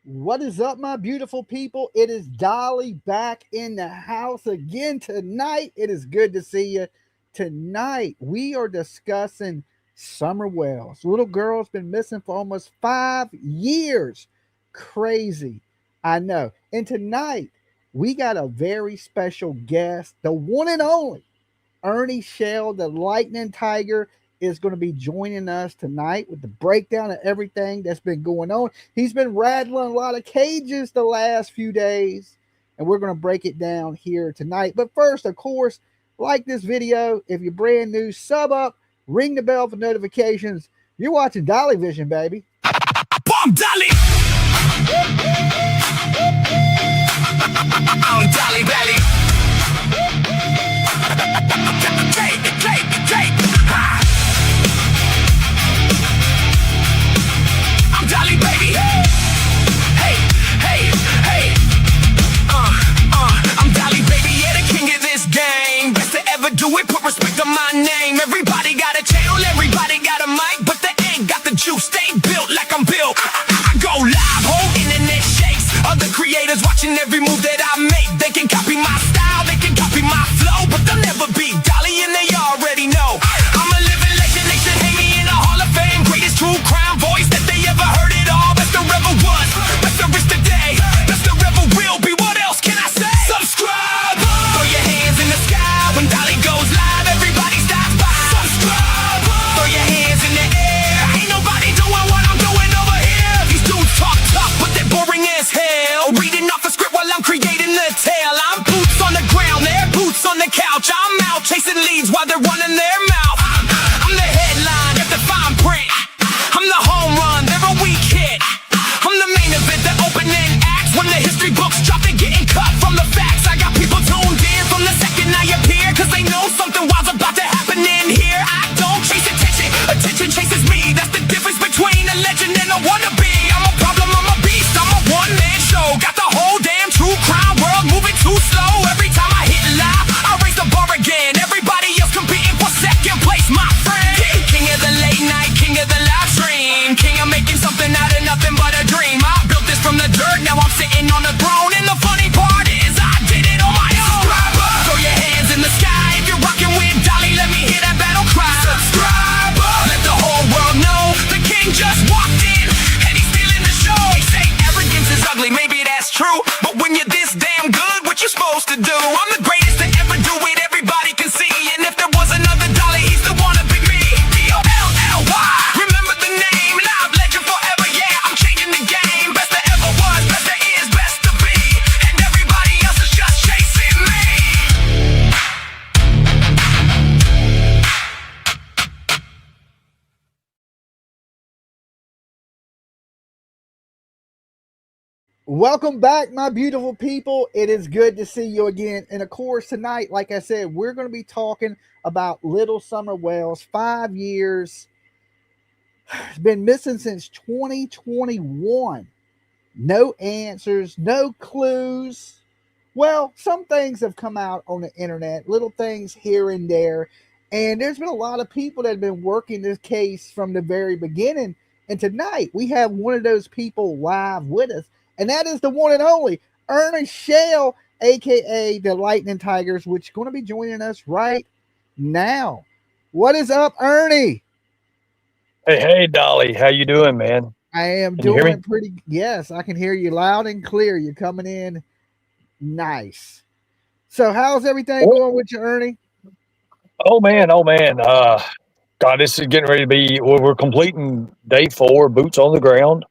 What is up, my beautiful people? It is Dolly back in the house again tonight. It is good to see you. Tonight, we are discussing Summer Wells. Little girl's been missing for almost 5 years. Crazy. I know. And tonight, we got a very special guest, the one and only Ernie Shell, the Lightning Tiger, is going to be joining us tonight with the breakdown of everything that's been going on. He's been rattling a lot of cages the last few days, and we're going to break it down here tonight. But first, of course, like this video. If you're brand new, sub up, ring the bell for notifications. You're watching Dolly Vision, baby. Bomb Dolly! I'm Dolly Belly. I'm Dolly, baby. Hey, hey, hey. I'm Dolly, baby. Yeah, the king of this game. Best to ever do it. Put respect on my name. Everybody got a channel. Everybody got a mic, but they ain't got the juice. They built like I'm built. I go live, whole internet shakes. Other creators watching every move that I make. They can copy my style, they can copy my flow, but they'll never beat Dolly, and they already know. I'm a living legend, they should hang me in a hall of fame. Greatest true crime voice that they ever heard it all. Best there ever was, best there is today, best there ever will be. What else can I say? Subscribe! Throw your hands in the sky when Dolly goes live. Everybody stop by. Subscribe! Throw your hands in the air. Ain't nobody doing what I'm doing over here. These dudes talk tough, but they're boring as hell. Reading off a script while I'm creating the tale. I'm boots on the ground, they're boots on the couch. I'm out chasing leads while they're running their mouth. I'm the headline, got the fine print. I'm the home run, they're a weak hit. I'm the main event, the opening acts. When the history books drop, they're getting cut from the facts. I got people tuned in from the second I appear, cause they know something wild's about to happen in here. I don't chase attention, attention chases me. That's the difference between a legend and a wannabe. I'm a problem, I'm a beast, I'm a one-man show. Got the whole damn true crime world moving too slow. Every time I hit live, I raise the bar again. Everybody else competing for second place, my friend. King of the late night, king of the live stream. King of making something out of nothing but a dream. I built this from the dirt, now I'm sitting on the throne. And the funny part is I did it on my own. Subscriber, throw your hands in the sky. If you're rocking with Dolly, let me hear that battle cry. Subscriber, let the whole world know the king just walked in and he's stealing the show. They say arrogance is ugly, maybe that's true, but when you're this damn good, what you supposed to do? I'm the greatest to ever do it, everybody can see. And if there was another Dolly, he's the one to be me. DOLLY, remember the name, live legend forever. Yeah, I'm changing the game. Best there ever was, best there is, best to be. And everybody else is just chasing me. Welcome back, my beautiful people. It is good to see you again. And of course, tonight, like I said, we're going to be talking about little Summer Wells. 5 years. It's been missing since 2021. No answers, no clues. Well, some things have come out on the internet, little things here and there. And there's been a lot of people that have been working this case from the very beginning. And tonight, we have one of those people live with us. And that is the one and only Ernie Shell, a.k.a. the Lightning Tigers, which is going to be joining us right now. What is up, Ernie? Hey, Dolly. How you doing, man? I am Can you hear doing me? pretty. Yes, I can hear you loud and clear. You're coming in nice. So how's everything going with you, Ernie? Oh, man. God, this is getting ready to be, we're completing day 4, boots on the ground.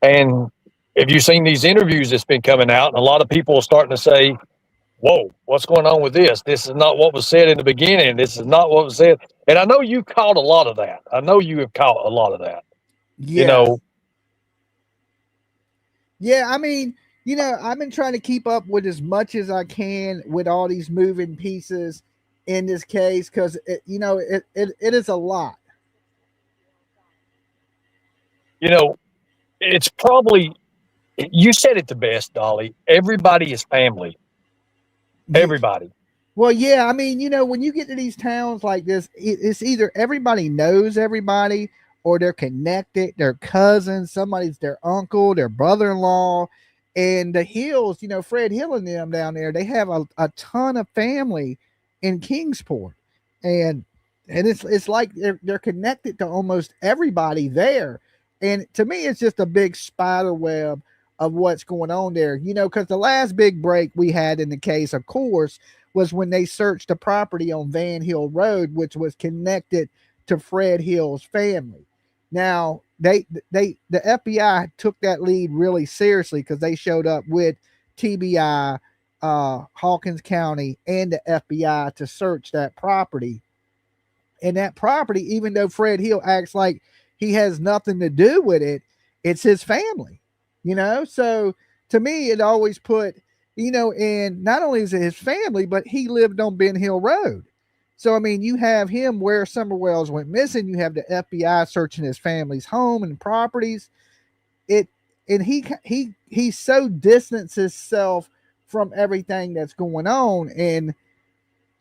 And have you seen these interviews that's been coming out? And a lot of people are starting to say, whoa, what's going on with this? This is not what was said in the beginning. This is not what was said. And I know you caught a lot of that. I know you have caught a lot of that. Yeah. You know, Yeah, I mean, I've been trying to keep up with as much as I can with all these moving pieces in this case because, it is a lot. It's probably, you said it the best, Dolly. Everybody is family. Everybody. Well, yeah, I mean, when you get to these towns like this, it's either everybody knows everybody or they're connected, they're cousins, somebody's their uncle, their brother-in-law. And the Hills, Fred Hill and them down there, they have a ton of family in Kingsport. And it's like they're connected to almost everybody there. And to me, it's just a big spider web of what's going on there, because the last big break we had in the case, of course, was when they searched the property on Van Hill Road, which was connected to Fred Hill's family. Now, the FBI took that lead really seriously because they showed up with TBI, Hawkins County, and the FBI to search that property. And that property, even though Fred Hill acts like he has nothing to do with it, it's his family, So to me, it always put, and not only is it his family, but he lived on Ben Hill Road. So, I mean, you have him where Summer Wells went missing. You have the FBI searching his family's home and properties. And he so distanced himself from everything that's going on. And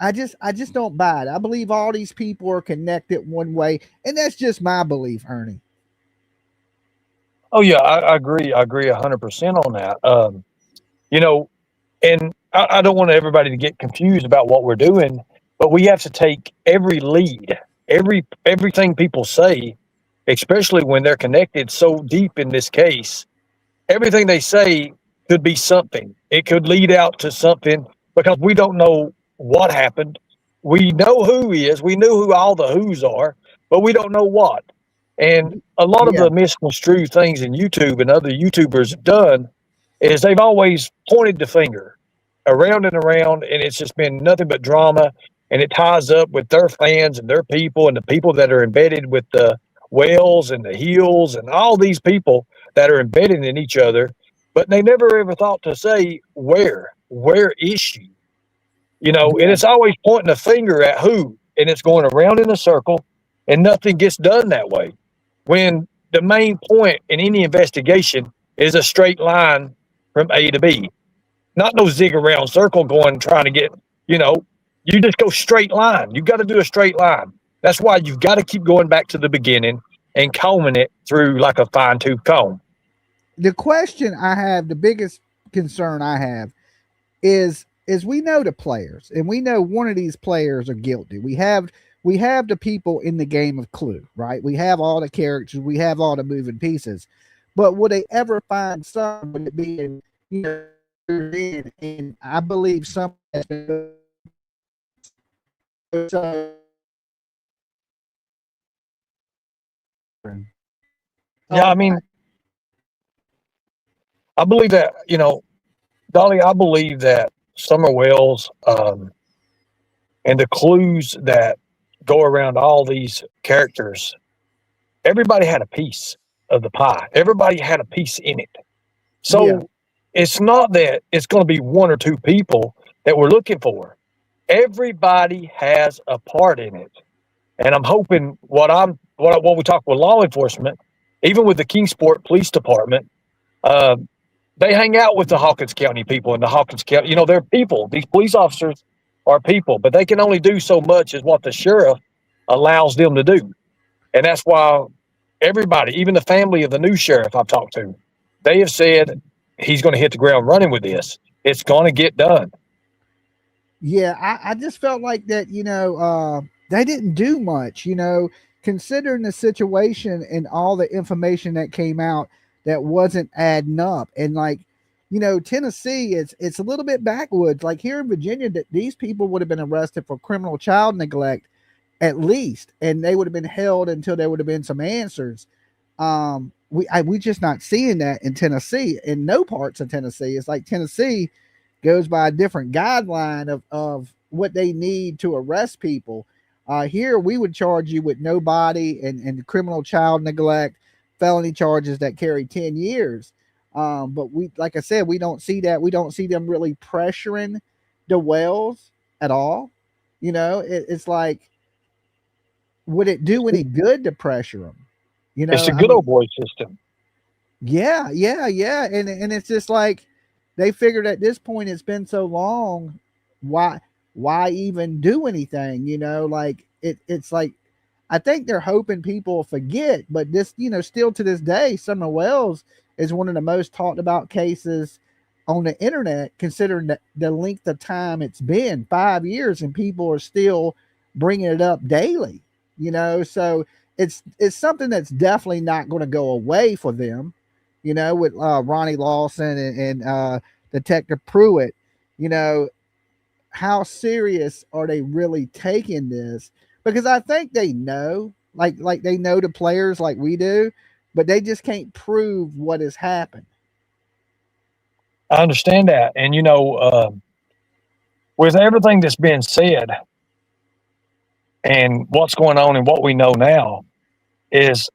I just don't buy it. I believe all these people are connected one way, and that's just my belief, Ernie. Oh yeah, I agree. I agree 100% on that. And I don't want everybody to get confused about what we're doing, but we have to take every lead, everything people say, especially when they're connected so deep in this case. Everything they say could be something. It could lead out to something because we don't know what happened. We know who he is. We knew who all the who's are, but we don't know what. And a lot of Yeah, the misconstrued things in YouTube and other YouTubers have done is they've always pointed the finger around and around, and it's just been nothing but drama. And it ties up with their fans and their people and the people that are embedded with the Wells and the Hills and all these people that are embedded in each other. But they never ever thought to say, where is she? And yeah, it's always pointing a finger at who, and it's going around in a circle, and nothing gets done that way. When the main point in any investigation is a straight line from A to B, not no zig around circle going trying to get, you know, you just go straight line. You got to do a straight line. That's why you've got to keep going back to the beginning and combing it through like a fine tooth comb. the question I have, the biggest concern I have is we know the players, and we know one of these players are guilty. We have the people in the game of Clue, right? We have all the characters, we have all the moving pieces, but will they ever find some? Would it be and I believe some has been so, Yeah, I mean, I believe that, Dolly, I believe that Summer Wells and the clues that go around all these characters, everybody had a piece of the pie. Everybody had a piece in it. yeah, So it's not that it's going to be one or two people that we're looking for. Everybody has a part in it. And I'm hoping what we talk with law enforcement, even with the Kingsport Police Department, uh, they hang out with the Hawkins County people and the Hawkins County. They're people. These police officers are people, but they can only do so much as what the sheriff allows them to do. And that's why everybody, even the family of the new sheriff I've talked to, they have said he's going to hit the ground running with this. It's going to get done. yeah. I just felt like that, they didn't do much, considering the situation and all the information that came out that wasn't adding up. And like, Tennessee, it's a little bit backwoods. Like here in Virginia, that these people would have been arrested for criminal child neglect at least, and they would have been held until there would have been some answers. We just not seeing that in Tennessee, in no parts of Tennessee. It's like Tennessee goes by a different guideline of what they need to arrest people. Here we would charge you with no body and criminal child neglect, felony charges that carry 10 years. But we, like I said, we don't see that. We don't see them really pressuring the Wells at all. It's like, would it do any good to pressure them? It's a I good mean, old boy system. yeah, yeah, yeah. And it's just like they figured at this point it's been so long, why even do anything? Like it's like I think they're hoping people will forget, but this, still to this day, Summer Wells is one of the most talked about cases on the internet, considering the length of time it's been 5 years, and people are still bringing it up daily. So it's something that's definitely not going to go away for them. With Ronnie Lawson and Detective Pruitt. How serious are they really taking this? Because I think they know, like they know the players like we do, but they just can't prove what has happened. I understand that. And, with everything that's been said and what's going on and what we know now is,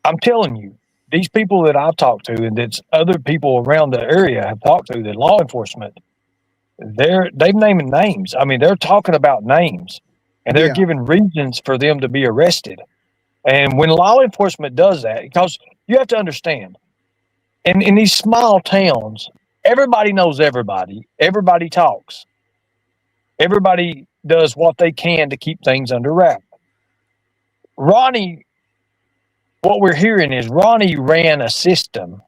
I'm telling you, these people that I've talked to and that's other people around the area have talked to, the law enforcement, they've named names. I mean, they're talking about names and they're Yeah. giving reasons for them to be arrested. And when law enforcement does that, because you have to understand, in these small towns, everybody knows everybody. Everybody talks. Everybody does what they can to keep things under wrap. Ronnie, what we're hearing is Ronnie ran a system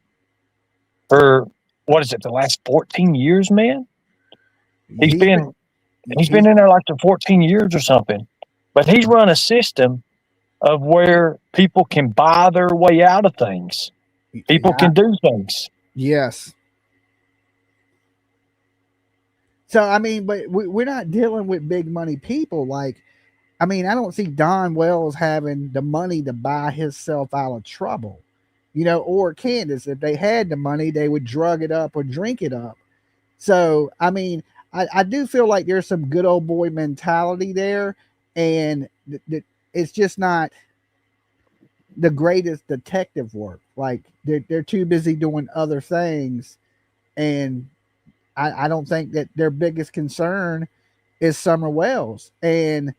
for, what is it, the last 14 years, man? He's been in there like for 14 years or something. But he's run a system of where people can buy their way out of things. People can do things. Yes. So I mean, but we're not dealing with big money people. Like, I mean, I don't see Don Wells having the money to buy himself out of trouble, or Candus. If they had the money, they would drug it up or drink it up. So, I mean, I do feel like there's some good old boy mentality there, and it's just not the greatest detective work. Like, they're too busy doing other things, and I don't think that their biggest concern is Summer Wells. And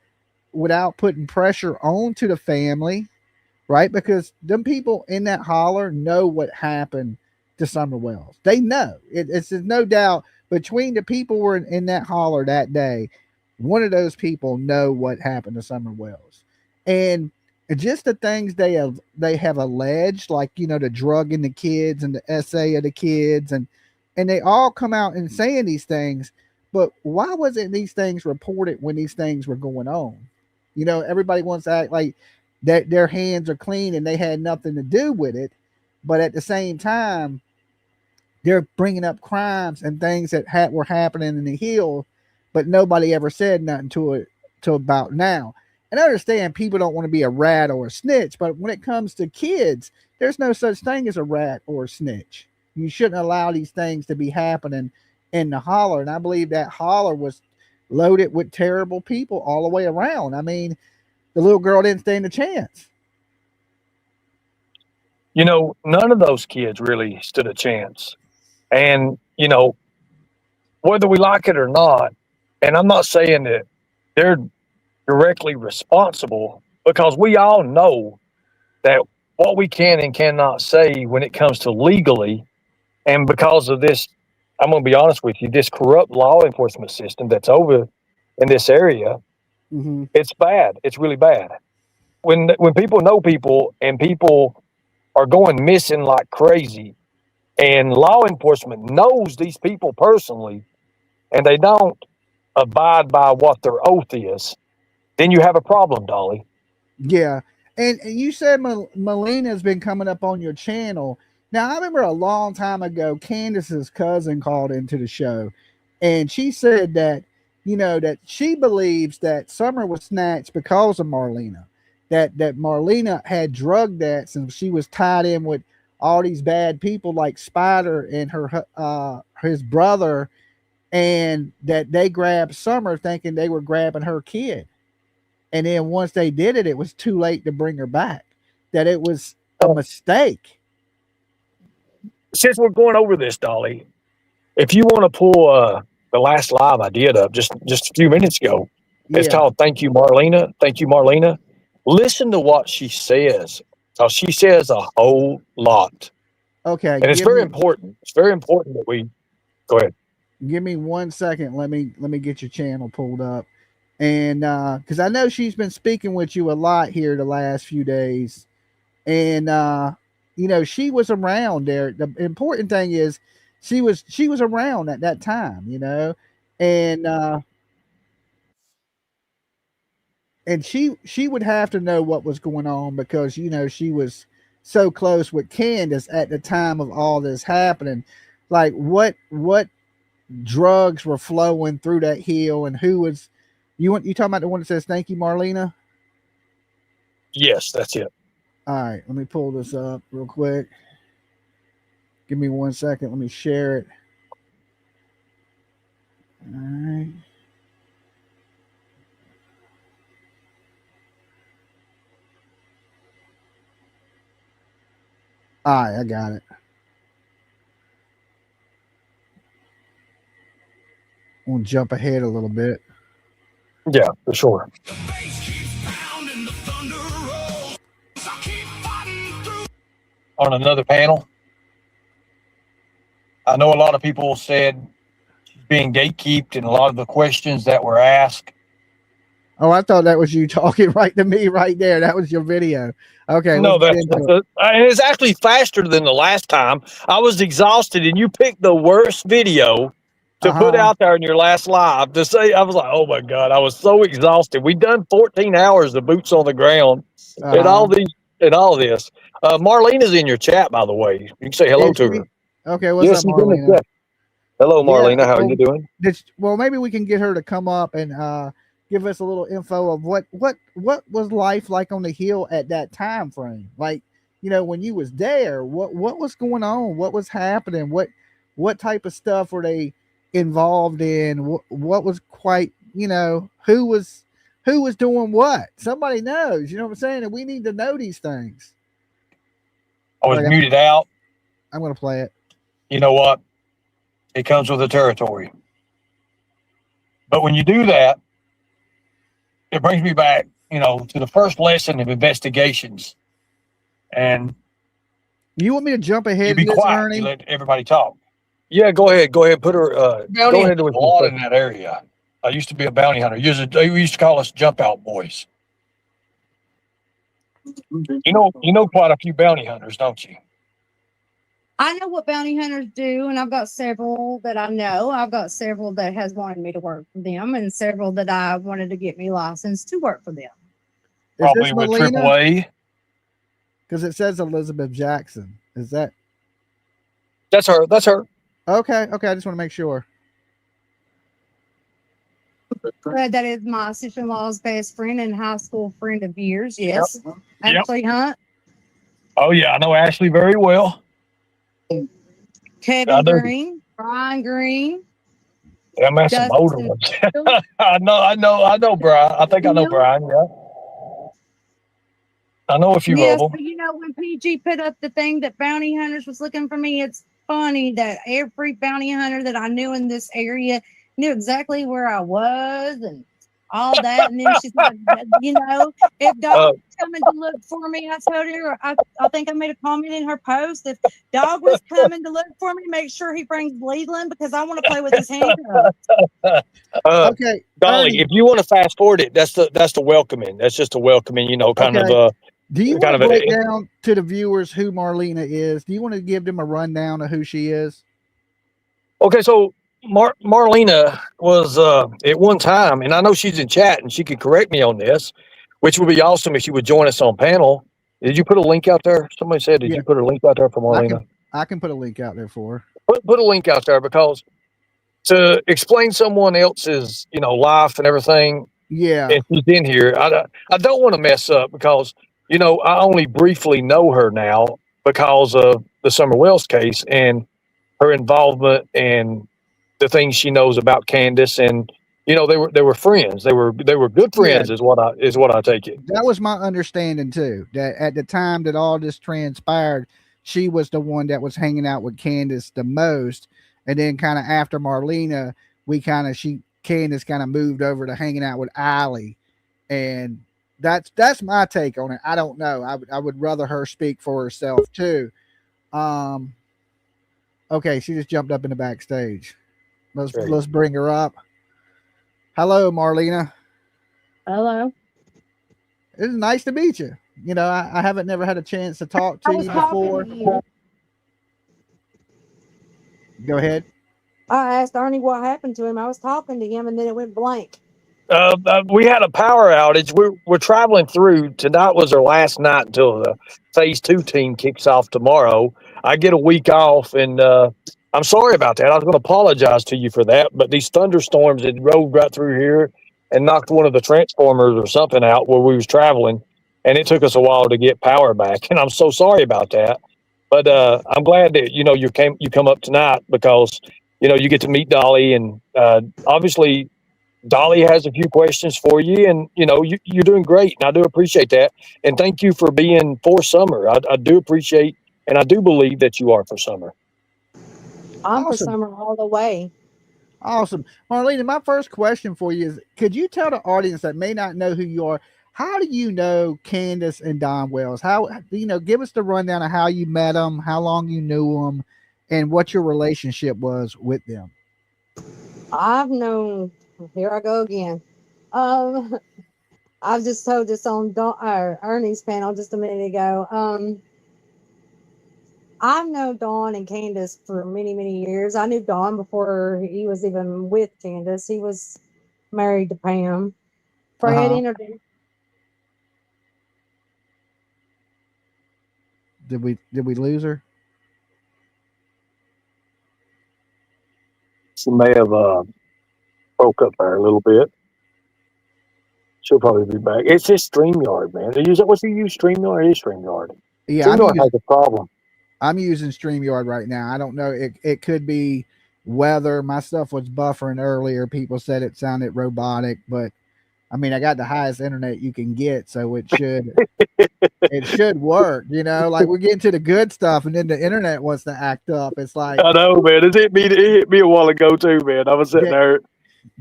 without putting pressure onto the family, right? Because them people in that holler know what happened to Summer Wells. They know. It's no doubt between the people who were in that holler that day, one of those people know what happened to Summer Wells. And just the things they have alleged, like, the drugging the kids and the essay of the kids, and they all come out and saying these things. But why wasn't these things reported when these things were going on? Everybody wants to act like that their hands are clean and they had nothing to do with it. But at the same time, they're bringing up crimes and things that were happening in the Hill, but nobody ever said nothing to it till about now. And I understand people don't want to be a rat or a snitch, but when it comes to kids, there's no such thing as a rat or a snitch. You shouldn't allow these things to be happening in the holler. And I believe that holler was loaded with terrible people all the way around. I mean, the little girl didn't stand a chance. None of those kids really stood a chance. And, whether we like it or not, and I'm not saying that they're directly responsible, because we all know that what we can and cannot say when it comes to legally, and because of this, I'm going to be honest with you, this corrupt law enforcement system that's over in this area, It's bad. It's really bad. When people know people and people are going missing like crazy, and law enforcement knows these people personally, and they don't abide by what their oath is, then you have a problem, Dolly. Yeah. And you said Melina's been coming up on your channel. Now, I remember a long time ago, Candus's cousin called into the show, and she said that, that she believes that Summer was snatched because of Marlena, that Marlena had drug debts and she was tied in with all these bad people like Spider and his brother, and that they grabbed Summer thinking they were grabbing her kid. And then once they did it, it was too late to bring her back, that it was a mistake. Since we're going over this, Dolly, if you want to pull the last live I did up just a few minutes ago, it's called Thank You, Marlena. Thank you, Marlena. Listen to what she says. Because she says a whole lot. Okay. And it's very important. It's very important that we go ahead. Give me 1 second. Let me get your channel pulled up. And because I know she's been speaking with you a lot here the last few days, and she was around there. The important thing is she was around at that time, and she would have to know what was going on because she was so close with Candus at the time of all this happening. Like what drugs were flowing through that hill, and who was you talking about the one that says thank you, Marlena? Yes, that's it. All right, let me pull this up real quick. Give me 1 second. Let me share it. All right. All right, I got it. I'm gonna jump ahead a little bit. Yeah, for sure. On another panel, I know a lot of people said she's being gatekeeped, and a lot of the questions that were asked. Oh, I thought that was you talking right to me right there. That was your video. Okay. No, it's actually faster than the last time. I was exhausted, and you picked the worst video to put out there in your last live to say. I was like, oh my God, I was so exhausted. We've done 14 hours of boots on the ground and all this. Marlena's in your chat, by the way. You can say hello to her. Okay, what's up, Marlena? Hello, Marlena. How are you doing? Well, maybe we can get her to come up and give us a little info of what was life like on the hill at that time frame. Like, when you was there, what was going on? What was happening? What type of stuff were they involved in? What was quite, who was doing what? Somebody knows, you know what I'm saying? And we need to know these things. I was muted out. I'm going to play it. You know what? It comes with the territory. But when you do that, it brings me back, to the first lesson of investigations. And you want me to jump ahead? You be quiet. Ernie? You let everybody talk. Yeah, go ahead. Go ahead. Put her. Go ahead. With a lot in that area. I used to be a bounty hunter. They used to call us jump out boys. You know quite a few bounty hunters, don't you? I know what bounty hunters do, and I've got several that I know. I've got several that has wanted me to work for them, and several that I wanted to get me licensed to work for them. Probably with AAA. Because it says Elizabeth Jackson. Is that? That's her. That's her. Okay. I just want to make sure. That is my sister-in-law's best friend and high school friend of years. Yes. Yep. Ashley Hunt. Oh, yeah. I know Ashley very well. Kevin Green, Brian Green. Yeah, I'm at some older ones. I know Brian. I think I know Brian, yeah. I know a few of them. But when PG put up the thing that bounty hunters was looking for me, it's funny that every bounty hunter that I knew in this area knew exactly where I was and all that. And then she's like, if Dog was coming to look for me, I told her, I think I made a comment in her post. If Dog was coming to look for me, make sure he brings Leland because I want to play with his handcuffs. Okay, Dolly, if you want to fast forward it, that's the welcoming. That's just a welcoming, kind of. Do you want to break down to the viewers who Marlena is? Do you want to give them a rundown of who she is? Okay, so Marlena was at one time, and I know she's in chat and she could correct me on this, which would be awesome if she would join us on panel. Did you put a link out there? Somebody said, did you put a link out there for Marlena? I can put a link out there for her. Put a link out there because to explain someone else's, life and everything. Yeah. And she's in here. I don't want to mess up because, I only briefly know her now because of the Summer Wells case and her involvement and the things she knows about Candus, and they were friends. They were good friends, is what I take it. That was my understanding too. That at the time that all this transpired, she was the one that was hanging out with Candus the most, and then kind of after Marlena, Candus kind of moved over to hanging out with Allie, and that's my take on it. I don't know. I would rather her speak for herself too. Okay, she just jumped up in the backstage. Let's bring her up. Hello, Marlena. Hello. It was nice to meet you. You know, I haven't never had a chance to talk I to was you talking before. to you. Go ahead. I asked Ernie what happened to him. I was talking to him, and then it went blank. We had a power outage. We're traveling through. Tonight was our last night until the Phase 2 team kicks off tomorrow. I get a week off, and I'm sorry about that. I was going to apologize to you for that, but these thunderstorms had rolled right through here and knocked one of the transformers or something out where we was traveling, and it took us a while to get power back. And I'm so sorry about that. But I'm glad that you come up tonight because you get to meet Dolly, and obviously Dolly has a few questions for you, and you're doing great, and I do appreciate that. And thank you for being for Summer. I do appreciate, and I do believe that you are for Summer. I'm for Awesome. summer all the way. Awesome. Marlena, my first question for you is, could you tell the audience that may not know who you are, how do you know Candus and Don Wells? How, give us the rundown of how you met them, how long you knew them, and what your relationship was with them. I've known. Here I go again. Um, I've just told this on Ernie's panel just a minute ago. I've known Dawn and Candus for many, many years. I knew Dawn before he was even with Candus. He was married to Pam. Fred Uh-huh. introduced. Did we lose her? She may have broke up there a little bit. She'll probably be back. It's just StreamYard, man. What's you use StreamYard? It is StreamYard. Yeah, StreamYard has a problem. I'm using StreamYard right now. I don't know. It could be weather. My stuff was buffering earlier. People said it sounded robotic, but I mean, I got the highest internet you can get, so it should work. Like we're getting to the good stuff, and then the internet wants to act up. It's like, I know, man. It hit me a while ago too, man. I was sitting there.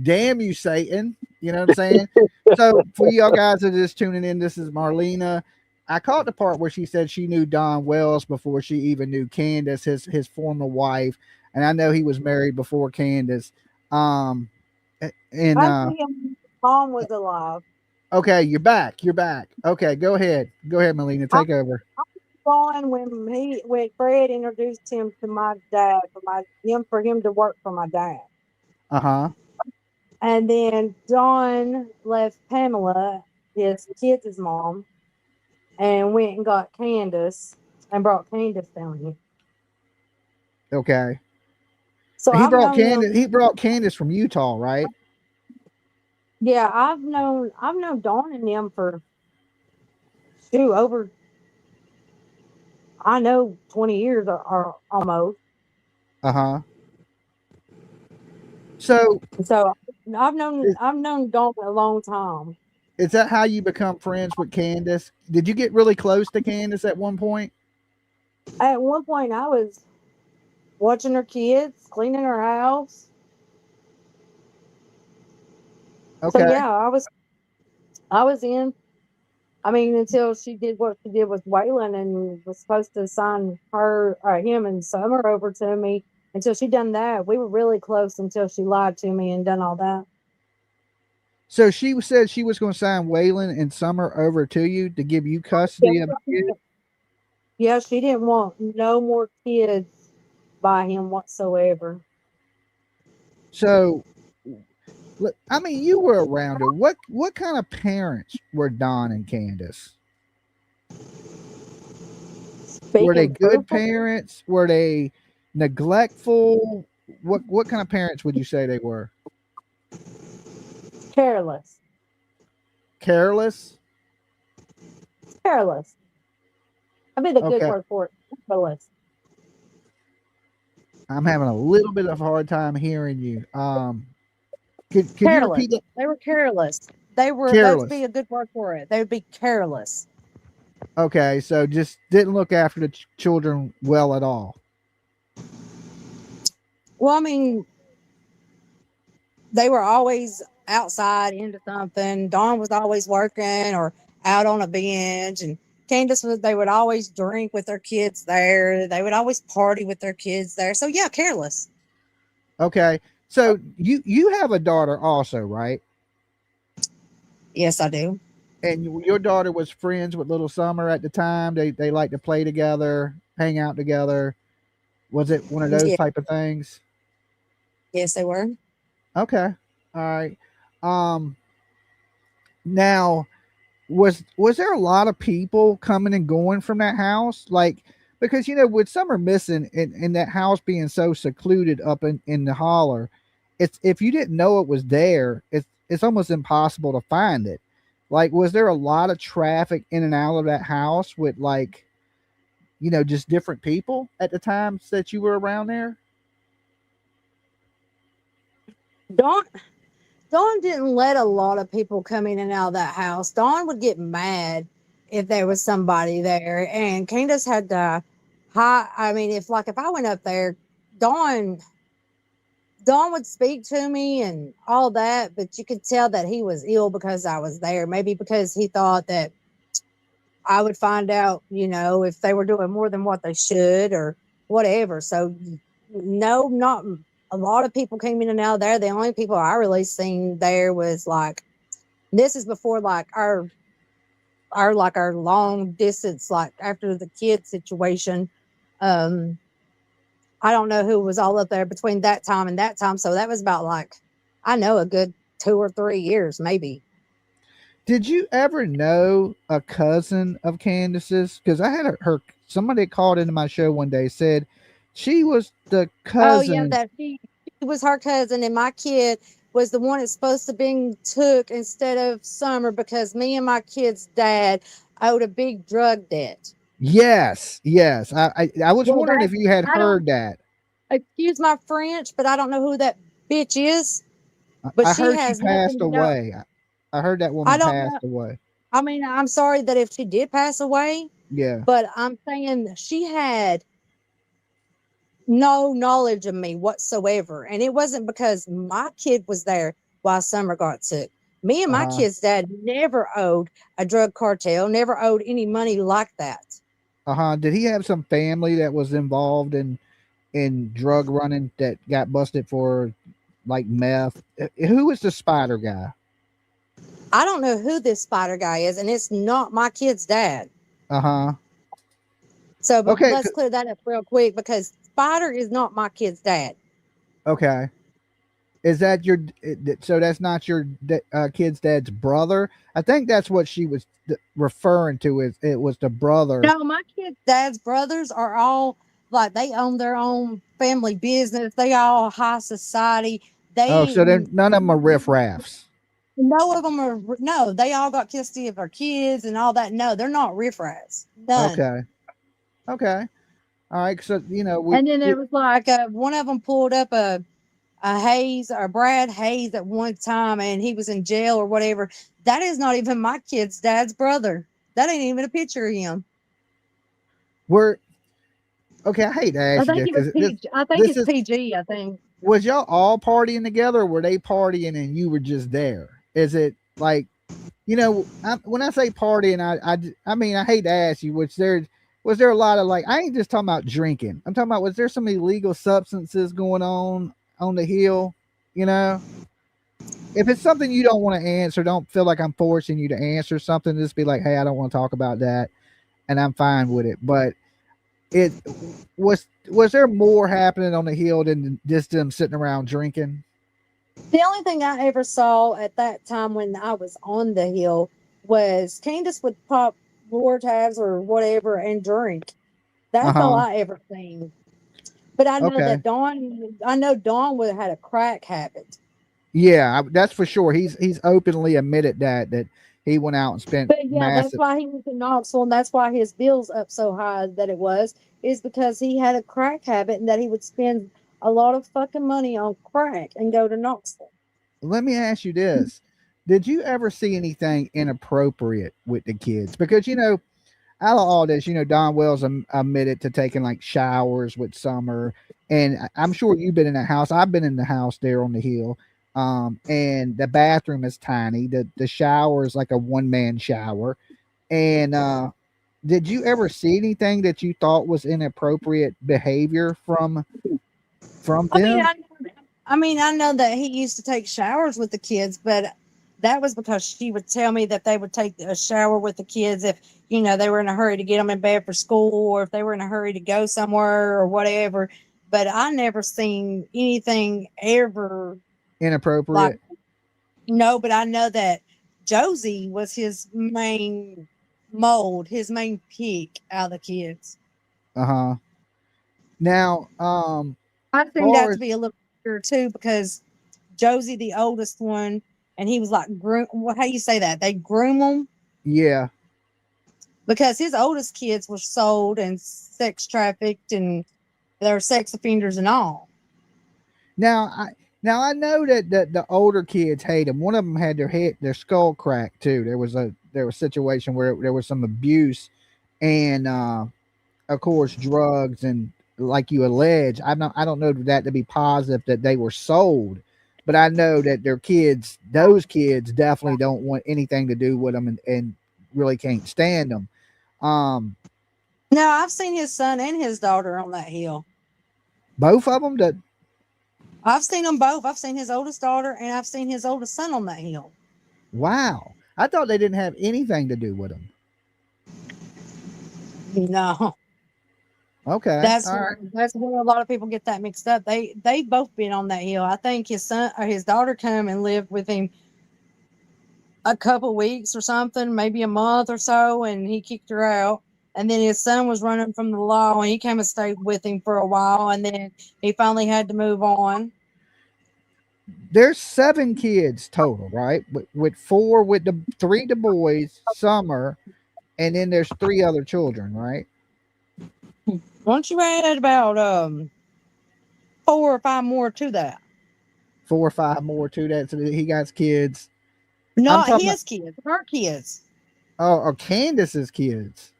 Damn you, Satan. You know what I'm saying? So for y'all guys that are just tuning in, this is Marlena. I caught the part where she said she knew Don Wells before she even knew Candus, his former wife, and I know he was married before Candus. And Mom was alive. Okay, you're back. Okay, go ahead, Melina, take over. Gone when Fred introduced him to my dad for him to work for my dad. Uh-huh. And then Dawn left Pamela, his kids' mom, and went and got Candus and brought Candus down here. Okay. So he brought Candus from Utah, right? Yeah, I've known Dawn and them for over 20 years or almost. Uh-huh. So I've known Dawn a long time. Is that how you become friends with Candus? Did you get really close to Candus at one point? At one point, I was watching her kids, cleaning her house. Okay. So yeah, I was in. I mean, until she did what she did with Waylon and was supposed to sign him and Summer over to me. Until she done that, we were really close until she lied to me and done all that. So she said she was going to sign Waylon and Summer over to you to give you custody of the kid? Yeah, she didn't want no more kids by him whatsoever. So, I mean, you were around her. What kind of parents were Don and Candus? Were they good parents? Were they neglectful? What kind of parents would you say they were? Careless. Careless? Careless. I mean, the good word for it. Careless. I'm having a little bit of a hard time hearing you. Could you repeat that? They were careless. They were careless. That would be a good word for it. They would be careless. Okay, so just didn't look after the children well at all. Well, I mean, they were always outside into something. Dawn was always working or out on a bench, and Candus they would always drink with their kids there. They would always party with their kids there. So yeah, careless. Okay. So you have a daughter also, right? Yes, I do. And your daughter was friends with little Summer at the time. They like to play together, hang out together. Was it one of those Yeah. type of things? Yes, they were. Okay. All right. Um Now, was there a lot of people coming and going from that house? Like, because with Summer missing and that house being so secluded up in the holler, it's if you didn't know it was there, it's almost impossible to find it. Like, was there a lot of traffic in and out of that house with like, just different people at the times that you were around there? Dawn Dawn didn't let a lot of people come in and out of that house. Dawn would get mad if there was somebody there, and Candace had to hi I mean, if I went up there, Dawn Dawn would speak to me and all that, but you could tell that he was ill because I was there. Maybe because he thought that I would find out, if they were doing more than what they should or whatever. So, no, not a lot of people came in and out of there. The only people I really seen there was like, this is before like our long distance, like after the kid situation. Um, I don't know who was all up there between that time and that time. So that was about like, I know a good 2 or 3 years, maybe. Did you ever know a cousin of Candace's? Because I had somebody called into my show one day, said she was the Oh yeah, cousin. that she was her cousin, and my kid was the one that's supposed to be took instead of Summer because me and my kid's dad owed a big drug debt. Yes, yes. I was Well, wondering that if you had I don't heard that. excuse my French, but I don't know who that bitch is. But I she heard she has nothing passed to know. away. I heard that I woman don't passed know. away. I mean, I'm sorry that if she did pass away, Yeah. but I'm saying she had no knowledge of me whatsoever. And it wasn't because my kid was there while Summer got sick. Me and Uh my huh. kid's dad never owed a drug cartel, never owed any money like that. Uh huh. Did he have some family that was involved in drug running that got busted for like meth? Who was the spider guy? I don't know who this spider guy is, and it's not my kid's dad. Uh huh. So, but Okay. let's clear that up real quick because Spider is not my kid's dad. Okay. Is that so that's not your kid's dad's brother? I think that's what she was referring to. Is it was the brother? No, my kid's dad's brothers are all like they own their own family business. They all high society. Oh, They so then none of them are riffraffs. No of them are. No, they all got custody of their kids and all that. No, they're not riffraffs. None. Okay. Okay. All right. So And then there was like one of them pulled up a Hayes or Brad Hayes at one time, and he was in jail or whatever. That is not even my kid's dad's brother. That ain't even a picture of him. we're okay. I hate to I ask you think this it was because PG. I think this it's is PG. I think. was y'all all partying together, or were they partying and you were just there? Is it like when I say partying, I mean I hate to ask you, was there a lot of like I ain't just talking about drinking. I'm talking about was there some illegal substances going on the hill? You know, if it's something you don't want to answer, don't feel like I'm forcing you to answer something. Just be like, hey, I don't want to talk about that, and I'm fine with it. But it was there more happening on the hill than just them sitting around drinking? The only thing I ever saw at that time when I was on the hill was Candace would pop floor tabs or whatever and drink. Uh That's all huh. I ever seen. But I know Okay. that Dawn would have had a crack habit. Yeah, that's for sure. He's openly admitted that he went out and spent But yeah, that's massive. why he was in Knoxville, and that's why his bills up so high that it was, is because he had a crack habit and that he would spend a lot of fucking money on crack and go to Knoxville. Let me ask you this: did you ever see anything inappropriate with the kids? Because out of all this, Don Wells admitted to taking like showers with Summer, and I'm sure you've been in that house. I've been in the house there on the hill, and the bathroom is tiny. The shower is like a one man shower, and did you ever see anything that you thought was inappropriate behavior from I mean, them? I, I mean, I know that he used to take showers with the kids, but that was because she would tell me that they would take a shower with the kids if, they were in a hurry to get them in bed for school, or if they were in a hurry to go somewhere or whatever. But I never seen anything ever like, Inappropriate. no, but I know that Josie was his main mold, his main pick out of the kids. Uh-huh. Now, I think far that to as be a little weird too, because Josie, the oldest one, and he was like, how you say that? They groom him yeah. because his oldest kids were sold and sex trafficked, and they're sex offenders and all. Now I know that the older kids hate him. One of them had their skull cracked too. There was a situation where there was some abuse, and of course drugs, and like you allege, I don't know that to be positive that they were sold, but I know that those kids definitely don't want anything to do with them, and really can't stand them. Um, No, I've seen his son and his daughter on that hill. both of them. That I've seen them both. I've seen his oldest daughter and I've seen his oldest son on that hill. wow, I thought they didn't have anything to do with them. No, Okay, that's all right. that's where a lot of people get that mixed up. They both been on that hill. I think his son or his daughter come and lived with him a couple weeks or something, maybe a month or so, and he kicked her out. And then his son was running from the law, and he came and stayed with him for a while, and then he finally had to move on. There's 7 kids total, right? With four, with the three the boys, Summer, and then there's 3 other children, right? Once you add about 4 or 5 more to that, 4 or 5 more to that, so that he got kids. I'm not talking about his kids, her kids. or Candace's kids.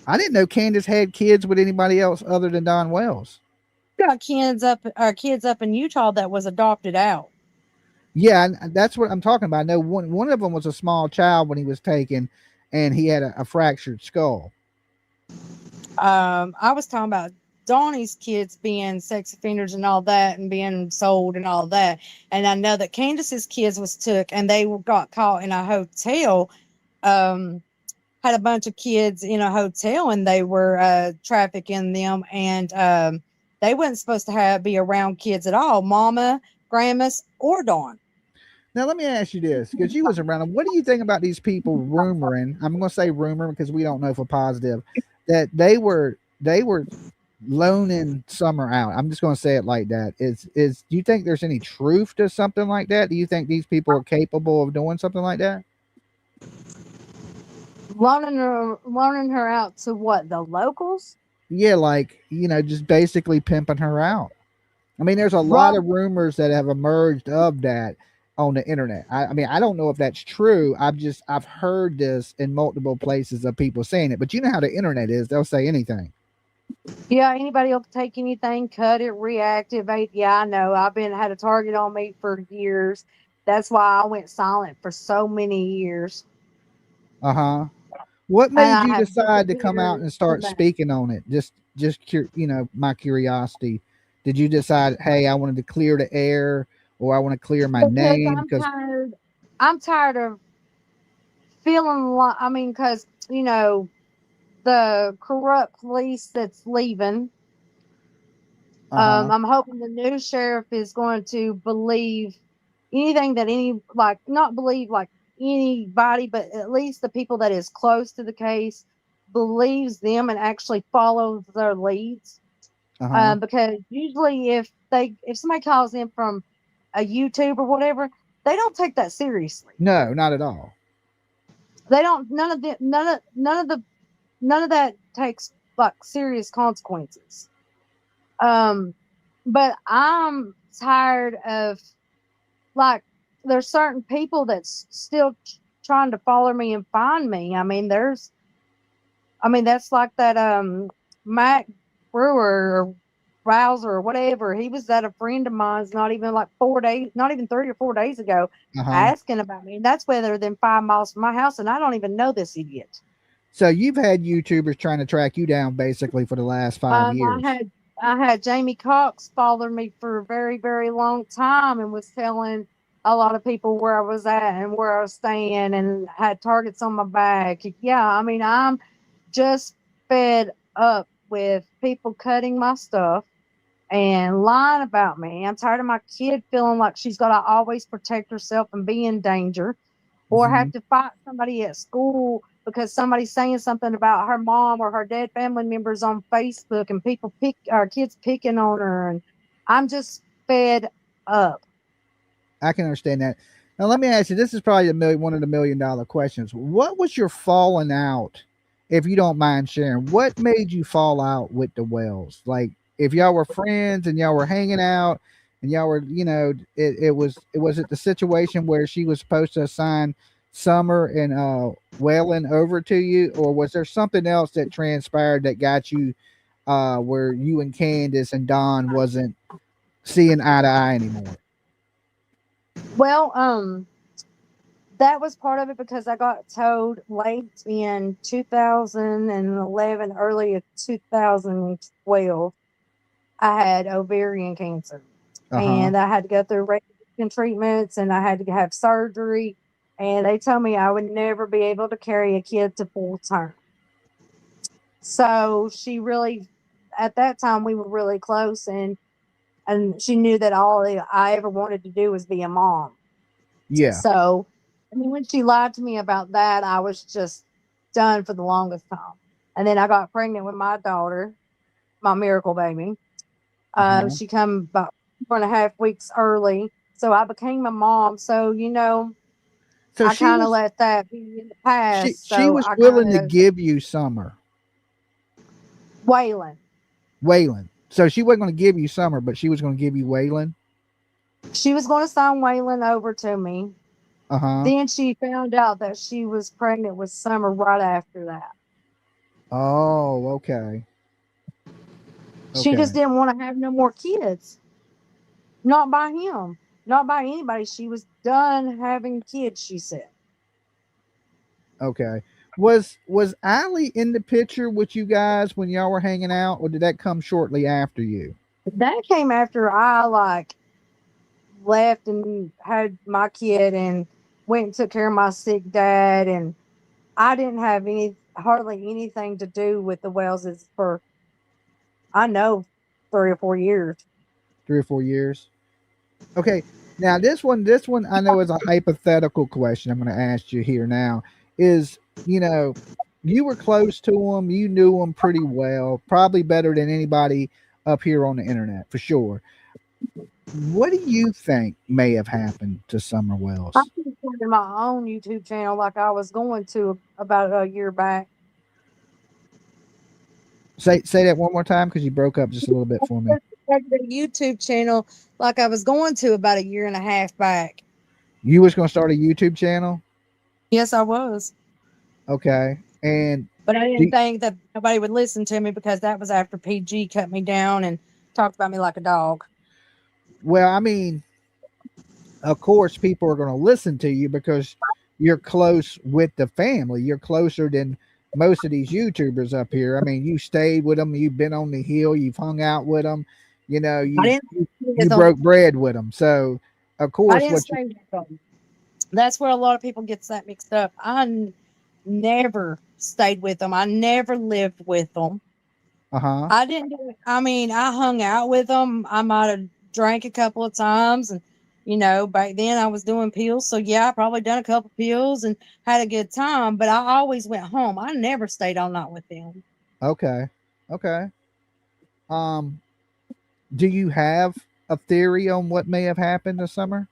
I didn't know Candace had kids with anybody else other than Don Wells. Got kids up in Utah that was adopted out. Yeah, that's what I'm talking about. I know one of them was a small child when he was taken, and he had a fractured skull. I was talking about Donnie's kids being sex offenders and all that, and being sold and all that. And I know that Candace's kids was took, and they got caught in a hotel. Um, had a bunch of kids in a hotel, and they were trafficking them, and they weren't supposed to be around kids at all, mama, grandmas, or Dawn. Now let me ask you this, because you was around them. What do you think about these people rumoring? I'm going to say rumor because we don't know for positive that they were loaning Summer out. I'm just going to say it like that. Is do you think there's any truth to something like that? Do you think these people are capable of doing something like that? Loaning her out to what, the locals? Yeah, like, just basically pimping her out. I mean, there's a lot of Rob, rumors that have emerged of that on the internet. I mean, I don't know if that's true. I've heard this in multiple places of people saying it, but you know how the internet is. They'll say anything. yeah, anybody will take anything, cut it, reactivate. Yeah, I know. I've been had a target on me for years. That's why I went silent for so many years. Uh-huh. What And made I you have decide to come out disappeared. and Come start back. speaking on it? My curiosity. Did you decide, hey, I wanted to clear the air, or I want to clear my Because name? I'm Because tired. I'm tired of feeling like, I mean, because, the corrupt police that's leaving. uh-huh. I'm hoping the new sheriff is going to believe anything that like, not believe like anybody, but at least the people that is close to the case believes them and actually follows their leads. Uh-huh. Because usually if somebody calls in from a YouTube or whatever, they don't take that seriously. No, not at all. They don't. None of that takes like serious consequences. Um, but I'm tired of, like, there's certain people that's still trying to follow me and find me. That's like that Mac Brewer or Rouser or whatever. He was at a friend of mine's not even like 4 days, not even 3 or 4 days ago, Uh-huh. asking about me. And that's whether than 5 miles from my house, and I don't even know this idiot. So you've had YouTubers trying to track you down basically for the last 5 Um, I years. had I had Jamie Cox follow me for a very, very long time and was telling a lot of people where I was at and where I was staying and had targets on my back. Yeah, I mean, I'm just fed up with people cutting my stuff and lying about me. I'm tired of my kid feeling like she's got to always protect herself and be in danger, or Hmm. have to fight somebody at school because somebody's saying something about her mom or her dead family members on Facebook, and people pick our kids picking on her. And I'm just fed up. I can understand that. Now, let me ask you. This is probably one of the $1 million questions. What was your falling out, if you don't mind sharing? What made you fall out with the Wells? Like, if y'all were friends and y'all were hanging out, and y'all were, was it the situation where she was supposed to assign Summer and Waylon over to you, or was there something else that transpired that got you where you and Candus and Don wasn't seeing eye to eye anymore? Well, that was part of it because I got told late in 2011, early of 2012, I had ovarian cancer, Uh huh. and I had to go through radiation treatments, and I had to have surgery. And they told me I would never be able to carry a kid to full term. So she really, at that time, we were really close, and she knew that I ever wanted to do was be a mom. Yeah. So, I mean, when she lied to me about that, I was just done for the longest time. And then I got pregnant with my daughter, my miracle baby. Uh huh. She come about 4.5 weeks early, so I became a mom. So So I she kind of was let that be in the she past. she So was I willing kind to of give you Summer, Waylon. Waylon. So she wasn't going to give you Summer, but she was going to give you Waylon. She was going to sign Waylon over to me. Uh huh. Then she found out that she was pregnant with Summer right after that. Oh, okay. She just Okay. didn't want to have no more kids. Not by him, not by anybody. She was done having kids, she said. Okay. Was Allie in the picture with you guys when y'all were hanging out, or did that come shortly after you? That came after I like left and had my kid and went and took care of my sick dad, and I didn't have any hardly anything to do with the Wellses for I know 3 or 4 years. 3 or 4 years. Okay. Now this one I know is a hypothetical question. I'm going to ask you here now. Is you know you were close to him, you knew him pretty well, probably better than anybody up here on the internet for sure. What do you think may have happened to Summer I Wells? started my own YouTube channel like I was going to about a year back. Say that one more time because you broke up just a little bit for me. Started a YouTube channel like I was going to about a year and a half back. You was going to start a YouTube channel, Yes, I was. okay? And But I didn't do, think that nobody would listen to me because that was after PG cut me down and talked about me like a dog. well, I mean, of course, people are going to listen to you because you're close with the family. You're closer than most of these YouTubers up here. I mean, you stayed with them, you've been on the hill, you've hung out with them, you know, I you didn't you, stay with you them. broke bread with them. So, of I course, didn't what you stay with them. That's where a lot of people gets that mixed up. Never stayed with them. I never lived with them. uh huh. I didn't do it. I mean, I hung out with them. I might have drank a couple of times, and back then I was doing pills. So yeah, I probably done a couple pills and had a good time. But I always went home. I never stayed all night with them. Okay, okay. Um, do you have a theory on what may have happened this summer?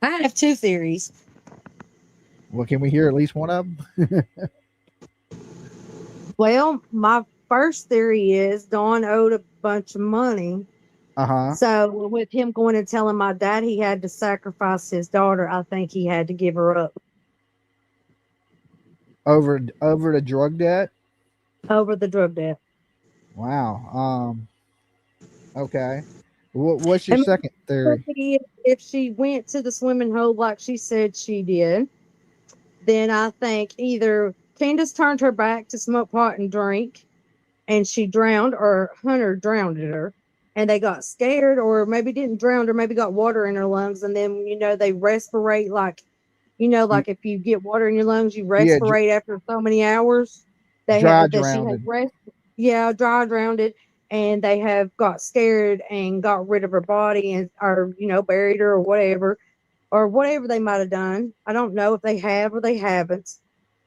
I have two theories. Well, can we hear at least one of them? Well, my first theory is Dawn owed a bunch of money. Uh huh. So with him going and telling my dad he had to sacrifice his daughter, I think he had to give her up Over the drug debt. over the drug debt. Wow. Okay. What's your And second theory? if she went to the swimming hole like she said she did, then I think either Candace turned her back to smoke pot and drink and she drowned, or Hunter drowned her. and they got scared, or maybe didn't drown, or maybe got water in their lungs, and then they respirate like, Y- like if you get water in your lungs, you Yeah, respirate after so many hours. They dry had that she had drowned. dry drowned, and they have got scared and got rid of her body, and or buried her, or whatever they might have done. I don't know if they have or they haven't,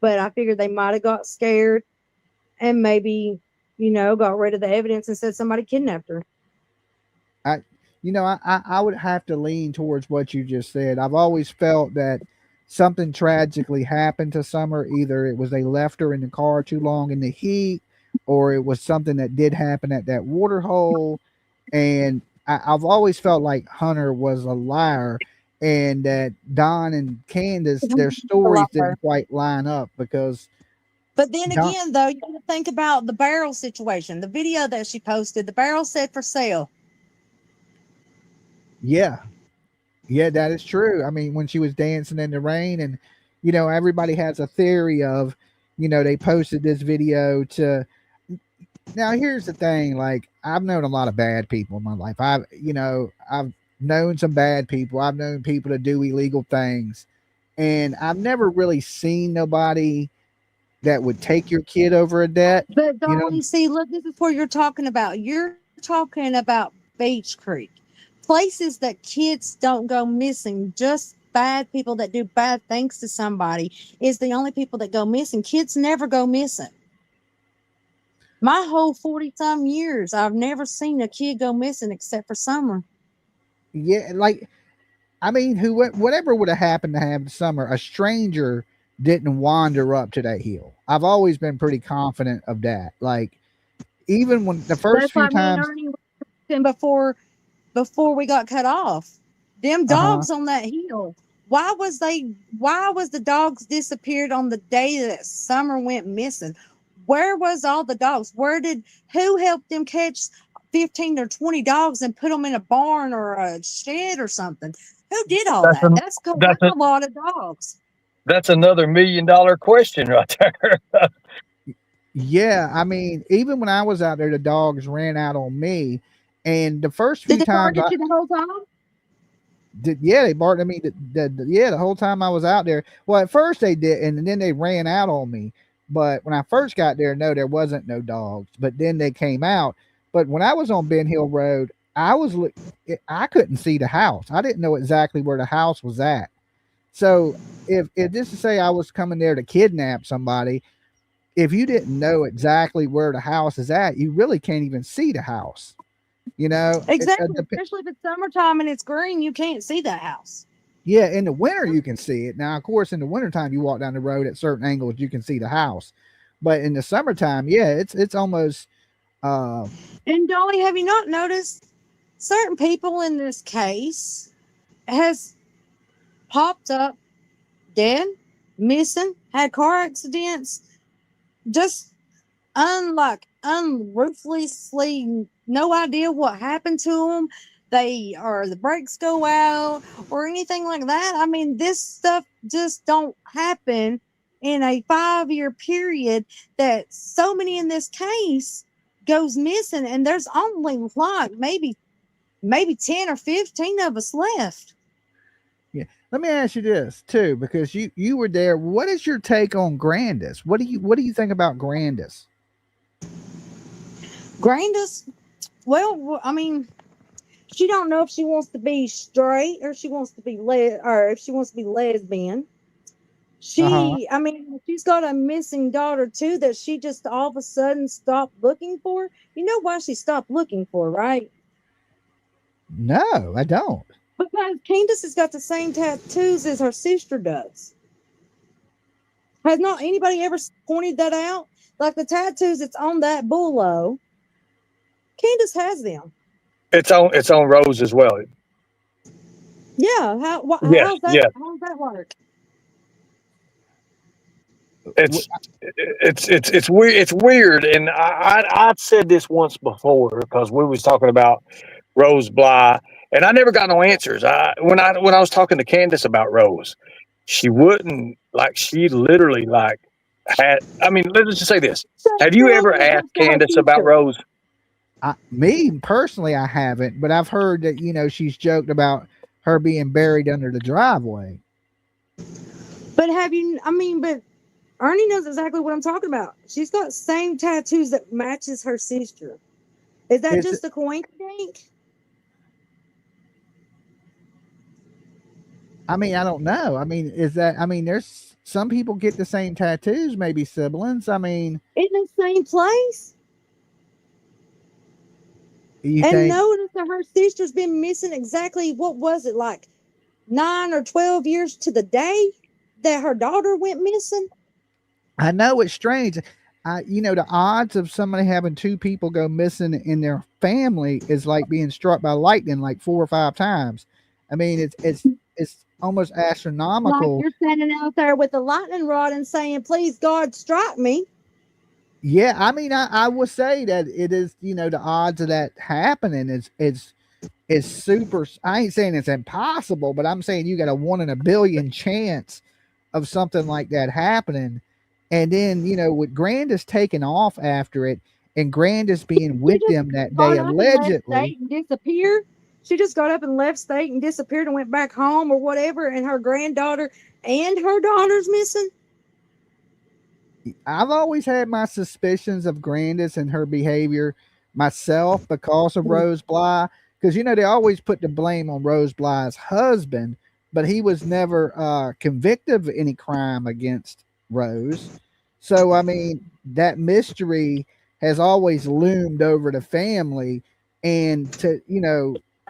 but I figured they might have got scared and maybe got rid of the evidence and said somebody kidnapped her. I, I would have to lean towards what you just said. I've always felt that something tragically happened to Summer. Either it was they left her in the car too long in the heat, or it was something that did happen at that water hole. And I've always felt like Hunter was a liar, and that Don and Candace, their A stories liar. didn't quite line up because But then Don, again, though, you got to think about the barrel situation. The video that she posted, the barrel said for sale. yeah, yeah, that is true. I mean, when she was dancing in the rain, and everybody has a theory of, they posted this video to. Now, here's the thing: like, I've known a lot of bad people in my life. I've known some bad people. I've known people to do illegal things, and I've never really seen nobody that would take your kid over a debt. But You know, Dolly, see, look, this is what you're talking about. You're talking about Beach Creek, places that kids don't go missing. Just bad people that do bad things to somebody is the only people that go missing. Kids never go missing. My whole 40 some years, I've never seen a kid go missing except for Summer. yeah, like I mean, whatever would have happened to have Summer, a stranger didn't wander up to that hill. I've always been pretty confident of that. Like, even when the first That's few why me and times, Ernie were talking before we got cut off. Them uh huh, dogs on that hill. Why was the dogs disappeared on the day that Summer went missing? Where was all the dogs? Who helped them catch 15 or 20 dogs and put them in a barn or a shed or something? Who did all That's that? an That's that's a a lot of dogs. that's another $1 million question right there. yeah. I mean, even when I was out there, the dogs ran out on me, and the first Did few they times bark I at you the whole time? did, yeah, they barked at me. Yeah, the whole time I was out there. Well, at first they did, and then they ran out on me. But when I first got there, no, there wasn't no dogs. But then they came out. But when I was on Ben Hill Road, I couldn't see the house. I didn't know exactly where the house was at. So if this to say I was coming there to kidnap somebody, if you didn't know exactly where the house is at, you really can't even see the house. Exactly. Especially if it's summertime and it's green, you can't see that house. Yeah, in the winter you can see it. Now, of course, in the wintertime you walk down the road at certain angles, you can see the house. But in the summertime, yeah, it's almost uh And Dolly, have you not noticed certain people in this case has popped up dead, missing, had car accidents, just unruthlessly, no idea what happened to them. The brakes go out or anything like that. I mean, this stuff just don't happen in a 5 year period that so many in this case goes missing, and there's only like maybe 10 or 15 of us left. yeah. Let me ask you this too, because you were there. What is your take on Grandis? What do you think about Grandis? Grandis, well, I mean, she don't know if she wants to be straight or she wants to be or if she wants to be lesbian. Uh-huh. I mean, she's got a missing daughter too that she just all of a sudden stopped looking for. You know why she stopped looking for, right? No, I don't. Because Candace has got the same tattoos as her sister does. Has not anybody ever pointed that out? Like the tattoos that's on that bulo, Candace has them. It's on Rose as well. Yeah. Yes, yes. How's that work? It's it's weird. It's weird, and I've said this once before because we was talking about Rose Bly, and I never got no answers. When I was talking to Candace about Rose, she wouldn't like. She literally had. I mean, let's just say this: So have she you ever wasn't asked attached to her Candace about sister. Rose? Me personally, I haven't, but I've heard that she's joked about her being buried under the driveway. But have you? I mean, but Ernie knows exactly what I'm talking about. She's got same tattoos that matches her sister. Is that Is just a coincidence? I mean, I don't know. I mean, is that? I mean, there's some people get the same tattoos, maybe siblings. I mean, In the same place? you And think? notice that her sister's been missing exactly what was it like 9 or 12 years to the day that her daughter went missing? I know it's strange. The odds of somebody having two people go missing in their family is like being struck by lightning, like 4 or 5 times. I mean, it's almost Like astronomical. you're standing out there with a lightning rod and saying, "Please, God, strike me." Yeah, I mean, I will say that it is. The odds of that happening is super. I ain't saying it's impossible, but I'm saying you got a 1 in a billion chance of something like that happening. And then, with Grandis taking off after it and Grandis being She with just them that day got up and left allegedly. state and disappeared. She just got up and left state and disappeared and went back home or whatever, and her granddaughter and her daughter's missing. I've always had my suspicions of Grandis and her behavior myself because of Rose Bly. Because, they always put the blame on Rose Bly's husband, but he was never convicted of any crime against Rose. So, I mean, that mystery has always loomed over the family. And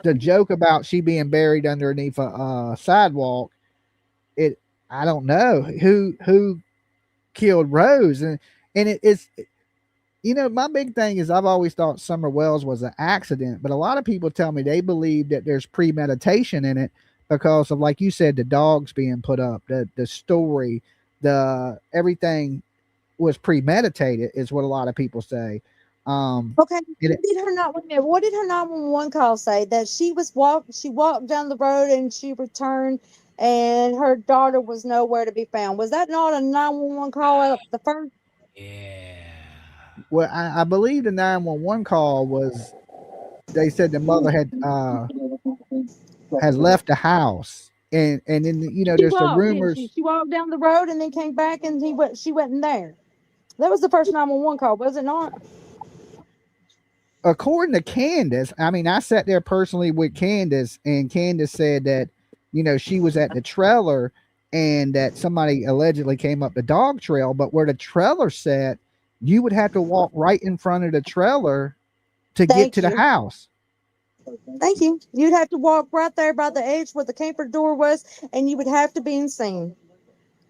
the joke about she being buried underneath a sidewalk, it, I don't know who killed Rose. And it's my big thing is I've always thought Summer Wells was an accident, but a lot of people tell me they believe that there's premeditation in it because of, like you said, the dogs being put up, the story, the everything was premeditated is what a lot of people say. Okay, And did her not? Wait a minute, what did her 911 call say? That she walked down the road and she returned, and her daughter was nowhere to be found. Was that not a 911 call at the first? well, I believe the 911 call was they said the mother had left the house. And then She there's the walked, didn't she? rumors. She walked down the road and then came back, and she wasn't there. That was the first 911 call, was it not? According to Candus, I mean, I sat there personally with Candus, and Candus said that, she was at the trailer and that somebody allegedly came up the dog trail, but where the trailer sat, you would have to walk right in front of the trailer to get Thank to the you. house. Thank you. You'd have to walk right there by the edge where the camper door was, and you would have to be insane.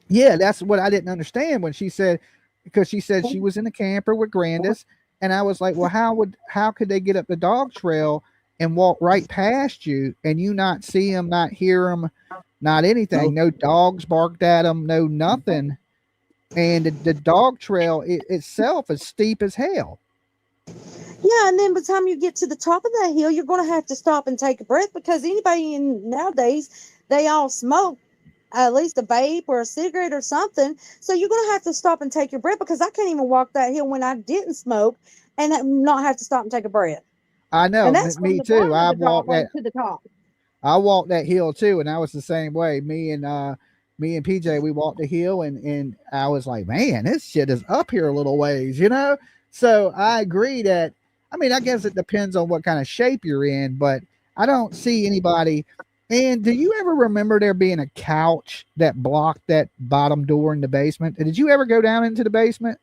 Yeah, that's what I didn't understand when she said, because she said she was in the camper with Grandis, and I was like, well, how could they get up the dog trail and walk right past you and you not see them, not hear them, not anything, no dogs barked at them, no nothing, and the dog trail itself is steep as hell. Yeah, and then by the time you get to the top of that hill, you're going to have to stop and take a breath because anybody in nowadays, they all smoke at least a vape or a cigarette or something. So you're going to have to stop and take your breath because I can't even walk that hill when I didn't smoke and not have to stop and take a breath. I know, And that's from me the too. bottom of the driveway to the top. I walked that hill too, and I was the same way. Me and PJ, we walked the hill, and I was like, man, this shit is up here a little ways. So I agree that. I mean, I guess it depends on what kind of shape you're in, but I don't see anybody. And do you ever remember there being a couch that blocked that bottom door in the basement? Did you ever go down into the basement?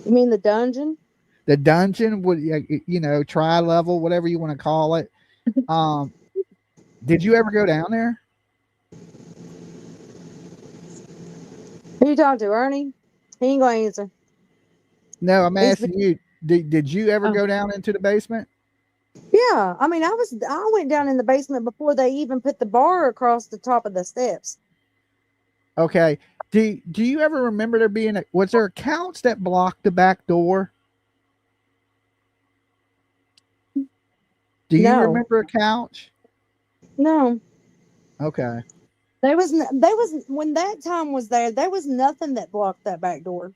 You mean the dungeon? The dungeon, would tri level, whatever you want to call it. Did you ever go down there? Who you talking to, Ernie? He ain't going to answer. No, I'm He's asking you. Did you ever go down into the basement? Yeah, I mean, I went down in the basement before they even put the bar across the top of the steps. Okay. Do you ever remember there being was there a couch that blocked the back door? Do you No. remember a couch? No. Okay. There was when that time was there was nothing that blocked that back door.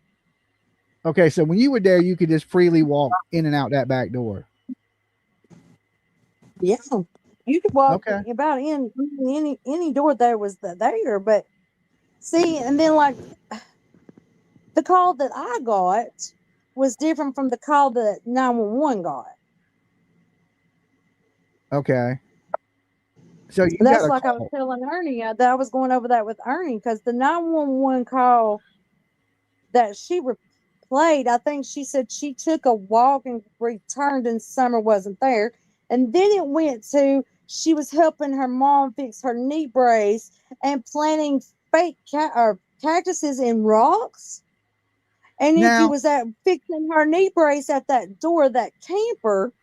Okay, so when you were there, you could just freely walk in and out that back door. Yeah, you could walk Okay. about in any door there was there, but see, and then like the call that I got was different from the call that 911 got. Okay. So you got That's a like I was call. telling Ernie that I was going over that with Ernie because the 911 call that she replayed, I think she said she took a walk and returned and Summer wasn't there. And then it went to she was helping her mom fix her knee brace and planting fake cactuses in rocks. And if you Now, was at fixing her knee brace at that door of that camper,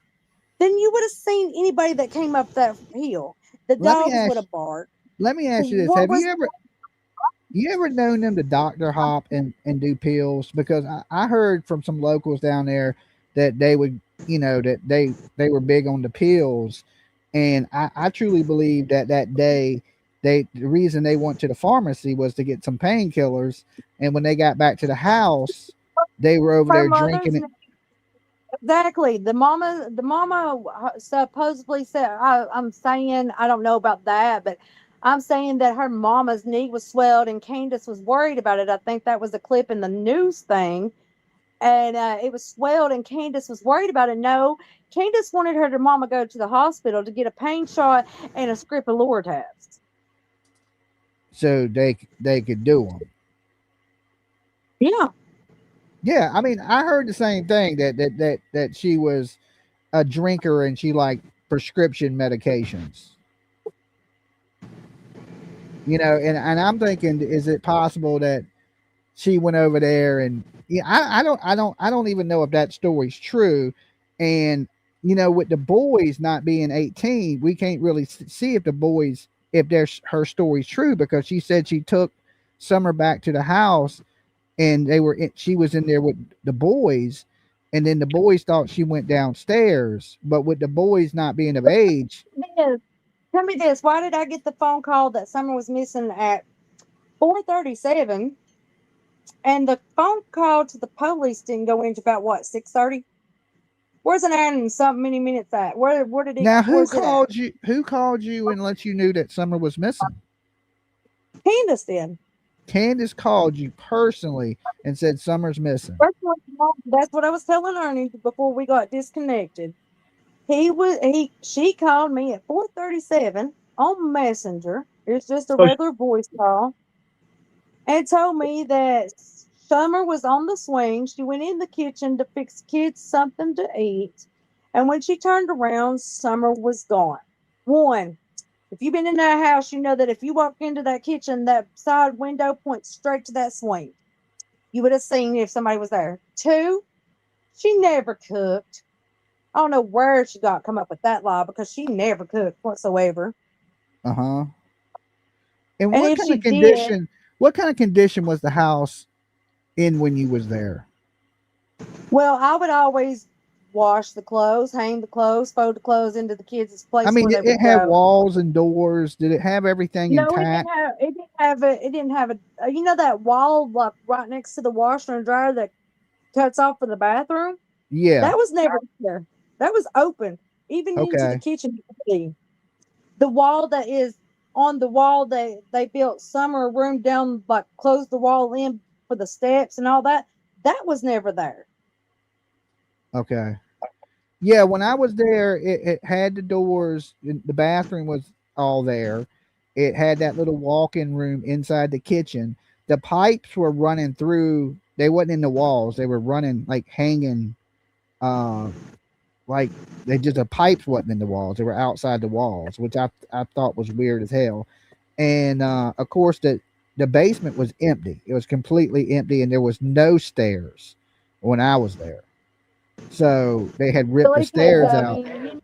then you would have seen anybody that came up that hill. The let me dogs would ask have barked. let me ask you this. What Have was you ever known them to doctor hop and do pills? Because I heard from some locals down there that they would, that they were big on the pills. And I truly believe that that day the reason they went to the pharmacy was to get some painkillers. And when they got back to the house, they were over her there mother's drinking it. exactly. The mama supposedly said, I'm saying, I don't know about that, but I'm saying that her mama's knee was swelled and Candace was worried about it. I think that was a clip in the news thing. And it was swelled and Candace was worried about it. No, Candace wanted her mama go to the hospital to get a pain shot and a script of Lortabs. So they could do them. Yeah. Yeah, I mean, I heard the same thing that she was a drinker and she liked prescription medications. And I'm thinking, is it possible that she went over there and I don't even know if that story's true. And with the boys not being 18, we can't really see if the boys if there's her story's true because she said she took Summer back to the house and she was in there with the boys, and then the boys thought she went downstairs, but with the boys not being of age. Yes. Tell me this. Why did I get the phone call that Summer was missing at 4:37? And the phone call to the police didn't go into about what, 6:30? Where's an hour and something many minutes at? Where did it Now, where's it at? who called you and let you knew that Summer was missing? Candace did. Candus called you personally and said Summer's missing. That's what I was telling Ernie before we got disconnected. She called me at 4:37 on Messenger. It's just a So regular voice call. And told me that Summer was on the swing. She went in the kitchen to fix kids something to eat. And when she turned around, Summer was gone. One, if you've been in that house, you know that if you walk into that kitchen, that side window points straight to that swing. You would have seen if somebody was there. Two, she never cooked. I don't know where she got come up with that lie because she never cooked whatsoever. Uh-huh. And And what if kind she of did, condition what kind of condition was the house in when you was there? well, I would always wash the clothes, hang the clothes, fold the clothes into the kids' I place mean, where did they it would have go. walls and doors? Did it have everything No, it didn't intact? have. It didn't have a. It didn't have a. You know that wall like right next to the washer and dryer that cuts off for the bathroom. Yeah. That was never there. That was open, even into the Okay. kitchen. You could see the wall that is on the wall. They built summer room down, like closed the wall in for the steps and all that. That was never there. Okay. Yeah, when I was there, it had the doors. The bathroom was all there. It had that little walk-in room inside the kitchen. The pipes were running through. They wasn't in the walls. They were running like hanging. Uh, like they just the pipes wasn't in the walls. They were outside the walls, which I thought was weird as hell. And of course, the basement was empty. It was completely empty, and there was no stairs when I was there. So they had ripped the Really? Because stairs I out. mean,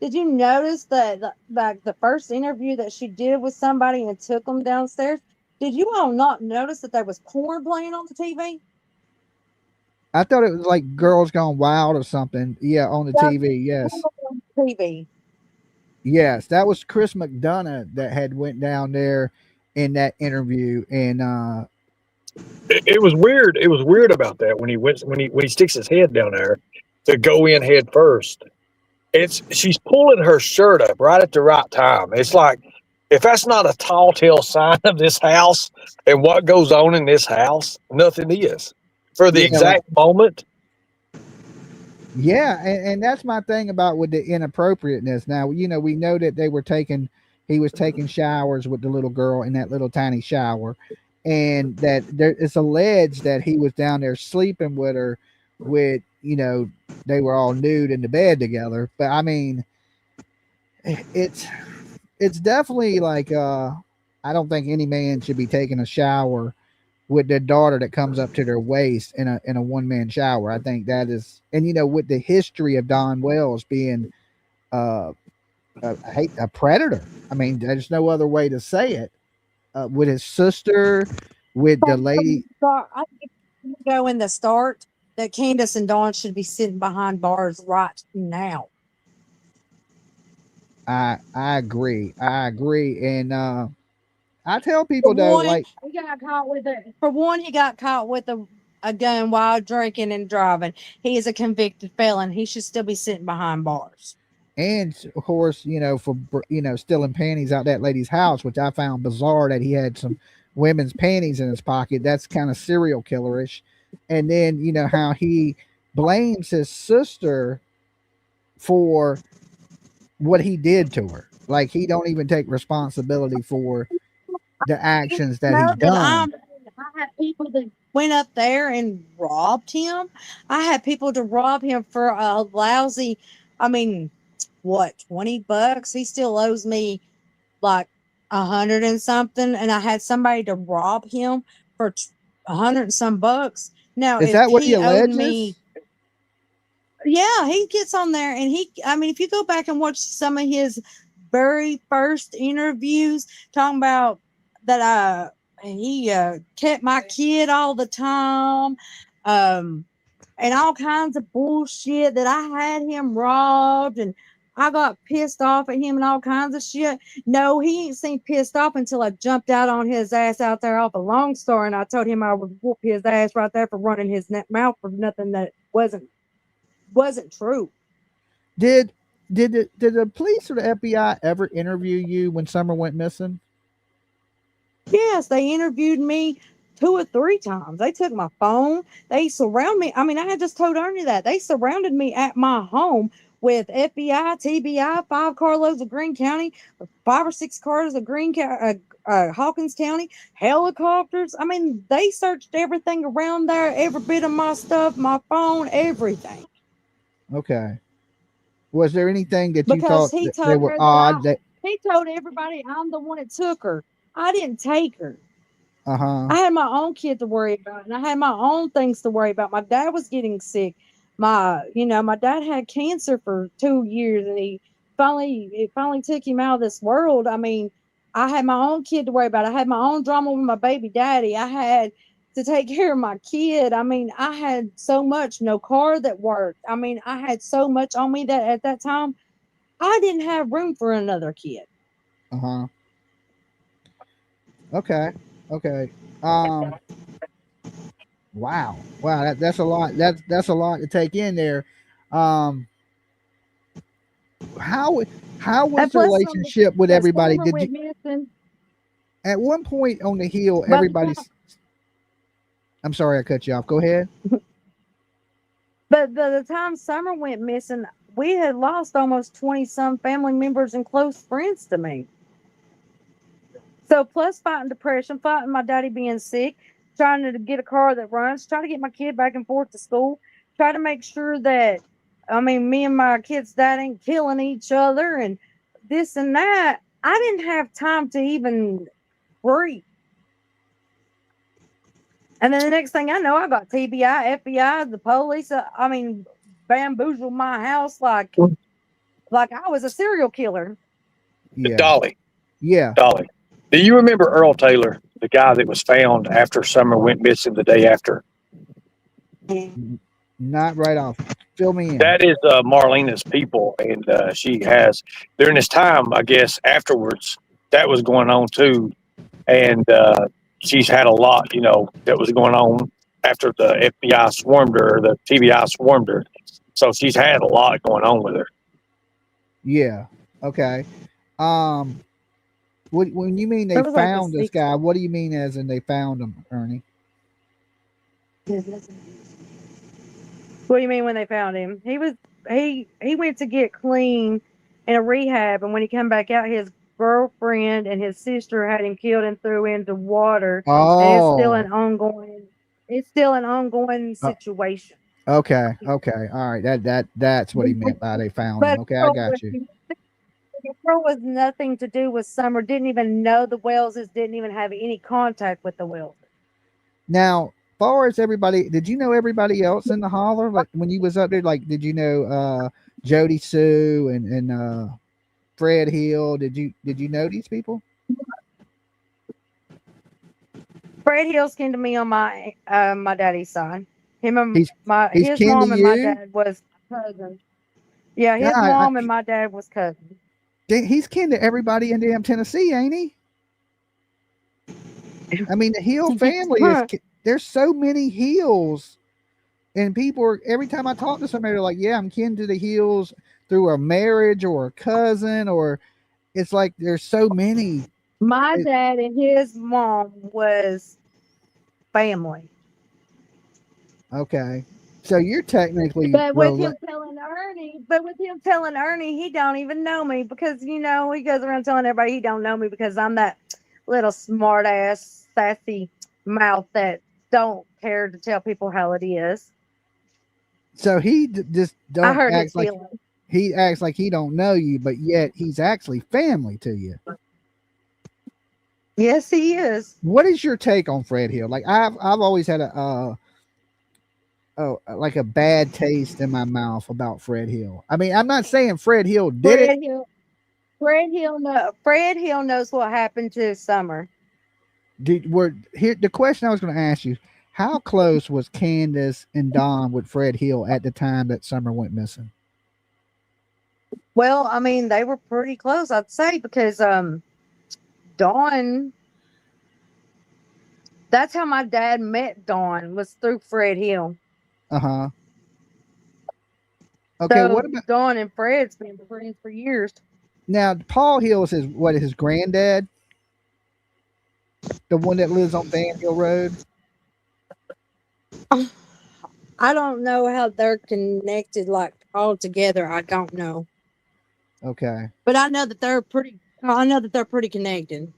did you notice that like the first interview that she did with somebody and took them downstairs? Did you all not notice that there was porn playing on the TV? I thought it was like Girls Gone Wild or something. Yeah, on the Yeah, TV. porn Yes, on the TV. yes, that was Chris McDonough that had went down there in that interview, and It was weird. It was weird about that when he sticks his head down there to go in head first. She's pulling her shirt up right at the right time. It's like, if that's not a tall tale sign of this house and what goes on in this house, nothing is. For the Yeah, exact moment. yeah, and that's my thing about with the inappropriateness. Now, we know that he was taking showers with the little girl in that little tiny shower, and that it's alleged that he was down there sleeping with her with, they were all nude in the bed together. But I mean, it's definitely like, I don't think any man should be taking a shower with their daughter that comes up to their waist in a one-man shower. I think that is, and with the history of Don Wells being a predator. I mean, there's no other way to say it. With his sister, with the lady. I think go in the start that Candus and Dawn should be sitting behind bars right now. I agree. And I tell people though, like, he got caught with it. For one, he got caught with a gun while drinking and driving. He is a convicted felon. He should still be sitting behind bars. And of course, for stealing panties out that lady's house, which I found bizarre that he had some women's panties in his pocket. That's kind of serial killerish. And then how he blames his sister for what he did to her. Like, he don't even take responsibility for the actions that he's done. I had people that went up there and robbed him. I had people to rob him for a lousy, $20? He still owes me like 100 and something, and I had somebody to rob him for 100 and some bucks. Now, is that what he alleges? Yeah, he gets on there, and if you go back and watch some of his very first interviews, talking about that he kept my kid all the time, and all kinds of bullshit, that I had him robbed, and I got pissed off at him and all kinds of shit. No, he ain't seen pissed off until I jumped out on his ass out there off a Long Star, and I told him I would whoop his ass right there for running his mouth for nothing that wasn't true. Did the police or the FBI ever interview you when Summer went missing? Yes, they interviewed me 2 or 3 times. They took my phone. They surrounded me. I had just told Ernie that. They surrounded me at my home with FBI, TBI, 5 carloads of Green County, 5 or 6 cars of Hawkins County, helicopters. They searched everything around there, every bit of my stuff, my phone, everything. Okay. Was there anything that you thought they were odd? He told everybody I'm the one that took her. I didn't take her. Uh-huh. I had my own kid to worry about, and I had my own things to worry about. My dad was getting sick. My dad had cancer for 2 years, and it finally took him out of this world. I had my own kid to worry about. I had my own drama with my baby daddy. I had to take care of my kid. I had so much, no car that worked. I had so much on me that at that time, I didn't have room for another kid. Uh-huh. Okay. Wow. That's a lot. That's a lot to take in there. How was the relationship with everybody? At one point on the hill, everybody's. I'm sorry I cut you off. Go ahead. But by the time Summer went missing, we had lost almost 20-some family members and close friends to me. So plus fighting depression, fighting my daddy being sick, trying to get a car that runs, trying to get my kid back and forth to school, try to make sure that, me and my kid's dad ain't killing each other and this and that. I didn't have time to even breathe. And then the next thing I know, I got TBI, FBI, the police, bamboozled my house like I was a serial killer. Yeah. Dolly. Yeah. Dolly. Do you remember Earl Taylor, the guy that was found after Summer went missing the day after? Not right off. Fill me in. That is Marlena's people, and she has, during this time, I guess, afterwards, that was going on too. And she's had a lot, that was going on after the FBI swarmed her, the TBI swarmed her. So she's had a lot going on with her. Yeah. Okay. When you mean they It was like found this this guy, what do you mean as in they found him, Ernie? What do you mean when they found him? He went to get clean in a rehab, and when he came back out, his girlfriend and his sister had him killed and threw into water, and it's still Oh, an ongoing. It's still an ongoing situation. okay. Okay. All right. That's what he meant by they found him. But Okay, I got you. the girl was nothing to do with Summer. Didn't even know the Wellses. Didn't even have any contact with the Wells. Now, far as everybody, did you know everybody else in the holler? Like when you was up there, like did you know Jody Sue and Fred Hill? Did you know these people? Fred Hill's kin to me on my my daddy's side. Him and He's he's his kin to mom and my you. dad was cousins. Yeah, Yeah, his mom and my dad was cousins. he's kin to everybody in damn Tennessee, ain't he? I mean, the Hill family is. There's so many Hills, and people are. Every time I talk to somebody, they're like, "Yeah, I'm kin to the Hills through a marriage or a cousin," or it's like there's so many. My dad and his mom was family. Okay, so you're technically But with him telling Ernie, he don't even know me because he goes around telling everybody he don't know me because I'm that little smart ass sassy mouth that don't care to tell people how it is. So he just I don't heard his act like feelings. he acts like he don't know you, but yet he's actually family to you. Yes, he is. What is your take on Fred Hill? Like I've always had like a bad taste in my mouth about Fred Hill. I mean, I'm not saying Fred Hill did it. Fred Hill knows what happened to Summer. The question I was going to ask you: how close was Candus and Don with Fred Hill at the time that Summer went missing? Well, I mean, they were pretty close, I'd say, because Dawn. That's how my dad met Dawn, was through Fred Hill. Uh-huh. Okay, So what about Dawn and Fred's been friends for years. now? Paul Hill is his granddad, the one that lives on Van Hill Road. I don't know how they're connected, like all together. I don't know, Okay. but I know that they're pretty. I know that they're pretty connected.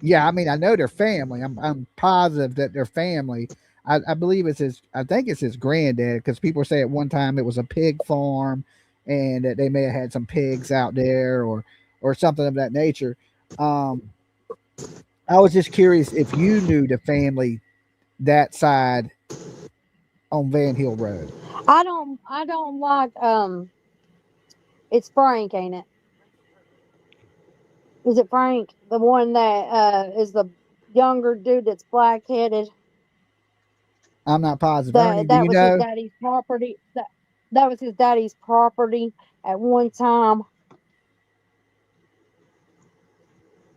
Yeah, I mean, I know they're family. I'm positive that they're family. I believe it's his. I think it's his granddad because people say at one time it was a pig farm, and that they may have had some pigs out there or something of that nature. I was just curious if you knew the family that side on Van Hill Road. I don't like. It's Frank, ain't it? Is it Frank, the one that is the younger dude that's black headed? I'm not positive. Ernie, do That you was his know? daddy's property. That was his daddy's property at one time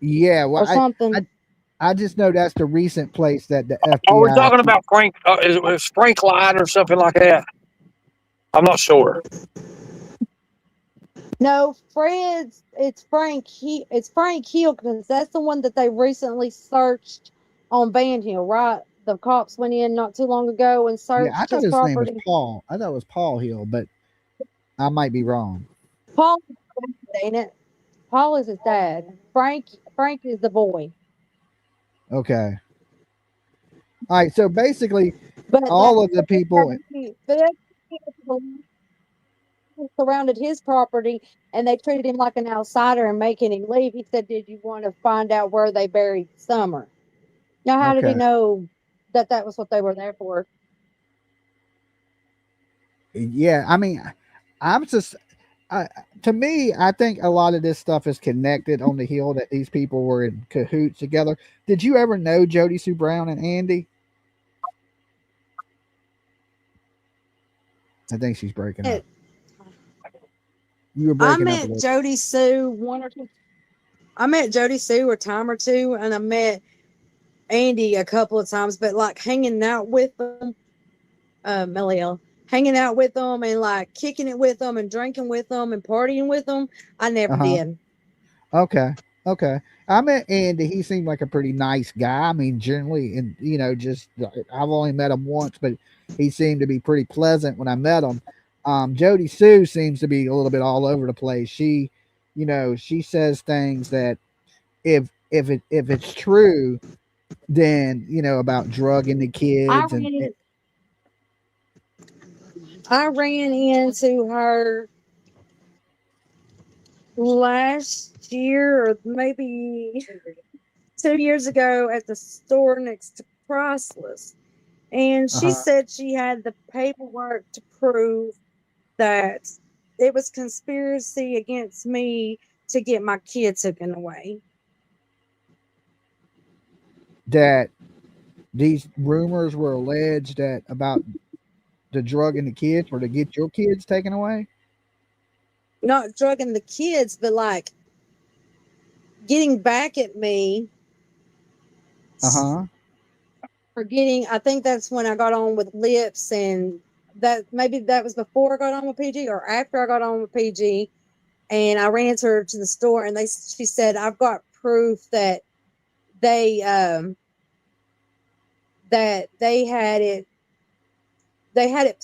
Yeah, well, or something. I just know that's the recent place that the Are we FBI. talking about Frank? Is it Frank Line or something like that? I'm not sure. No, it's Frank. It's Frank Hill because that's the one that they recently searched on Van Hill, right? The cops went in not too long ago and Yeah, I searched thought his his name was property. Paul. I thought it was Paul Hill, but I might be wrong. Paul, ain't it? Paul is his dad. Frank is the boy. Okay. All right. So basically, But all of the people. that surrounded his property, and they treated him like an outsider and making him leave. He said, "Did you want to find out where they buried Summer?" Now, how did he Okay. know that that was what they were there for? Yeah. I mean, I'm just. To me, I think a lot of this stuff is connected on the hill that these people were in cahoots together. Did you ever know Jody Sue Brown and Andy? I think she's breaking up. You were I breaking up a met little. Jody Sue one or two. I met Jody Sue a time or two, and I met Andy a couple of times, but like hanging out with them, LL, hanging out with them and like kicking it with them and drinking with them and partying with them, I never Uh-huh. did. Okay. Okay. I met Andy. He seemed like a pretty nice guy. I mean, generally, and just I've only met him once, but he seemed to be pretty pleasant when I met him. Jody Sue seems to be a little bit all over the place. She says things that if it's true, then about drugging the I kids ran, I ran into her last year or maybe 2 years ago at the store next to Priceless. And she uh-huh, said she had the paperwork to prove that it was conspiracy against me to get my kids taken away. that these rumors were alleged that about the drugging the kids or to get your kids taken away. Not drugging the kids, but like getting back at me Uh-huh. for getting, I think that's when I got on with Lips, and that maybe that was before I got on with PG or after I got on with PG. And I ran into her to the store, and she said, I've got proof that they that they had it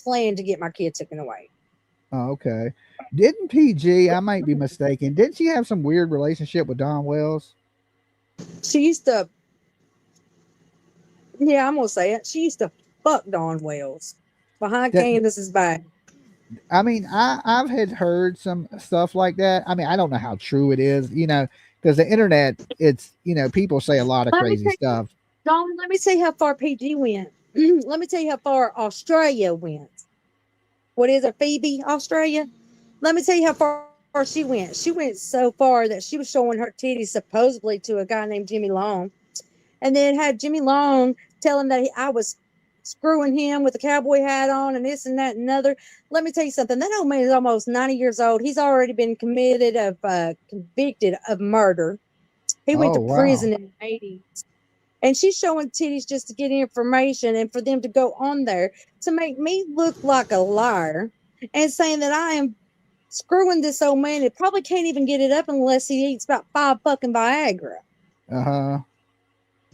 planned to get my kids taken away. Oh, okay. Didn't PG, I might be mistaken, didn't she have some weird relationship with Don Wells? She used to, yeah, I'm gonna say it. She used to fuck Don Wells behind That Candus's back. I mean, I've had heard some stuff like that. I mean, I don't know how true it is, because the internet, it's people say a lot of Let me crazy tell you, stuff. Don, let me tell you how far PG went. Let me tell you how far Australia went. What is it, Phoebe, Australia? Let me tell you how far she went. She went so far that she was showing her titties supposedly to a guy named Jimmy Long, and then had Jimmy Long tell him that I was screwing him with a cowboy hat on and this and that and another. Let me tell you something. That old man is almost 90 years old. He's already been convicted of murder. He went Oh, to wow. prison in the 80s. And she's showing titties just to get information and for them to go on there to make me look like a liar and saying that I am screwing this old man. It probably can't even get it up unless he eats about 5 fucking Viagra. Uh-huh.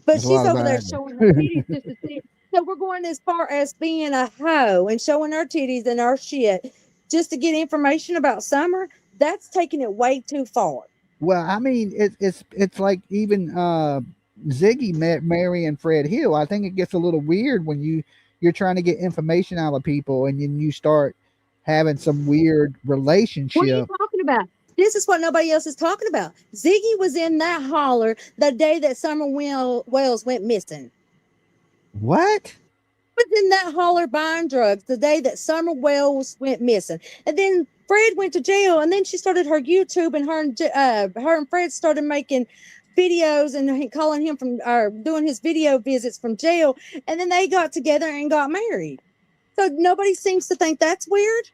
But That's a she's lot of over there Viagra. showing her titties just to see. So we're going as far as being a hoe and showing our titties and our shit just to get information about Summer. That's taking it way too far. Well, I mean, it's like even Ziggy met Mary and Fred Hill. I think it gets a little weird when you're trying to get information out of people and then you start having some weird What are you relationship. talking about? This is what nobody else is talking about. Ziggy was in that holler the day that Summer Wells went missing. What? Was in that holler buying drugs the day that Summer Wells went missing. And then Fred went to jail, and then she started her YouTube, and her and Fred started making videos and calling him from or doing his video visits from jail. And then they got together and got married. So nobody seems to think that's weird.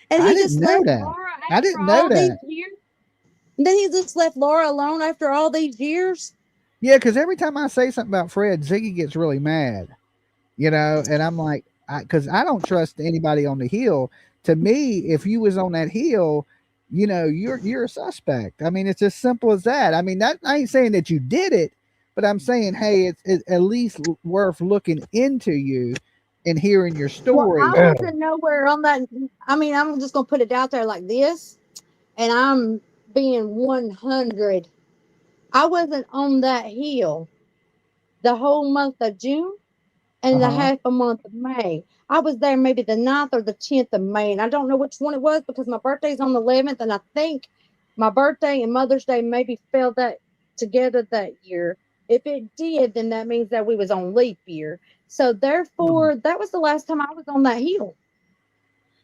And I he didn't just know left that. Laura I after didn't know all these that. years. And then he just left Laura alone after all these years. Yeah, because every time I say something about Fred, Ziggy gets really mad, and I'm like, because I don't trust anybody on the hill. To me, if you was on that hill, you're a suspect. I mean, it's as simple as that. I mean, that I ain't saying that you did it, but I'm saying, hey, it's at least worth looking into you and hearing your Well, I story. wasn't nowhere on that. I mean, I'm just going to put it out there like this, and I'm being 100. I wasn't on that hill the whole month of June Uh and the huh. half a month of May. I was there maybe the 9th or the 10th of May, and I don't know which one it was because my birthday's on the 11th, and I think my birthday and Mother's Day maybe fell that together that year. If it did, then that means that we was on leap year. So therefore, that was the last time I was on that hill.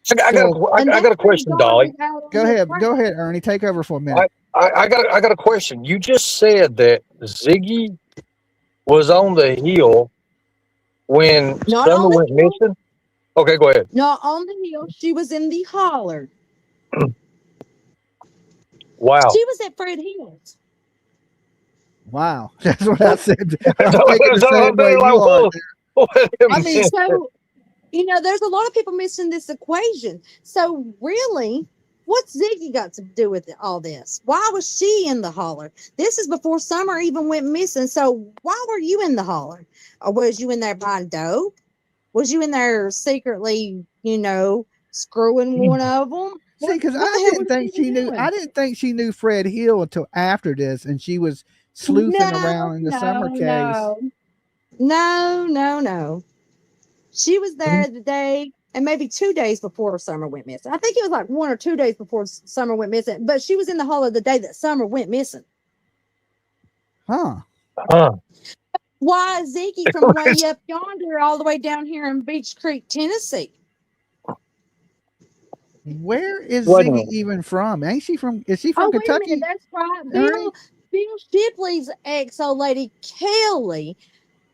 So And I got that's a when question, Don Dolly. was out on go his ahead, track. go ahead, Ernie, take over for a I, minute. I got a question. You just said that Ziggy was on the hill when Not Summer on the went hill, missing. Okay, go ahead. not on the hill. She was in the holler. Wow. She was at Fred Hill's. Wow, that's what I said. I'm So, thinking the same way you are. I mean, so there's a lot of people missing this equation. So really, what's Ziggy got to do with all this? Why was she in the holler? This is before Summer even went missing. So why were you in the holler? Or was you in there buying dope? Was you in there secretly, screwing one of them? See, because What the hell was she doing? I didn't think she knew Fred Hill until after this, and she was sleuthing around in the Summer case. No. She was there the day and maybe 2 days before Summer went missing. I think it was like 1 or 2 days before Summer went missing, but she was in the holler the day that Summer went missing. Huh. Why Ziggy from way up yonder all the way down here in Beach Creek, Tennessee? Where is Ziggy even from? Ain't she from? Is she from Kentucky? Wait a minute, that's right. Ernie? Bill Shipley's ex-old lady, Kelly.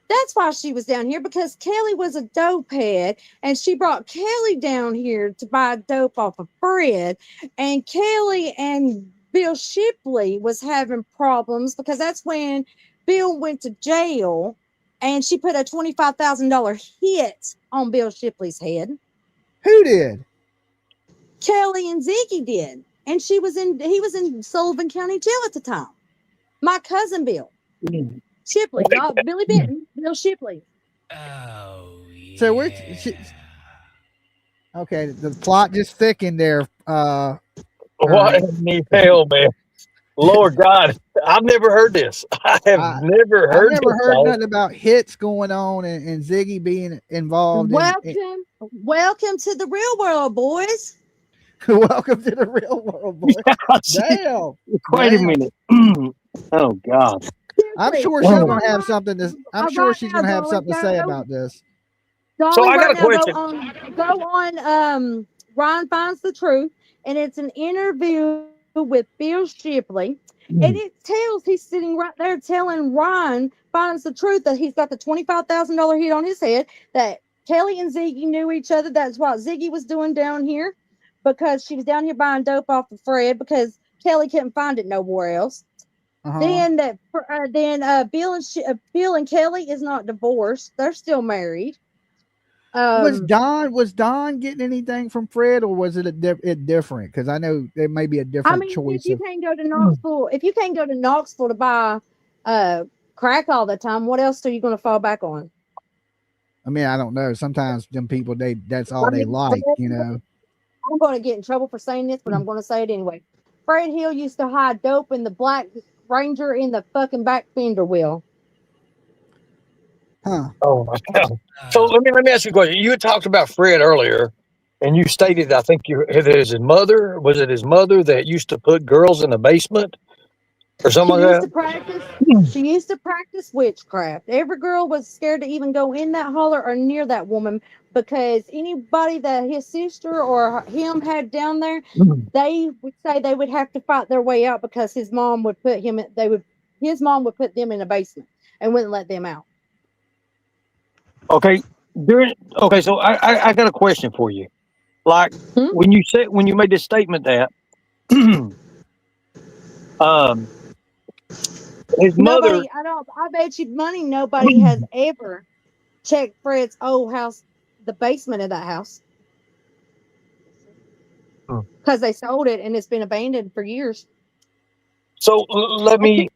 That's why she was down here, because Kelly was a dope head, and she brought Kelly down here to buy dope off of Fred. And Kelly and Bill Shipley was having problems because that's when Bill went to jail, and she put a $25,000 hit on Bill Shipley's head. Who did? Kelly and Ziggy did, and he was in Sullivan County Jail at the time. My cousin Bill Shipley, not Billy Benton, Bill Shipley. Oh, yeah. So we're okay. The plot just thickened there. What in the hell, man? Lord God, I've never heard this. I have never heard. I've never heard nothing about hits going on and Ziggy being involved. Welcome to the real world, boys. Welcome to the real world, boys. Damn. Wait a minute. Oh God. I'm sure she's gonna have something to. I'm sure she's gonna have something to say about this. Dolly, So I got a question. Go on. Ron Finds the Truth, and it's an interview with Bill Shipley, and it tells he's sitting right there telling Ron Finds the Truth that he's got the $25,000 hit on his head. That Kelly and Ziggy knew each other. That's what Ziggy was doing down here, because she was down here buying dope off of Fred because Kelly couldn't find it nowhere else. Then Bill and Kelly is not divorced; they're still married. Was Don getting anything from Fred, or was it different? Because I know there may be a different choice. If you can't go to Knoxville, to buy crack all the time, what else are you going to fall back on? I mean, I don't know. Sometimes them people, that's all they like, I'm going to get in trouble for saying this, but I'm going to say it anyway. Fred Hill used to hide dope in the Black Ranger in the fucking back fender wheel. Huh. Oh my God. So let me ask you a question. You had talked about Fred earlier, and you stated, I think it is his mother. Was it his mother that used to put girls in the basement or something like that? She used to practice witchcraft. Every girl was scared to even go in that holler or near that woman, because anybody that his sister or him had down there, they would say they would have to fight their way out, because his mom would put them in a basement and wouldn't let them out. Okay. So I got a question for you. Like when you made this statement that his mother. I bet you money nobody has ever checked Fred's old house, the basement of that house, because they sold it and it's been abandoned for years. So let me.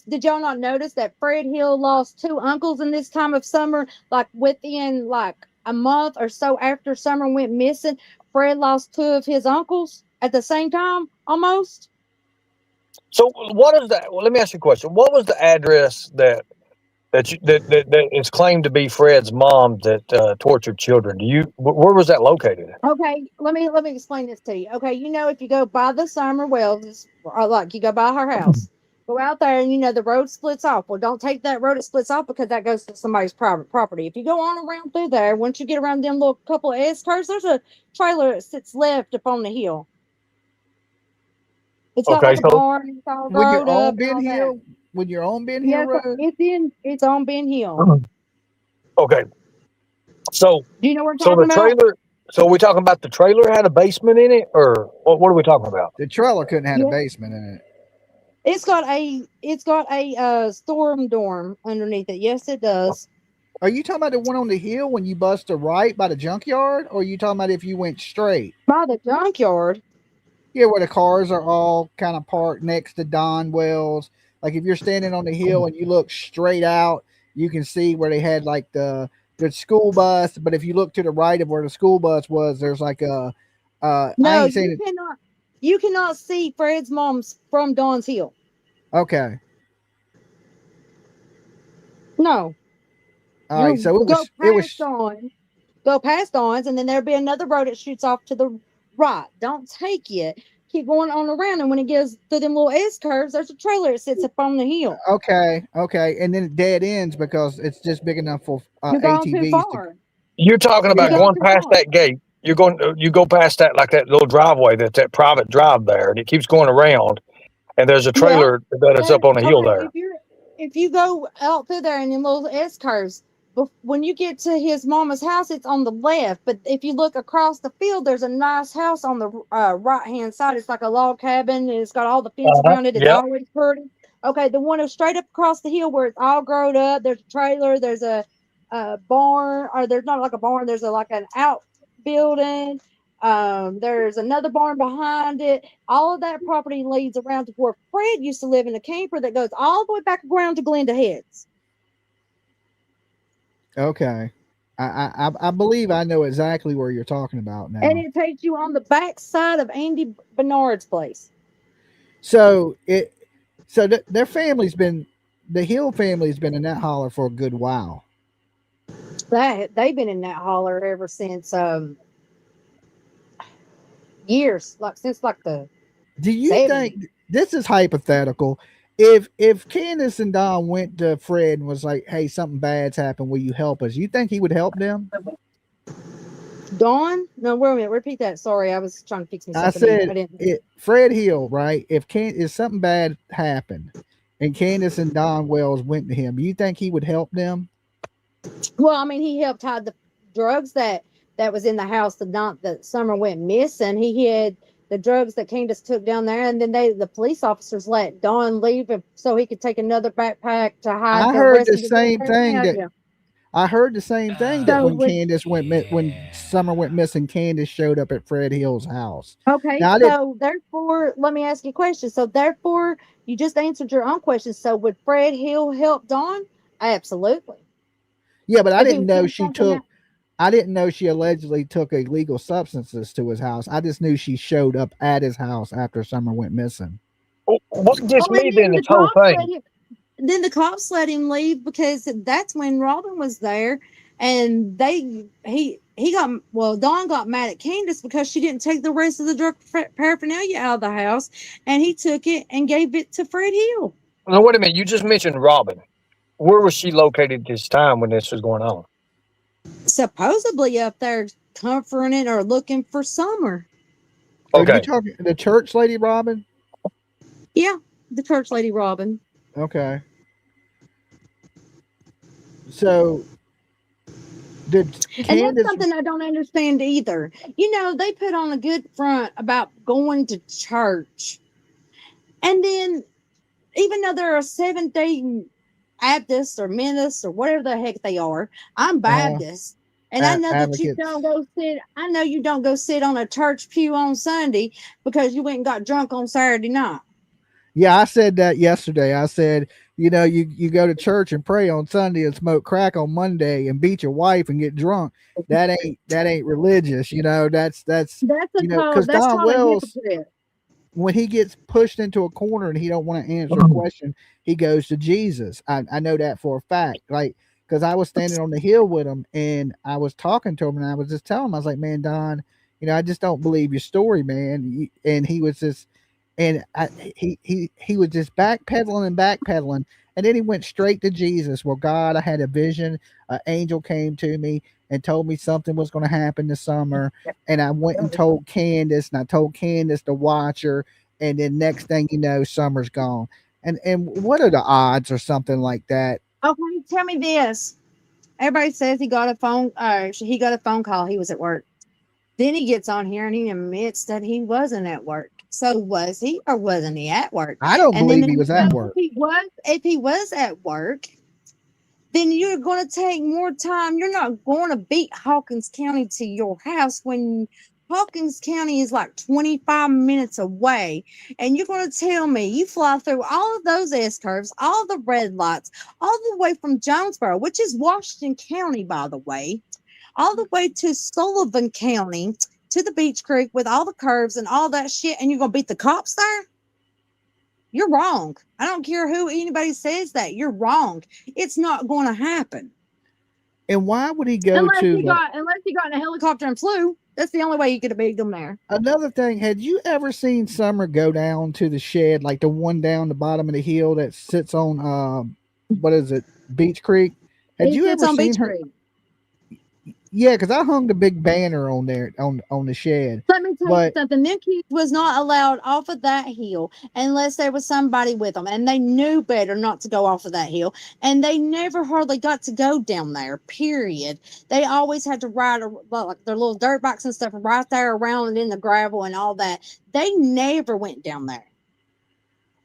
Did y'all not notice that Fred Hill lost 2 uncles in this time of summer? Like within like a month or so after Summer went missing, Fred lost 2 of his uncles at the same time, almost. So what is that? Well, let me ask you a question. What was the address that is claimed to be Fred's mom that tortured children? Where was that located? Okay, let me explain this to you. Okay, if you go by the Summer Wells, or like you go by her house. Go out there and the road splits off. Well, don't take that road it splits off, because that goes to somebody's private property. If you go on around through there, once you get around them little couple of S-curves, there's a trailer that sits left up on the hill. It's got like a barn. It's all road up. Would your own Ben Hill road? It's on Ben Hill. Okay. So do you know what I'm talking about? Trailer. So are we talking about the trailer had a basement in it, or what are we talking about? The trailer couldn't have a basement in it. It's got a storm dorm underneath it. Yes, it does. Are you talking about the one on the hill when you bust a right by the junkyard, or are you talking about if you went straight? By the junkyard. Yeah, where the cars are all kind of parked next to Don Wells. Like if you're standing on the hill and you look straight out, you can see where they had like the school bus. But if you look to the right of where the school bus was, there's like a I No, ain't saying it. you cannot see Fred's mom's from Dawn's Hill. Okay. No. All right. So Go past Dawn's, and then there'll be another road that shoots off to the right. Don't take it. Keep going on around, and when it gets to them little S curves, there's a trailer that sits up on the hill. Okay. And then it dead ends because it's just big enough for You're going too ATVs. far. You're talking about You're going going too past far. that gate. You go past that, like that little driveway, that's that private drive there, and it keeps going around. And there's a trailer that is up on the hill there. If you go out through there in them little S curves, when you get to his mama's house, it's on the left. But if you look across the field, there's a nice house on the right hand side. It's like a log cabin, and it's got all the fence around it. It's always pretty. Okay, the one straight up across the hill where it's all grown up. There's a trailer. There's a barn, or there's not like a barn. There's like an outbuilding. There's another barn behind it. All of that property leads around to where Fred used to live in a camper that goes all the way back around to Glenda Heads. Okay. I believe I know exactly where you're talking about now. And it takes you on the back side of Andy Bernard's place. So their family's been, the Hill family's been in that holler for a good while. They've been in that holler ever since years, since the. Do you 70s. think, this is hypothetical, if Candus and Don went to Fred and was like, hey, something bad's happened, will you help us? You think he would help them? Dawn? No, wait a minute. Repeat that. Sorry, I was trying to fix me something. I said, Fred Hill, right? If something bad happened and Candus and Don Wells went to him, you think he would help them? Well, I mean, he helped hide the drugs that was in the house the night that Summer went missing. He had the drugs that Candus took down there, and then the police officers let Don leave so he could take another backpack to hide. I heard the same thing that when Summer went missing, Candus showed up at Fred Hill's house. Okay, so therefore, let me ask you a question. So therefore, you just answered your own question. So would Fred Hill help Dawn? Absolutely. Yeah, but I didn't know she allegedly took illegal substances to his house. I just knew she showed up at his house after Summer went missing. What gets me then this whole thing? Then the cops let him leave because that's when Robin was there, and Dawn got mad at Candus because she didn't take the rest of the drug paraphernalia out of the house, and he took it and gave it to Fred Hill. No, wait a minute. You just mentioned Robin. Where was she located this time when this was going on? Supposedly up there comforting or looking for Summer. Okay. Are you talking the church lady Robin? Yeah, the church lady Robin. Okay. So and that's something I don't understand either. You know, they put on a good front about going to church. And then even though they're a Seventh-day Baptist or Methodist or whatever the heck they are, I'm Baptist. And I know that you don't go sit. I know you don't go sit on a church pew on Sunday because you went and got drunk on Saturday night. Yeah, I said that yesterday. I said, you know, you go to church and pray on Sunday and smoke crack on Monday and beat your wife and get drunk. That ain't religious. You know, that's because Don Wells, when he gets pushed into a corner and he don't want to answer a question, he goes to Jesus. I know that for a fact. Like, because I was standing on the hill with him and I was talking to him and I was just telling him, I was like, man, Don, you know, I just don't believe your story, man. And he was just, and he was just backpedaling. And then he went straight to Jesus. Well, God, I had a vision. An angel came to me and told me something was going to happen this summer. And I went and told Candus, and I told Candus to watch her. And then next thing you know, Summer's gone. And what are the odds or something like that? Okay, tell me this. Everybody says he got a phone call. He was at work. Then he gets on here and he admits that he wasn't at work. So was he or wasn't he at work? I don't And then believe he was at work. if he was at work, then you're going to take more time. You're not going to beat Hawkins County to your house when Hawkins County is like 25 minutes away. And you're going to tell me you fly through all of those S curves, all the red lights, all the way from Jonesboro, which is Washington County, by the way, all the way to Sullivan County to the Beach Creek with all the curves and all that shit. And you're going to beat the cops there? You're wrong. I don't care who anybody says that. You're wrong. It's not going to happen. And why would he go unless to he got in a helicopter and flew? That's the only way you could have beat them there. another thing? Had you ever seen Summer go down to the shed, like the one down the bottom of the hill that sits on what is it, Beach Creek? Had you ever seen Beach her? Creek. Yeah, because I hung the big banner on there on the shed. Let me tell you But something. Them kids was not allowed off of that hill unless there was somebody with them, and they knew better not to go off of that hill. And they never hardly got to go down there. Period. They always had to ride like their little dirt bikes and stuff right there around and in the gravel and all that. They never went down there.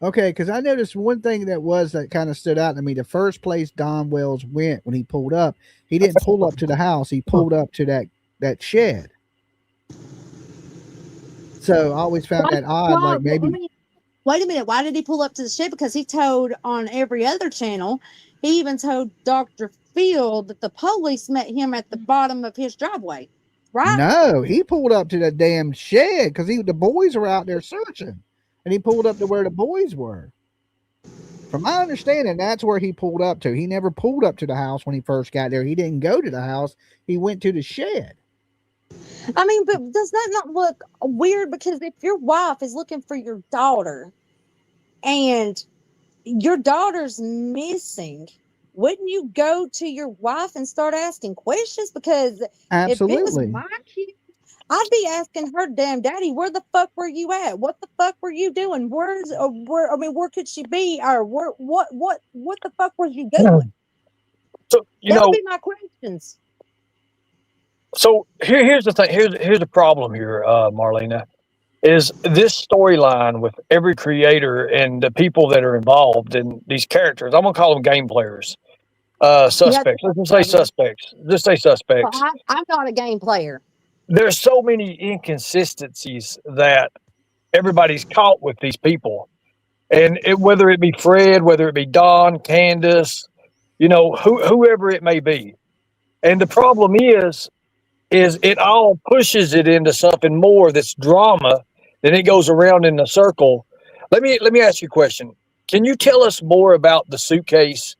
okay, because I noticed one thing that kind of stood out to me. The first place Don Wells went when he pulled up, he didn't pull up to the house. He pulled up to that shed. So I always found that odd. Like maybe. Wait a minute. Why did he pull up to the shed? Because he told on every other channel. He even told Dr. Field that the police met him at the bottom of his driveway. Right? No, he pulled up to the damn shed because the boys were out there searching, and he pulled up to where the boys were. From my understanding, that's where he pulled up to. He never pulled up to the house when he first got there. He didn't go to the house. He went to the shed. I mean, but does that not look weird? Because if your wife is looking for your daughter and your daughter's missing, wouldn't you go to your wife and start asking questions? Because Absolutely. if it was my kid, I'd be asking her damn daddy, where the fuck were you at? What the fuck were you doing? Where could she be? Or what the fuck was you doing? So that would be my questions. So here's the thing. Here's the problem here, Marlena, is this storyline with every creator and the people that are involved in these characters. I'm gonna call them game players, suspects. Let's just say suspects. Just say suspects. Well, I'm not a game player. There's so many inconsistencies that everybody's caught with these people, and whether it be Fred, whether it be Don, Candus, whoever it may be, and the problem is it all pushes it into something more that's drama. Then it goes around in a circle. Let me ask you a question. Can you tell us more about the suitcase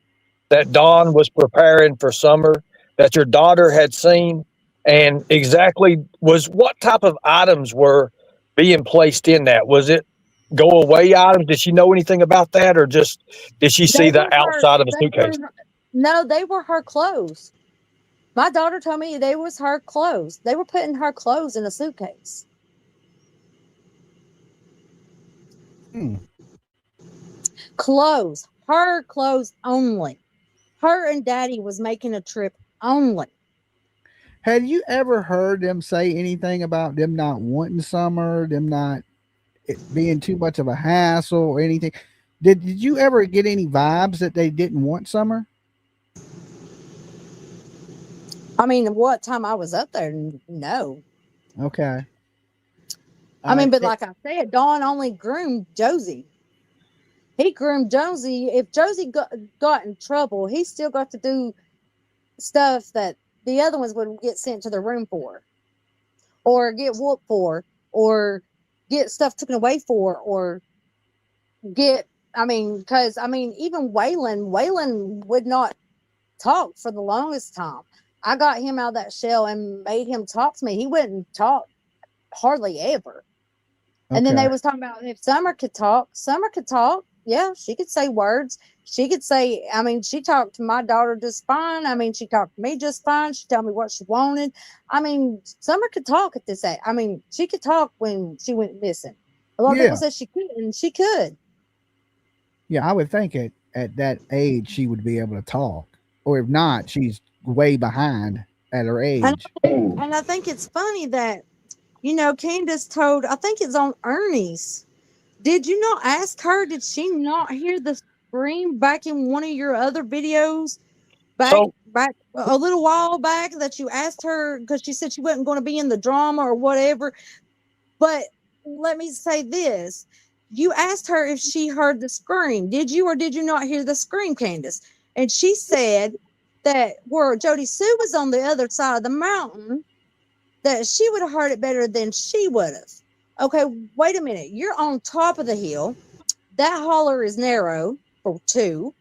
that Dawn was preparing for Summer that your daughter had seen, and exactly what type of items were being placed in that? Was it go away items? Did she know anything about that, or just did she see the outside of a suitcase? No, they were her clothes. My daughter told me they was her clothes. They were putting her clothes in a suitcase. Clothes. Her clothes only. Her and Daddy was making a trip only. Had you ever heard them say anything about them not wanting Summer, them not it being too much of a hassle or anything? Did you ever get any vibes that they didn't want Summer? I mean, what time I was up there? No. Okay. I mean, but like I said, Don only groomed Josie. He groomed Josie. If Josie got in trouble, he still got to do stuff that the other ones would get sent to the room for, or get whooped for, or get stuff taken away for, or even Waylon would not talk for the longest time. I got him out of that shell and made him talk to me. He wouldn't talk hardly ever. Okay. And then they was talking about if Summer could talk. Summer could talk. Yeah, she could say words. She could say, she talked to my daughter just fine. She talked to me just fine. She told me what she wanted. Summer could talk at this age. She could talk when she went missing. A lot of people said she couldn't. She could. Yeah, I would think at that age she would be able to talk. Or if not, she's way behind at her age. And I think it's funny that Candus told, I think it's on Ernie's. Did you not ask her? Did she not hear the scream back in one of your other videos? Back, So back a little while back that you asked her because she said she wasn't going to be in the drama or whatever. But let me say this. You asked her if she heard the scream. Did you or did you not hear the scream, Candus? And she said that where Jody Sue was on the other side of the mountain, that she would have heard it better than she would have. Okay, wait a minute. You're on top of the hill. That holler is narrow for two.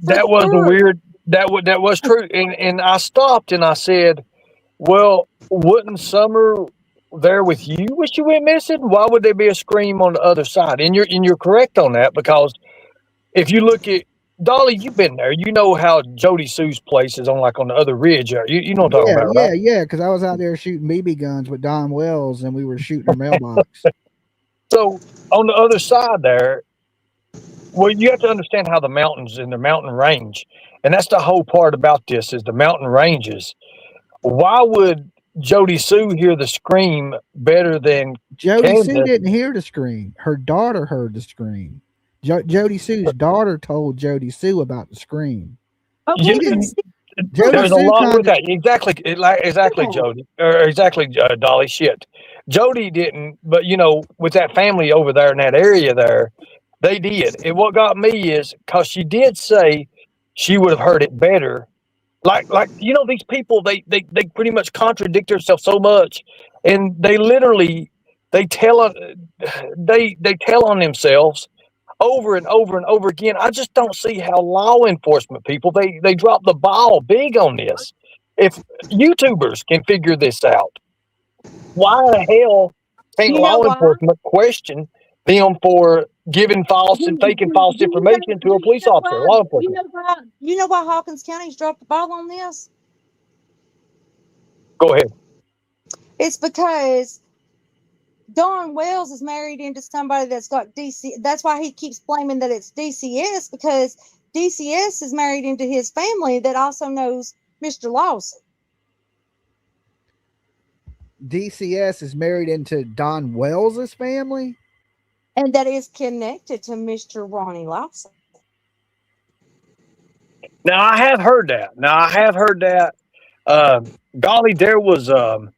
For that was the three, weird. That was true. And I stopped and I said, "Well, wouldn't Summer there with you when she went missing? Why would there be a scream on the other side?" And you're correct on that, because if you look at Dolly, you've been there. You know how Jody Sue's place is on the other ridge there. You know what I'm talking Yeah, about, right? yeah, yeah. Because I was out there shooting BB guns with Don Wells, and we were shooting her mailbox. So on the other side there, well, you have to understand how the mountains and the mountain range, and that's the whole part about this is the mountain ranges. Why would Jody Sue hear the scream better than Jody Sue Candus? didn't hear the scream. Her daughter heard the scream. Jody Sue's daughter told Jody Sue about the scream. Yeah, okay, She but didn't. see, Jody there's a Sue lot kind with of. that. Exactly, exactly, yeah. Jody, or exactly, Dolly. Shit, Jody didn't, but with that family over there in that area there, they did. And what got me is because she did say she would have heard it better. Like these people, they pretty much contradict themselves so much, and they literally they tell on they tell on themselves over and over and over again. I just don't see how law enforcement people they drop the ball big on this. If YouTubers can figure this out, why the hell can't You know law why? enforcement question them for giving false and faking false information to a Do you police know officer, why? law You enforcement? know why? You know why Hawkins County's dropped the ball on this? Go ahead. It's because Don Wells is married into somebody that's got DC. That's why he keeps blaming that it's DCS, because DCS is married into his family that also knows Mr. Lawson. DCS is married into Don Wells's family. And that is connected to Mr. Ronnie Lawson. Now I have heard that. Golly, there was our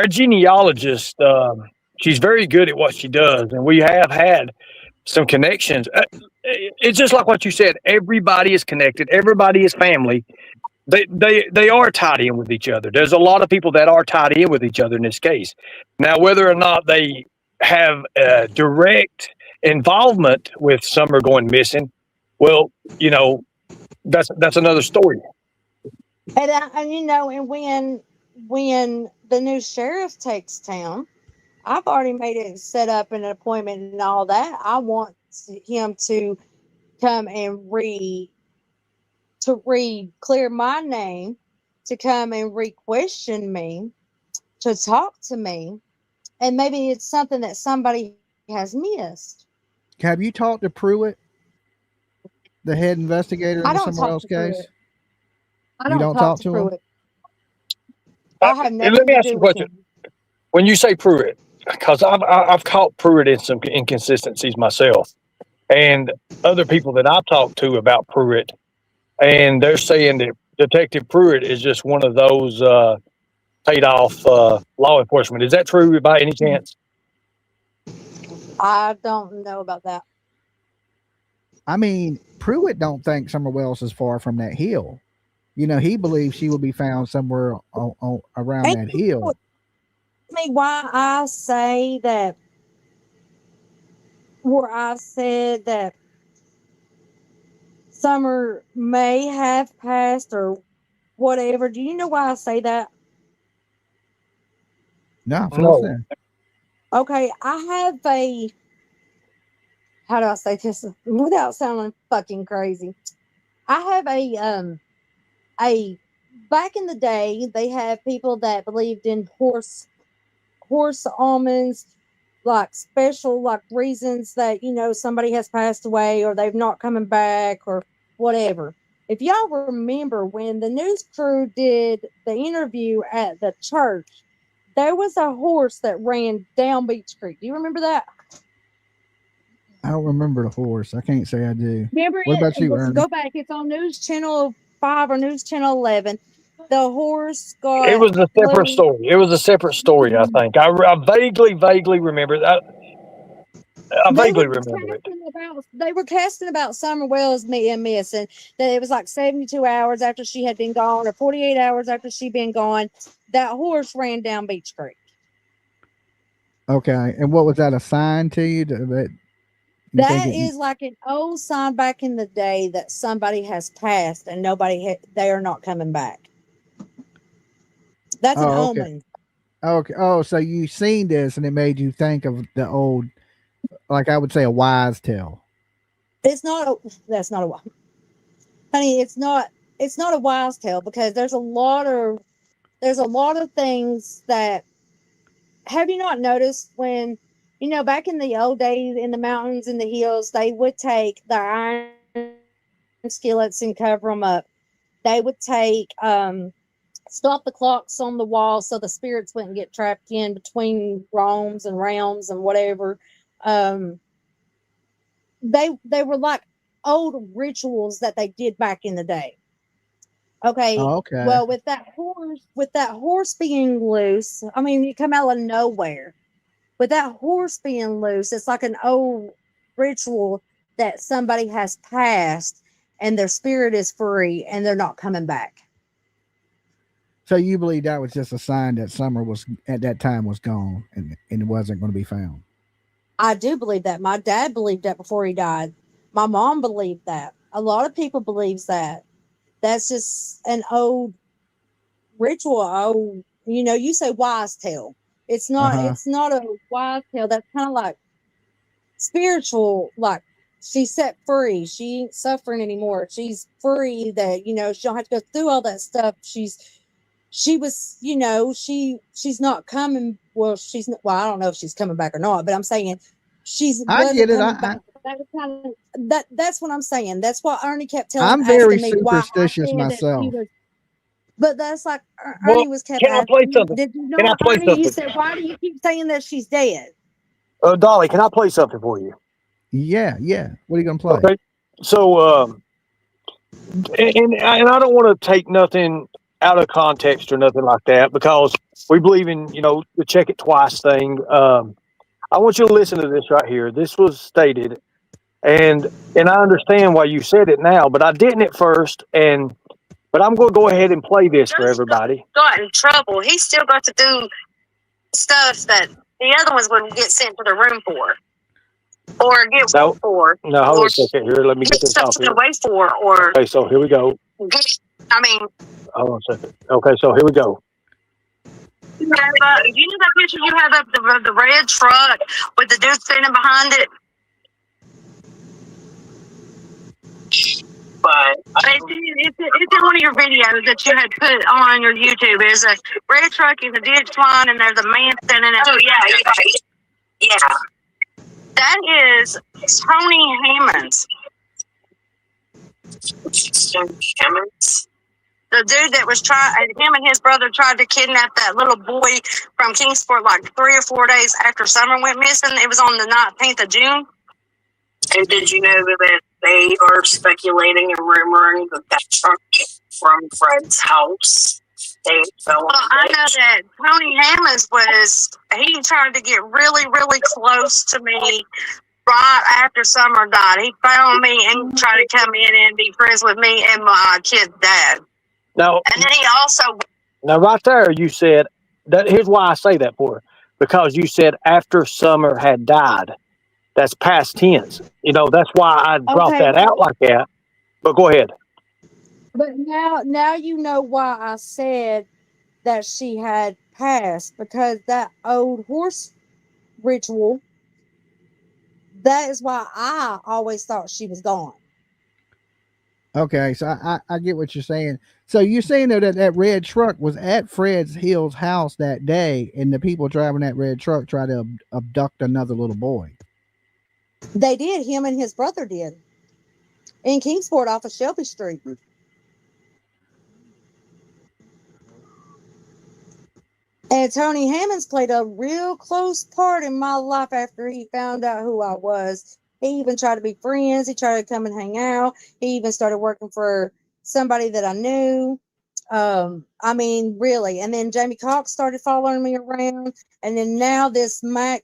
genealogist. She's very good at what she does, and we have had some connections. It's just like what you said. Everybody is connected. Everybody is family. They are tied in with each other. There's a lot of people that are tied in with each other in this case. Now, whether or not they have direct involvement with Summer going missing, well, that's another story. And when the new sheriff takes town, I've already made it set up an appointment and all that. I want him to come and clear my name, to come and re-question me, to talk to me, and maybe it's something that somebody has missed. Have you talked to Pruitt, the head investigator in I the don't Summer talk Wells to case? Pruitt. I You don't don't talk talk to to him? Pruitt. I have And let nothing me to ask you do a with question. him. When you say Pruitt, because I've caught Pruitt in some inconsistencies myself, and other people that I've talked to about Pruitt, and they're saying that Detective Pruitt is just one of those paid off law enforcement. Is that true by any chance? I don't know about that. I mean, Pruitt don't think Summer Wells is far from that hill. He believes she will be found somewhere around And that you know hill. me why I say that, where I said that Summer may have passed or whatever. Do you know why I say that? No, fill us No. in. Okay, I have how do I say this without sounding fucking crazy? I have a back in the day they had people that believed in horse almonds, like special like reasons that somebody has passed away or they've not coming back or whatever. If y'all remember when the news crew did the interview at the church, there was a horse that ran down Beach Creek. Do you remember that? I don't remember the horse. I can't say I do. Remember What it? about you, Let's Ernie? go back. It's on News Channel 5 or News Channel 11. The horse got It was a separate loose. story. It was a separate story, I think. I vaguely remember that. I They were vaguely remember it. casting about Summer Wells missing, that it was like 72 hours after she had been gone, or 48 hours after she'd been gone. That horse ran down Beach Creek. Okay, and what was that, a sign to you? That is like an old sign back in the day that somebody has passed and they are not coming back. That's an okay. omen. Okay. Oh, so you seen this and it made you think of the old, like I would say, a wise tale. That's not a honey. It's not a wise tale, because there's a lot of things that, have you not noticed when, back in the old days in the mountains, in the hills, they would take the iron skillets and cover them up. They would take, stop the clocks on the wall so the spirits wouldn't get trapped in between realms and whatever. They were like old rituals that they did back in the day. Okay. Oh, okay. Well, with that horse being loose, I mean, you come out of nowhere. With that horse being loose, it's like an old ritual that somebody has passed and their spirit is free and they're not coming back. So you believe that was just a sign that Summer was at that time was gone and it wasn't going to be found? I do believe that. My dad believed that before he died. My mom believed that. A lot of people believes that. That's just an old ritual. Oh, you say wise tale. It's not. It's not a wise tale. That's kind of like spiritual. Like, she's set free. She ain't suffering anymore. She's free. That she don't have to go through all that stuff. She's not coming. Well, I don't know if she's coming back or not, but I'm saying I get it. Back. That's what I'm saying. That's what Ernie kept telling. I'm very me superstitious myself. But that's like Well, Ernie was kept can I asking. play something? Did you know, Can I play Ernie? He something? said, "Why do you keep saying that she's dead?" Dolly, can I play something for you? Yeah. What are you going to play? Okay. So, and I don't want to take nothing out of context or nothing like that, because we believe in, the check it twice thing. I want you to listen to this right here. This was stated, and I understand why you said it now, but I didn't at first, but I'm going to go ahead and play this for everybody. Got in trouble. He still got to do stuff that the other ones would get sent to the room for, or get work for. No, hold on a second here. Let me get this off here. Away for, or okay, so here we go. I mean, hold on a second. Okay, so here we go. You know that picture you have of the red truck with the dude standing behind it? But it's in one of your videos that you had put on your YouTube. There's a red truck in the ditch line, and there's a man standing there. Oh, yeah. That is Tony Hammonds. Hammonds? The dude that was him and his brother tried to kidnap that little boy from Kingsport like 3 or 4 days after Summer went missing. It was on the 19th of June. And did you know that they are speculating and rumoring that truck from Fred's house? I know that Tony Hammonds he tried to get really, really close to me right after Summer died. He found me and tried to come in and be friends with me and my kid's dad. Now, and then he also. Now, right there, you said that. Here's why I say that for, because you said after Summer had died. That's past tense. That's why I brought that out like that. But go ahead. But now you know why I said that she had passed, because that old horse ritual. That is why I always thought she was gone. Okay, so I get what you're saying. So you're saying that red truck was at Fred's Hill's house that day, and the people driving that red truck tried to abduct another little boy. They did. Him and his brother did. In Kingsport off of Shelby Street. And Tony Hammonds played a real close part in my life after he found out who I was. He even tried to be friends. He tried to come and hang out. He even started working for somebody that I knew. I mean, really. And then Jamie Cox started following me around. And then now this Mac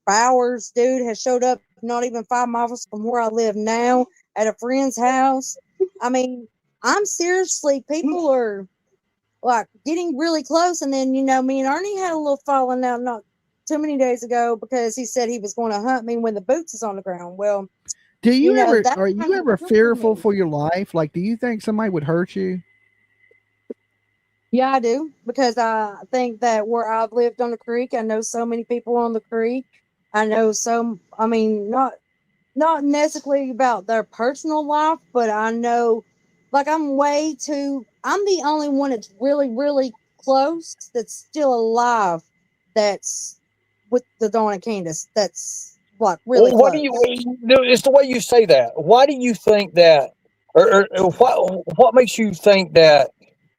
Bowers dude has showed up not even 5 miles from where I live now at a friend's house. I mean, I'm seriously, people are like getting really close. And then, me and Ernie had a little falling out not too many days ago because he said he was going to hunt me when the boots is on the ground. Well, Do you ever that are you kind of ever triggered fearful me. for your life? Like, do you think somebody would hurt you? Yeah, I do, because I think that where I've lived on the creek, I know so many people on the creek. I know I mean, not necessarily about their personal life, but I know, like, I'm the only one that's really, really close that's still alive, that's with the Dawn Candus. That's what really Well, close. it's the way you say that. Why do you think that, or what makes you think that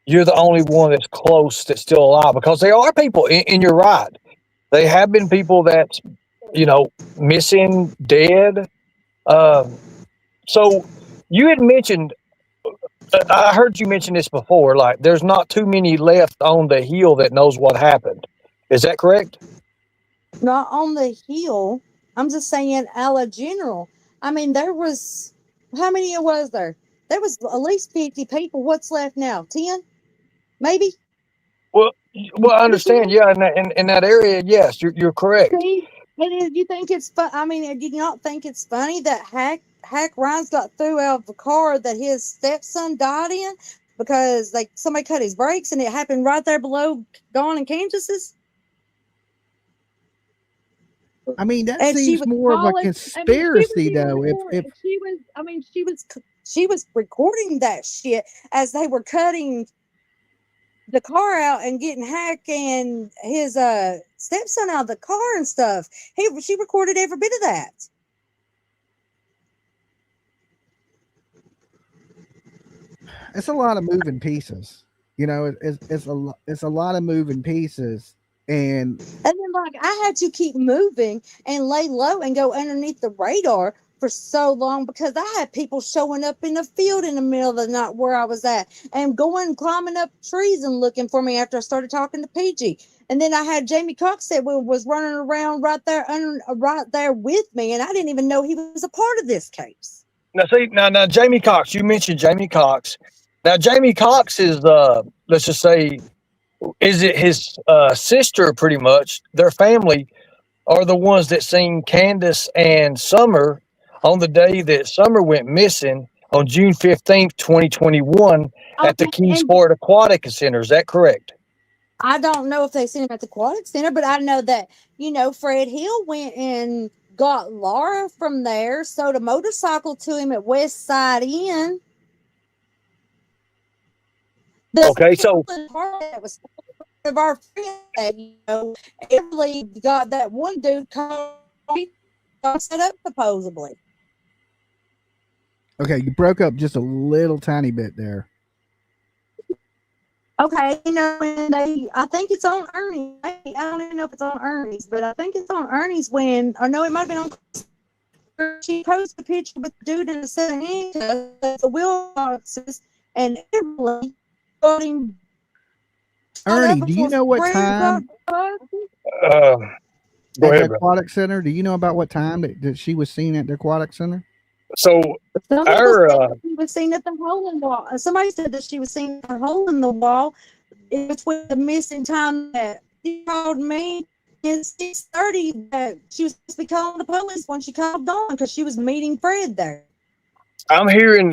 you're the only one that's close that's still alive? Because there are people, and you're right. They have been people that's, missing, dead. Um, so you had mentioned, I heard you mention this before, like there's not too many left on the hill that knows what happened. Is that correct? Not on the hill. I'm just saying, a la general. I mean, there was, how many was there? There was at least 50 people. What's left now? 10, maybe. Well, I understand. Yeah, in that area, yes, you're correct. See, and you think it's fun? I mean, do you not think it's funny that Hack Ryan's got threw out of the car that his stepson died in because like somebody cut his brakes and it happened right there below Dawn and Kansas's? I mean, that And she seems was more of a calling. I mean, she was conspiracy, even though. If recording. She was. I mean, she was recording that shit as they were cutting the car out and getting Hack and his stepson out of the car and stuff. She recorded every bit of that. it's a lot of moving pieces, it's a lot of moving pieces, and And then, like, I had to keep moving and lay low and go underneath the radar for so long because I had people showing up in the field in the middle of the night where I was at and going climbing up trees and looking for me after I started talking to PG. And then I had Jamie Cox that was running around right there with me, and I didn't even know he was a part of this case. Now, see, now, Jamie Cox. You mentioned Jamie Cox. Now, Jamie Cox is, let's just say, is it his sister? Pretty much, their family are the ones that seen Candus and Summer on the day that Summer went missing on June 15th, 2021, at the Okay, and Kingsport Aquatic Center. Is that correct? I don't know if they seen him at the Aquatic Center, but I know that, Fred Hill went and got Laura from there, sold a motorcycle to him at West Side Inn. The Okay, so part that was of our friend that, Emily got that one dude called set up supposedly. okay, you broke up just a little tiny bit there. Okay, and I think it's on Ernie. I don't even know if it's on Ernie's, but I think it's on Ernie's or no, it might have been on. She posted a picture with the dude in the set of handcuffs, the wheel boxes, and Emily got him. Ernie, do you know what time uh, go at the ahead, bro. aquatic center? Do you know about what time that she was seen at the aquatic center? So Some people our said that she was seen at the hole in the wall. Somebody said that she was seen at the hole in the wall. It's with the missing time that she called me. It's 6:30 that she was supposed to be calling the police when she called Dawn because she was meeting Fred there. I'm hearing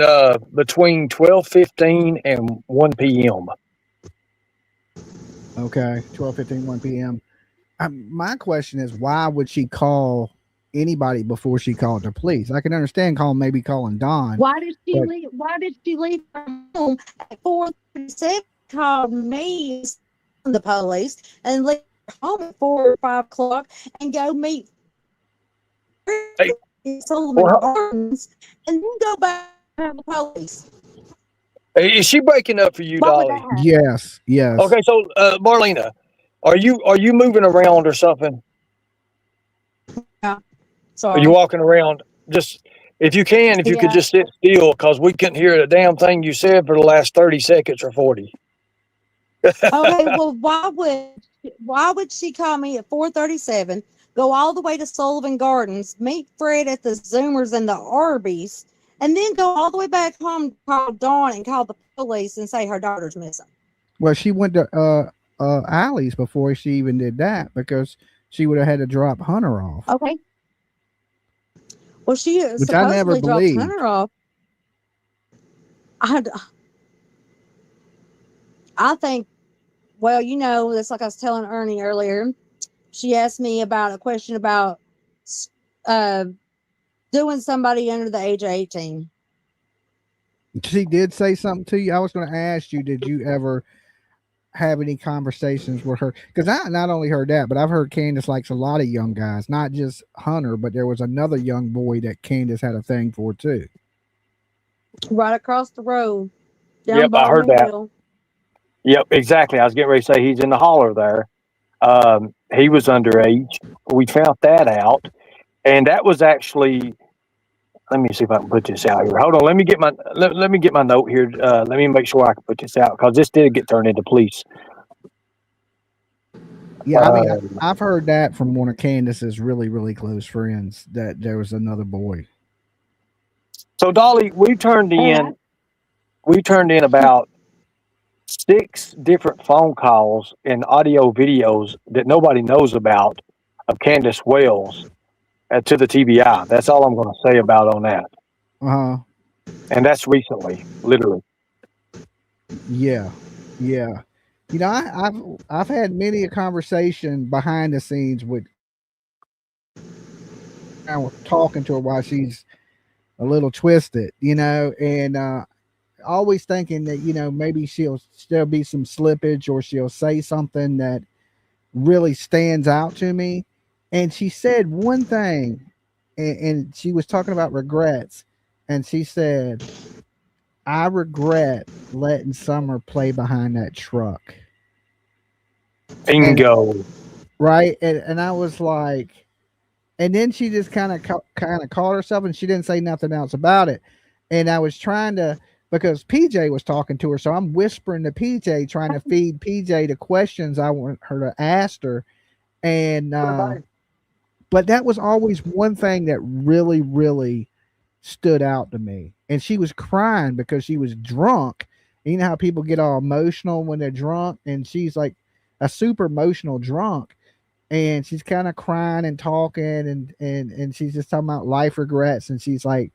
between 12:15 and 1 p.m. Okay, 12:15, 1 p.m. My question is, why would she call anybody before she called the police? I can understand maybe calling Don. Why did she but leave? Why did she leave her home at 4:37? Called me, the police, and leave her home at 4 or 5 o'clock and go meet Hey, Solomon well, Gardens and then go back to the police. Is she breaking up for you, Why would that Dolly? happen? Yes, yes. Okay, so Marlena, are you moving around or something? Yeah. Are you Sorry. walking around? Just if you can, if you could Yeah. just sit still, because we couldn't hear a damn thing you said for the last 30 seconds or 40. Okay. Well, why would she call me at 4:37? Go all the way to Sullivan Gardens, meet Fred at the Zoomers and the Arby's, and then go all the way back home, call Dawn and call the police and say her daughter's missing. Well, she went to Allie's before she even did that because she would have had to drop Hunter off, Okay. Well, she which I never supposedly dropped believed. Hunter off. I, I think, well, that's like I was telling Ernie earlier. She asked me about a question about uh, doing somebody under the age of 18. She did say something to you. I was going to ask you, did you ever have any conversations with her? Because I not only heard that, but I've heard Candus likes a lot of young guys, not just Hunter, but there was another young boy that Candus had a thing for too. Right across the road, down Yep, I heard Baldwin that. Hill. Yep, exactly. I was getting ready to say he's in the holler there. He was underage. We found that out, and that was actually. Let me see if I can put this out here. Hold on. Let me get my note here. Let me make sure I can put this out because this did get turned into police. Yeah, I mean, I've heard that from one of Candus's really, really close friends that there was another boy. So Dolly, we turned in about 6 different phone calls and audio videos that nobody knows about of Candus Wells to the TBI. That's all I'm going to say about on that. And that's recently, literally. Yeah. I've had many a conversation behind the scenes with. I was talking to her while she's a little twisted, and always thinking that maybe there'll be some slippage or she'll say something that really stands out to me. And she said one thing, and she was talking about regrets, and she said, "I regret letting Summer play behind that truck." Bingo. Right, and I was like, and then she just kind of caught herself, and she didn't say nothing else about it. And I was trying to, because PJ was talking to her, so I'm whispering to PJ, trying to feed PJ the questions I want her to ask her. And but that was always one thing that really, really stood out to me. And she was crying because she was drunk. And you know how people get all emotional when they're drunk, and she's like a super emotional drunk. And she's kind of crying and talking, and she's just talking about life regrets. And she's like,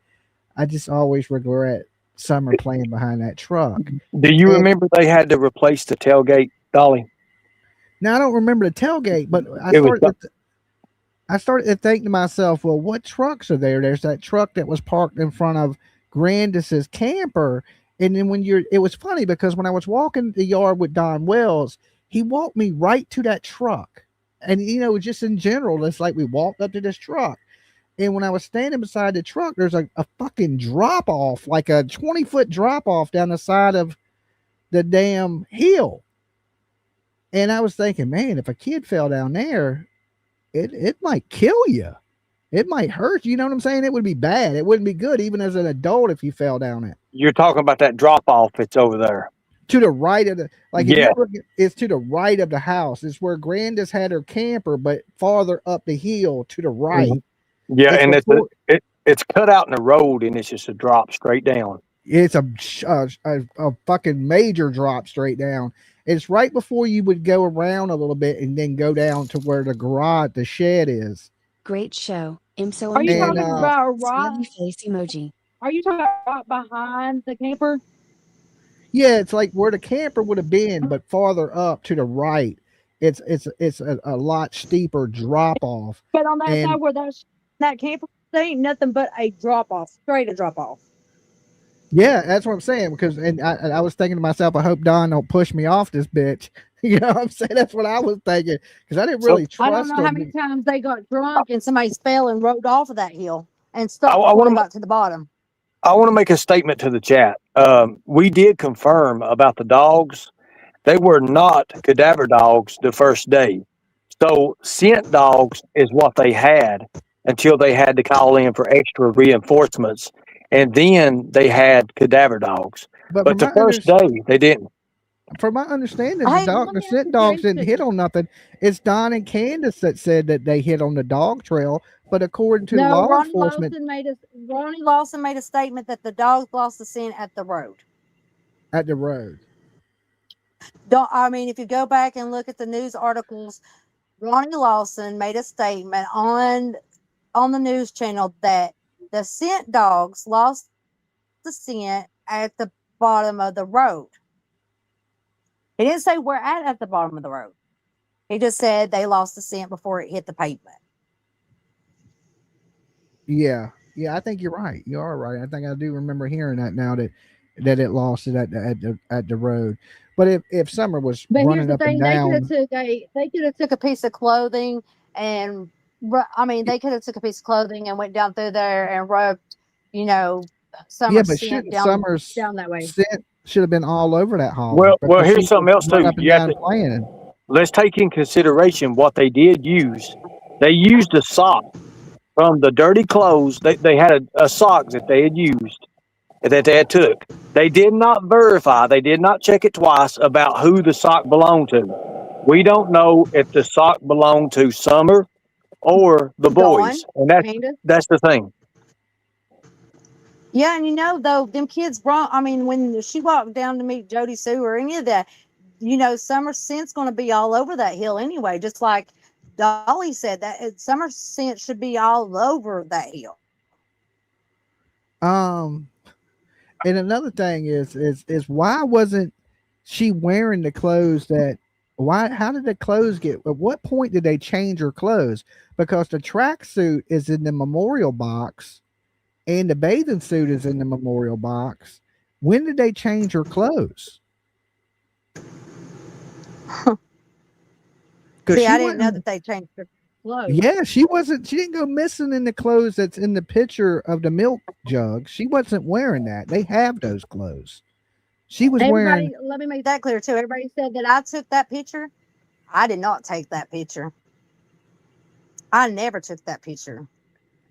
I just always regret Summer playing behind that truck. Do you remember they had to replace the tailgate, Dolly? Now, I don't remember the tailgate, but I started to think to myself, well, what trucks are there? There's that truck that was parked in front of Grandis's camper. And then it was funny because when I was walking the yard with Don Wells, he walked me right to that truck. And, just in general, it's like we walked up to this truck. And when I was standing beside the truck, there's a fucking drop off, like a 20-foot drop off down the side of the damn hill. And I was thinking, man, if a kid fell down there, it might kill you. It might hurt you. You know what I'm saying? It would be bad. It wouldn't be good, even as an adult, if you fell down it. You're talking about that drop off that's over there. To the right of it's to the right of the house. It's where Grandis had her camper, but farther up the hill to the right. Mm-hmm. Yeah, and it's cut out in the road, and it's just a drop straight down. It's a fucking major drop straight down. It's right before you would go around a little bit and then go down to where the shed is. Great show. Are you talking about smiley face emoji? Are you talking about behind the camper? Yeah, it's like where the camper would have been, but farther up to the right. It's a lot steeper drop off. But on that side where that camper, there ain't nothing but a drop off, straight a drop off. Yeah, that's what I'm saying. Because I was thinking to myself, I hope Don don't push me off this bitch. You know what I'm saying? That's what I was thinking. Because I didn't really trust. I don't know how many times they got drunk and somebody fell and rode off of that hill and stuck before they got to the bottom. I want to make a statement to the chat. We did confirm about the dogs. They were not cadaver dogs the first day. So scent dogs is what they had until they had to call in for extra reinforcements. And then they had cadaver dogs. But But the first day they didn't. from my understanding, Hey, the let me ask scent you a dogs didn't hit question. on nothing. It's Don and Candus that said that they hit on the dog trail. But according to No, law enforcement, Ronnie Lawson made a statement that the dogs lost the scent at the road. at the road. If you go back and look at the news articles, Ronnie Lawson made a statement on the news channel that the scent dogs lost the scent at the bottom of the road. He didn't say we're at the bottom of the road. He just said they lost the scent before it hit the pavement. Yeah, yeah, I think you're right. You are right. I think I do remember hearing that now that it lost it at the road. But if Summer was But here's running the up and thing: they could down, have took a piece of clothing and they could have took a piece of clothing and went down through there and rubbed, yeah, Summer's but scent shouldn't Summer's down that way. scent should have been all over that holler Well, because she here's was something else running too. up and You have down to playing. let's take in consideration what they did use. They used a sock from the dirty clothes. They had a sock that they had used that they had took. They did not verify. They did not check it twice about who the sock belonged to. We don't know if the sock belonged to Summer or the boys, Dawn, and Candace. that's the thing. Yeah, and though, them kids brought, when she walked down to meet Jody Sue or any of that, Summer's scent's going to be all over that hill anyway, just like Dolly said that Summer's scent should be all over that hill. Um, and another thing is why wasn't she wearing the clothes that? Why? How did the clothes get? At what point did they change her clothes? Because the tracksuit is in the memorial box, and the bathing suit is in the memorial box. When did they change her clothes? See, I didn't know that they changed their clothes. Yeah, she wasn't. She didn't go missing in the clothes that's in the picture of the milk jug. She wasn't wearing that. They have those clothes. She was wearing. Let me make that clear too. Everybody said that I took that picture. I did not take that picture. I never took that picture.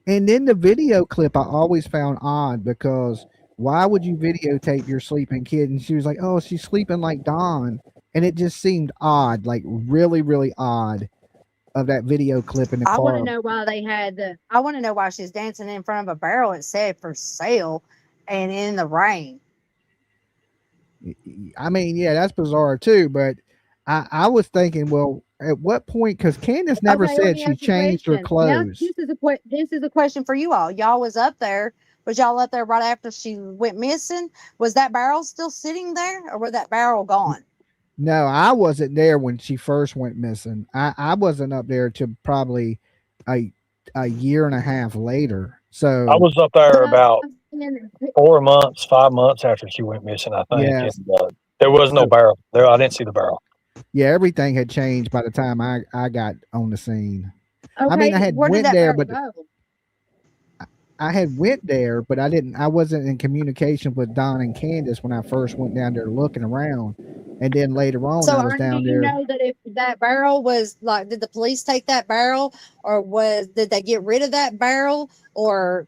And then the video clip I always found odd because why would you videotape your sleeping kid? And she was like, "Oh, she's sleeping like Dawn," and it just seemed odd, like really, really odd, of that video clip in the I car. want to know why they had I want to know why she's dancing in front of a barrel that said for sale and in the rain. I mean, yeah, that's bizarre too. But I was thinking, well, at what point? Because Candace never Okay, let said me she ask you a changed her question. Now, clothes. this is a question for you all. Y'all was up there. Was y'all up there right after she went missing? Was that barrel still sitting there, or was that barrel gone? No, I wasn't there when she first went missing. I wasn't up there till probably a year and a half later. I So was up there But about I'm saying, 4 months, 5 months after she went missing, I think. yes, And there was no so barrel there. I didn't see the barrel. yeah, everything had changed by the time I got on the scene. I mean, I okay, had where did went that there, barrel but go? I had went there, but I wasn't in communication with Don and Candace when I first went down there looking around. And then later on So, I was Ernie, do down you there. know that if that barrel was like, did the police take that barrel, or did they get rid of that barrel, or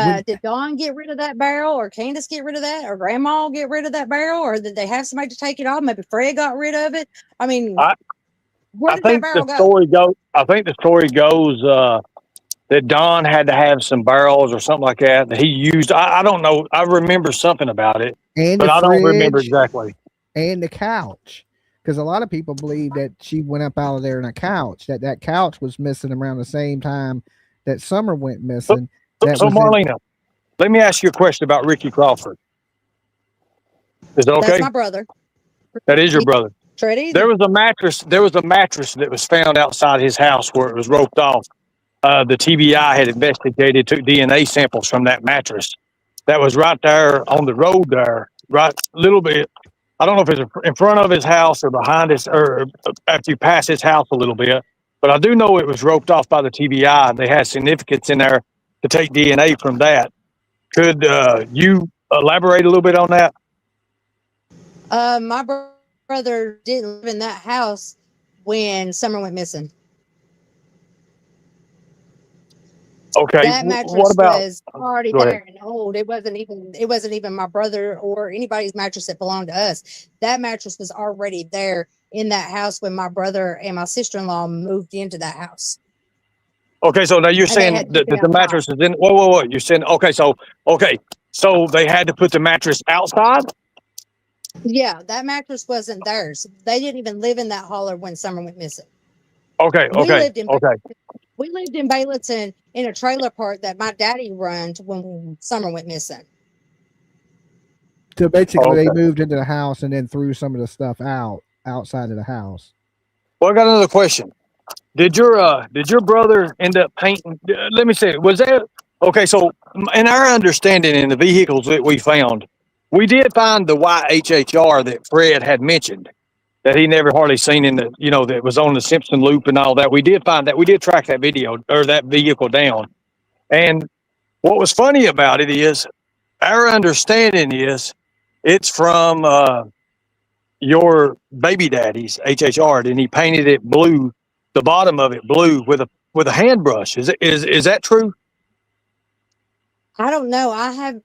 When did Dawn get rid of that barrel, or Candace get rid of that, or Grandma get rid of that barrel, or did they have somebody to take it off? Maybe Fred got rid of it. I mean, I, where I did that think the barrel go? story goes. I think the story goes that Don had to have some barrels or something like that that he used. I don't know. I remember something about it, and the but I don't remember fridge exactly. and the couch. Because a lot of people believe that she went up out of there in a couch, that couch was missing around the same time that Summer went So, missing. That so was in Marlena, let me ask you a question about Ricky Crawford. Is that That's okay? my brother. That is your brother. Tread easy. There was a mattress. There was a mattress that was found outside his house where it was roped off. The TBI had investigated, took DNA samples from that mattress. That was right there on the road there, right a little bit. I don't know if it's in front of his house or behind his, or after you pass his house a little bit. But I do know it was roped off by the TBI. They had significance in there to take DNA from that. Could you elaborate a little bit on that? My brother didn't live in that house when Summer went missing. Okay. That What mattress about? was already Go ahead. there and old. It wasn't even my brother or anybody's mattress that belonged to us. That mattress was already there in that house when my brother and my sister-in-law moved into that house. Okay, so now you're And they saying had that took it the outside. mattress is in. Whoa! You're saying okay, so they had to put the mattress outside. Yeah, that mattress wasn't theirs. They didn't even live in that holler when Summer went missing. Okay, We okay, lived in okay. we lived in Bayleton in a trailer park that my daddy run when Summer went missing. So basically, they Okay. moved into the house and then threw some of the stuff outside of the house. Well, I got another question. Did your brother end up painting? Let me say, was that okay? So, in our understanding, in the vehicles that we found, we did find the white HHR that Fred had mentioned that he never hardly seen in the, that was on the Simpson loop and all that. We did find that. We did track that video or that vehicle down. And what was funny about it is our understanding is it's from your baby daddy's HHR, and he painted it blue, the bottom of it blue with a hand brush. Is that true? I don't know.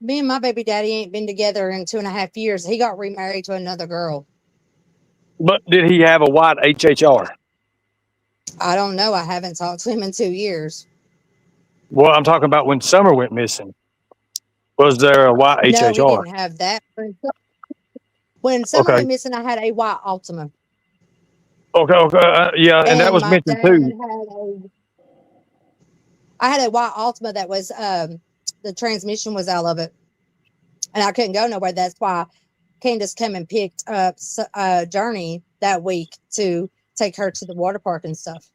Me and my baby daddy ain't been together in 2.5 years. He got remarried to another girl. But did he have a white HHR? I don't know. I haven't talked to him in 2 years. Well, I'm talking about when Summer went missing. Was there a white No, he HHR? didn't have that. When Summer Okay. went missing, I had a white Altima. Okay. Okay. Yeah, and that And was my mentioned dad too. I had a white Altima that was the transmission was out of it. And I couldn't go nowhere. That's why Candus came and picked up Journey that week to take her to the water park and stuff.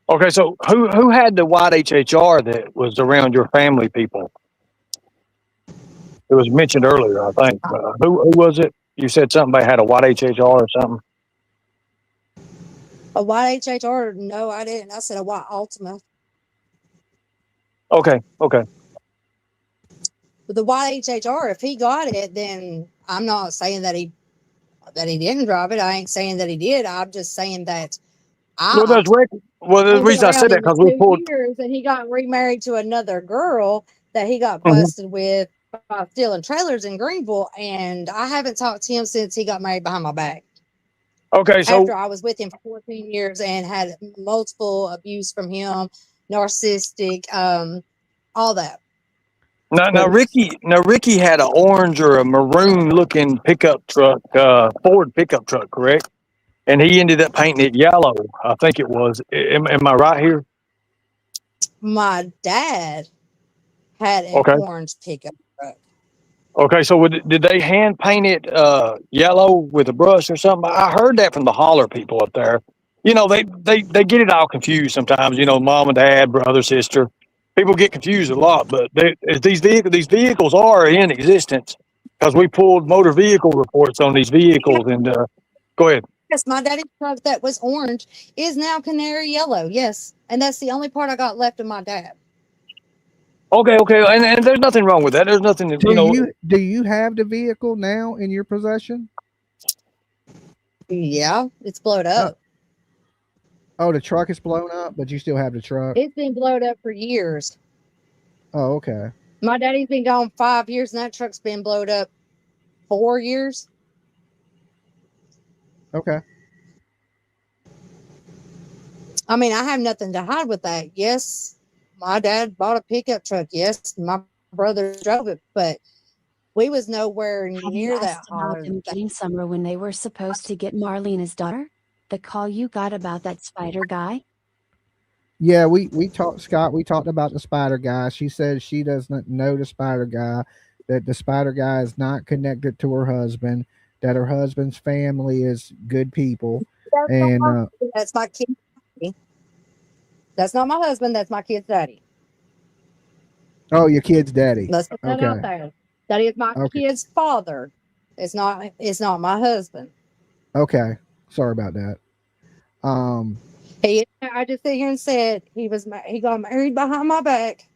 Okay, so who had the white HHR that was around your family people? It was mentioned earlier, I think. Who was it? You said something about had a white HHR or something. A white HHR? No, I didn't. I said a white Altima. Okay. Okay. But the white HHR, if he got it, then I'm not saying that he didn't drive it. I ain't saying that he did. I'm just saying that Well, I there's well, the only been reason I said around that him in because we two pulled. years, and he got remarried to another girl that he got Mhm. busted with stealing trailers in Greenville. And I haven't talked to him since he got married behind my back. Okay, After so I was with him for 14 years and had multiple abuse from him, narcissistic, all that. now Ricky had an orange or a maroon looking pickup truck, Ford pickup truck, correct? And he ended up painting it yellow. I think it was. Am I right here? My dad had an Okay. orange pickup truck. Okay, so did they hand paint it yellow with a brush or something? I heard that from the holler people up there. They get it all confused sometimes. Mom and dad, brother, sister. People get confused a lot, but these vehicles are in existence because we pulled motor vehicle reports on these vehicles. And go ahead. Yes, my daddy's truck that was orange is now canary yellow. Yes. And that's the only part I got left of my dad. Okay, okay, and there's nothing wrong with that. There's nothing, Do you have the vehicle now in your possession? Yeah, it's blowed Uh, up. oh, the truck is blown up, but you still have the truck. It's been blowed up for years. Oh, okay. My daddy's been gone 5 years, and that truck's been blowed up 4 years. Okay. I mean, I have nothing to hide with that. Yes, my dad bought a pickup truck. Yes, my brother drove it, but we was nowhere Have you near that asked about holler. them getting Summer when they were supposed to get Marlena's daughter? The call you got about that spider guy? Yeah, we talked, Scott. We talked about the spider guy. She said she doesn't know the spider guy. That the spider guy is not connected to her husband. That her husband's family is good people, That's not and my husband. That's my kid's daddy. That's not my husband. That's my kid's daddy. oh, your kid's daddy. Let's put that out Okay. there. That is my Okay. kid's father. It's not. It's not my husband. Okay. Sorry about that. Um. I just sit here and said he got married behind my back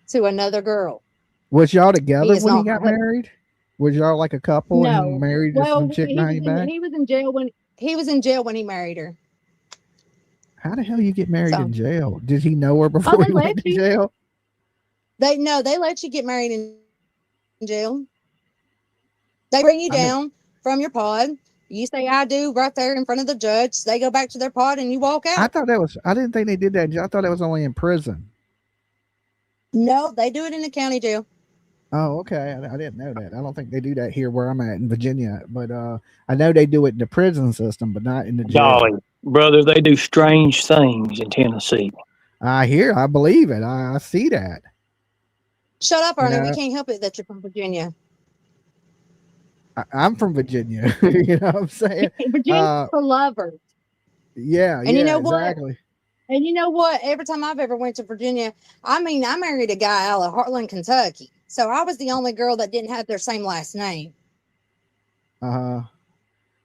to another girl. Was y'all He together is when he not my got husband. married? Was y'all like a couple and he No. married just some Well, chick behind your back? he was in jail when he married her. How the hell you get married in So, jail? Did he know her oh, before they he went let to you. jail? They let you get married in jail. They bring you I mean, down from your pod. You say I do right there in front of the judge. They go back to their pod and you walk I out. thought that was. I didn't think they did that. I thought that was only in prison. No, they do it in the county jail. Oh, okay. I didn't know that. I don't think they do that here where I'm at in Virginia, but I know they do it in the prison system, but not in the jail. Dolly, brother, they do strange things in Tennessee. I believe it. I see that. Shut up, You Ernie. We know, can't help it that you're from Virginia. I'm from Virginia. You know what I'm saying? Virginia's for lovers. Yeah, And you yeah, know what? exactly. And you know what? Every time I've ever went to Virginia, I mean, I married a guy out of Heartland, Kentucky. So I was the only girl that didn't have their same last name. Uh,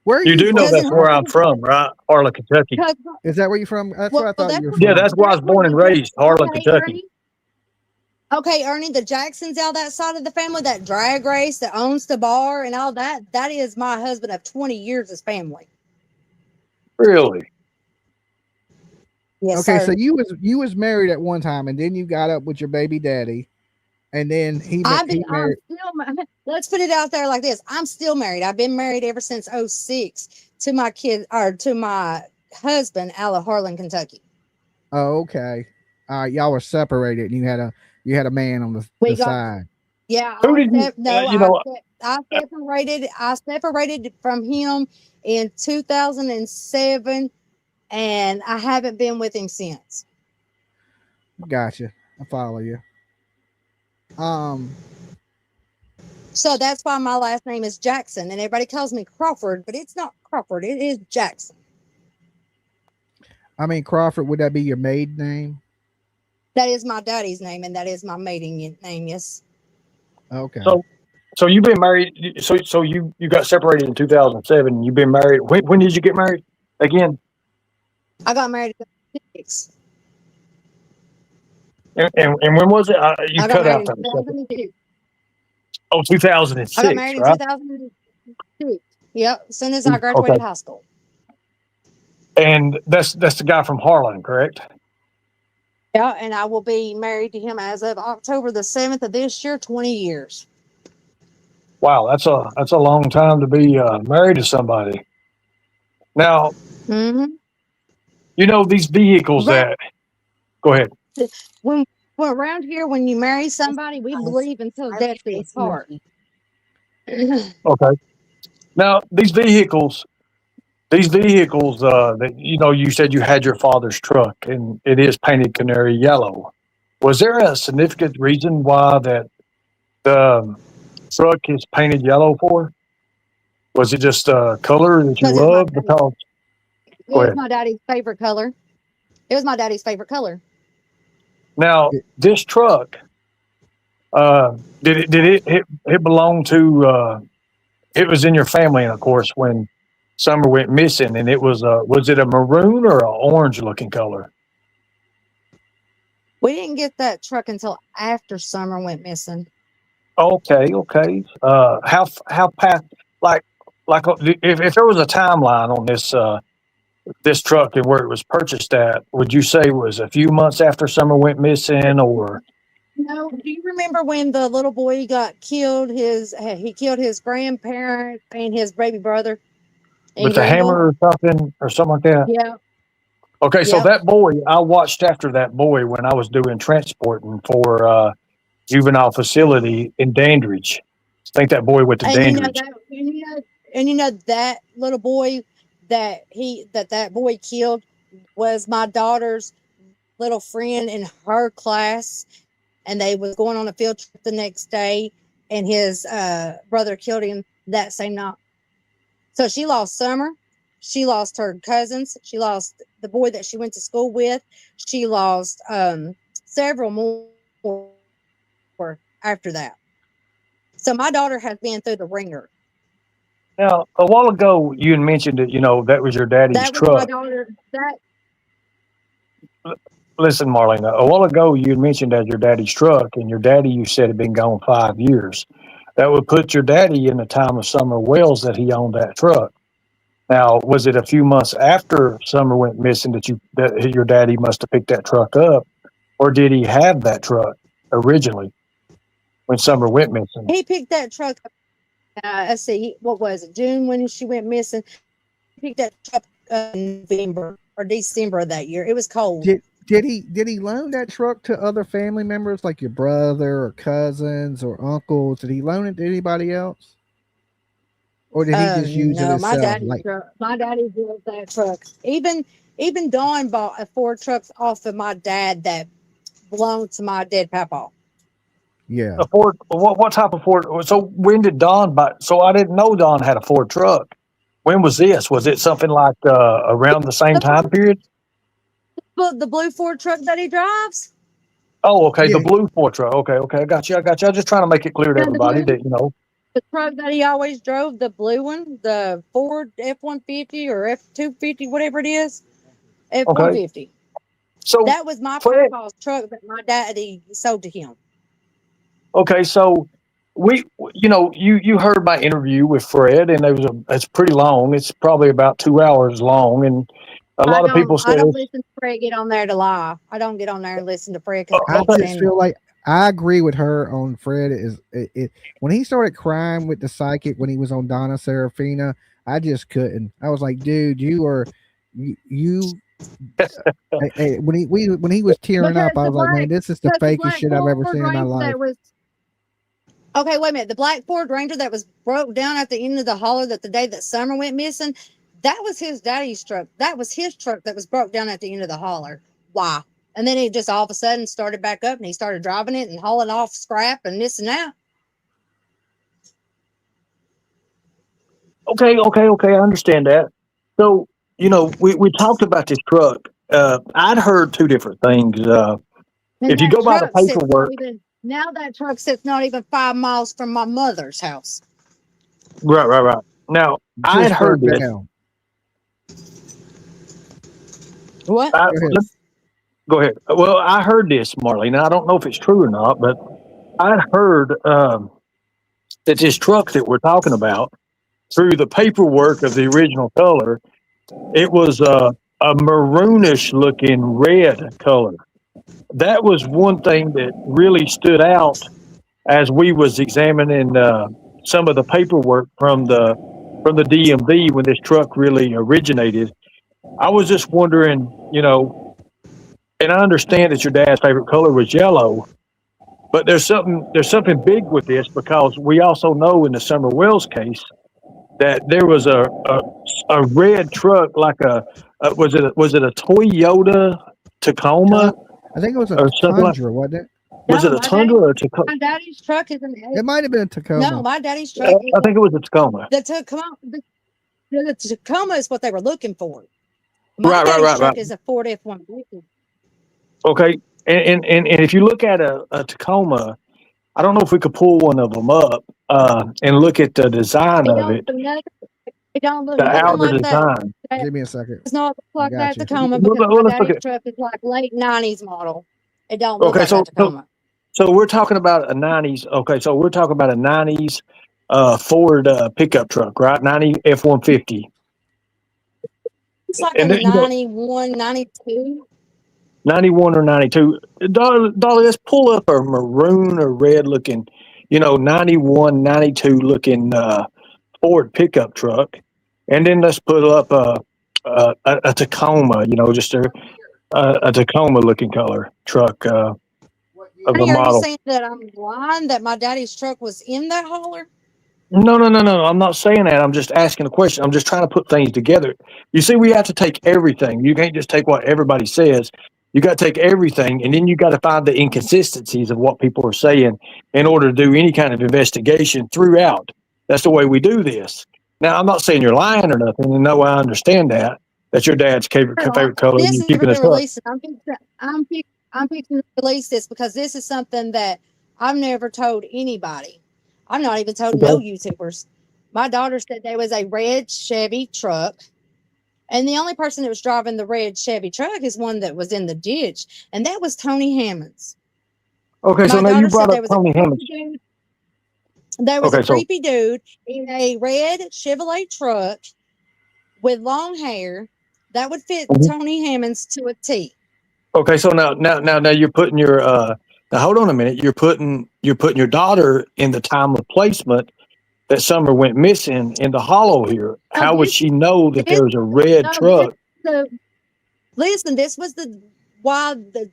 where are You you do know from? Because in that's where I'm Heartland, from, right? Harlan, Kentucky. because Is that where you from? That's where well, I thought you were Yeah, that's where I was that's where born and raised, Harlan, okay, Kentucky. Ernie. Okay, Ernie, the Jacksons out that side of the family, that drag race that owns the bar and all that, that is my husband of 20 years as family. Really? Yes, Okay, so sir. you was married at one time, and then you got up with your baby daddy, and then he I'm married. still, let's put it out there like this. I'm still married. I've been married ever since '06 to my kid, or to my husband out of Harlan, Kentucky. Oh, okay. Y'all were separated, and you had a man on the We got, side. yeah, Who did you, no, you know, I separated from him in 2007 and I haven't been with him since. Gotcha. I follow you. Um, So that's why my last name is Jackson and everybody calls me Crawford, but it's not Crawford, it is Jackson. I mean Crawford. Would that be your maiden name? That is my daddy's name and that is my maiden name, yes. Okay. so you've been married, so you got separated in 2007. You've been married. When did you get married again? I got married in 2006. And when was it? You I got cut married out in for a second. 2002. Oh, I got 2006, married in right? 2002. Yep, as soon as I Okay. graduated high school. And that's the guy from Harlan, correct? Yeah, and I will be married to him as of October the 7th of this year, 20 years. Wow, that's a long time to be married to somebody. Now, Mm-hmm. you know these vehicles Right. that. Go ahead. When around here, when you marry somebody, we believe until death do us part. Okay. Now these vehicles that you said you had your father's truck and it is painted canary yellow. Was there a significant reason why that the truck is painted yellow for? Was it just a color that you Because love? Because it go was ahead. my daddy's favorite color. It was my daddy's favorite color. Now this truck, did it belong to? It was in your family, and of course, when Summer went missing, and it was it a maroon or an orange looking color? We didn't get that truck until after Summer went missing. Okay, okay. How past like if there was a timeline on this truck and where it was purchased at, would you say it was a few months after Summer went missing, or No, do you remember when the little boy got killed? He killed his grandparent and his baby brother in with a Greenville. hammer or something like that? Yeah, Okay, so yep. that boy, I watched after that boy when I was doing transporting for juvenile facility in Dandridge. I think that boy went to And you know Dandridge. that, and you know that little boy that boy killed was my daughter's little friend in her class, and they was going on a field trip the next day, and his brother killed him that same night. So she lost Summer, she lost her cousins, she lost the boy that she went to school with, she lost several more after that. So my daughter has been through the ringer. Now, a while ago, you had mentioned that that was your daddy's That was my truck. daughter. That Listen, Marlena, a while ago you had mentioned that your daddy's truck, and your daddy, you said, had been gone 5 years. That would put your daddy in the time of Summer Wells that he owned that truck. Now, was it a few months after Summer went missing that your daddy must have picked that truck up, or did he have that truck originally when Summer went missing? He picked that truck up. Let's see, what was it? June when she went missing. He picked that truck up in November or December of that year. It was cold. Did he loan that truck to other family members like your brother or cousins or uncles? Did he loan it to anybody else, or did he just use it No, my himself? daddy Like, truck. My daddy drove that truck. Even Dawn bought a Ford truck off of my dad that belonged to my dead papa. yeah, A Ford? What type of Ford? So when did Don buy? So I didn't know Don had a Ford truck. When was this? Was it something like around the same time period? But the blue Ford truck that he drives. Oh, okay, the yeah. blue Ford truck. Okay, I got you. I was just trying to make it clear to Yeah, the everybody blue, that the truck that he always drove, the blue one, the Ford F-150 or F-250, whatever it is, Okay, F-150. so That was my Fred. papa's truck that my daddy sold to him. Okay, so you heard my interview with Fred, and it's pretty long. It's probably about 2 hours long, and a lot of people I said don't it's. listen to Fred get on there to lie. I don't get on there and listen to Fred because I I can't just stand him. feel like I agree with her on Fred. When he started crying with the psychic when he was on Donna Serafina, I just couldn't. I was like, dude, you when he was tearing up, Because I was like, man, this is the the fakest black shit I've ever Ford seen in my Ranger life. that was okay. Wait a minute, the black Ford Ranger that was broke down at the end of the holler that the day that Summer went missing, that was his daddy's truck. That was his truck that was broke down at the end of the holler. Why? And then he just all of a sudden started back up and he started driving it and hauling off scrap and this and that. Okay. I understand that. So we talked about this truck. I'd heard two different things. And If you that go by the truck sits not paperwork, even now. That truck sits not even 5 miles from my mother's house. right. Now I had Just heard broke this. down. What? I, Go ahead. Go ahead. Well, I heard this, Marlene. Now I don't know if it's true or not, but I'd heard that this truck that we're talking about, through the paperwork of the original color, it was a maroonish looking red color. That was one thing that really stood out as we was examining some of the paperwork from the DMV when this truck really originated. I was just wondering, and I understand that your dad's favorite color was yellow, but there's something big with this because we also know in the Summer Wells case that there was a red truck like was it a Toyota Tacoma I think it was a or something like. Tundra, wasn't it? Was No, it a Tundra or a Tacoma? my daddy's truck is an It might have been a no. Tacoma. My daddy's truck is I think it was a Tacoma. the Tacoma. The Tacoma is what they were looking for. My Right, right, daddy's right, right. truck is a Ford F-150. Okay, and if you look at a Tacoma, I don't know if we could pull one of them up and look at the design It of don't it, look nothing. It don't look the nothing outer like that. design. Give me a second. It's not I like got that you. Tacoma Well, because my let's look daddy's at. truck is like late '90s model. It don't look Okay, like that Tacoma. so we're talking about a '90s. Okay, so we're talking about a '90s Ford pickup truck, right? '90 F-150, It's like a and then, 91, 92. 91 or 92. Dolly, let's pull up a maroon or red looking, 91, 92 looking Ford pickup truck, and then let's put up a Tacoma, just a Tacoma looking color truck of a Honey, are you model. saying that I'm blind that my daddy's truck was in that holler? No. I'm not saying that. I'm just asking a question. I'm just trying to put things together. You see, we have to take everything. You can't just take what everybody says. You got to take everything, and then you got to find the inconsistencies of what people are saying in order to do any kind of investigation throughout. That's the way we do this. Now, I'm not saying you're lying or nothing, and no, I understand that. That's your dad's favorite color, and This you're is keeping never a been truck. released. I'm fixing to release this because this is something that I've never told anybody. I've not even told no Okay. YouTubers. My daughter said there was a red Chevy truck, And the only person that was driving the red Chevy truck is one that was in the ditch, and that was Tony Hammonds. Okay, so My now you daughter said brought up there was Tony a Hammonds. creepy dude. There was Okay, a so creepy dude in a red Chevrolet truck with long hair that would fit Mhm. Tony Hammonds to a T. okay, so now you're putting your now hold on a minute. You're putting your daughter in the time of placement that Summer went missing in the hollow here. So How would she know that this, there's a red no, this truck? the listen. This was the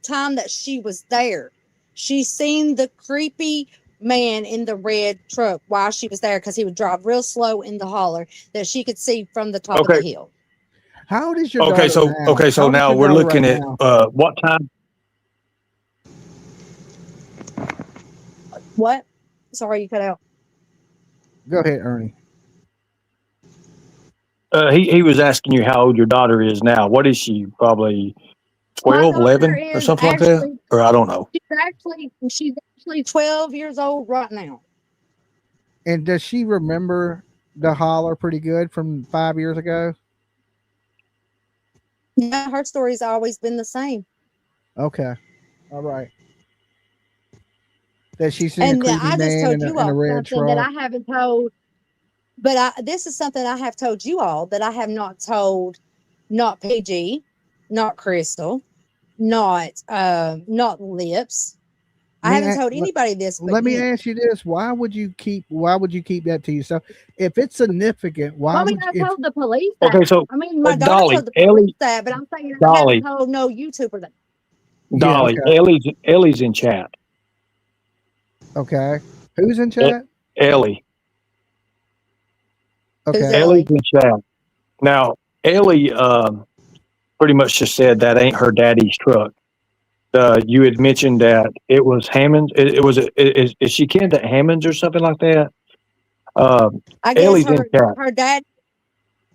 time that she was there. She seen the creepy man in the red truck while she was there because he would drive real slow in the holler that she could see from the top of Okay, the hill. How old is your daughter now? okay, so How old is now your we're daughter looking right at now? what time? What? Sorry, you cut out. Go ahead, Ernie. He was asking you how old your daughter is now. What is she? Probably My 12, daughter 11, or is something like that? Or I don't know. she's actually 12 years old right now. And does she remember the holler pretty good from 5 years ago? Yeah, her story's always been the same. Okay. All right. That she's seen a And creepy I just man told in you a all red something that truck. I haven't told, but this is something I have told you all that I have not told, not PG, not Crystal, not Lips. I haven't told anybody this but Let me you. ask you this: Why would you keep that to yourself? If it's significant, why I mean, would you? I If told the police that. Okay, so I mean, my daughter Dolly, told the police that, but I'm saying I haven't Dolly, told no YouTuber that. yeah, Dolly, okay, Ellie's in chat. okay. Who's in E- chat? Ellie, Who's Okay, Ellie's Ellie? in chat. Now, Ellie pretty much just said that ain't her daddy's truck. You had mentioned that it was Hammonds. Is she kin to Hammonds or something like that? I guess Ellie's in chat. her dad.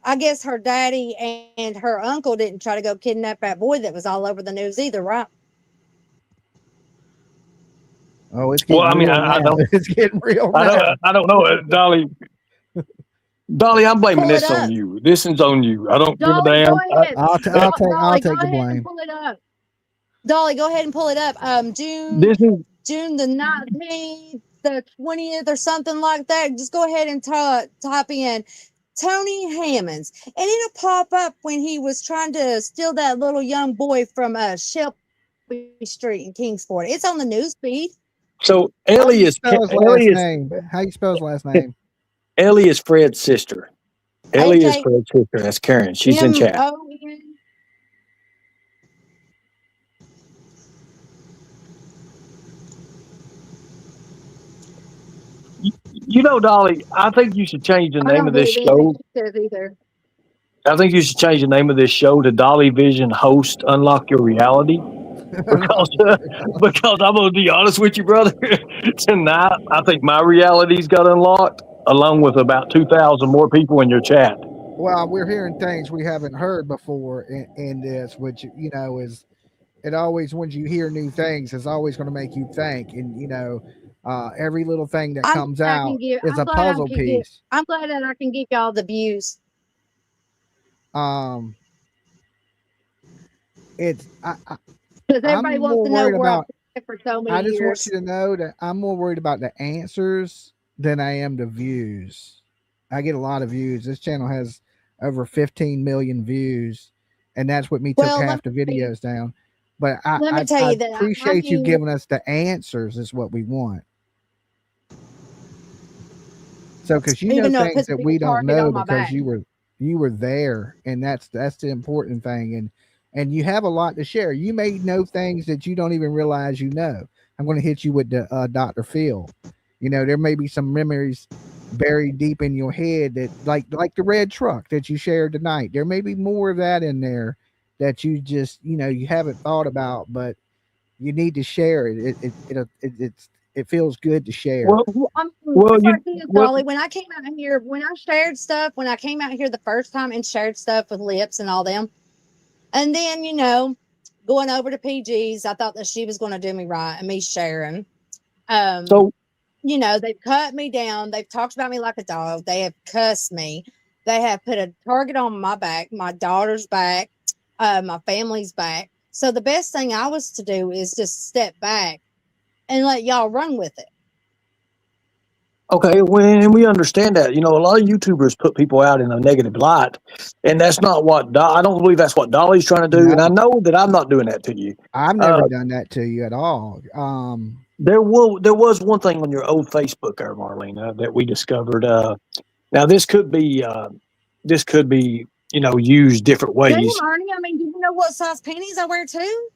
I guess her daddy and her uncle didn't try to go kidnap that boy that was all over the news either, right? oh, it's Well, getting I mean, real now. I don't, It's getting real now. I don't know, Dolly. Dolly, I'm blaming Pull it this on up. you. This is on you. I don't give a Dolly, damn. go ahead. I'll Dolly, go take the ahead and blame. pull it up. Dolly, go ahead and pull it up. This is June the 19th, the 20th, or something like that. Just go ahead and type in Tony Hammonds, and it'll pop up when he was trying to steal that little young boy from Shelby Street in Kingsport. It's on the news feed. so. How do you spell his last name? How do you spell his last name? Ellie is Fred's sister. Ellie is AJ Fred's sister. That's Karen. She's in chat. MON. You know, Dolly, I think you should change the I name don't of this believe anything show. she says either. I think you should change the name of this show to Dolly Vision Host Unlock Your Reality. Because, because I'm going to be honest with you, brother. Tonight, I think my reality's got unlocked, along with about 2,000 more people in your chat. Well, we're hearing things we haven't heard before in this, which is it always when you hear new things, it's always going to make you think, and every little thing that comes out is a puzzle piece. I'm glad that I can give y'all the views. It's Because everybody I'm wants more to know worried where I've about. been for so many I just want years. you to know that I'm more worried about the answers than I am the views. I get a lot of views. This channel has over 15 million views, and that's what me took half the videos down. But Let me tell I you that appreciate you giving us the answers. Is what we want. So, because you know even though it things puts a that big we don't target know on my because back. you were there, and that's the important thing. And you have a lot to share. You may know things that you don't even realize you know. I'm going to hit you with the Dr. Phil. There may be some memories buried deep in your head that like the red truck that you shared tonight. There may be more of that in there that you just you haven't thought about, but you need to share it. It feels good to share. Dolly, when I came out here, when I shared stuff, when I came out here the first time and shared stuff with Lips and all them, and then going over to PG's, I thought that she was going to do me right and me sharing. So they've cut me down. They've talked about me like a dog. They have cussed me. They have put a target on my back, my daughter's back, my family's back. So the best thing I was to do is just step back and let y'all run with it. Okay, when we understand that, a lot of YouTubers put people out in a negative light, and that's not what I don't believe that's what Dolly's trying to do, and No, I know that I'm not doing that to you. I've Uh, never done that to you at all. there was one thing on your old Facebook there, Marlena, that we discovered. Now this could be used different Damn, ways. Ernie, I mean, do you know what size panties I wear too?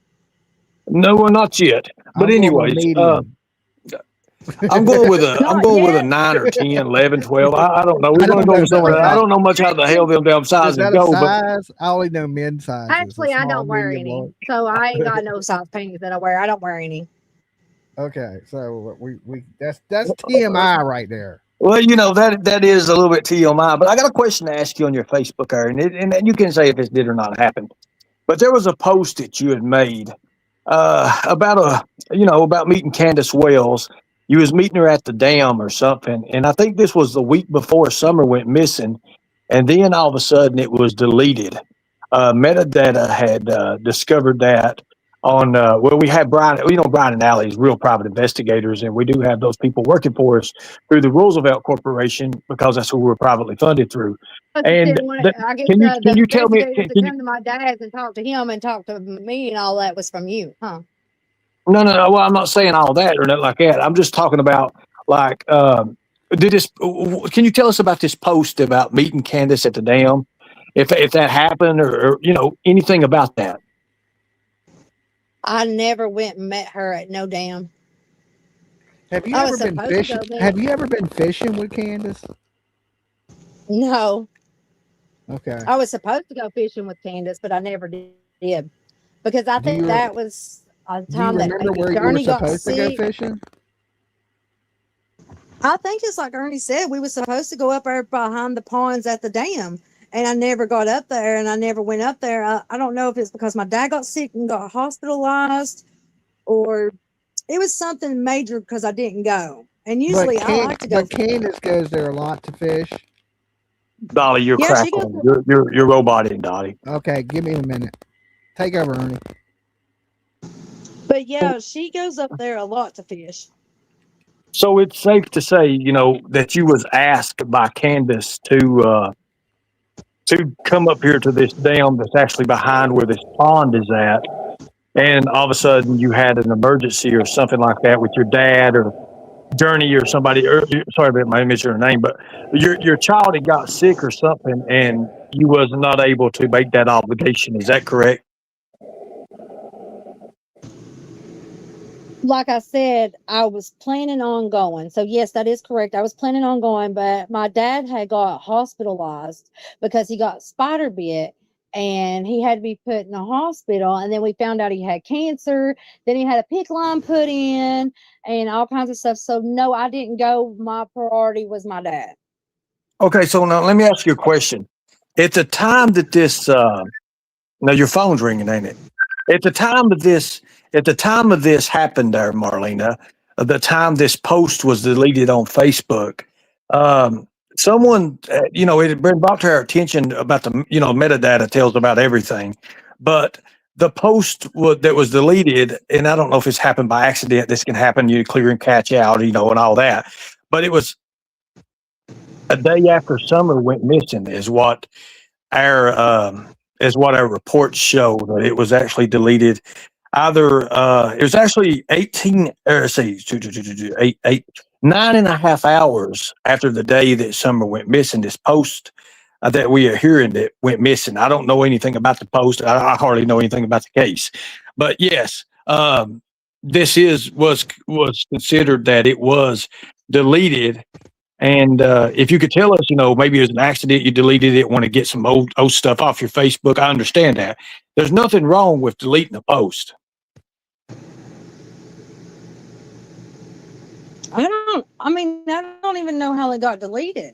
No, well, not yet. But I'm going with anyways, medium. I'm going with a I'm Not going with a yet. 9 or 10, 11, 12. I don't know. We're I going to don't go know with some of nothing that. I about. don't know much how the hell them damn Is sizes that a go, but size? I only know men's sizes. Actually, I Small, don't wear medium, any. large. So I ain't got no size panties that I wear. I don't wear any. Okay, so we that's TMI right there. well, that is a little bit TMI. But I got a question to ask you on your Facebook, Aaron, and you can say if this did or not happen. But there was a post that you had made about meeting Candace Wells. You was meeting her at the dam or something, and I think this was the week before Summer went missing, and then all of a sudden it was deleted. Metadata had discovered that on we had Brian. Brian and Allie's real private investigators, and we do have those people working for us through the Roosevelt Corporation because that's who we're privately funded through. I just And didn't want th- to, I guess can the you tell me? investigators that come to my dad's and talk to him and talk to me and all that was from you, huh? No, no, no. Well, I'm not saying all that or nothing like that. I'm just talking about like, did this? Can you tell us about this post about meeting Candace at the dam? If that happened, or anything about that? I never went and met her at no dam. Have you I ever was been supposed to fishing? go there. Have you ever been fishing with Candace? No, Okay. I was supposed to go fishing with Candus, but I never did because I Do think you that was a do you time that remember where you were Ernie got supposed to go sick. fishing? I think it's like Ernie said, we were supposed to go up there behind the ponds at the dam, and I never got up there, and I never went up there. I don't know if it's because my dad got sick and got hospitalized, or it was something major because I didn't go. And But usually I like to go. Candace goes there a lot to fish. Dolly, you're Yeah, she goes. crackling. You're roboting, Dolly. Okay, give me a minute. Take over, Ernie. But yeah, she goes up there a lot to fish. So it's safe to say, that you was asked by Candace to come up here to this dam that's actually behind where this pond is at, and all of a sudden you had an emergency or something like that with your dad or Journey or somebody. Sorry about my miss your name, but your child had got sick or something, and you was not able to make that obligation. Is that correct? Like I said, I was planning on going. So yes, that is correct. I was planning on going, but my dad had got hospitalized because he got spider bit and he had to be put in the hospital. And then we found out he had cancer. Then he had a PICC line put in and all kinds of stuff. So no, I didn't go. My priority was my dad. Okay, so now let me ask you a question. At the time that this, now your phone's ringing, ain't it? At the time of this, happened, there, Marlena. The time this post was deleted on Facebook, someone, it had been brought to our attention about the, metadata tells about everything, but the post that was deleted, and I don't know if it's happened by accident. This can happen. You clear and catch out, and all that. But it was a day after Summer went missing, is what our reports show, that it was actually deleted. Either it was actually 18, or see, 9.5 hours after the day that Summer went missing. This post that we are hearing that went missing. I don't know anything about the post. I hardly know anything about the case, but yes, this was considered that it was deleted. And if you could tell us, maybe it was an accident, you deleted it, want to get some old stuff off your Facebook. I understand that. There's nothing wrong with deleting a post. I don't even know how it got deleted.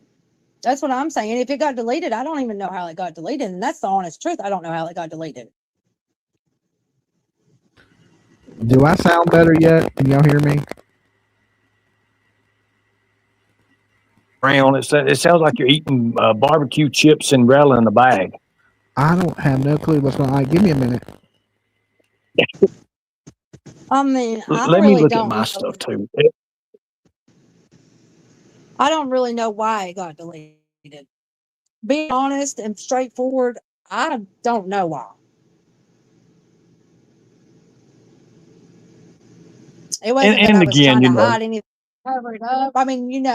That's what I'm saying. If it got deleted, I don't even know how it got deleted. And that's the honest truth. I don't know how it got deleted. Do I sound better yet? Can y'all hear me? around. It sounds like you're eating barbecue chips and rattling a bag. I don't have no clue what's going on. Give me a minute. I mean, I Let me really look at don't my know. stuff too. I don't really know why it got deleted. Being honest and straightforward, I don't know why. It wasn't that And I was again, trying you to know, hide anything, cover it up. I mean,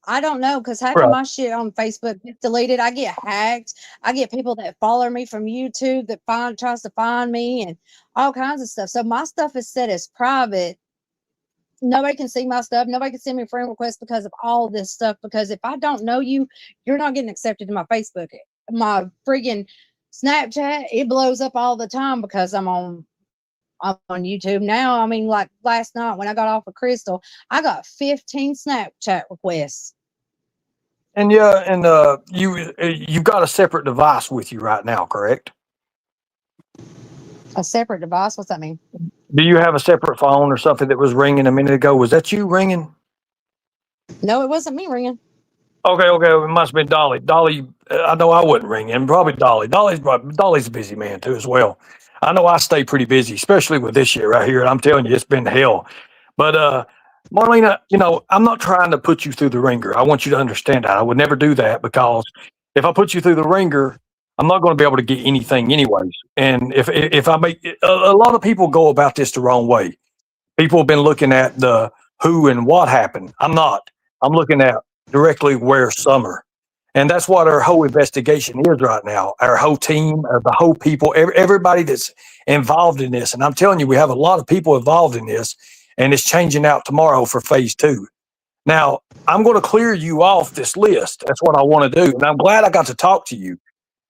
I don't know because half of right. my shit on Facebook gets deleted. I get hacked. I get people that follow me from YouTube that tries to find me and all kinds of stuff. So my stuff is set as private. Nobody can see my stuff. Nobody can send me a friend request because of all this stuff. Because if I don't know you, you're not getting accepted to my Facebook. My friggin' Snapchat, it blows up all the time because I'm on YouTube now. I mean, like last night when I got off of Crystal, I got 15 Snapchat requests. And yeah, and you've got a separate device with you right now, correct? A separate device? What's that mean? Do you have a separate phone or something that was ringing a minute ago? Was that you ringing? No, it wasn't me ringing. Okay, it must have been Dolly. Dolly, I know I wasn't ringing. Probably Dolly. Dolly's a busy man too as well. I know I stay pretty busy, especially with this shit right here. And I'm telling you, it's been hell. But Marlena, I'm not trying to put you through the ringer. I want you to understand that. I would never do that because if I put you through the ringer, I'm not going to be able to get anything anyways. And if I make a lot of people go about this the wrong way. People have been looking at the who and what happened. I'm not. I'm looking at directly where Summer. And that's what our whole investigation is right now. Our whole team, the whole people, everybody that's involved in this. And I'm telling you, we have a lot of people involved in this, and it's changing out tomorrow for phase 2. Now, I'm going to clear you off this list. That's what I want to do. And I'm glad I got to talk to you.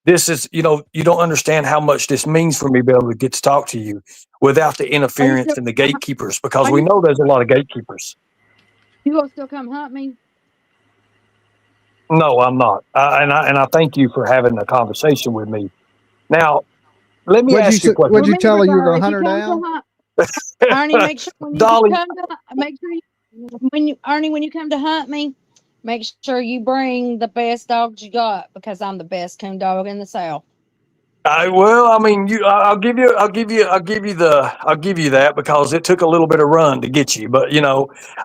This is, you don't understand how much this means for me to be able to get to talk to you without the interference and the gatekeepers, because we know there's a lot of gatekeepers. You gonna still come hunt me? No, I'm not. And I thank you for having a conversation with me. Now, let me ask you a question. Would you tell her you were going to hunt her down? Ernie, make sure when you Dolly, come to make sure when you come to hunt me, make sure you bring the best dogs you got because I'm the best coon dog in the South. I'll give you that because it took a little bit of run to get you. But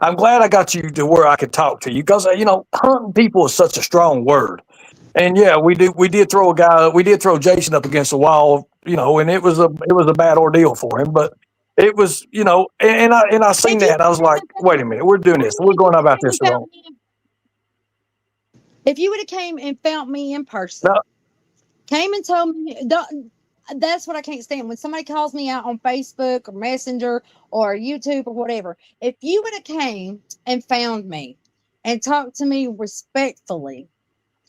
I'm glad I got you to where I could talk to you because hunting people is such a strong word. And yeah, we did throw Jason up against the wall, and it was a bad ordeal for him. But it was, and I seen that. I was like, wait a minute, we're doing this. We're going about this wrong. If you would have came and found me in person. No. Came and told me, that's what I can't stand. When somebody calls me out on Facebook or Messenger or YouTube or whatever, if you would have came and found me and talked to me respectfully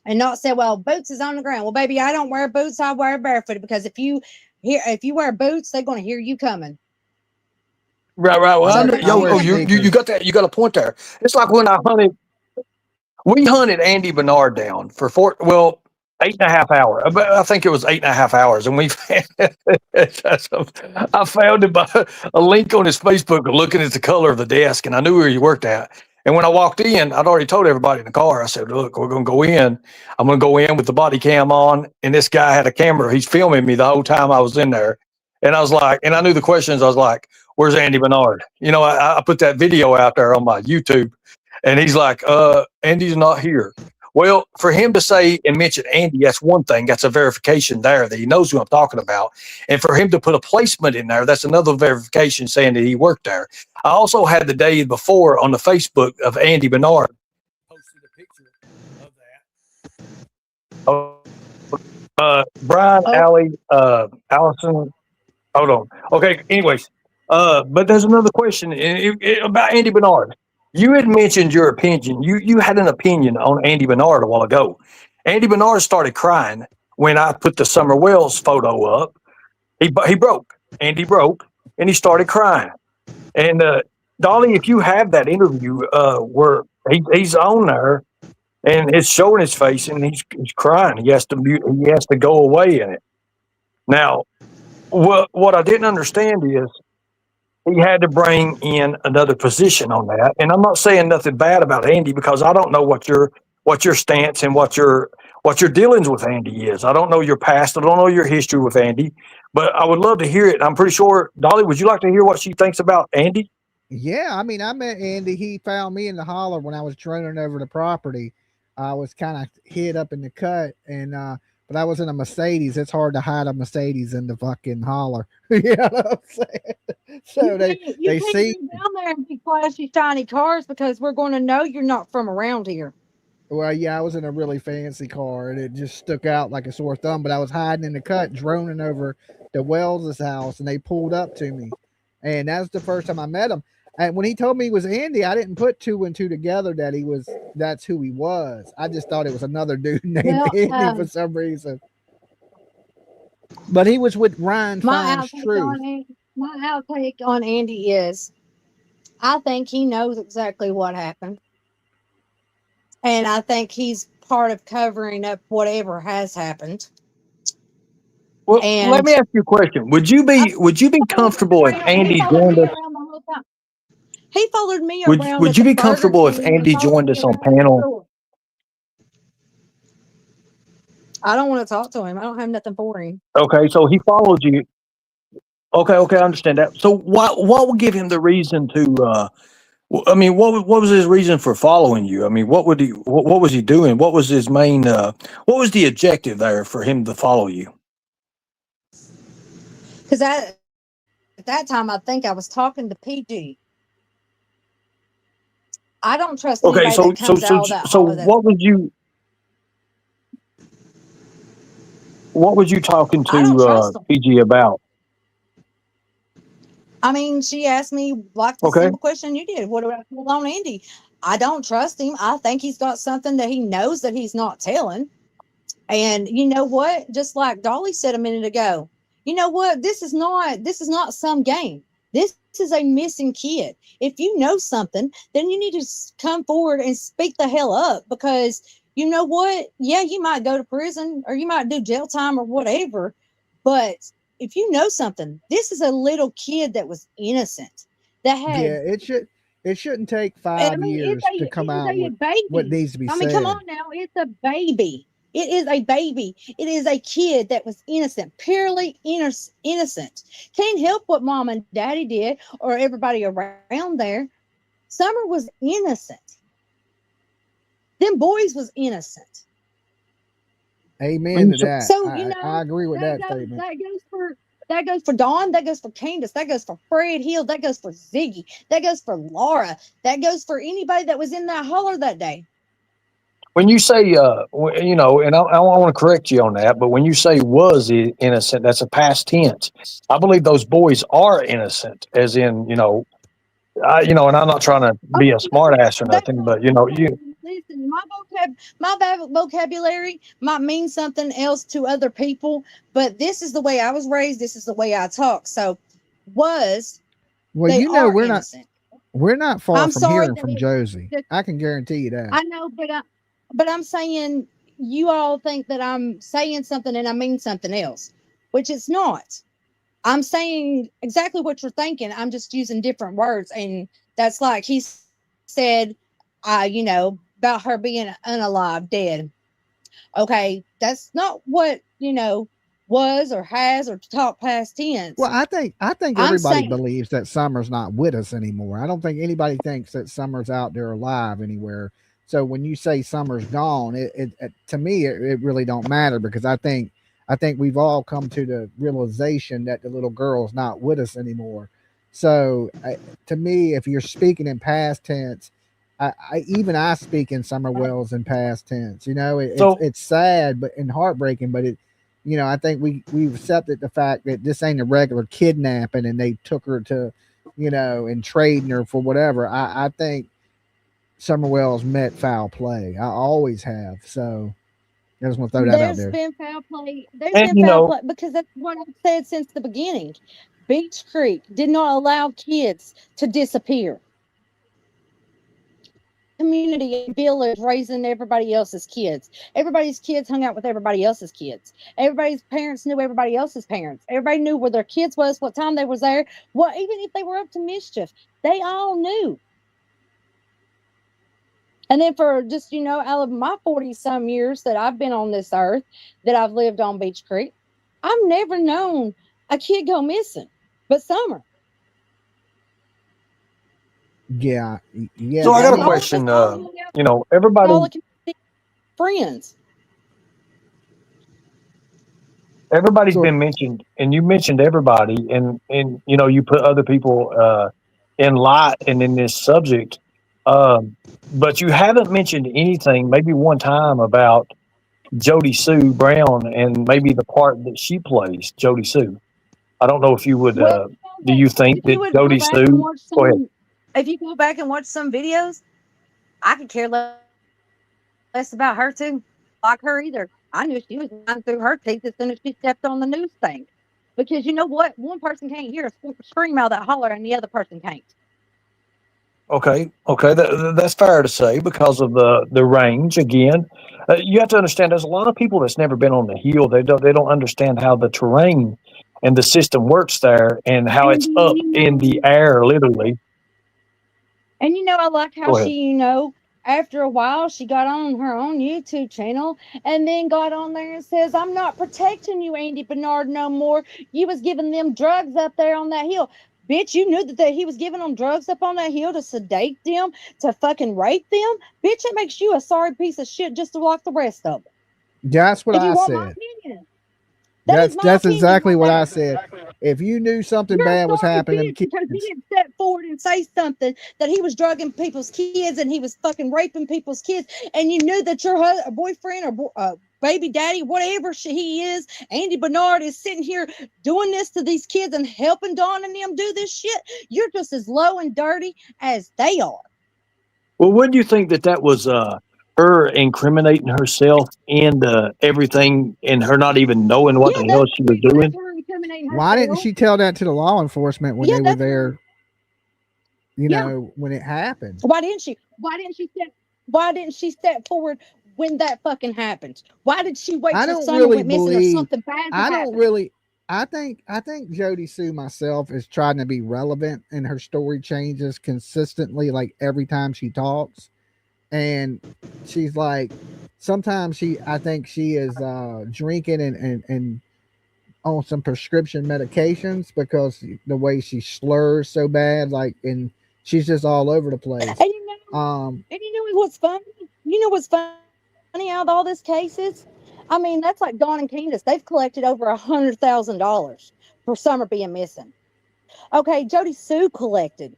and not said, well, boots is on the ground. Well, baby, I don't wear boots. I wear barefooted because if you wear boots, they're going to hear you coming. Right. Well, you got that. You got a point there. It's like when we hunted Andy Bernard down for 8.5 hours. I think it was 8.5 hours. And I found him by a link on his Facebook looking at the color of the desk, and I knew where he worked at. And when I walked in, I'd already told everybody in the car, I said, look, we're going to go in. I'm going to go in with the body cam on. And this guy had a camera. He's filming me the whole time I was in there. And I was like, and I knew the questions. I was like, where's Andy Bernard? I put that video out there on my YouTube. And he's like, Andy's not here. Well, for him to say and mention Andy, that's one thing. That's a verification there that he knows who I'm talking about. And for him to put a placement in there, that's another verification saying that he worked there. I also had the day before on the Facebook of Andy Bernard. Posted a picture of that. Brian, Allie, Allison. Hold on. Okay, anyways. But there's another question about Andy Bernard. You had mentioned your opinion. You had an opinion on Andy Bernard a while ago. Andy Bernard started crying when I put the Summer Wells photo up. He broke. Andy broke, and he started crying. And Dolly, if you have that interview where he's on there, and it's showing his face, and he's crying. He has to go away in it. Now, what I didn't understand is, he had to bring in another position on that. And I'm not saying nothing bad about Andy because I don't know what your what your stance and what your dealings with Andy is. I don't know your past. I don't know your history with Andy, but I would love to hear it. I'm pretty sure, Dolly, would you like to hear what she thinks about Andy? Yeah, I mean, I met Andy. He found me in the holler when I was droning over the property. I was kind of hid up in the cut, and but I was in a Mercedes. It's hard to hide a Mercedes in the fucking holler. You know what I'm saying? So You they can't see. go down there and be flashy shiny cars because we're going to know you're not from around here. Well, yeah, I was in a really fancy car, and it just stuck out like a sore thumb. But I was hiding in the cut, droning over the Wells' house, and they pulled up to me, and that's the first time I met him. And when he told me he was Andy, I didn't put two and two together that that's who he was. I just thought it was another dude named Well, Andy for some reason. But he was with Ryan my Fine's outtake Truth. on Andy, my outtake on Andy is, I think he knows exactly what happened, and I think he's part of covering up whatever has happened. Well, let And me ask you a question. Would you be comfortable if Andy joined us? He followed me around Would at you the be Burger comfortable if King and Andy followed joined me us on around the panel? store. I don't want to talk to him. I don't have nothing for him. Okay, so he followed you. Okay, I understand that. So what would give him the reason to? I mean, what was his reason for following you? I mean, what was he doing? What was his main? What was the objective there for him to follow you? Because at that time, I think I was talking to PG. I don't trust Okay, anybody that comes out of that so holler. That what was you talking I don't to trust them. PG about? I mean, she asked me like the Okay, simple question you did. What do I feel on Andy? I don't trust him. I think he's got something that he knows that he's not telling. And you know what? Just like Dolly said a minute ago, you know what? This is not some game. This is a missing kid. If you know something, then you need to come forward and speak the hell up, because you know what? Yeah, you might go to prison or you might do jail time or whatever, but if you know something, this is a little kid that was innocent. That had, Yeah, it shouldn't take I 5 years to come it is out a with what baby. needs to be I mean, come on said. now, it's a baby. It is a baby. It is a kid that was innocent, purely innocent. Can't help what mom and daddy did or everybody around there. Summer was innocent. Them boys was innocent. Amen to so that. So I agree with that statement. that goes for Dawn, that goes for Candus, that goes for Fred Hill, that goes for Ziggy, that goes for Laura, that goes for anybody that was in that holler that day. when you say, and I want to correct you on that, but when you say was innocent, that's a past tense. I believe those boys are innocent, as in, and I'm not trying to Oh, be a smart ass or that's nothing, but you. listen. My vocabulary might mean something else to other people, but this is the way I was raised. This is the way I talk. So, was Well, they you know, are innocent? we're not far I'm from sorry hearing that from Josie. that- I can guarantee you that. I know, but I'm saying you all think that I'm saying something and I mean something else, which it's not. I'm saying exactly what you're thinking. I'm just using different words. And that's like he said, about her being unalive, dead. Okay. That's not what, was or has or talk past tense. Well, I think I'm everybody saying, believes that Summer's not with us anymore. I don't think anybody thinks that Summer's out there alive anywhere. So when you say Summer's gone, it to me it really don't matter, because I think we've all come to the realization that the little girl's not with us anymore. So to me, if you're speaking in past tense, I speak in Summer Wells in past tense. It's So it's sad but and heartbreaking, but I think we've accepted the fact that this ain't a regular kidnapping and they took her to, and trading her for whatever. I think Summer Wells met foul play. I always have. So I just want to throw that out there's there. been foul play. There's and been foul play because that's what I've said since the beginning. Beach Creek did not allow kids to disappear. Community and village raising everybody else's kids. Everybody's kids hung out with everybody else's kids. Everybody's parents knew everybody else's parents. Everybody knew where their kids was, what time they was there. What, even if they were up to mischief, they all knew. And then for just, out of my 40 some years that I've been on this earth, that I've lived on Beach Creek, I've never known a kid go missing but Summer. Yeah, yeah. So I got a mean, question. Everybody, All the friends. everybody's So been mentioned, and you mentioned everybody, and you put other people in light and in this subject, but you haven't mentioned anything. Maybe one time about Jody Sue Brown and maybe the part that she plays, Jody Sue. I don't know if you would. Well, Do you think if you that would go Jody back and Sue? watch Go ahead. some, if you go back and watch some videos, I could care less about her too. Like her either. I knew she was lying through her teeth as soon as she stepped on the news thing. Because you know what? One person can't hear a scream out of that holler and the other person can't. Okay, that's fair to say because of the range. Again, you have to understand. There's a lot of people that's never been on the hill. They don't understand how the terrain and the system works there, and how And it's up in the air, literally. I like how Go ahead. she, after a while, she got on her own YouTube channel and then got on there and says, I'm not protecting you, Andy Bernard, no more. You was giving them drugs up there on that hill. Bitch, you knew that he was giving them drugs up on that hill to sedate them, to fucking rape them. Bitch, it makes you a sorry piece of shit just like the rest of them. that's what If you I want my said. opinion, that is my That's opinion exactly on what I that. said. If you knew something You're a bad was sorry happening to bitch because he kids, didn't step forward and say something that he was drugging people's kids and he was fucking raping people's kids, and you knew that your boyfriend or baby daddy, whatever he is, Andy Bernard, is sitting here doing this to these kids and helping Dawn and them do this shit. You're just as low and dirty as they are. Well, wouldn't you think that was her incriminating herself in everything, and her not even knowing what Yeah, the hell that's she was that's doing? her incriminating why didn't herself. she tell that to the law enforcement when Yeah, they were that's her. there? Yeah. When it happened. Why didn't she? Why didn't she step forward when that fucking happened? Why did she wait I till don't Summer really went missing or believe. something bad I don't happened? really. I think Jody Sue myself is trying to be relevant, and her story changes consistently, like every time she talks. And she's like, sometimes I think she is drinking and on some prescription medications because the way she slurs so bad, like, and she's just all over the place. And Um, what's funny? You know what's funny out of all these cases? I mean, that's like Dawn and Candus. They've collected over $100,000 for Summer being missing. Okay, Jody Sue collected.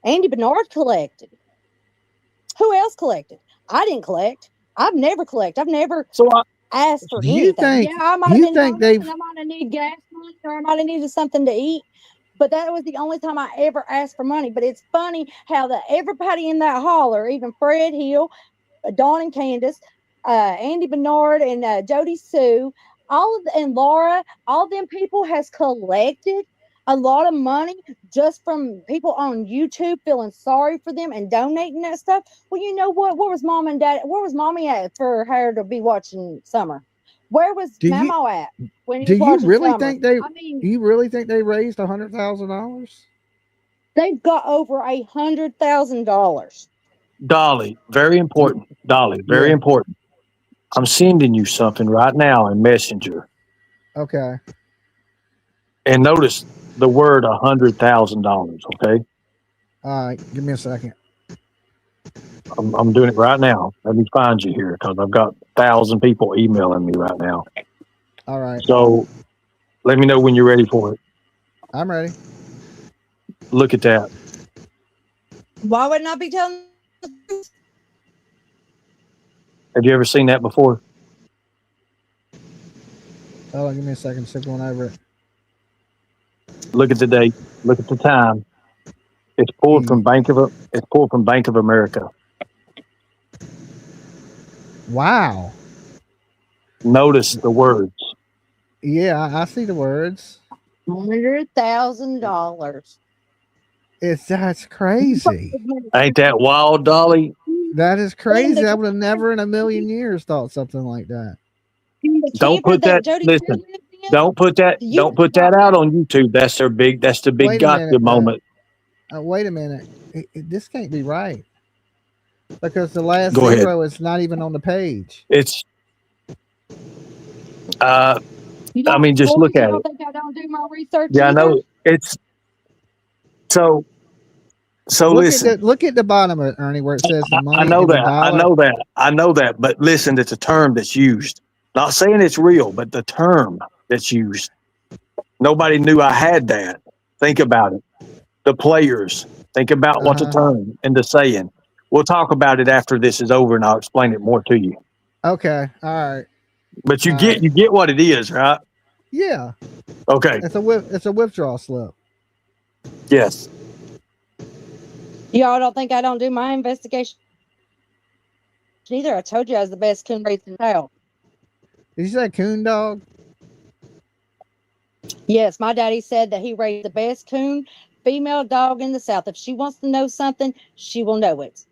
Andy Bernard collected. Who else collected? I didn't collect. I've never collected. I've never So asked for do you anything. think? Yeah, I might Do have you been think homeless they've? and I might have needed gas money or I might have needed something to eat. But that was the only time I ever asked for money. But it's funny how everybody in that holler, even Fred Hill, Dawn and Candus, Andy Bernard and Jody Sue, and Laura, all them people has collected a lot of money just from people on YouTube feeling sorry for them and donating that stuff. Well, you know what? Where was mom and dad? Where was mommy at for her to be watching Summer? Where was Do you Mama at when he do was you watching really Summer? think they? I mean, Do you really think they raised $100,000? they've got over $100,000. Dolly, very important. Dolly, very Yeah. important. I'm sending you something right now in Messenger, Okay. and notice the word $100,000. Okay, All right. Give me a second. I'm doing it right now. Let me find you here because I've got 1,000 people emailing me right now. All right. So let me know when you're ready for it. I'm ready. Look at that. Why wouldn't I be telling the truth? Have you ever seen that before? Oh, give me a second. Still going over it. Look at the date. Look at the time. It's pulled from It's pulled from Bank of America. Wow. Notice the words. Yeah, I see the words. $100,000. That's crazy. Ain't that wild, Dolly? That is crazy. I would have never in a million years thought something like that. Don't put that. Listen. Don't put that. Don't put that out on YouTube. That's their big. That's the big Wait a gotcha minute, moment. Wait a minute. This can't be right. Because the last Go ahead. zero is not even on the page. It's You I mean, just boys, look you at don't it. think I don't do my research Yeah, I either? know. It's so listen. Look at the bottom of it, Ernie, where it says the I money know in the that. I dollar. know that. I know that. But listen, it's a term that's used. Not saying it's real, but the term that's used. Nobody knew I had that. Think about it. The players. Think about what the term and the saying. We'll talk about it after this is over, and I'll explain it more to you. Okay, all right. But you All get right. you get what it is, right? Yeah, Okay. it's a withdrawal slip. Yes. Y'all don't think I don't do my investigation either? I told you I was the best coon raised in town. Did you say coon dog? Yes, my daddy said that he raised the best coon female dog in the South. If she wants to know something, she will know it.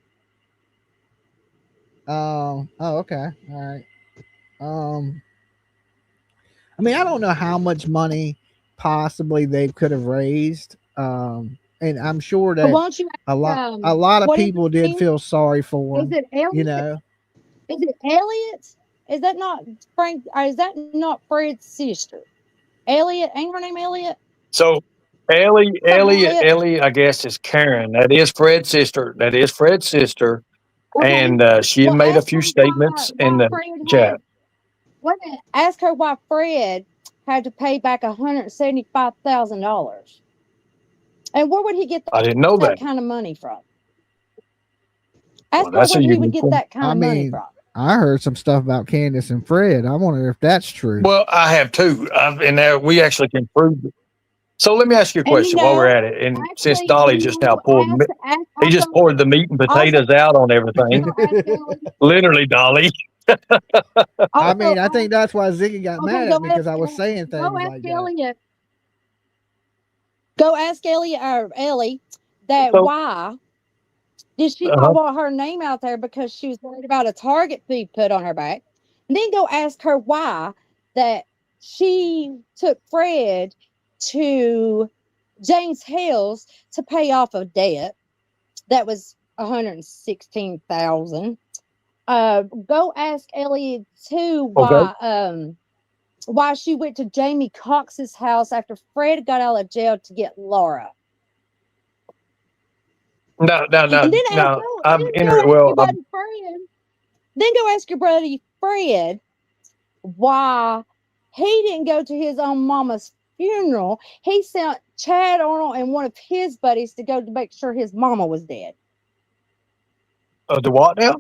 Oh, okay, all right. I mean, I don't know how much money possibly they could have raised. And I'm sure But that won't you a lot of what is people his did name? feel sorry for Is him. it Elliot? You know, Is it Elliot? Is that not Frank? Or is that not Fred's sister? Elliot? Ain't her name Elliot? So Something like that. Ellie, I guess is Karen. That is Fred's sister. Okay. And she had Well, made a ask few her statements in why the Fred chat. had. Wait a minute. Ask her why Fred had to pay back $175,000. And where would he get I didn't know that that. kind of money from? Well, Ask her that's a where he would unique get one. that kind I of money mean, from. I heard some stuff about Candus and Fred. I wonder if that's true. Well, I have too. And there we actually can prove it. So let me ask you a And question while we're at it. And since actually, Dolly just now he just poured the meat and potatoes out on everything. Literally, Dolly. I mean, I think that's why Ziggy got mad at me because I was saying things go ask like that. Elliot. Go ask Elliot or Ellie that So- why did she not want her name out there because she was worried about a target fee put on her back? And then go ask her why that she took Fred to James Hales to pay off a debt that was $116,000. Go ask Elliot too why she went to Jamie Cox's house after Fred got out of jail to get Laura. No. And then I'm then entering. go ask Well, your buddy Fred. Then go ask your buddy Fred why he didn't go to his own mama's funeral. He sent Chad Arnold and one of his buddies to go to make sure his mama was dead. the what now?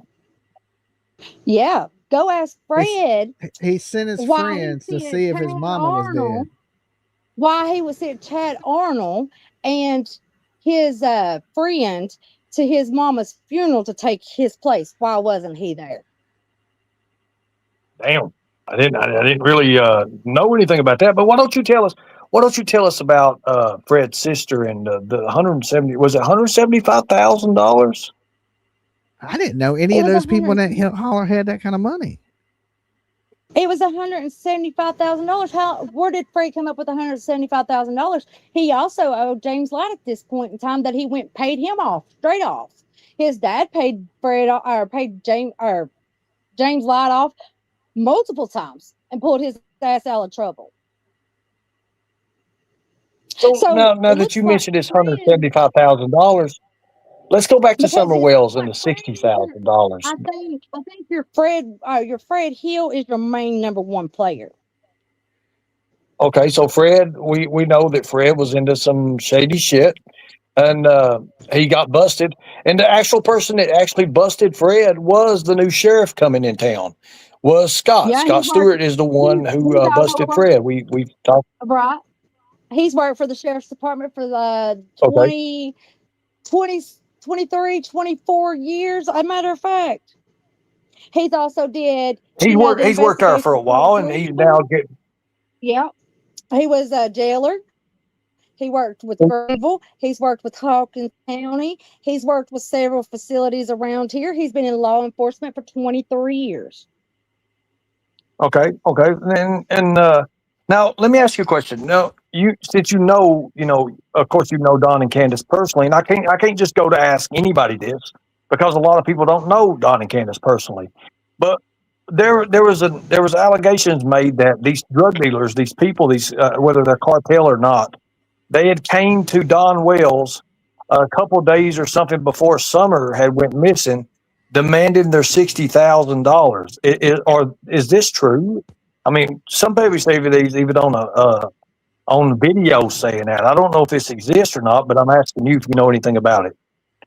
Yeah, go ask Fred He sent his why friends he to sent see if his Chad mama was Arnold, dead. why he was sent Chad Arnold and his friend to his mama's funeral to take his place. Why wasn't he there? Damn. I didn't really know anything about that. But why don't you tell us? Why don't you tell us about Fred's sister and the 170? Was it $175,000? I didn't know any of those people in that holler had that kind of money. It was $175,000. Where did Fred come up with $175,000? He also owed James Light at this point in time that he went and paid him off straight off. His dad paid James Light off multiple times and pulled his ass out of trouble. So now that you mentioned this $175,000, let's go back to Summer Wells and the $60,000. I think your Fred Hill is your main number one player. Okay, so Fred, we know that Fred was into some shady shit, and he got busted. And the actual person that actually busted Fred was the new sheriff coming in town. Was Scott? Yeah, Scott Stewart is the one who busted Fred. We talked. Right. He's worked for the sheriff's department for the 24 years. As a matter of fact, he's also did. He's worked there for a while, and he's now getting. Yeah, he was a jailer. He worked with Greenville. He's worked with Hawkins County. He's worked with several facilities around here. He's been in law enforcement for 23 years. Okay, and now let me ask you a question. Now, since you know, of course, you know Don and Candus personally, and I can't just go to ask anybody this. because a lot of people don't know Don and Candus personally. But there was allegations made that these drug dealers, these people, these whether they're cartel or not, they had came to Don Wells a couple days or something before Summer had went missing, demanding their $60,000. Or is this true? I mean, some people say these even on video saying that. I don't know if this exists or not, but I'm asking you if you know anything about it.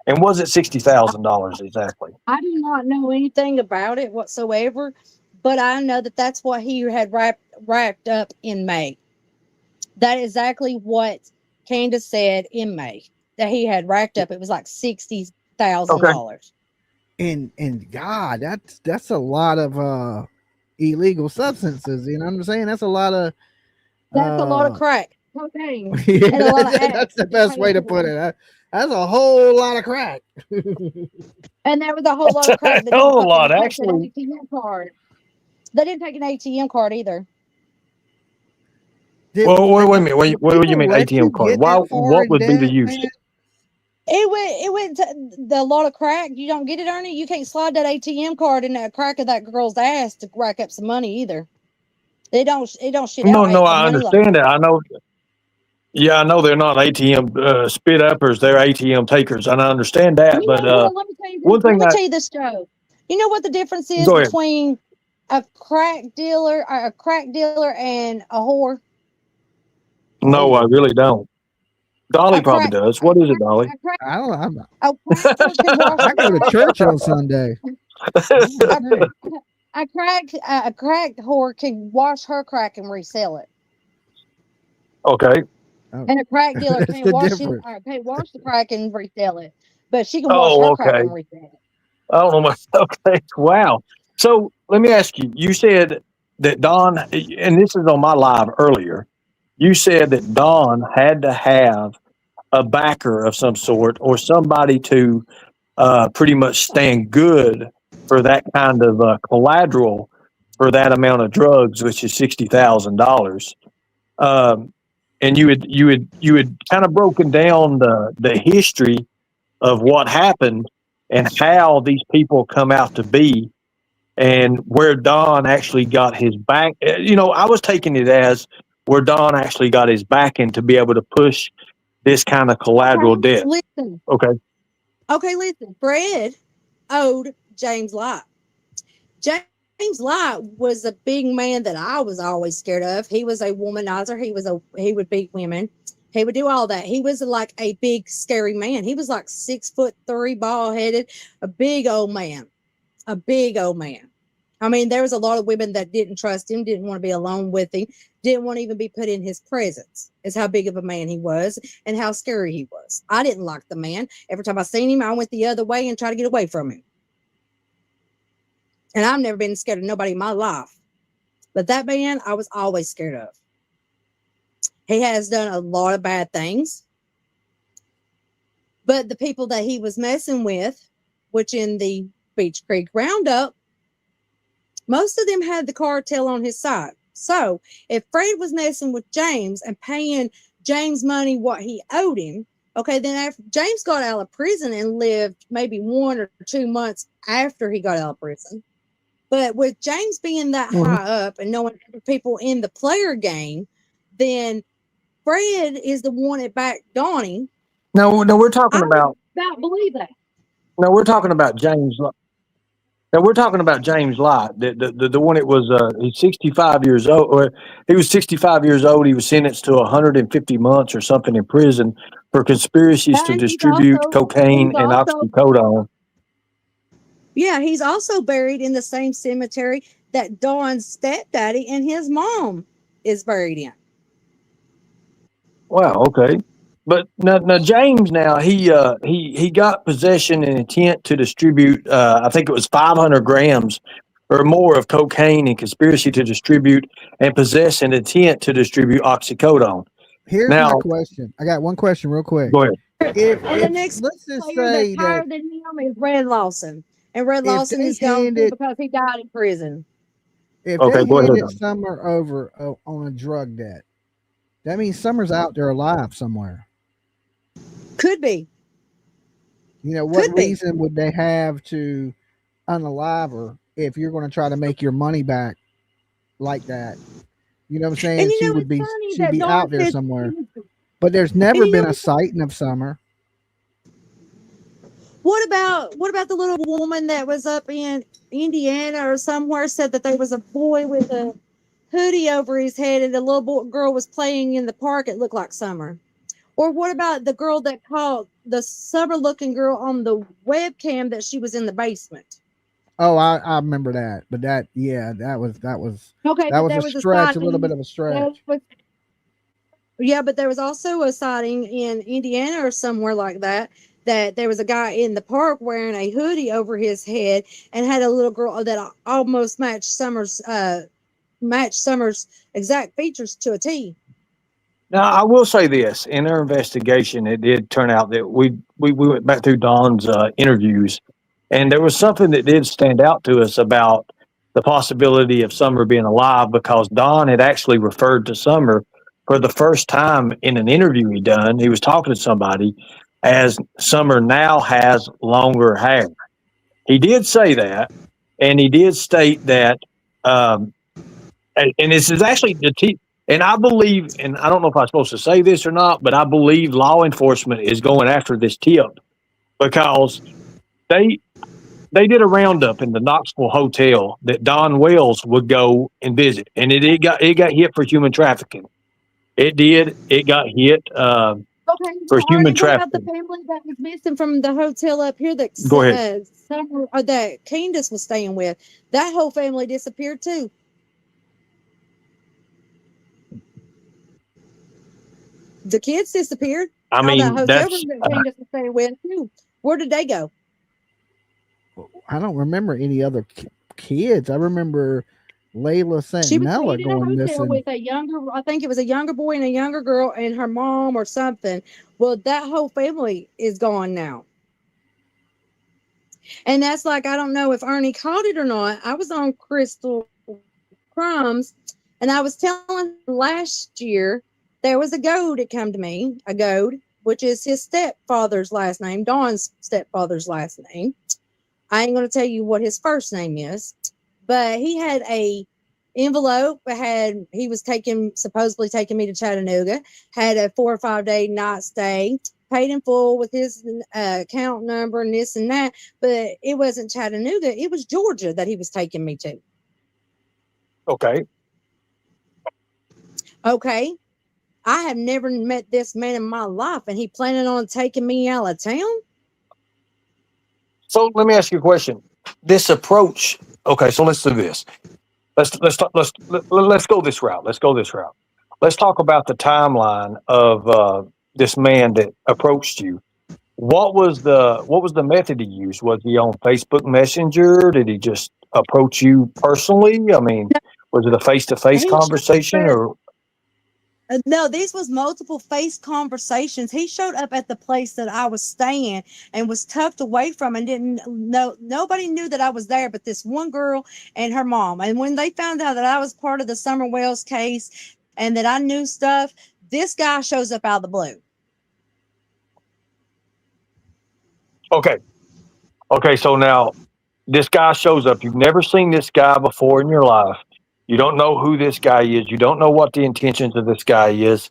And was it $60,000 exactly? I do not know anything about it whatsoever, but I know that that's what he had wrapped up in May. That is exactly what Candus said in May that he had racked up. It was like $60,000. And God, that's a lot of illegal substances. You know what I'm saying? That's a lot of Crack, cocaine, yeah, and a lot of that's the best way to put it. That's a whole lot of crack. And there was a whole lot of crack. A whole lot, actually. ATM card. They didn't take an ATM card either. Well, wait a minute. What do you mean ATM card? What would be the use? It went to the lot of crack. You don't get it, Ernie. You can't slide that ATM card in that crack of that girl's ass to rack up some money either. It don't shit out. No, I understand that. I know. Yeah, I know they're not ATM spit uppers. They're ATM takers, and I understand that. But let me tell you this, Joe. You know what the difference is between a crack dealer and a whore? No, I really don't. Dolly probably does. What is it, Dolly? I don't know. I go to church on Sunday. A crack whore can wash her crack and resell it. Okay. And a crack dealer can't wash the crack and resell it, but she can wash her crack and resell it. I don't know. Okay. Wow. So let me ask you. You said that Don, and this is on my live earlier. You said that Don had to have a backer of some sort or somebody to pretty much stand good for that kind of collateral for that amount of drugs, which is $60,000. And you had kind of broken down the history of what happened and how these people come out to be and where Don actually got his back. You know, I was taking it as where Don actually got his backing to be able to push this kind of collateral debt. Listen. Okay, listen. Fred owed James Light. James Light was a big man that I was always scared of. He was a womanizer. He would beat women. He would do all that. He was like a big, scary man. He was like 6'3", bald headed, a big old man. I mean, there was a lot of women that didn't trust him, didn't want to be alone with him, didn't want to even be put in his presence. Is how big of a man he was and how scary he was. I didn't like the man. Every time I seen him, I went the other way and tried to get away from him. And I've never been scared of nobody in my life. But that man, I was always scared of. He has done a lot of bad things. But the people that he was messing with, which in the Beach Creek Roundup, most of them had the cartel on his side. So if Fred was messing with James and paying James money what he owed him, okay, then after James got out of prison and lived maybe 1 or 2 months after he got out of prison. But with James being that high up and knowing people in the player game, then Fred is the one that backed Donnie. No, we're talking about. I believe that. No, we're talking about James. Now we're talking about James Light, the one that was he's 65 years old, or he was 65 years old. He was sentenced to 150 months or something in prison for conspiracies to distribute cocaine and oxycodone. Yeah, he's also buried in the same cemetery that Don's stepdaddy and his mom is buried in. Wow. Okay. But now James, he got possession and intent to distribute. I think it was 500 grams or more of cocaine and conspiracy to distribute and possess an intent to distribute oxycodone. Here's my question. I got one question real quick. Go ahead. The next let's just say that's higher than him is Red Lawson. And Red Lawson is gone because he died in prison. If they handed Summer over on a drug debt, that means Summer's out there alive somewhere. Could be. You know, what Could be. reason would they have to unalive her if you're going to try to make your money back like that? You know what I'm And saying? you know, it's funny She'd that be Dawn out there said, somewhere. But there's and never you been know, a sighting of Summer. what about the little woman that was up in Indiana or somewhere said that there was a boy with a hoodie over his head and the little girl was playing in the park. It looked like Summer. Or what about the girl that called the Summer looking girl on the webcam that she was in the basement? Oh, I remember that. But Okay, that but was a there was a stretch, a little bit sighting. of a There stretch. was, yeah, but there was also a sighting in Indiana or somewhere like that. That there was a guy in the park wearing a hoodie over his head and had a little girl that almost matched Summer's exact features to a T. Now, I will say this: in our investigation, it did turn out that we went back through Don's interviews, and there was something that did stand out to us about the possibility of Summer being alive because Don had actually referred to Summer for the first time in an interview he done. He was talking to somebody as Summer now has longer hair. He did say that, and he did state that um, and this is actually and I believe, and I don't know if I'm supposed to say this or not, but I believe law enforcement is going after this tip because they they did a roundup in the Knoxville hotel that Don Wells would go and visit, and it got hit for human trafficking. It did. It got hit Okay, for well, human Arnie, what about the trafficking. family that was missing from the hotel up here that Go ahead. Summer or that Candus was staying with? That whole family disappeared too. The kids disappeared I out of that mean, hotel that's room that Candus was staying with too. Where did they go? I don't remember any other kids. I remember Layla She was Santinella staying in a going hotel missing. with a younger, I think it was a younger boy and a younger girl and her mom or something. Well, that whole family is gone now. And that's like, I don't know if Ernie caught it or not. I was on Crystal Crumbs and I was telling last year there was a goat that come to me, a goat, which is his stepfather's last name, Dawn's stepfather's last name. I ain't going to tell you what his first name is, but he had a envelope had he was supposedly taking me to Chattanooga, had a 4 or 5 day night stay, paid in full with his account number and this and that, but it wasn't Chattanooga, it was Georgia that he was taking me to. okay. Okay, I have never met this man in my life and he planning on taking me out of town. So let me ask you a question. This approach. Okay, so let's do this. Let's go this route. Let's go this route. Let's talk about the timeline of this man that approached you. What was the method he used? Was he on Facebook Messenger? Did he just approach you personally? I mean, was it a face to face He conversation or No, these was multiple face conversations. He showed up at the place that I was staying and was tucked away from and didn't know, nobody knew that I was there but this one girl and her mom. And when they found out that I was part of the Summer Wells case and that I knew stuff, this guy shows up out of the blue. okay? Okay, so now this guy shows up. You've never seen this guy before in your life. You don't know who this guy is. You don't know what the intentions of this guy is.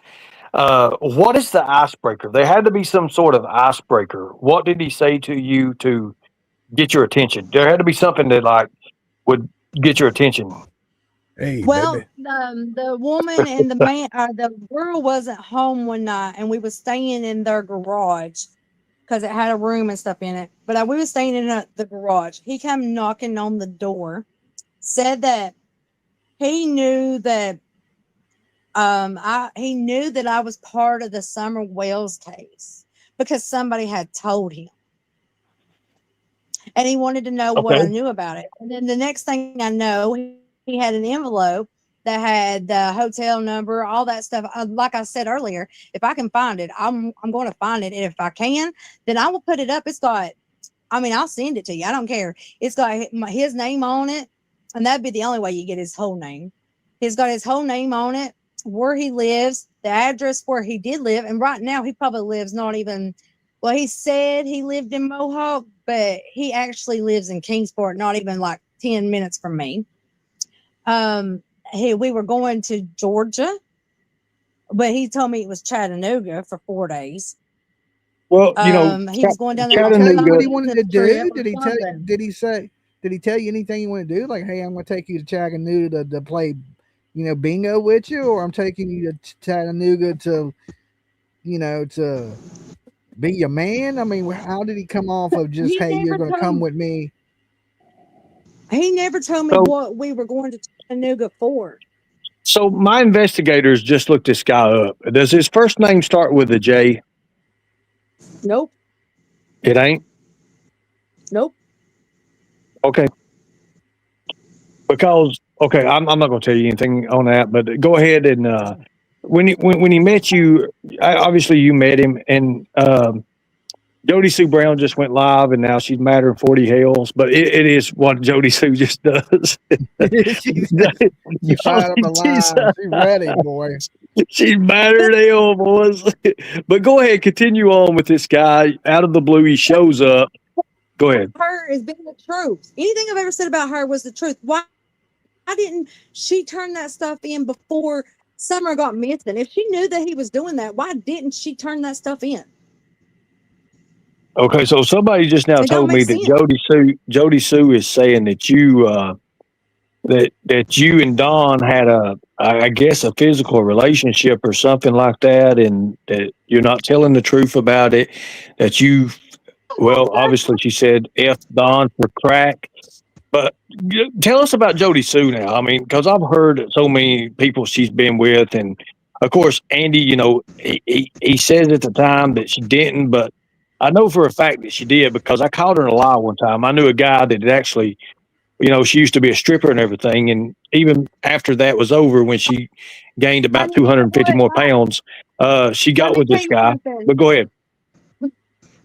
What is the icebreaker? There had to be some sort of icebreaker. What did he say to you to get your attention? There had to be something that like would get your attention. Hey, Well, baby. the woman and the man, the girl wasn't home one night, and we was staying in their garage because it had a room and stuff in it. But we was staying in the garage. He came knocking on the door, said that he knew that he knew that I was part of the Summer Wells case because somebody had told him. And he wanted to know what I Okay. knew about it. And then the next thing I know, he had an envelope that had the hotel number, all that stuff. Like I said earlier, if I can find it, I'm going to find it. And if I can, then I will put it up. It's got, I mean, I'll send it to you. I don't care. It's got his name on it. And that'd be the only way you get his whole name. He's got his whole name on it, where he lives, the address where he did live. And right now he probably lives not even Well, he said he lived in Mohawk, but he actually lives in Kingsport, not even like 10 minutes from me. We were going to Georgia, but he told me it was Chattanooga for 4 days. Well, He was going down there. Did he tell you what he to wanted to trip do? or Did he tell? something. Did he say? Did he tell you anything you want to do? Like, hey, I'm going to take you to Chattanooga to play, bingo with you, or I'm taking you to Chattanooga to, to be your man. I mean, how did he come off of just, He hey, you're never going to told come me. with me? He never told me So, what we were going to Chattanooga for. so my investigators just looked this guy up. Does his first name start with a J? Nope. It ain't? Nope. Okay. Because, okay, I'm not going to tell you anything on that, but go ahead and when he met you, obviously you met him, and Jody Sue Brown just went live, and now she's madder than 40 hells. But it is what Jody Sue just does. She's fired up alive. She's ready, boy. She's madder than hell, boys. But go ahead, continue on with this guy. Out of the blue, he shows up. Go ahead. Her is being the truth. Anything I've ever said about her was the truth. Why didn't she turn that stuff in before Summer got missing? If she knew that he was doing that, why didn't she turn that stuff in? Okay, so somebody just now It don't told me make that sense. Jody Sue is saying that you that you and Don had I guess a physical relationship or something like that, and that you're not telling the truth about it. That you, well, obviously she said F Don for crack, but tell us about Jody Sue now. I mean, because I've heard so many people she's been with, and of course Andy, he says at the time that she didn't, but I know for a fact that she did because I called her in a lie one time. I knew a guy that had actually, she used to be a stripper and everything. And even after that was over, when she gained about 250 more pounds, she got with this guy. But go ahead.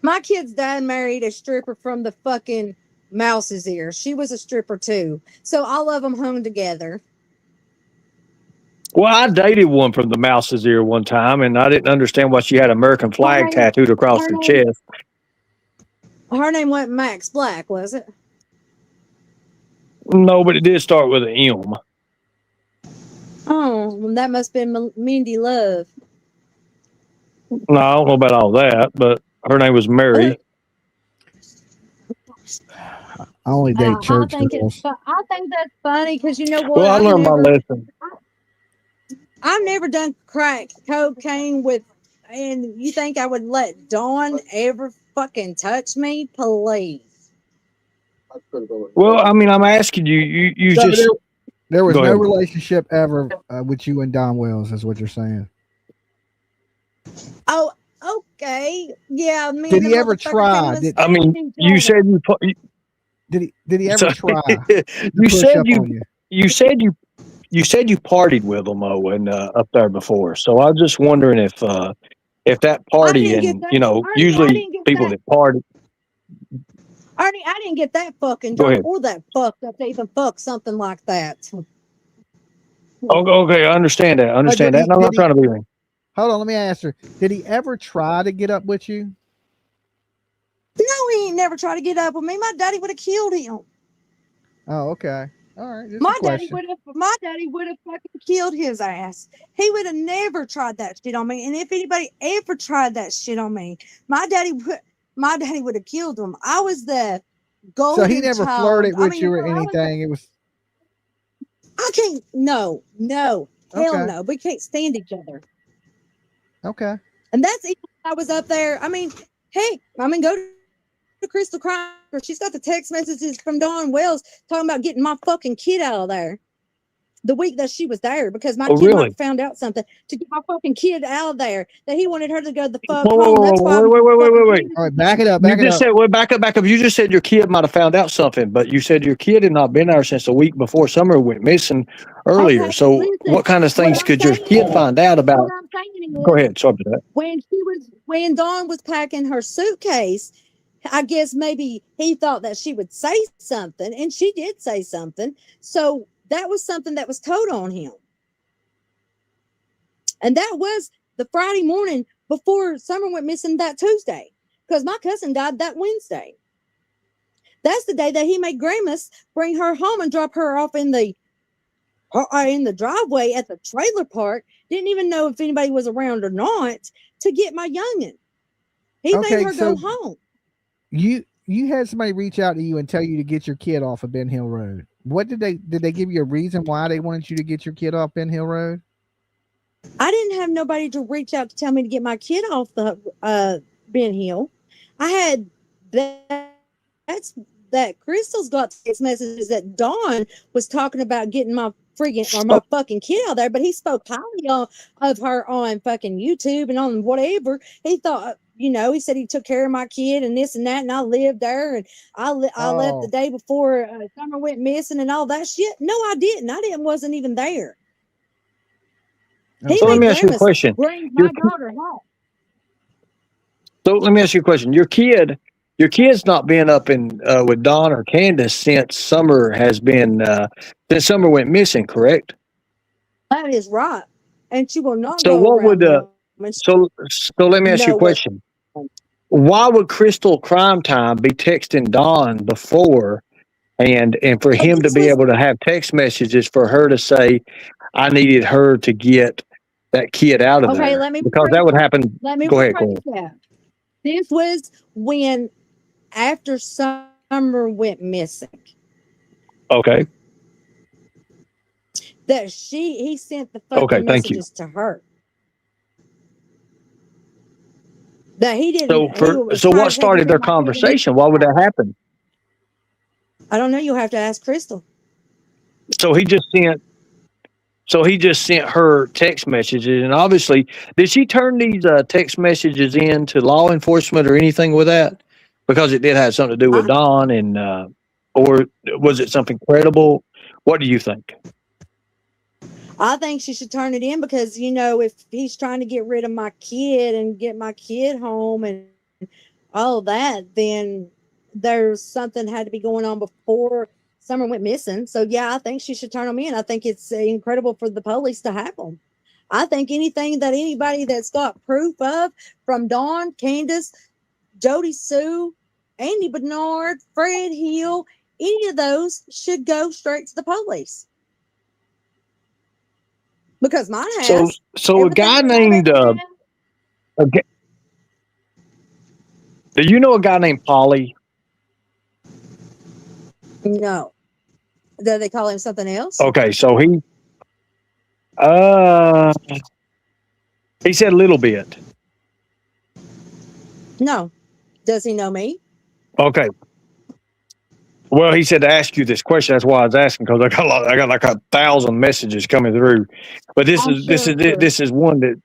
My kid's dad married a stripper from the fucking Mouse's Ear. She was a stripper too. So all of them hung together. Well, I dated one from the Mouse's Ear one time, and I didn't understand why she had American flag tattooed across her chest. Her name wasn't Max Black, was it? No, but it did start with an M. Oh, well, that must have been Mindy Love. No, I don't know about all that, but her name was Mary. I only date church girls. I think that's funny because you know what? Well, I learned my lesson. I've never done crack cocaine with, and you think I would let Dawn ever fucking touch me? Please. Well, I mean, I'm asking you. You So just there was go no ahead. relationship ever with you and Don Wells, is what you're saying. Oh, okay. Yeah. Did he ever try? I mean, you said you. Did he ever try? You said you said you partied with them, and up there before. So I was just wondering if that party, and usually people that party. Ernie, I didn't get that fucking Go drunk ahead. or that fucked up to even fuck something like that. Okay, I understand that. And I'm not trying to be mean. Hold on, let me ask her. Did he ever try to get up with you? No, he ain't never tried to get up with me. My daddy would have killed him. Oh, okay. All right. My daddy would have fucking killed his ass. He would have never tried that shit on me. And if anybody ever tried that shit on me, my daddy would have killed him. I was the golden So he never child. flirted with you or anything. It was. I can't. No. Hell Okay. no. We can't stand each other. Okay. And that's even when I was up there. I mean, hey, go to Crystal Cracker. She's got the text messages from Dawn Wells talking about getting my fucking kid out of there the week that she was there because my kid really? found out something to get my fucking kid out of there that he wanted her to go the fuck Whoa, home. That's why. Wait. All right, back it up. You just said, back up. You just said your kid might have found out something, but you said your kid had not been there since the week before Summer went missing earlier. Okay, so listen, what kind of things could your kid find out about? What I'm saying is, Go ahead. Sorry about that. when Dawn was packing her suitcase, I guess maybe he thought that she would say something, and she did say something. So that was something that was told on him. And that was the Friday morning before Summer went missing that Tuesday. because my cousin died that Wednesday. That's the day that he made Grandma's bring her home and drop her off in the driveway at the trailer park. Didn't even know if anybody was around or not to get my youngin'. He made her go home. You had somebody reach out to you and tell you to get your kid off of Ben Hill Road. What did they give you a reason why they wanted you to get your kid off Ben Hill Road? I didn't have nobody to reach out to tell me to get my kid off the Ben Hill. I had that Crystal's got text messages that Dawn was talking about getting my fucking kid out there, but he spoke highly of her on fucking YouTube and on whatever. He thought, he said he took care of my kid and this and that, and I lived there, and I left the day before Summer went missing and all that shit. No, I didn't. Wasn't even there. So let me ask you a question. Bring my daughter home. So let me ask you a question. Your kid's not been up in with Dawn or Candus since Summer went missing, correct? That is right, and she will not. So what would so let me ask you a question. Why would Crystal Crime Time be texting Dawn before, and for him to be able to have text messages for her to say, I needed her to get that kid out of there? Because that would happen. Go ahead. This was when after Summer went missing. Okay. That he sent the fucking messages to her. That he didn't. So what started their conversation? Why would that happen? I don't know. You'll have to ask Crystal. So he just sent her text messages, and obviously, did she turn these text messages in to law enforcement or anything with that? Because it did have something to do with Dawn, and or was it something credible? What do you think? I think she should turn it in because, if he's trying to get rid of my kid and get my kid home and all that, then there's something had to be going on before Summer went missing. So, yeah, I think she should turn them in. I think it's incredible for the police to have them. I think anything that anybody that's got proof of from Dawn, Candus, Jody Sue, Andy Bernard, Fred Hill, any of those should go straight to the police. Because mine has. So a guy named do you know a guy named Polly? No. Do they call him something else? Okay, so he said a little bit. No. Does he know me? Okay. Well, he said to ask you this question. That's why I was asking, because I got like 1,000 messages coming through. But this is one that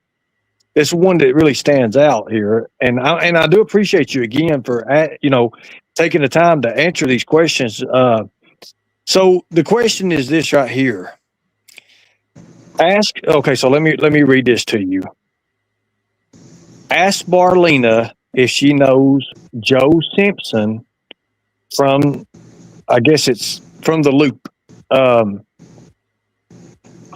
really stands out here, and I do appreciate you again for taking the time to answer these questions. So the question is this right here. So let me read this to you. Ask Marlena if she knows Joe Simpson from, I guess it's from the Loop. I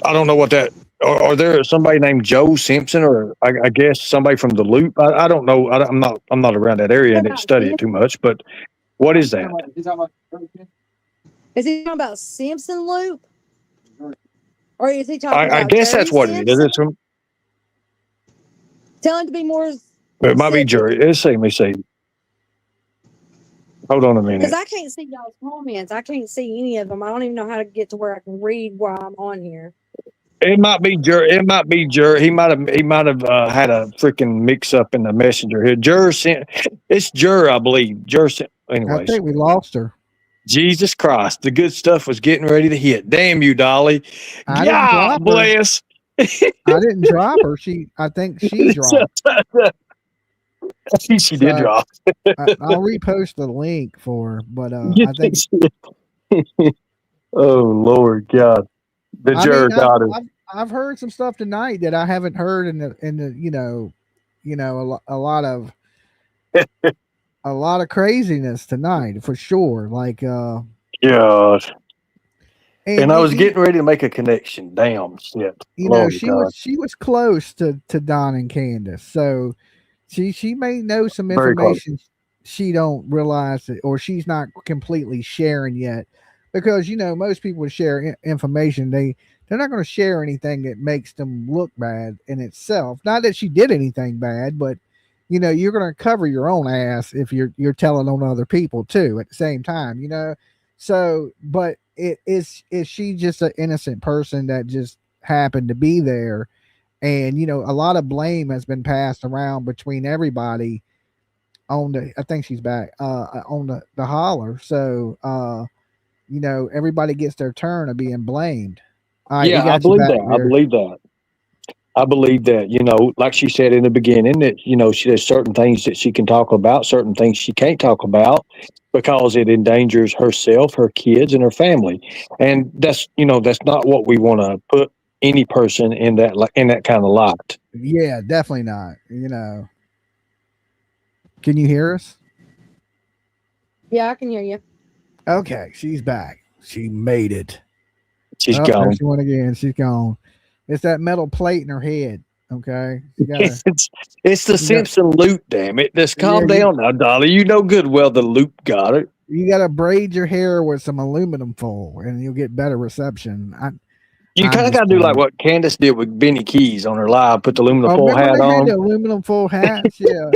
don't know what that. Are there somebody named Joe Simpson, or I guess somebody from the Loop? I don't know. I'm not around that area and didn't study it too much. But what is that? Is he talking about Simpson Loop, or is he talking? I guess that's what it is. Tell him to be more. It might be Jerry. Let me see. Hold on a minute. Because I can't see y'all's comments. I can't see any of them. I don't even know how to get to where I can read while I'm on here. It might be Jerry. He might have had a freaking mix up in the messenger here. It's Jer, I believe. Anyways, I think we lost her. Jesus Christ, the good stuff was getting ready to hit. Damn you, Dolly. God bless. I didn't drop her. I think she dropped. She did drop. I'll repost the link for her, but I think. Oh Lord God, I've heard some stuff tonight that I haven't heard in the a lot of craziness tonight for sure. Like yeah. And I was getting ready to make a connection. Damn shit. She was close to Don and Candus. So She may know some Very close. information she don't realize it, or she's not completely sharing yet, because most people share information, they're not going to share anything that makes them look bad in itself. Not that she did anything bad, but you're going to cover your own ass if you're telling on other people too at the same time. So, but is she just an innocent person that just happened to be there? And a lot of blame has been passed around between everybody on the, I think she's back, on the holler. So everybody gets their turn of being blamed. All right, we Yeah, I got you believe back that. I there. believe that. I believe that, like she said in the beginning, that, there's certain things that she can talk about, certain things she can't talk about because it endangers herself, her kids, and her family. And that's not what we want to put any person in that kind of light. Yeah, definitely not. Can you hear us? Yeah, I can hear you. Okay, she's back. She made it. She's Oh, there gone. she went again. She's gone. It's that metal plate in her head. Okay, she gotta. It's the You got. Simpson loot, damn it. Just Yeah, calm down now, Dolly. You know good well the loot got it. you gotta braid your hair with some aluminum foil, and you'll get better reception. You I'm kind of just got to do like saying. what Candus did with Benny Keys on her live, put the aluminum Oh, foil remember hat they had the on. aluminum foil hats? Yeah,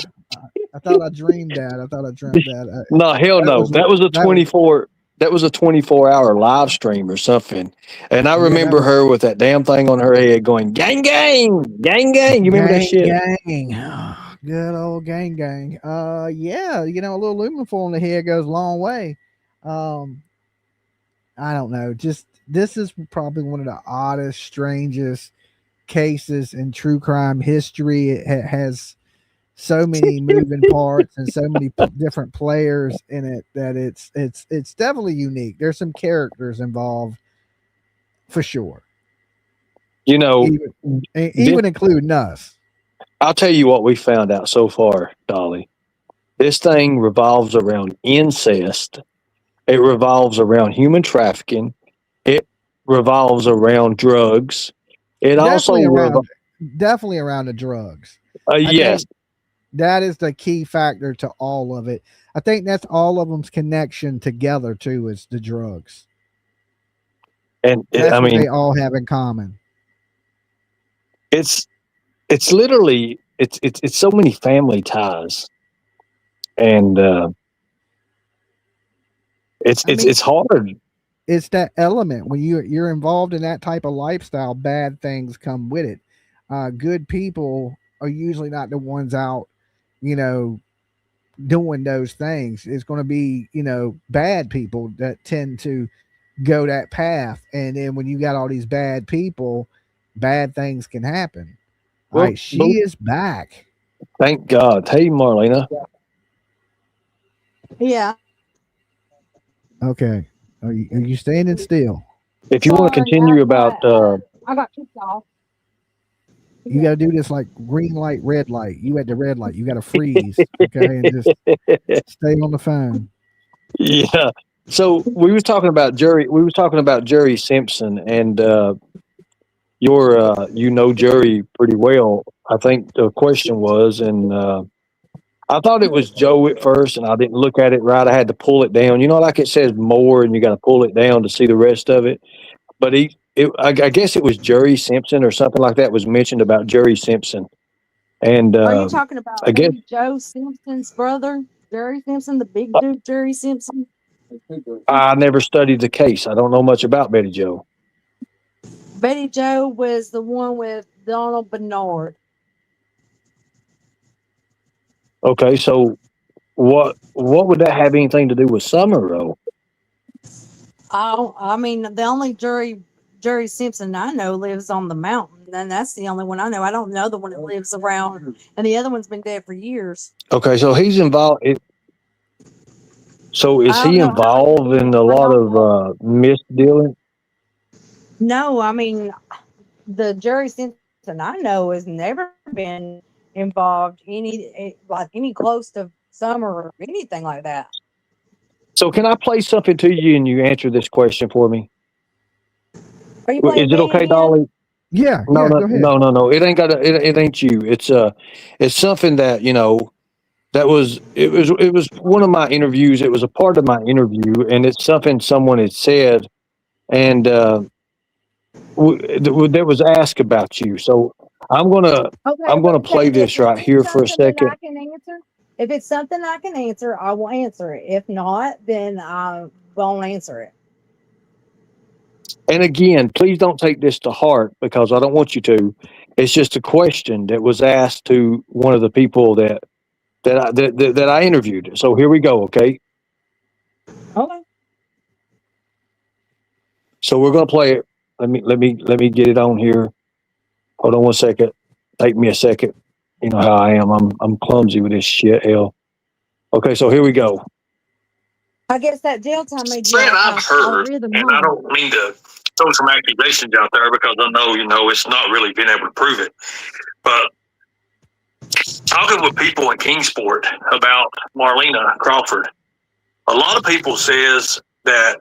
I thought I dreamed that. I thought I dreamt that. No, hell That no. was That was a that was 24. That was a 24-hour live stream or something. And I yeah, that remember was her with that damn thing on her head going, gang, gang, gang, gang. You remember that gang shit? gang. Good old gang gang. Yeah, a little aluminum foil in the head goes a long way. Um, I don't know. Just this is probably one of the oddest, strangest cases in true crime history. It has so many moving parts and so many different players in it that it's definitely unique. There's some characters involved for sure, You know, even this, even including us. I'll tell you what we found out so far, Dolly. This thing revolves around incest. It revolves around human trafficking. It revolves around drugs. It also, Definitely around, definitely around the drugs. I yes. think that is the key factor to all of it. I think that's all of them's connection together too, is the drugs. And That's I what mean, they all have in common. it's, it's literally, it's so many family ties. And, I mean, it's hard. it's that element when you're involved in that type of lifestyle, bad things come with it. Good people are usually not the ones out, you know, doing those things. It's going to be, bad people that tend to go that path. And then when you got all these bad people, bad things can happen. All Well, right, she is back. thank God. Hey, Marlena, Yeah. Okay. Are you standing still? if you want to Sorry, continue about, I got kicked off. You got to do this like green light, red light. You at the red light. You got to freeze, okay, and just stay on the phone. yeah. So we was talking about Jerry. We was talking about Jerry Simpson, and Jerry pretty well. I think the question was, and I thought it was Joe at first, and I didn't look at it right. I had to pull it down. Like it says more, and you got to pull it down to see the rest of it. But I guess it was Jerry Simpson or something like that was mentioned about Jerry Simpson, and Are you talking about I guess Betty Joe Simpson's brother, Jerry Simpson, the big dude, Jerry Simpson? I never studied the case. I don't know much about Betty Joe. Betty Joe was the one with Donald Bernard. Okay, so what would that have anything to do with Summer though? Oh, I mean, the only Jerry Simpson I know lives on the mountain, and that's the only one I know. I don't know the one that lives around, and the other one's been dead for years. Okay, so he's involved. So is I he don't know how many involved in people a I lot don't of know. misdealing? No, I mean, the Jerry Simpson I know has never been involved any close to Summer or anything like that. So can I play something to you and you answer this question for me? Are you playing Is it me okay, again? Dolly? Yeah, No, yeah. no, Go ahead. no, no, no. It ain't got. It ain't you. It's something that it was one of my interviews. It was a part of my interview, and it's something someone had said, and that was asked about you. So I'm gonna Okay, I'm but gonna play if this right it's here for a something that second. I can answer, if it's something I can answer, I will answer it. If not, then I won't answer it. And again, please don't take this to heart because I don't want you to. It's just a question that was asked to one of the people that I interviewed. So here we go. Okay. Okay. So we're gonna play it. Let me get it on here. Hold on one second. Take me a second. You know how I am. I'm clumsy with this shit. Hell. Okay, so here we go. I guess that jail time made you Fred, I've heard, algorithm, and I huh? don't mean to throw some accusations out there because I know it's not really been able to prove it. But talking with people in Kingsport about Marlena Crawford, a lot of people says that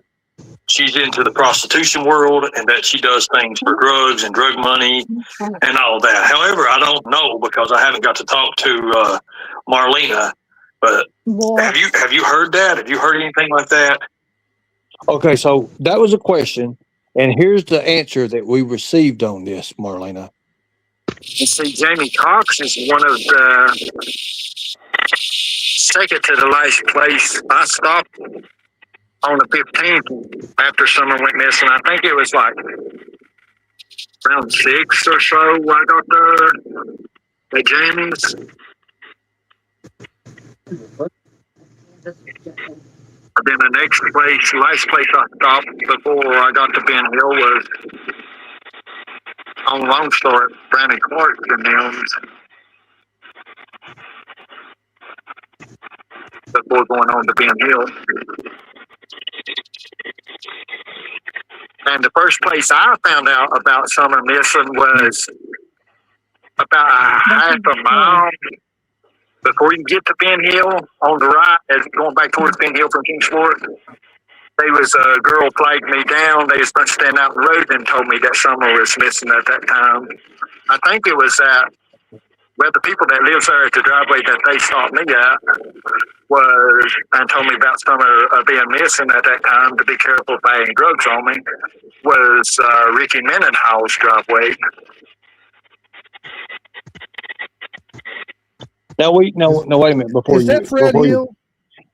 she's into the prostitution world and that she does things for drugs and drug money and all that. However, I don't know because I haven't got to talk to Marlena. But Well, have you heard that? Have you heard anything like that? Okay, so that was a question, and here's the answer that we received on this, Marlena. You see, Jamie Cox is one of the second to the last place. I stopped on the 15th after Summer went missing. I think it was like around 6 or so. I got the Jamie's. Then the last place I stopped before I got to Ben Hill was on Lone Star at Brandon Clark and them before going on to Ben Hill. And the first place I found out about Summer missing was about a half a mile before you get to Ben Hill on the right, as going back towards Ben Hill from Kingsport. There was a girl flagged me down. They was standing out in the road and told me that Summer was missing at that time. I think it was the people that lives there at the driveway that they stopped me at was and told me about Summer being missing at that time to be careful of buying drugs on me was Ricky Mendenhall's driveway. Now wait a minute Is that Fred Hill?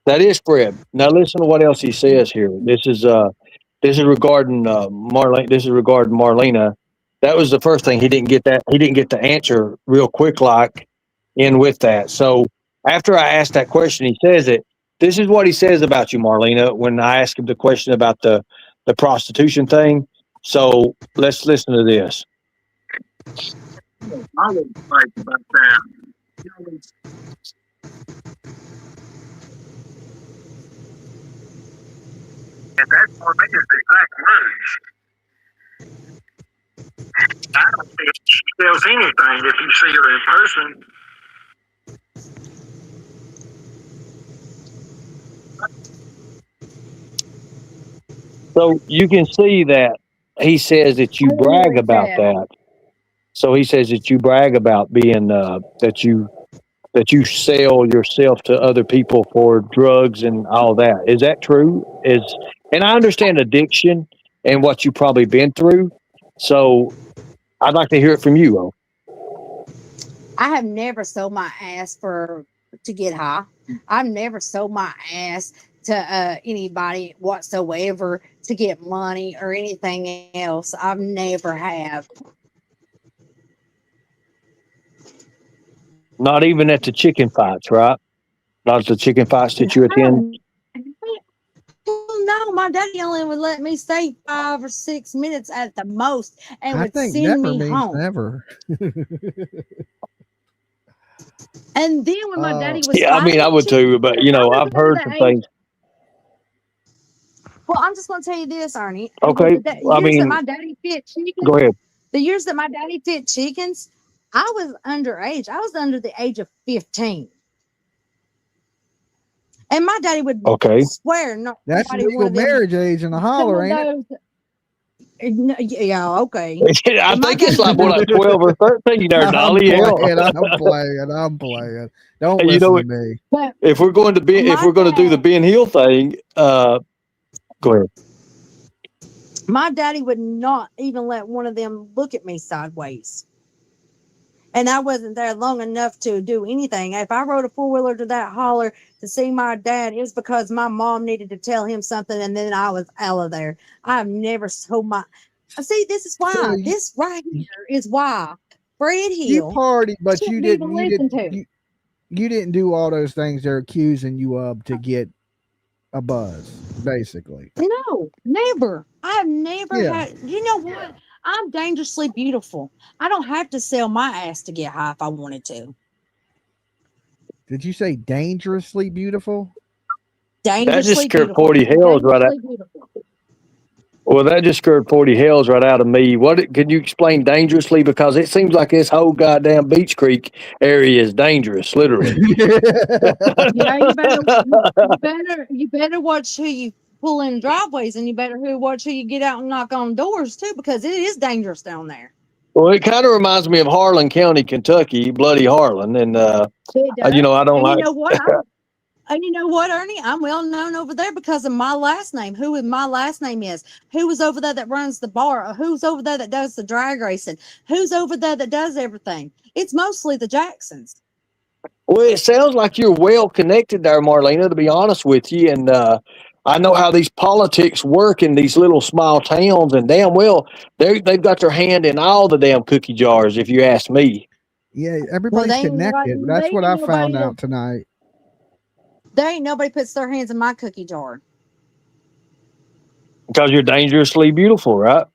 That is Fred. Now listen to what else he says here. This is regarding Marlena. This is regarding Marlena. That was the first thing. He didn't get the answer real quick like in with that. So after I asked that question, he says it. This is what he says about you, Marlena, when I asked him the question about the prostitution thing. So let's listen to this. I was like about that. And that's what makes the exact words. I don't think she tells anything if you see her in person. So you can see that he says that you brag about that. So he says that you brag about being that you sell yourself to other people for drugs and all that. Is that true? And I understand addiction and what you probably been through. So I'd like to hear it from you, O. I have never sold my ass to get high. I've never sold my ass to anybody whatsoever to get money or anything else. I've never have. Not even at the chicken fights, right? Not at the chicken fights that you attend. No, my daddy only would let me stay 5 or 6 minutes at the most, and I would think send never me means home. never. And then when my daddy was I mean, I would too, but I've heard some things. Well, I'm just going to tell you this, Ernie. Okay, that my daddy fit chickens. Go ahead. The years that my daddy fit chickens, I was underage. I was under the age of 15. And my daddy would swear that's legal marriage age in a holler, ain't it? Yeah, okay. I My think it's daddy like would more not. like 12 or 13 there, I'm Dolly. playing. Hell. I'm playing. Don't You listen know, to me. But if we're going to my do the dad, Ben Hill thing, go ahead. my daddy would not even let one of them look at me sideways. And I wasn't there long enough to do anything. If I rode a four-wheeler to that holler to see my dad, it was because my mom needed to tell him something, and then I was out of there. I've never told my. See, this is So why. This right here is why Fred you Hill party, but shouldn't even listen to. you didn't do all those things they're accusing you of to get a buzz, basically. No, never. I've never Yeah. had. You know what? I'm dangerously beautiful. I don't have to sell my ass to get high if I wanted to. Did you say dangerously beautiful? That just Dangerously scared beautiful. 40 I'm hells right out. dangerously beautiful. Well, that just scared 40 hells right out of me. Can you explain dangerously? Because it seems like this whole goddamn Beach Creek area is dangerous, literally. Yeah, you better watch who you pull in driveways, and you better watch who you get out and knock on doors too, because it is dangerous down there. Well, it kind of reminds me of Harlan County, Kentucky, bloody Harlan. And, It I does. don't And you like. know what? And you know what, Ernie? I'm well known over there because of my last name. Who my last name is? Who was over there that runs the bar? Who's over there that does the drag racing? Who's over there that does everything? It's mostly the Jacksons. Well, it sounds like you're well connected there, Marlena, to be honest with you. And I know how these politics work in these little small towns, and damn well, they've got their hand in all the damn cookie jars, if you ask me. Yeah, Well, everybody's connected. That's what I found out tonight. There ain't nobody puts their hands in my cookie jar. Because you're dangerously beautiful, right?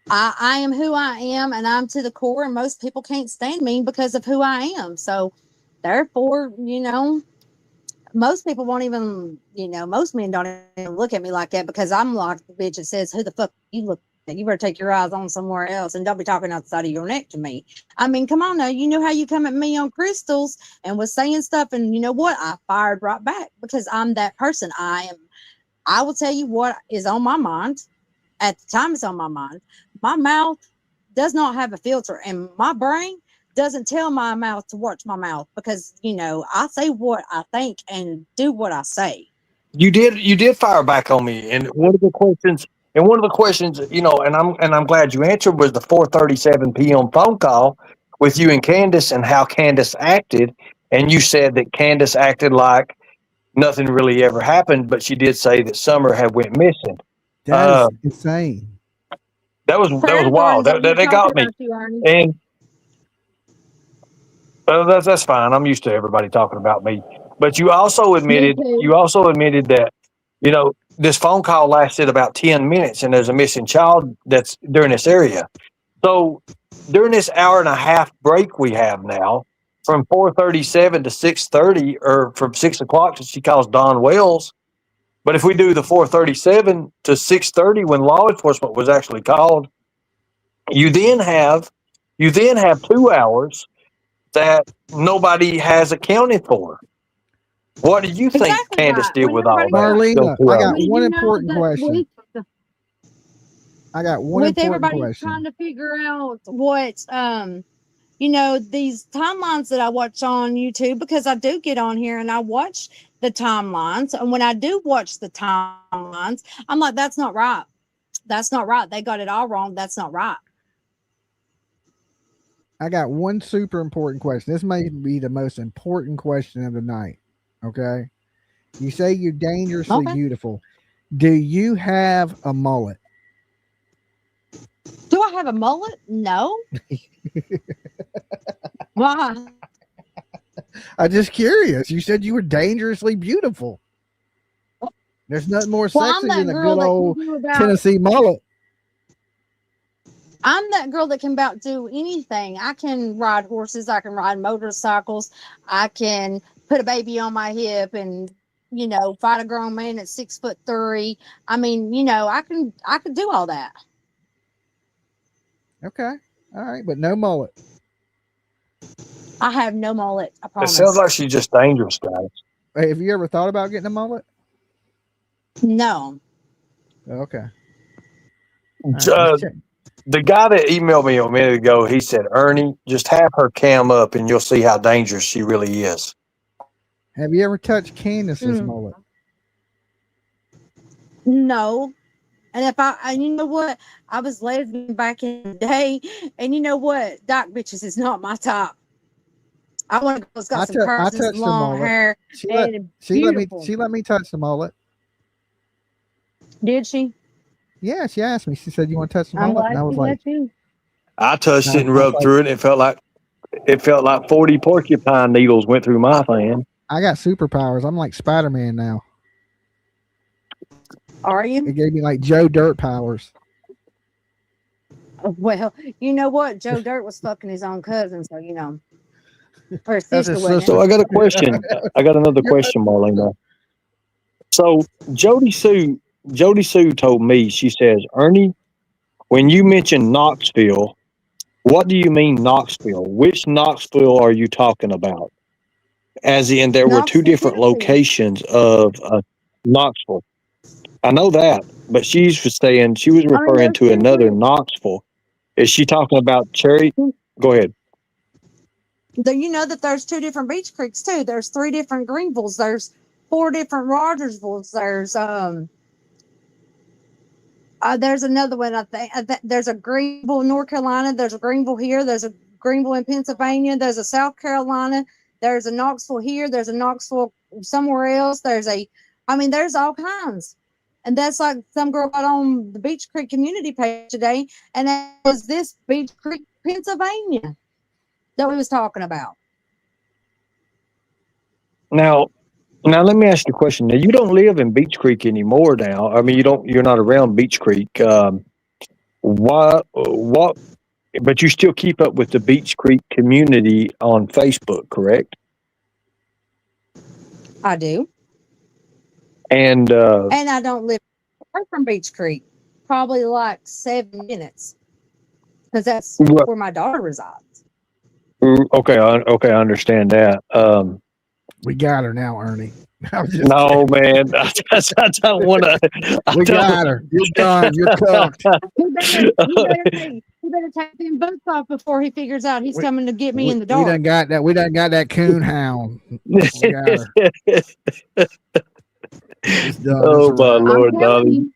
I am who I am, and I'm to the core, and most people can't stand me because of who I am. So, therefore, most people won't even, most men don't even look at me like that because I'm like the bitch that says, "Who the fuck you look at? You better take your eyes on somewhere else and don't be talking outside of your neck to me." I mean, come on now. You know how you come at me on crystals and was saying stuff, and you know what? I fired right back because I'm that person. I will tell you what is on my mind. At the time it's on my mind. My mouth does not have a filter, and my brain doesn't tell my mouth to watch my mouth because I say what I think and do what I say. You did fire back on me, and one of the questions, and I'm glad you answered, was the 4:37 p.m. phone call with you and Candus and how Candus acted, and you said that Candus acted like nothing really ever happened, but she did say that Summer had went missing. That is insane. That was wild. That got me. And that's fine. I'm used to everybody talking about me. But you also admitted that this phone call lasted about 10 minutes, and there's a missing child that's during this area. So during this hour and a half break we have now, from 4:37 to 6:30, or from 6 o'clock, she calls Don Wells. But if we do the 4:37 to 6:30 when law enforcement was actually called, you then have 2 hours that nobody has accounted for. What do you think Exactly Candus right. did with all that? Marlena, I got one You know important that question. I got one with important everybody question. trying to figure out what these timelines that I watch on YouTube, because I do get on here and I watch the timelines, and when I do watch the timelines, I'm like, that's not right. That's not right. They got it all wrong. That's not right. I got one super important question. This may be the most important question of the night. Okay. You say you're dangerously beautiful. Do you have a mullet? Do I have a mullet? No. Why? I'm just curious. You said you were dangerously beautiful. There's nothing more sexy than a good old Tennessee mullet. I'm that girl that can about do anything. I can ride horses. I can ride motorcycles. I can put a baby on my hip and, fight a grown man at 6'3". I mean, I could do all that. Okay. All right. But no mullet. I have no mullet. I It promise. sounds like she's just dangerous, guys. Hey, have you ever thought about getting a mullet? No. Okay. Just check. The guy that emailed me a minute ago, he said, Ernie, just have her cam up and you'll see how dangerous she really is. Have you ever touched Candus's mullet? No. And you know what? I was lesbian back in the day, and you know what? Doc bitches is not my top. I want to go. It's got some curves and long hair. She let me touch the mullet. Did she? Yeah, she asked me. She said, "You want to touch the mullet?" And I was like, I touched it and rubbed through it. And it felt like 40 porcupine needles went through my thing. I got superpowers. I'm like Spider-Man now. Are you? It gave me like Joe Dirt powers. Well, you know what? Joe Dirt was fucking his own cousin, so you know. Or his sister. So I got a question. I got another question, Marlena. So Jody Sue told me, she says, Ernie, when you mention Knoxville, what do you mean Knoxville? Which Knoxville are you talking about? As in, there were two different locations of Knoxville. I know that, but she was saying she was referring to another Knoxville. Is she talking about Cherry? Go ahead. You know that there's two different Beach Creeks too. There's 3 different Greenvilles. There's 4 different Rogersvilles. There's another one. I think there's a Greenville, North Carolina. There's a Greenville here. There's a Greenville in Pennsylvania. There's a South Carolina. There's a Knoxville here. There's a Knoxville somewhere else. There's all kinds. And that's like some girl got on the Beach Creek community page today, and that was this Beach Creek, Pennsylvania, that we was talking about. Now let me ask you a question. Now, you don't live in Beach Creek anymore now. I mean, you're not around Beach Creek. What, but you still keep up with the Beach Creek community on Facebook, correct? I do. And I don't live far from Beach Creek, probably like 7 minutes, because that's where my daughter resides. Okay, I understand that. We got her now, Ernie. No, man, I don't want to. We got her. You're done. You're cooked. He better take them boots off before he figures out he's coming to get me in the dark. We done got that. We done got that coon hound. We got her. Oh my Lord, Dolly!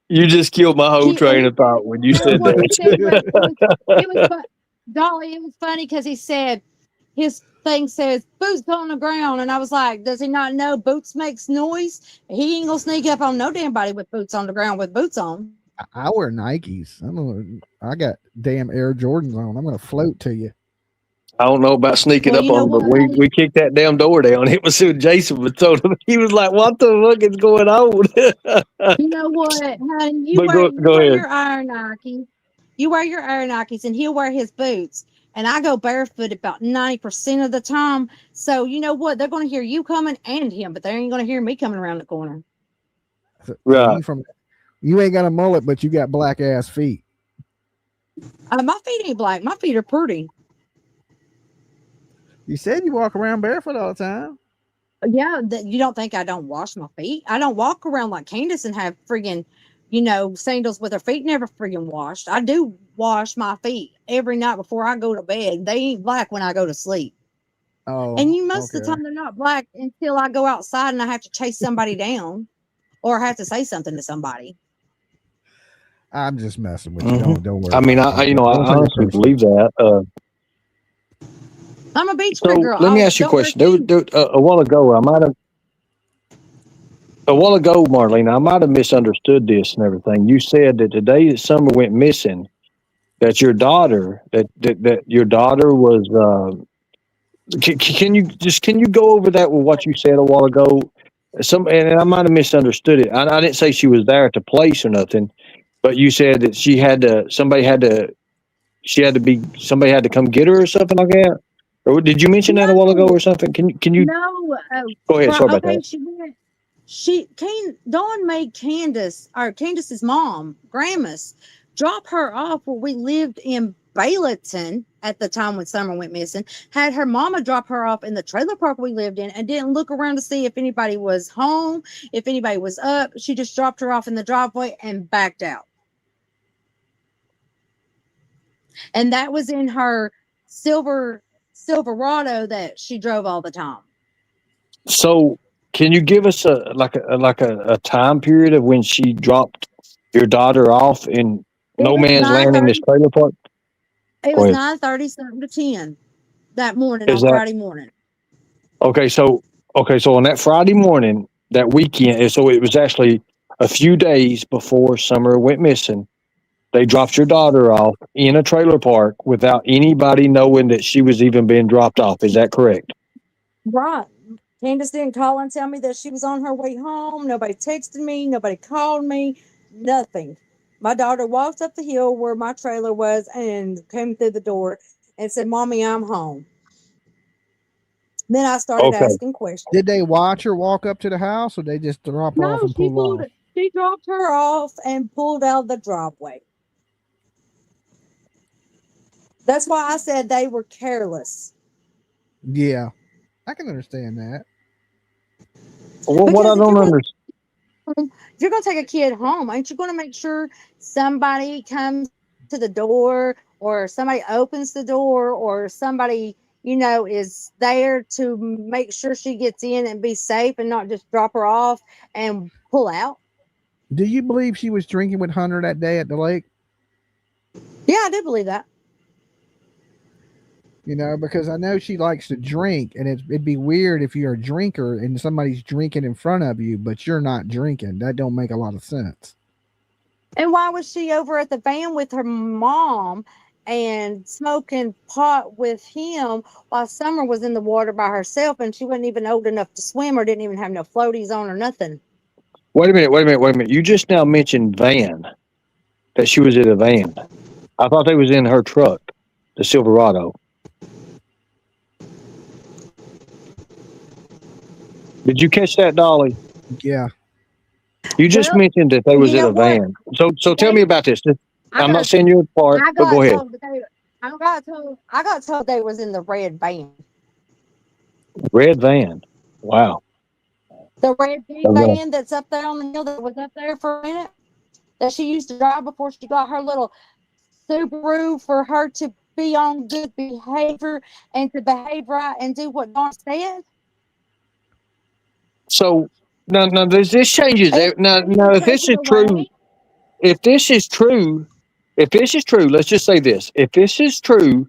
You just killed my whole train of thought when you said that. Dolly, it was funny because he said his thing says boots on the ground, and I was like, does he not know boots makes noise? He ain't gonna sneak up on no damn body with boots on the ground with boots on. I wear Nikes. I got damn Air Jordans on. I'm gonna float to you. I don't know about sneaking up on him, but we kicked that damn door down. It was soon Jason was told him. He was like, what the fuck is going on? You know what, honey? You wear your iron Nikes. You wear your iron Nikes, and he'll wear his boots. And I go barefoot about 90% of the time. So you know what? They're going to hear you coming and him, but they ain't going to hear me coming around the corner. Right. You ain't got a mullet, but you got black ass feet. My feet ain't black. My feet are pretty. You said you walk around barefoot all the time. Yeah, you don't think I don't wash my feet? I don't walk around like Candus and have friggin', sandals with her feet never friggin' washed. I do wash my feet every night before I go to bed. They ain't black when I go to sleep. Oh, and most of the time they're not black until I go outside and I have to chase somebody down or I have to say something to somebody. I'm just messing with you. Don't worry. I mean, I honestly believe that. I'm a beach girl. Let me ask you a question. A while ago, Marlene, I might have misunderstood this and everything. You said that the day that Summer went missing, that your daughter, that your daughter was. Can you go over that with what you said a while ago? And I might have misunderstood it. I didn't say she was there at the place or nothing, but you said that somebody had to come get her or something like that. Or did you mention that a while ago or something? Can you? No. Go ahead. Sorry about that. Dawn made Candus's mom, Grandma's, drop her off where we lived in Bayleton at the time when Summer went missing. Had her mama drop her off in the trailer park we lived in and didn't look around to see if anybody was home, if anybody was up. She just dropped her off in the driveway and backed out. And that was in her Silverado that she drove all the time. So, can you give us a time period of when she dropped your daughter off in no It was man's land in this 9:30. trailer park? It Go was ahead. 9:30 something to 10 that morning Is on that Friday morning. okay? So on that Friday morning, that weekend, so it was actually a few days before Summer went missing. They dropped your daughter off in a trailer park without anybody knowing that she was even being dropped off. Is that correct? Right. Candus didn't call and tell me that she was on her way home. Nobody texted me. Nobody called me. Nothing. My daughter walked up the hill where my trailer was and came through the door and said, "Mommy, I'm home." Then I started Okay. asking questions. Did they watch her walk up to the house, or they just drop her off No, and pull off? she dropped her off and pulled out the driveway. That's why I said they were careless. Yeah, I can understand that. Well, what I Because don't understand. if you're going to take a kid home, ain't you going to make sure somebody comes to the door or somebody opens the door or somebody, is there to make sure she gets in and be safe and not just drop her off and pull out? Do you believe she was drinking with Hunter that day at the lake? Yeah, I do believe that. Because I know she likes to drink, and it'd be weird if you're a drinker and somebody's drinking in front of you, but you're not drinking. That don't make a lot of sense. And why was she over at the van with her mom and smoking pot with him while Summer was in the water by herself and she wasn't even old enough to swim or didn't even have no floaties on or nothing? Wait a minute. You just now mentioned van, that she was in a van. I thought they was in her truck, the Silverado. Did you catch that, Dolly? Yeah. You just Well, mentioned that they was you in know a what? van. So tell me about this. I I'm not got saying you're apart, I but got go ahead. told that I got told they was in the red van. Red van. Wow. The red big Okay. van that's up there on the hill that was up there for a minute that she used to drive before she got her little Subaru for her to be on good behavior and to behave right and do what Dawn said. So now this changes. Now if this is true, if this is true, let's just say this. If this is true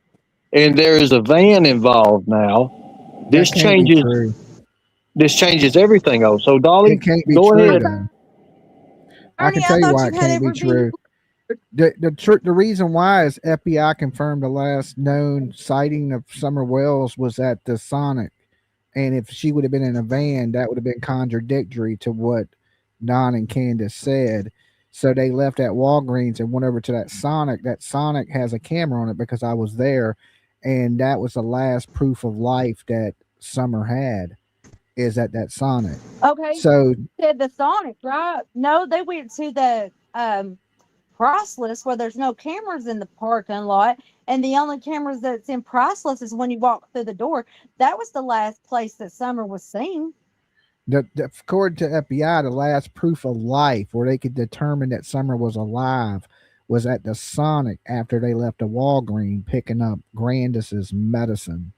and there is a van involved now, That this can't be true. changes everything. Oh, so Dolly, It can't be go true, ahead. then. I Ernie, can I tell you thought why you it had can't be every true. The reason why is FBI confirmed the last known sighting of Summer Wells was at the Sonic. And if she would have been in a van, that would have been contradictory to what Don and Candus said. So they left at Walgreens and went over to that Sonic. That Sonic has a camera on it because I was there. And that was the last proof of life that Summer had, is at that Sonic. Okay. So Said the Sonic, right? No, they went to the Priceless where there's no cameras in the parking lot, and the only cameras that's in Priceless is when you walk through the door. That was the last place that Summer was seen. according to FBI, the last proof of life where they could determine that Summer was alive was at the Sonic after they left the Walgreens picking up Grandis's medicine.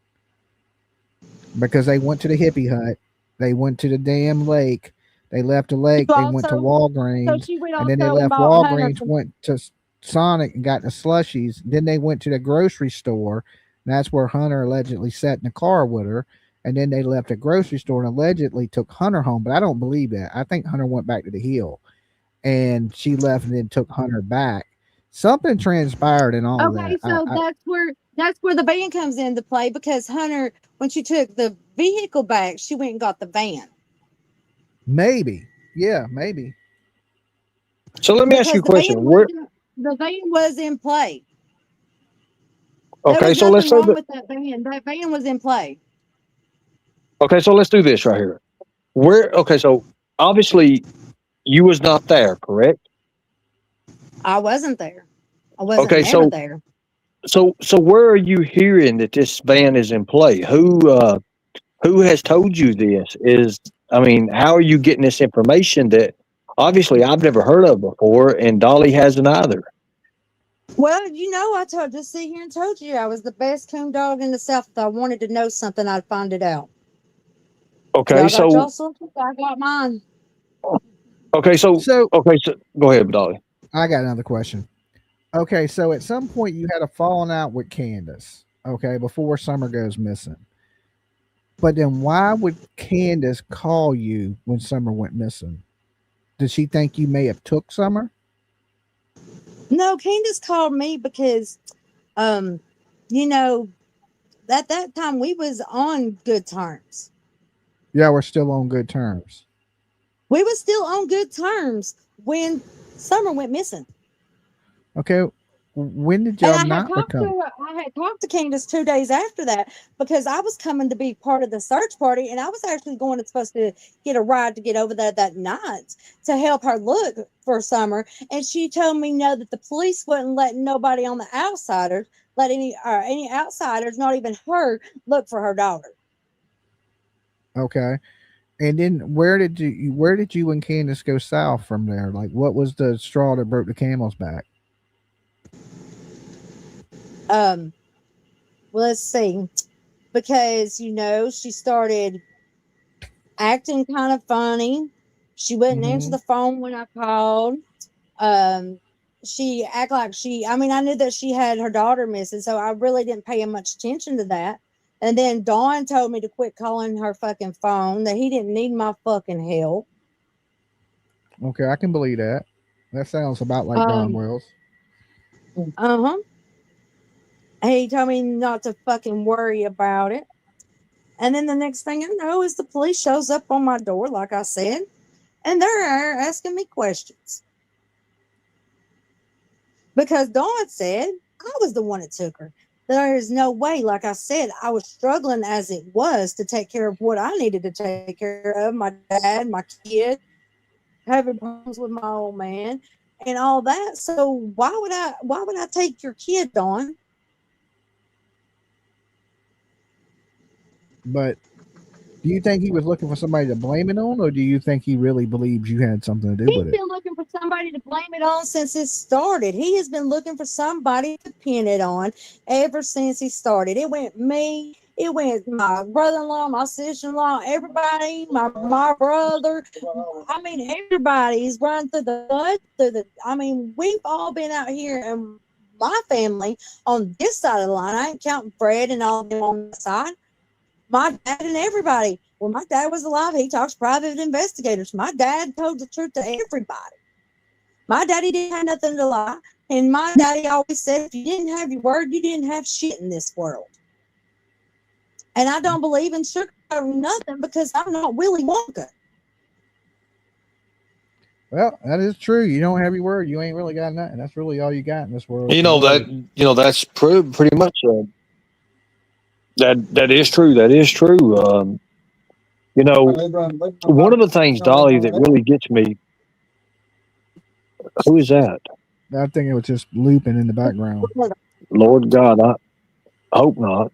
Because they went to the hippie hut, they went to the damn lake, they left the lake, they went to Walgreens, and then they left Walgreens, went to Sonic and got the slushies. Then they went to the grocery store, and that's where Hunter allegedly sat in the car with her. And then they left the grocery store and allegedly took Hunter home. But I don't believe that. I think Hunter went back to the hill, and she left and then took Hunter back. Something transpired in all of that. Okay, so that's where the van comes into play, because Hunter, when she took the vehicle back, she went and got the van. Maybe. Yeah, maybe. So let me ask you a question. The van was in play. Okay, so let's say wrong with that van. That van was in play. Okay, so let's do this right here. So obviously you was not there, correct? I wasn't there. I wasn't there. So where are you hearing that this van is in play? Who has told you this? How are you getting this information that obviously I've never heard of before, and Dolly hasn't either? Well, you know, I told just sit here and told you I was the best coon dog in the South. If I wanted to know something, I'd find it out. Okay, Y'all got y'all so something, I got mine. okay, so So okay, so go ahead, Dolly. I got another question. Okay, so at some point you had a falling out with Candus. Okay, before Summer goes missing. But then why would Candus call you when Summer went missing? Did she think you may have took Summer? No, Candace called me because, um, you know, at that time we was on good terms. Yeah, we're still on good terms. We was still on good terms when Summer went missing. Okay, when did And y'all not become? I had talked to Candace 2 days after that because I was coming to be part of the search party, and I was actually supposed to get a ride to get over there that night to help her look for Summer. And she told me no, that the police wasn't letting nobody on the outsiders, let any outsiders, not even her, look for her daughter. Okay, and then where did you and Candace go south from there? Like, what was the straw that broke the camel's back? Um, well, let's see, because she started acting kind of funny. She wouldn't answer Mm-hmm. the phone when I called. Um, she act like I mean, I knew that she had her daughter missing, so I really didn't pay much attention to that. And then Dawn told me to quit calling her fucking phone, that he didn't need my fucking help. Okay, I can believe that. That sounds about like Don Um, Wells. uh-huh. He told me not to fucking worry about it. And then the next thing I know is the police shows up on my door, like I said, and they're asking me questions. Because Dawn said I was the one that took her. There is no way, like I said, I was struggling as it was to take care of what I needed to take care of, my dad, my kid, having problems with my old man, and all that. So why would I take your kid, Dawn? But do you think he was looking for somebody to blame it on, or do you think he really believes you had something to do He's with it? been looking for somebody to blame it on since it started. He has been looking for somebody to pin it on ever since he started. It went me, it went my brother-in-law, my sister-in-law, everybody, my brother. I mean, everybody's run through the mud. I mean, we've all been out here, and my family on this side of the line. I ain't counting Fred and all them on the side. My dad and everybody. When my dad was alive, he talks private investigators. My dad told the truth to everybody. My daddy didn't have nothing to lie. And my daddy always said, if you didn't have your word, you didn't have shit in this world. And I don't believe in sugarcoating nothing because I'm not Willy Wonka. Well, that is true. You don't have your word, you ain't really got nothing. That's really all you got in this world. You So know you that better. that's pretty much that is true. That is true. You know, one of the things, Dolly, that really gets me. Who is that? I think it was just looping in the background. Lord God, I hope not.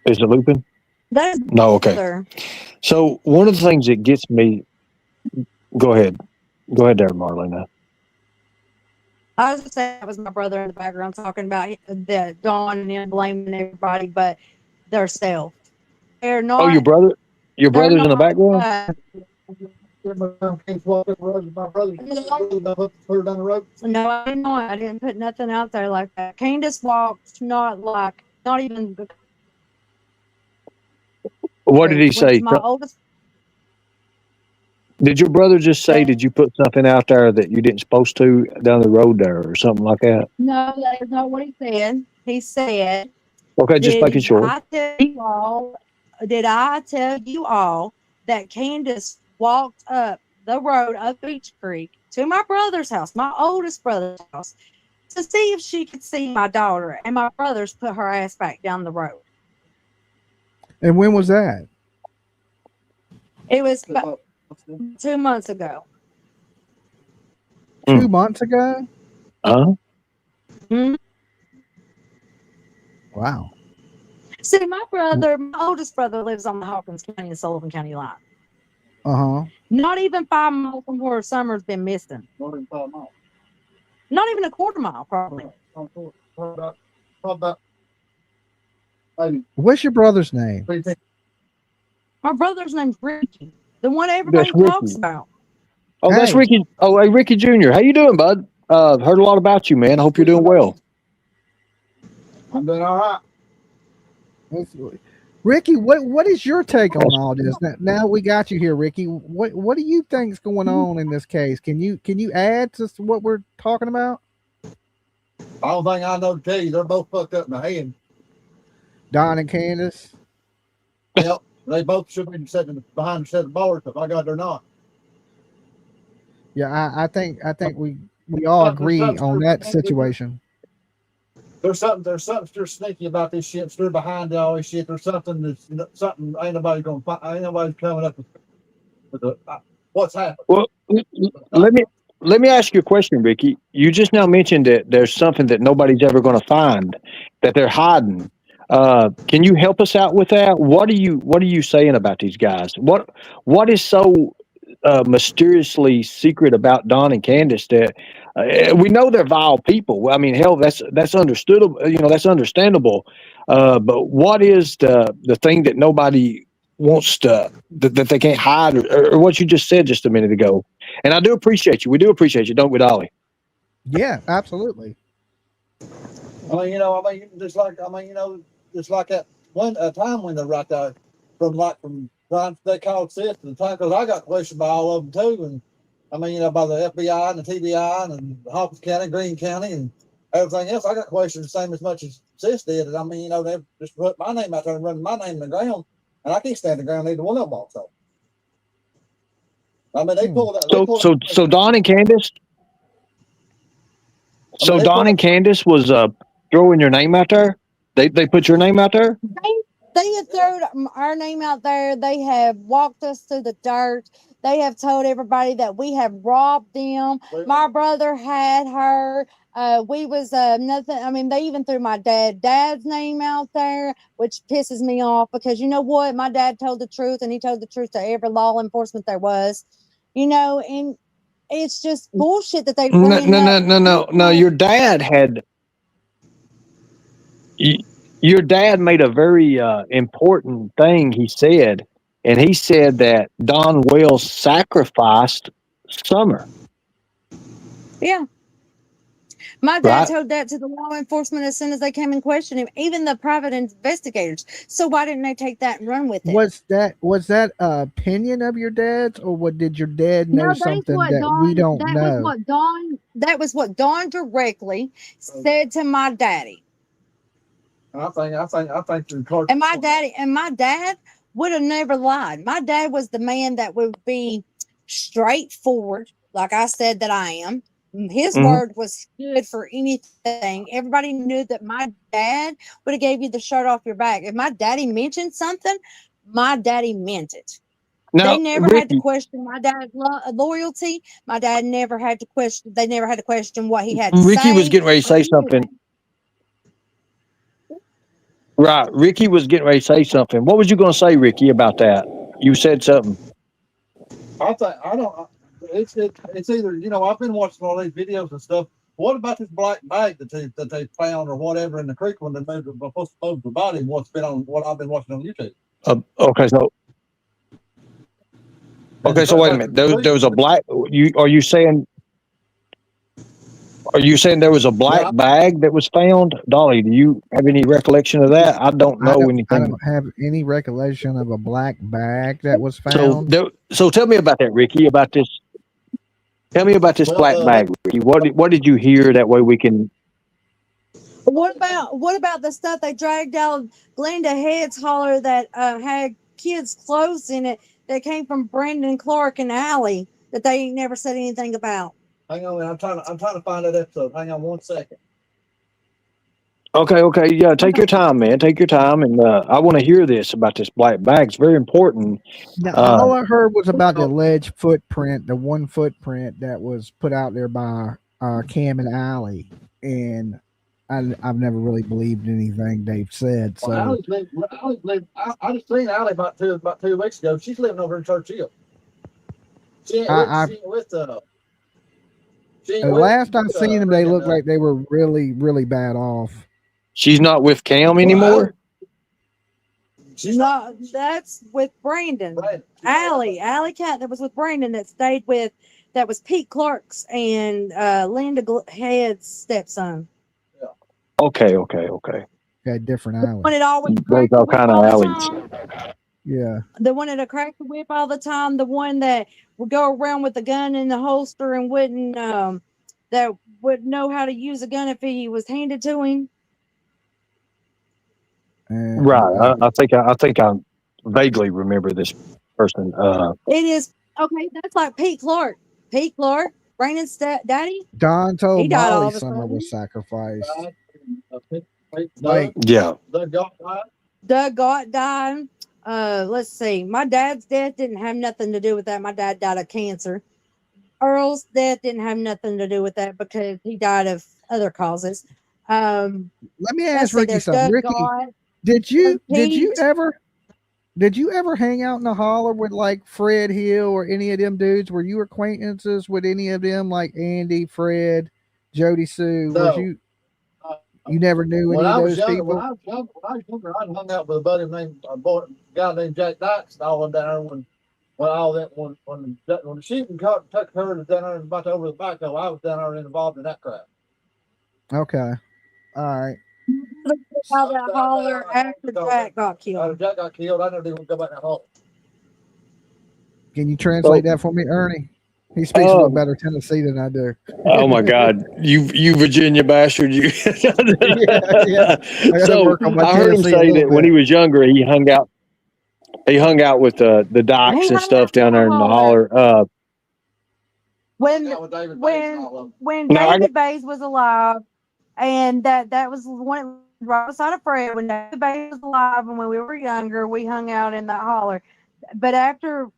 Is it looping? That's No. Okay. brother. So one of the things that gets me. Go ahead. Go ahead, there, Marlena. I was just saying that was my brother in the background talking about the Dawn and them blaming everybody but their self. They're Oh, not your they're brother's in the not background. No, I didn't know. I didn't put nothing out there like that. Candace walked not even What did he which say? my oldest. Did your brother just say? Did you put something out there that you didn't supposed to down the road there, or something like that? No, that is not what he said. He said, Okay, just making sure. Did I tell you all that Candace walked up the road up Beach Creek to my brother's house, my oldest brother's house, to see if she could see my daughter, and my brothers put her ass back down the road. And when was that? It was about 2 months ago. 2 months ago? Huh? Hmm? Wow. See, my oldest brother lives on the Hawkins County and Sullivan County line. Uh huh. Not even 5 miles from where Summer's been missing. Not even a quarter mile, probably. What's your brother's name? My brother's name's Ricky, the one everybody talks about. Oh, that's Hey. Ricky. Oh, hey, Ricky Jr. How you doing, bud? Heard a lot about you, man. I hope you're doing well. I'm doing all right. Ricky, what is your take on all this? Now we got you here, Ricky. What do you think's going on in this case? Can you add to what we're talking about? The only thing I know to tell you, they're both fucked up in the head. Don and Candus. Yep, they both should be sitting behind a set of bars. If I got they're not. Yeah, I think we all agree on that situation. There's something stir sneaky about this shit. Stir behind all this shit. There's something that's something ain't nobody gonna find. Ain't nobody coming up with the what's happening. Well, let me ask you a question, Ricky. You just now mentioned that there's something that nobody's ever going to find, that they're hiding. Can you help us out with that? What are you saying about these guys? What is so mysteriously secret about Don and Candus that we know they're vile people? I mean, hell, that's understandable. That's understandable. But what is the thing that nobody wants to that they can't hide, or what you just said just a minute ago? And I do appreciate you. We do appreciate you, don't we, Dolly? Yeah, absolutely. Just like that a time when they're right there from time they called sis to the time, because I got questioned by all of them too, and by the FBI and the TBI and Hawkins County, Green County, and everything else. I got questioned the same as much as sis did. And they just put my name out there and run my name in the ground, and I can't stand the ground either one of them also. They pulled that. So Don and Candus. So Don and Candus was throwing your name out there. They put your name out there. They have thrown our name out there. They have walked us through the dirt. They have told everybody that we have robbed them. My brother had her. We was nothing. They even threw my dad's name out there, which pisses me off because you know what? My dad told the truth, and he told the truth to every law enforcement there was. And it's just bullshit that they bring No. Your dad had. Your dad made a very important thing. He said, and he said that Don Wells sacrificed Summer. Yeah. My dad told that to the law enforcement as soon as they came and questioned him, even the private investigators. So why didn't they take that and run with it? Was that opinion of your dad's, or what did your dad know something that we don't know? That was what Don directly said to my daddy. I think and my dad would have never lied. My dad was the man that would be straightforward, like I said that I am. His word was good for anything. Everybody knew that my dad would have gave you the shirt off your back. If my daddy mentioned something, my daddy meant it. Now, they never had to question my dad's loyalty. My dad never had to question. They never had to question what he had to say. Ricky was getting ready to say something. Right. Ricky was getting ready to say something. What was you going to say, Ricky, about that? You said something. It's either, I've been watching all these videos and stuff. What about this black bag that they found or whatever in the creek when they moved the body? What I've been watching on YouTube. Okay, so wait a minute. There was a black. Are you saying there was a black bag that was found? Dolly, do you have any recollection of that? I don't know anything. I don't have any recollection of a black bag that was found. So tell me about that, Ricky. Tell me about this black bag, Ricky. What did you hear? That way we can. What about the stuff they dragged out Glenda Head's holler that had kids' clothes in it that came from Brandon Clark and Allie that they ain't never said anything about? Hang on, I'm trying to find that episode. Hang on 1 second. Okay. Yeah, take your time, man. Take your time, and I want to hear this about this black bag. It's very important. Now, all I heard was about the alleged footprint, the one footprint that was put out there by Cam and Allie, and I've never really believed anything they've said. So I just seen Allie about 2 weeks ago. She's living over in Churchill. She ain't The last I seen them, they looked like they were really, really bad off. She's not with Cam anymore? She's No, that's with Brandon. Allie Cat that was with Brandon that stayed with, that was Pete Clark's and Linda Head's stepson. Okay. Got different The islands. one that always Those cracked the all whip kind of all the alleys. time. Yeah. The one that cracked the whip all the time. The one that would go around with the gun in the holster and wouldn't that would know how to use a gun if he was handed to him. Right. I think I vaguely remember this person. It is okay. That's like Pete Clark. Pete Clark, Brandon's daddy. Don He told died all Molly of a Summer sudden. was sacrificed. Like, Yeah. Doug Gott died. Let's see. My dad's death didn't have nothing to do with that. My dad died of cancer. Earl's death didn't have nothing to do with that because he died of other causes. Let me ask Ricky there's something. Doug Ricky, Gott, did you Pete. ever hang out in the holler with like Fred Hill or any of them dudes? Were you acquaintances with any of them, like Andy, Fred, Jody Sue? No. Was you never knew any of those people? When I was younger, I hung out with a buddy named a guy named Jack Dykes and all them down there when all that when the sheep took her to down there and about over the back though, I was down there involved in that crap. Okay. All right. How that holler after Jack got killed. Jack got killed. I never even go back in that hole. Can you translate that for me, Ernie? He speaks a little better Tennessee than I do. Oh my God, you Virginia bastard! You. yeah. So I heard him say that when he was younger, he hung out with the docks and stuff down there in the holler. When Now, David Bays was alive, and that was one right beside of Fred. When David Bays was alive, and when we were younger, we hung out in that holler. But after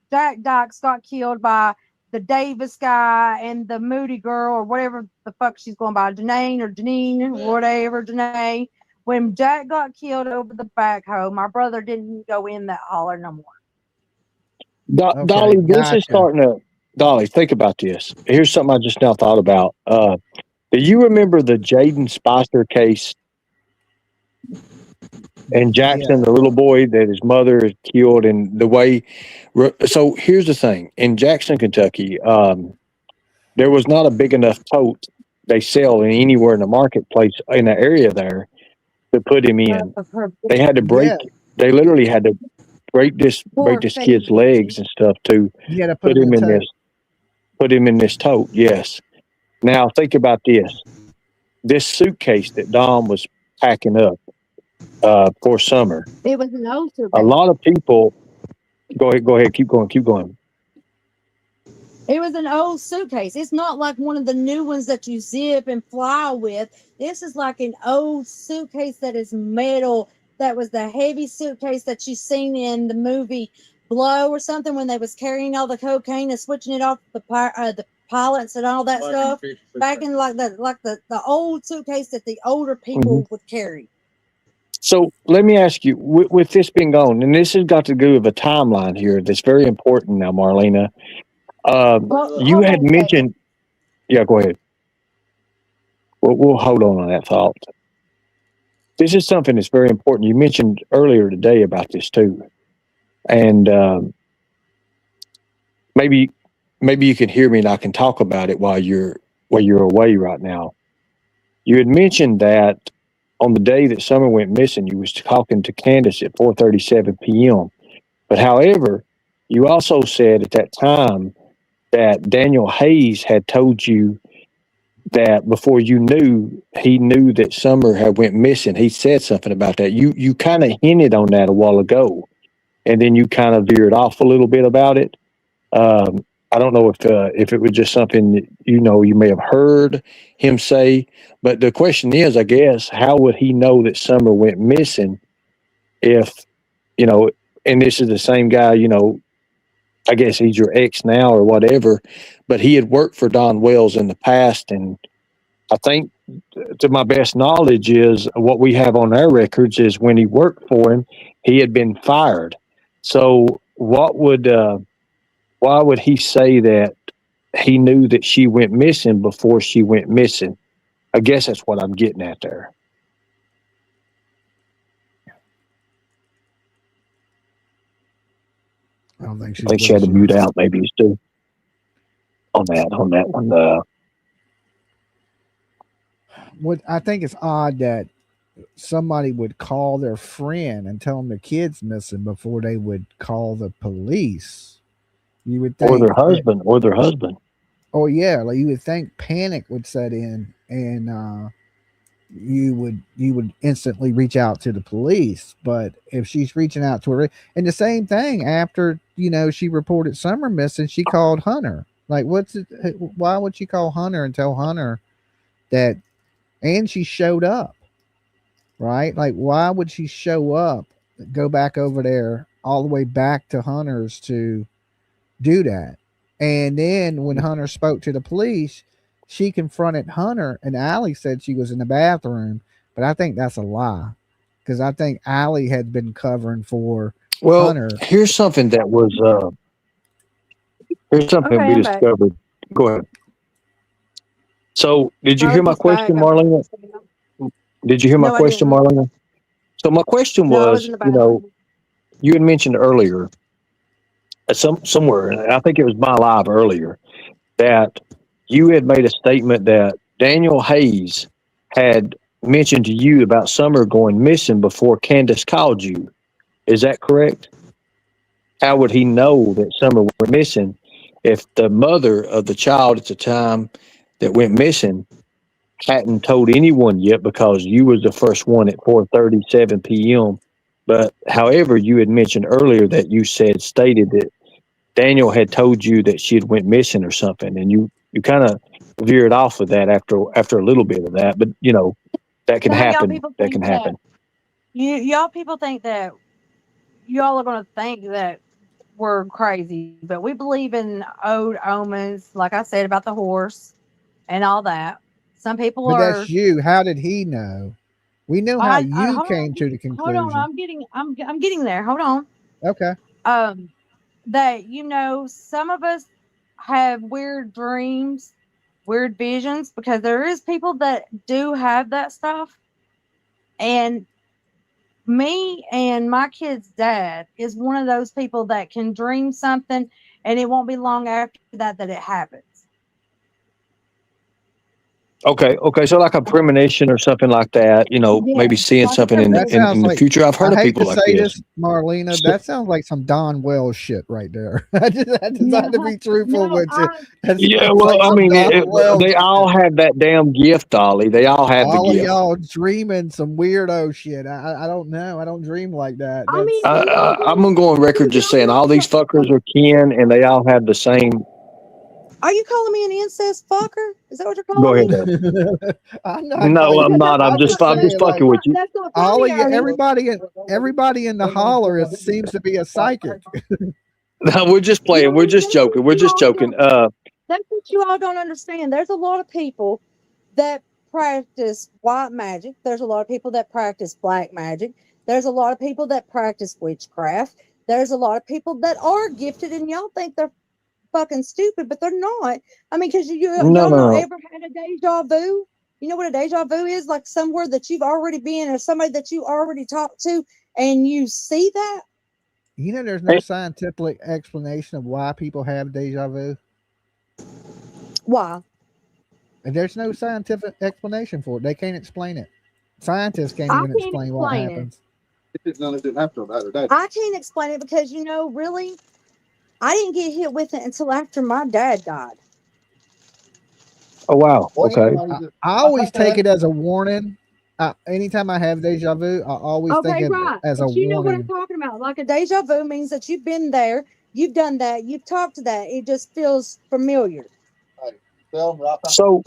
Jack Dykes got killed by the Davis guy and the Moody girl or whatever the fuck she's going by, Janine, whatever, Janae. When Jack got killed over the backhoe, my brother didn't go in that holler no more. Dolly, this is starting to. Dolly, think about this. Here's something I just now thought about. Do you remember the Jaden Spicer case? And Jackson, the little boy that his mother is killed, and the way. So here's the thing: in Jackson, Kentucky, there was not a big enough tote they sell anywhere in the marketplace in the area there to put him in. They had to break. Yeah. They literally had to break this kid's legs and stuff to put him in this. Put him in this tote. Yes. Now think about this. This suitcase that Dom was packing up for summer. It was an old suitcase. A lot of people. Go ahead. Keep going. It was an old suitcase. It's not like one of the new ones that you zip and fly with. This is like an old suitcase that is metal. That was the heavy suitcase that you seen in the movie Blow or something when they was carrying all the cocaine and switching it off the pilots and all that stuff. Back in like the old suitcase that the older people would carry. So let me ask you, with this being gone, and this has got to do with a timeline here that's very important now, Marlena. You had mentioned, yeah, go ahead. We'll hold on that thought. This is something that's very important. You mentioned earlier today about this too, and maybe you can hear me and I can talk about it while you're away right now. You had mentioned that on the day that Summer went missing, you was talking to Candus at 4:37 p.m. But however, you also said at that time that Daniel Hayes had told you that before he knew that Summer had went missing. He said something about that. You kind of hinted on that a while ago, and then you kind of veered off a little bit about it. I don't know if it was just something that, you may have heard him say, but the question is, I guess, how would he know that Summer went missing if, and this is the same guy, I guess he's your ex now or whatever, but he had worked for Don Wells in the past. And I think, to my best knowledge, is what we have on our records is when he worked for him, he had been fired. So why would he say that he knew that she went missing before she went missing. I guess that's what I'm getting at there. I don't think I think she had to mute out maybe too on that one. What I think it's odd that somebody would call their friend and tell them their kid's missing before they would call the police. You would think, or their husband. Oh yeah, like you would think panic would set in, and you would instantly reach out to the police. But if she's reaching out to her, and the same thing after she reported Summer missing, she called Hunter. Like, why would she call Hunter and tell Hunter that? And she showed up, right? Like, why would she show up, go back over there all the way back to Hunter's to do that? And then when Hunter spoke to the police, she confronted Hunter, and Allie said she was in the bathroom. But I think that's a lie, because I think Allie had been covering for Hunter. Here's something that was we discovered. Go ahead. So, did you hear my question, Marlena? Did you hear my question, Marlena? So, my question was, you had mentioned earlier, somewhere, and I think it was my live earlier, that you had made a statement that Daniel Hayes had mentioned to you about Summer going missing before Candus called you. Is that correct? How would he know that Summer went missing if the mother of the child at the time that went missing hadn't told anyone yet, because you was the first one at 4:37 p.m. But however, you had mentioned earlier that you stated that Daniel had told you that she had went missing or something, and you kind of veered off of that after a little bit of that. But that can happen. That can happen. Y'all people think that y'all are going to think that we're crazy, but we believe in old omens, like I said about the horse and all that. Some people But are. That's you. How did he know? We know how you came to the conclusion. Hold on, I'm getting there. Hold on. Okay. That some of us have weird dreams, weird visions, because there is people that do have that stuff. And me and my kid's dad is one of those people that can dream something, and it won't be long after that it happens. Okay. So like a premonition or something like that, maybe seeing something in the future. I've heard of people like this. Marlena, that sounds like some Don Wells shit right there. I just had to be truthful with you. Yeah, well, I mean, they all have that damn gift, Dolly. They all have the gift. All of y'all dreaming some weirdo shit. I don't know. I don't dream like that. I'm going to go on record just saying all these fuckers are kin, and they all have the same. Are you calling me an incest fucker? Is that what you're calling me? Go ahead. I'm not. I'm just fucking with you. All of you, everybody in the holler seems to be a psychic. No, we're just playing. We're just joking. We're just joking. That's what you all don't understand. There's a lot of people that practice white magic. There's a lot of people that practice black magic. There's a lot of people that practice witchcraft. There's a lot of people that are gifted, and y'all think they're fucking stupid, but they're not. I mean, because y'all ever had a deja vu? You know what a deja vu is? Like somewhere that you've already been, or somebody that you already talked to, and you see that. There's no scientific explanation of why people have deja vu. Why? And there's no scientific explanation for it. They can't explain it. Scientists can't even explain what happens. It didn't happen the other day. I can't explain it because really, I didn't get hit with it until after my dad died. Oh, wow. Okay. I always take it as a warning. Anytime I have deja vu, I always think it as a warning. You know what I'm talking about. Like a deja vu means that you've been there, you've done that, you've talked to that. It just feels familiar. So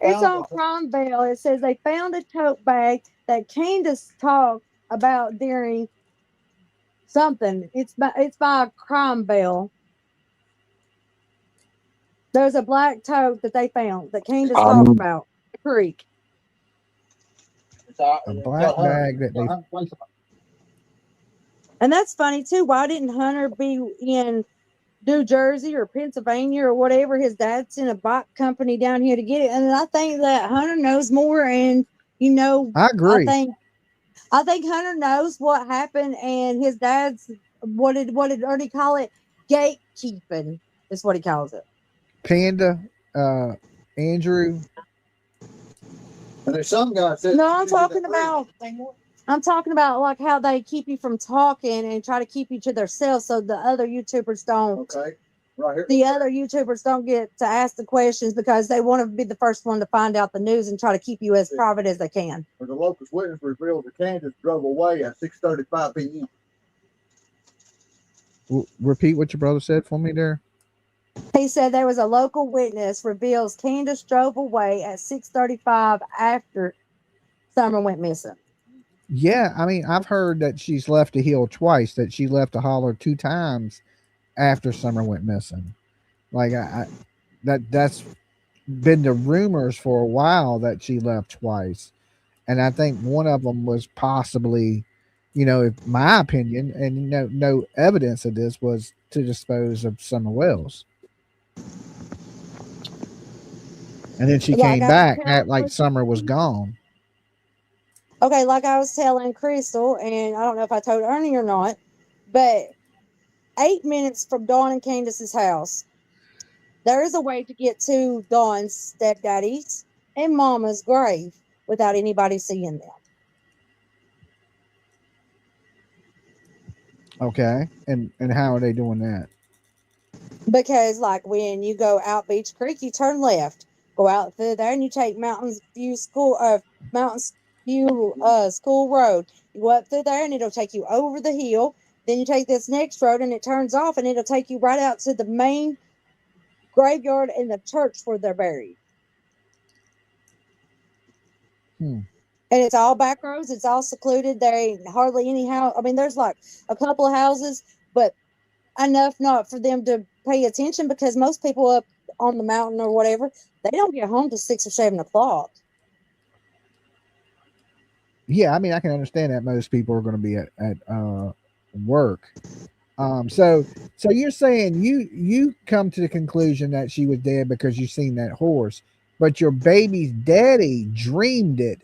it's on Crime Bell. It says they found a tote bag that Candus talked about during something. It's by Crime Bell. There's a black tote that they found that Candus talked about the creek. A black bag that they. And that's funny too. Why didn't Hunter be in New Jersey or Pennsylvania or whatever. His dad sent a bike company down here to get it, and I think that Hunter knows more. And you know, I agree. I think Hunter knows what happened, and his dad's what did Ernie call it? Gatekeeping is what he calls it. Panda, Andrew. And there's some guys that No, I'm talking about like how they keep you from talking and try to keep you to themselves, so the other YouTubers don't. Okay, right here. The other YouTubers don't get to ask the questions because they want to be the first one to find out the news and try to keep you as private as they can. Where the local witness revealed that Candus drove away at 6:35 p.m. Repeat what your brother said for me there. He said there was a local witness reveals Candus drove away at 6:35 after Summer went missing. Yeah, I mean, I've heard that she's left a hill twice, that she left a holler 2 times after Summer went missing. Like that's been the rumors for a while that she left twice. And I think one of them was possibly, you know, if my opinion, and no evidence of this, was to dispose of Summer Wells. And then she came back like Summer was gone. Okay, like I was telling Crystal, and I don't know if I told Ernie or not, but 8 minutes from Dawn and Candus's house, there is a way to get to Dawn's stepdaddy's and Mama's grave without anybody seeing them. Okay, and how are they doing that? Because like when you go out Beach Creek, you turn left, go out through there, and you take Mountain View School Road. You go up through there, and it'll take you over the hill. Then you take this next road, and it turns off, and it'll take you right out to the main graveyard and the church where they're buried. And it's all back roads. It's all secluded. There ain't hardly any house. I mean, there's like a couple of houses, but enough not for them to pay attention, because most people up on the mountain or whatever, they don't get home till 6 or 7 o'clock. Yeah, I mean, I can understand that most people are going to be at work. So you're saying you come to the conclusion that she was dead because you seen that horse, but your baby's daddy dreamed it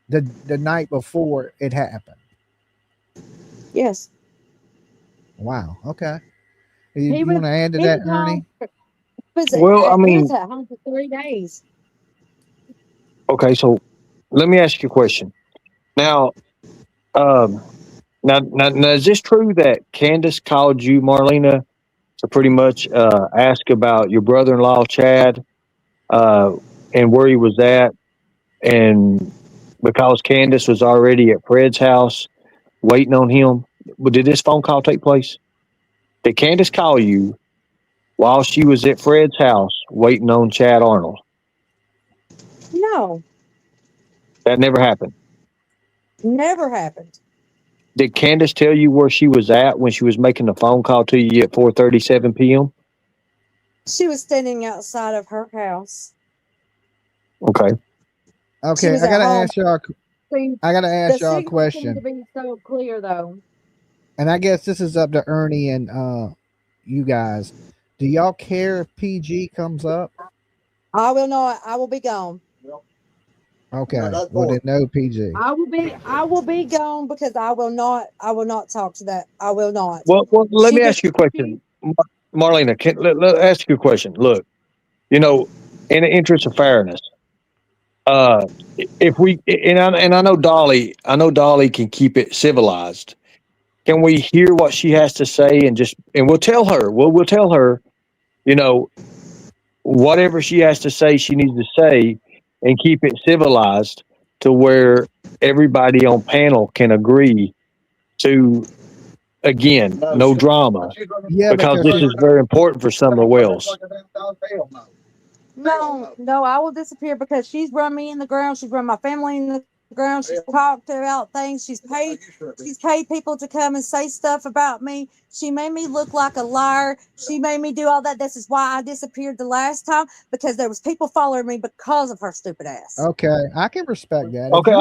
the night before it happened. Yes. Wow. Okay. You want to add to that, Ernie? Well, I mean, he was at home for 3 days. Okay, so let me ask you a question. Now, now, is this true that Candus called you, Marlena, to pretty much ask about your brother-in-law, Chad, and where he was at, and because Candus was already at Fred's house waiting on him? Did this phone call take place? Did Candus call you while she was at Fred's house waiting on Chad Arnold? No. That never happened. Never happened. Did Candus tell you where she was at when she was making the phone call to you at 4:37 p.m.? She was standing outside of her house. Okay. Okay, I gotta ask y'all. I gotta ask y'all a question. To be so clear, though. And I guess this is up to Ernie and you guys. Do y'all care if PG comes up? I will not. I will be gone. Okay. Well, then no PG. I will be gone because I will not talk to that. I will not. Well, let me ask you a question, Marlena. Let ask you a question. Look, in the interest of fairness, if we and I know Dolly can keep it civilized. Can we hear what she has to say and we'll tell her. We'll tell her, whatever she has to say, she needs to say, and keep it civilized to where everybody on panel can agree to, again, no drama. Yeah, because this is very important for Summer Wells. No, I will disappear because she's run me in the ground. She's run my family in the ground. She's talked about things. She's paid people to come and say stuff about me. She made me look like a liar. She made me do all that. This is why I disappeared the last time, because there was people following me because of her stupid ass. Okay, I can respect that. Okay,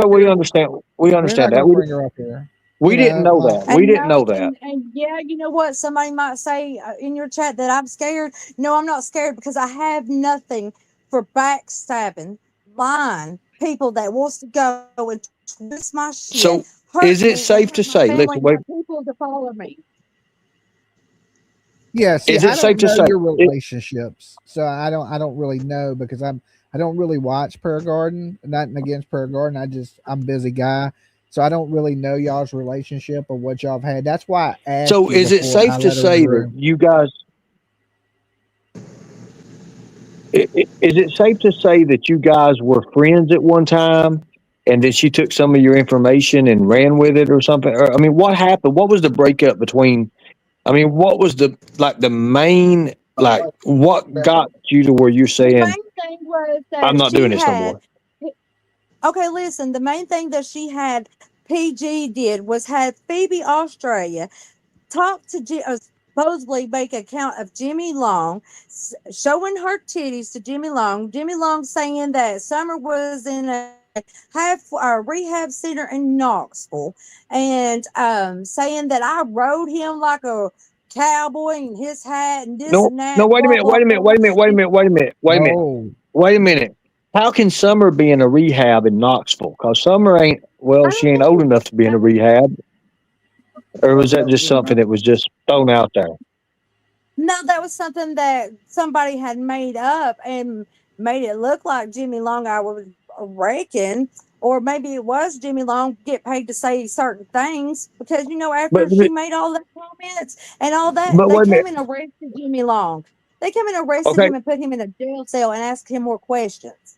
we understand. We understand that. Bring her up here. We didn't know like, that. We didn't know no, that. and yeah, you know what? Somebody might say in your chat that I'm scared. No, I'm not scared because I have nothing for backstabbing, lying people that wants to go and twist my shit, So, hurt is it me, and safe hurt to my say? family Listen, and wait. my people to follow me. yeah, see, Is I it safe don't to know say? your relationships, so I don't really know because I don't really watch Prayer Garden. Nothing against Prayer Garden. I'm a busy guy, so I don't really know y'all's relationship or what y'all have had. That's why I asked So, you is it before I safe to let her in the say that room. you guys? Is it safe to say that you guys were friends at one time, and that she took some of your information and ran with it, or something? Or, I mean, what happened? What was the breakup between? I mean, what was the main, what got you to where you're The saying main thing was I'm that not doing she this no had. more? Okay, listen. The main thing that she had PG did was had Phoebe Australia talk to supposedly make an account of Jimmy Long, showing her titties to Jimmy Long. Jimmy Long saying that Summer was in a rehab center in Knoxville, and saying that I rode him like a cowboy in his hat and this No, and no. that, Wait a blah minute. blah Wait a minute. blah. Wait a minute. Wait a And minute. Wait a minute. Wait a minute. Oh, Wait a minute. How can Summer be in a rehab in Knoxville? Because Summer ain't. Well, I she don't ain't old enough to be in a know. rehab. Or was that just something that was just thrown out there? No, that was something that somebody had made up and made it look like Jimmy Long. I would reckon, or maybe it was Jimmy Long get paid to say certain things because But after she made all that comments and all that, but they wait a came minute. and arrested Jimmy Long. They came and arrested Okay. him and put him in a jail cell and asked him more questions.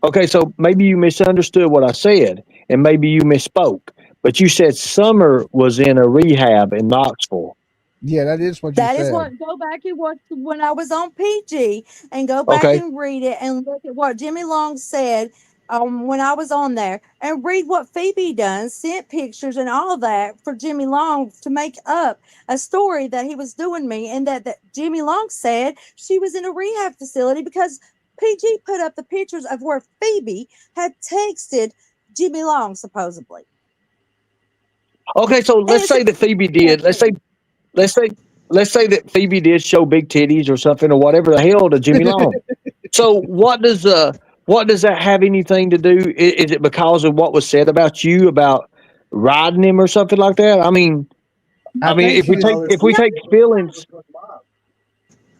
Okay. So maybe you misunderstood what I said, and maybe you misspoke. But you said Summer was in a rehab in Knoxville. yeah, that is what you That is said. what go back and watch when I was on PG and go back Okay. and read it and look at what Jimmy Long said when I was on there and read what Phoebe done, sent pictures and all that for Jimmy Long to make up a story that he was doing me and that Jimmy Long said she was in a rehab facility because PG put up the pictures of where Phoebe had texted Jimmy Long supposedly. Okay. So And let's it's a say that Phoebe did. Let's say let's say that Phoebe did show big titties or something or whatever the hell to Jimmy Long. So what does that have anything to do? Is it because of what was said about you about riding him or something like that? I I mean, think if she we just take if we no, take feelings,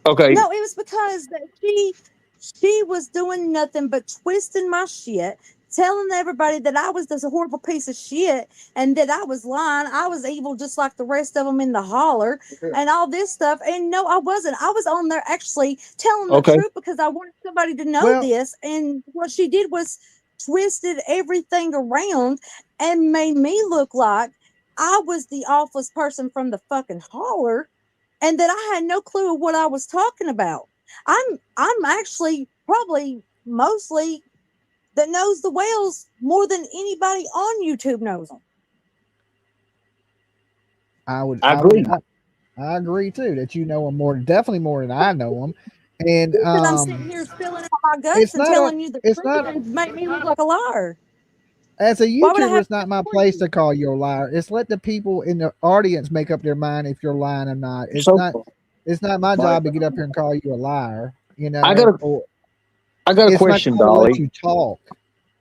okay, no, it was because that she was doing nothing but twisting my shit, telling everybody that I was this horrible piece of shit and that I was lying. I was evil just like the rest of them in the holler and all this stuff. And no, I wasn't. I was on there actually telling the okay, truth because I wanted somebody to know well, this. And what she did was twisted everything around and made me look like I was the awfulest person from the fucking holler and that I had no clue of what I was talking about. I'm actually probably mostly that knows the whales more than anybody on YouTube knows them. I would I I would agree. I agree too that you know them more, definitely more than I know them, and Because I'm sitting here spilling out my guts it's and not a telling you the it's truth not and make me look like a liar. as a Why would I YouTuber, have it's not to my report place you? to call you a liar. It's let the people in the audience make up their mind if you're lying or not. So It's not my job to get up here and call you a liar, I got a or I got a it's my question, job to let Dolly. you talk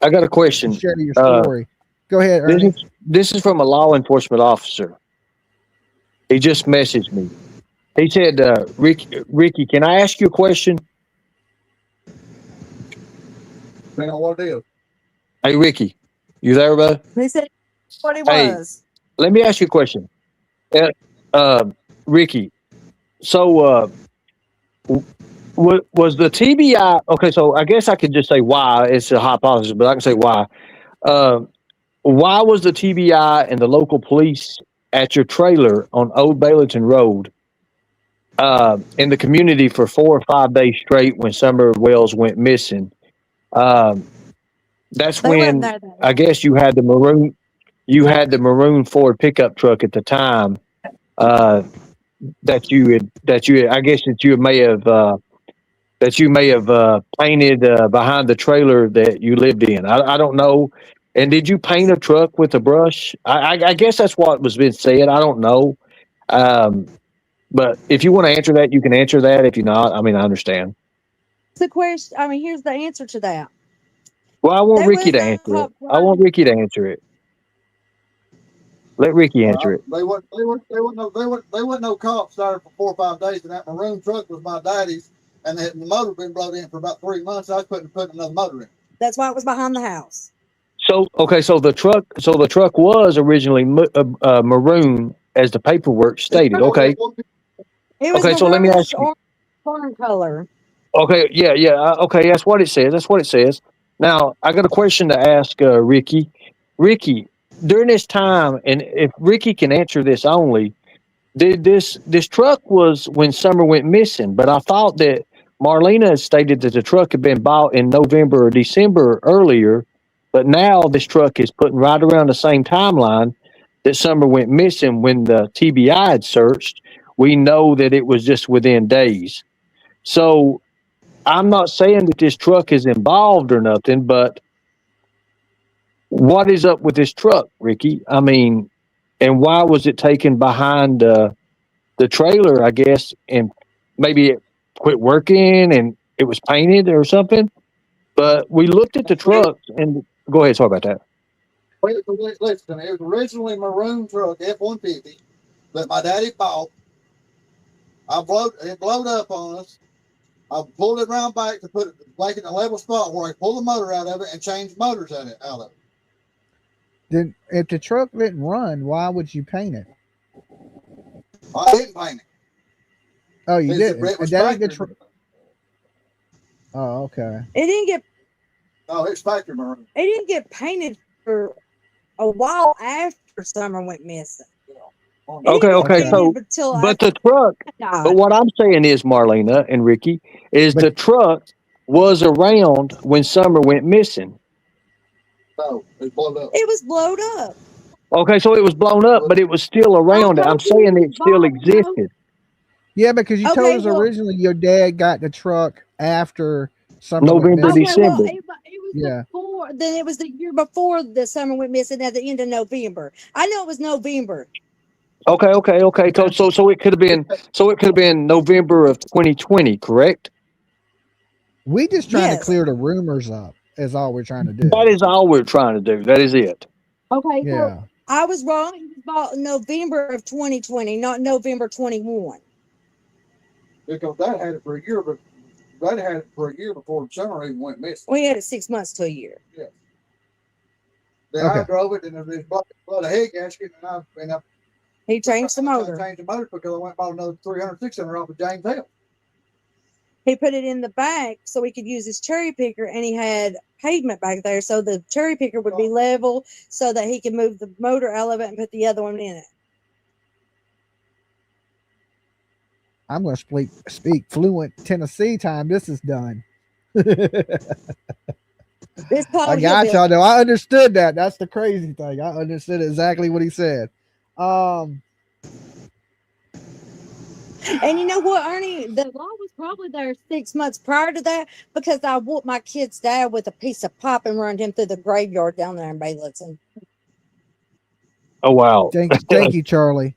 I got a and question. share your Uh, story. Go ahead, this Ernie. is this is from a law enforcement officer. He just messaged me. He said, Ricky, can I ask you a question? Depending on what it is. Hey, Ricky, you there, bud? He said what he Hey, was. let me ask you a question. Uh, uh, Ricky, so was the TBI okay? So I guess I could just say why. It's a hypothesis, but I can say why. Um, why was the TBI and the local police at your trailer on Old Baileyton Road in the community for 4 or 5 days straight when Summer Wells went missing? Um, that's They wasn't when there that I long. guess you had the maroon Ford pickup truck at the time. Uh, I guess that you may have painted behind the trailer that you lived in. I don't know And did you paint a truck with a brush? I guess that's what was being said. I don't know. Um, but if you want to answer that, you can answer that. If you're not, I mean, I understand. The question. I mean, here's the answer to that. Well, I want There Ricky was to no answer it. cop I want running. Ricky to answer it. Let Ricky answer it. They weren't no cops there for 4 or 5 days, and that maroon truck was my daddy's, and the motor been blown in for about 3 months. I couldn't put another motor in. That's why it was behind the house. So okay, so the truck was originally maroon, as the paperwork stated. Okay, It was okay. So let me maroonish ask you. orange corn color. Okay, yeah. Okay, that's what it says. That's what it says. Now I got a question to ask Ricky. Ricky, during this time, and if Ricky can answer this only, did this truck was when Summer went missing? But I thought that Marlena had stated that the truck had been bought in November or December earlier, but now this truck is putting right around the same timeline that Summer went missing when the TBI had searched. We know that it was just within days. So I'm not saying that this truck is involved or nothing, but what is up with this truck, Ricky? I mean, and why was it taken behind the trailer, I guess, and maybe it quit working and it was painted or something? But we looked at the truck and go ahead, sorry about that. Listen, it was originally maroon truck F-150 that my daddy bought. It blowed up on us. I pulled it around back to put it back in a level spot where I pulled the motor out of it and changed motors out of it. Then, if the truck didn't run, why would you paint it? I didn't paint it. Oh, you It didn't. was And that ain't the factory. Oh, okay. It didn't get. No, it's factory maroon. It didn't get painted for a while after Summer went missing. It Okay, didn't get okay. So, painted until but after the truck, died. but what I'm saying is, Marlena and Ricky, is But- the truck was around when Summer went missing. No, it blowed up. It was blowed up. Okay, so it was blown up, but it was still around. I'm told you saying it it was still blown, no? existed. Yeah, because you told Okay, us well- originally your dad got the truck after Summer went November, missing. Okay, well, December. it was Yeah. before. Then it was the year before the Summer went missing at the end of November. I know it was November. Okay. So it could have been November of 2020, correct? We just trying to Yes. clear the rumors up. Is all we're trying to do. That is all we're trying to do. That is it. Okay, Yeah. so I was wrong. It was bought in November of 2020, not November 21. Because Dad had it for a year, but Dad had it for a year before Summer even went missing. We had it 6 months to a year. Then I Okay. drove it and it was blood a head gasket, and I He changed the I motor. changed the motor because I went and bought another 300, 600 off of James Hill. He put it in the back so he could use his cherry picker, and he had pavement back there, so the cherry picker would be level so that he could move the motor out of it and put the other one in it. I'm going to speak fluent Tennessee time. This is done. This Paul I got Hillbilly. y'all though. I understood that. That's the crazy thing. I understood exactly what he said. And you know what, Ernie? The law was probably there 6 months prior to that because I whooped my kid's dad with a piece of pipe and run him through the graveyard down there in Bayliston. Oh wow. Thank you, Charlie.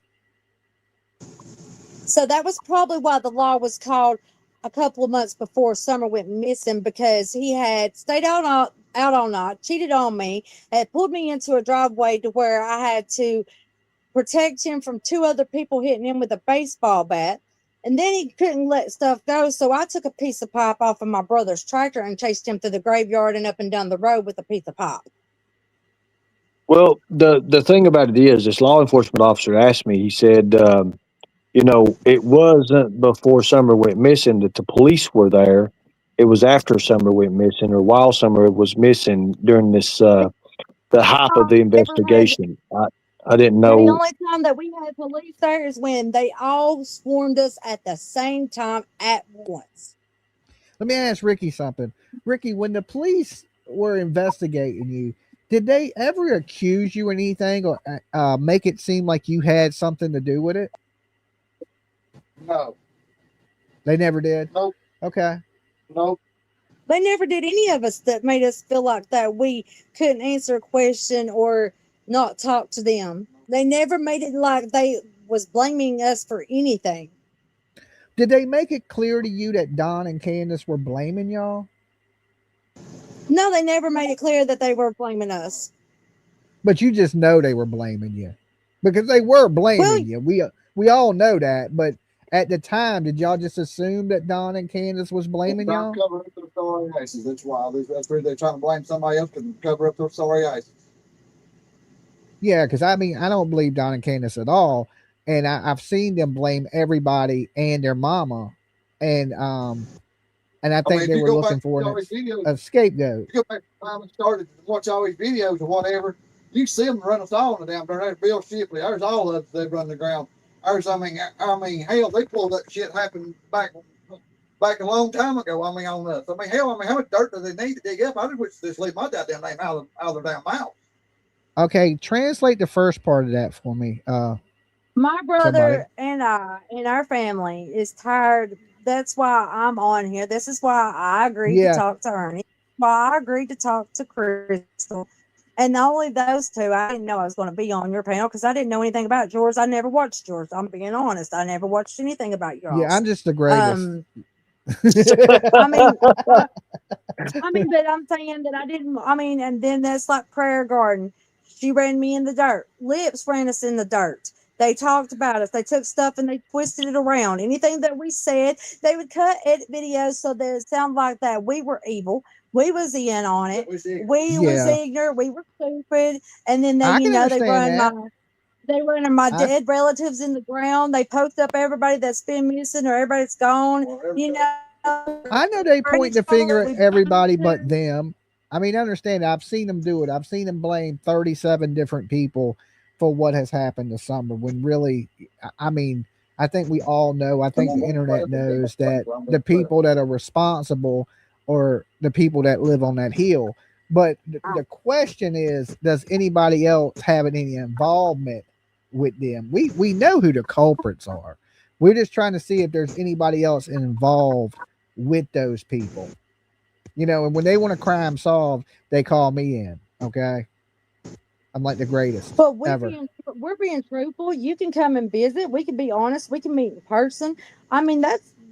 So that was probably why the law was called a couple of months before Summer went missing, because he had stayed out all night, cheated on me, had pulled me into a driveway to where I had to protect him from 2 other people hitting him with a baseball bat. And then he couldn't let stuff go. So I took a piece of pipe off of my brother's tractor and chased him through the graveyard and up and down the road with a piece of pipe. Well, the thing about it is, this law enforcement officer asked me. He said, it wasn't before Summer went missing that the police were there. It was after Summer went missing, or while Summer was missing during this the hype of the investigation. I didn't The know. only time that we had police there is when they all swarmed us at the same time at once. Let me ask Ricky something. Ricky, when the police were investigating you, did they ever accuse you of anything or make it seem like you had something to do with it? No. They never did? Nope. Okay. Nope. They never did any of us that made us feel like that we couldn't answer a question or not talk to them. They never made it like they was blaming us for anything. Did they make it clear to you that Don and Candus were blaming y'all? No, they never made it clear that they were blaming us. But you just know they were blaming you because they were blaming you. We all know that, but at the time, did y'all just assume that Don and Candus was blaming y'all? Cover up their sorry asses. That's why they're trying to blame somebody else to cover up their sorry asses. Yeah, because I mean, I don't believe Don and Candus at all, and I've seen them blame everybody and their mama, and I think they were looking for a scapegoat. You go back to the time it started to watch all these videos or whatever, you see them run us all in the damn there. There's Bill Shipley. There's all of us that run the ground. There's, I mean, hell, they pulled that shit happened back a long time ago. I mean, on us. I mean, hell, how much dirt do they need to dig up? I just wish they just leave my goddamn name out of their damn mouth. Okay, translate the first part of that for me. My brother and I and our family is tired. That's why I'm on here. This is why I agreed to talk to Ernie. Why I agreed to talk to Crystal. And not only those two, I didn't know I was going to be on your panel because I didn't know anything about yours. I never watched yours. I'm being honest. I never watched anything about yours. Yeah, I'm just the greatest. But I'm saying that I didn't. I mean, and then that's like Prayer Garden. She ran me in the dirt. Lips ran us in the dirt. They talked about us. They took stuff and they twisted it around. Anything that we said, they would edit videos so that it sounded like that we were evil. We was in on it. We was ignorant. We were stupid. And then they, they run my dead relatives in the ground. They poked up everybody that's been missing or everybody that's gone. I know they point the finger at everybody but them. I mean, I understand. I've seen them do it. I've seen them blame 37 different people for what has happened this summer. When really, I mean, I think we all know. I think the internet knows that the people that are responsible are the people that live on that hill. But the question is, does anybody else have any involvement with them? We know who the culprits are. We're just trying to see if there's anybody else involved with those people. And when they want a crime solved, they call me in. Okay. I'm like the greatest. But ever. We're being truthful. You can come and visit. We can be honest. We can meet in person. I mean,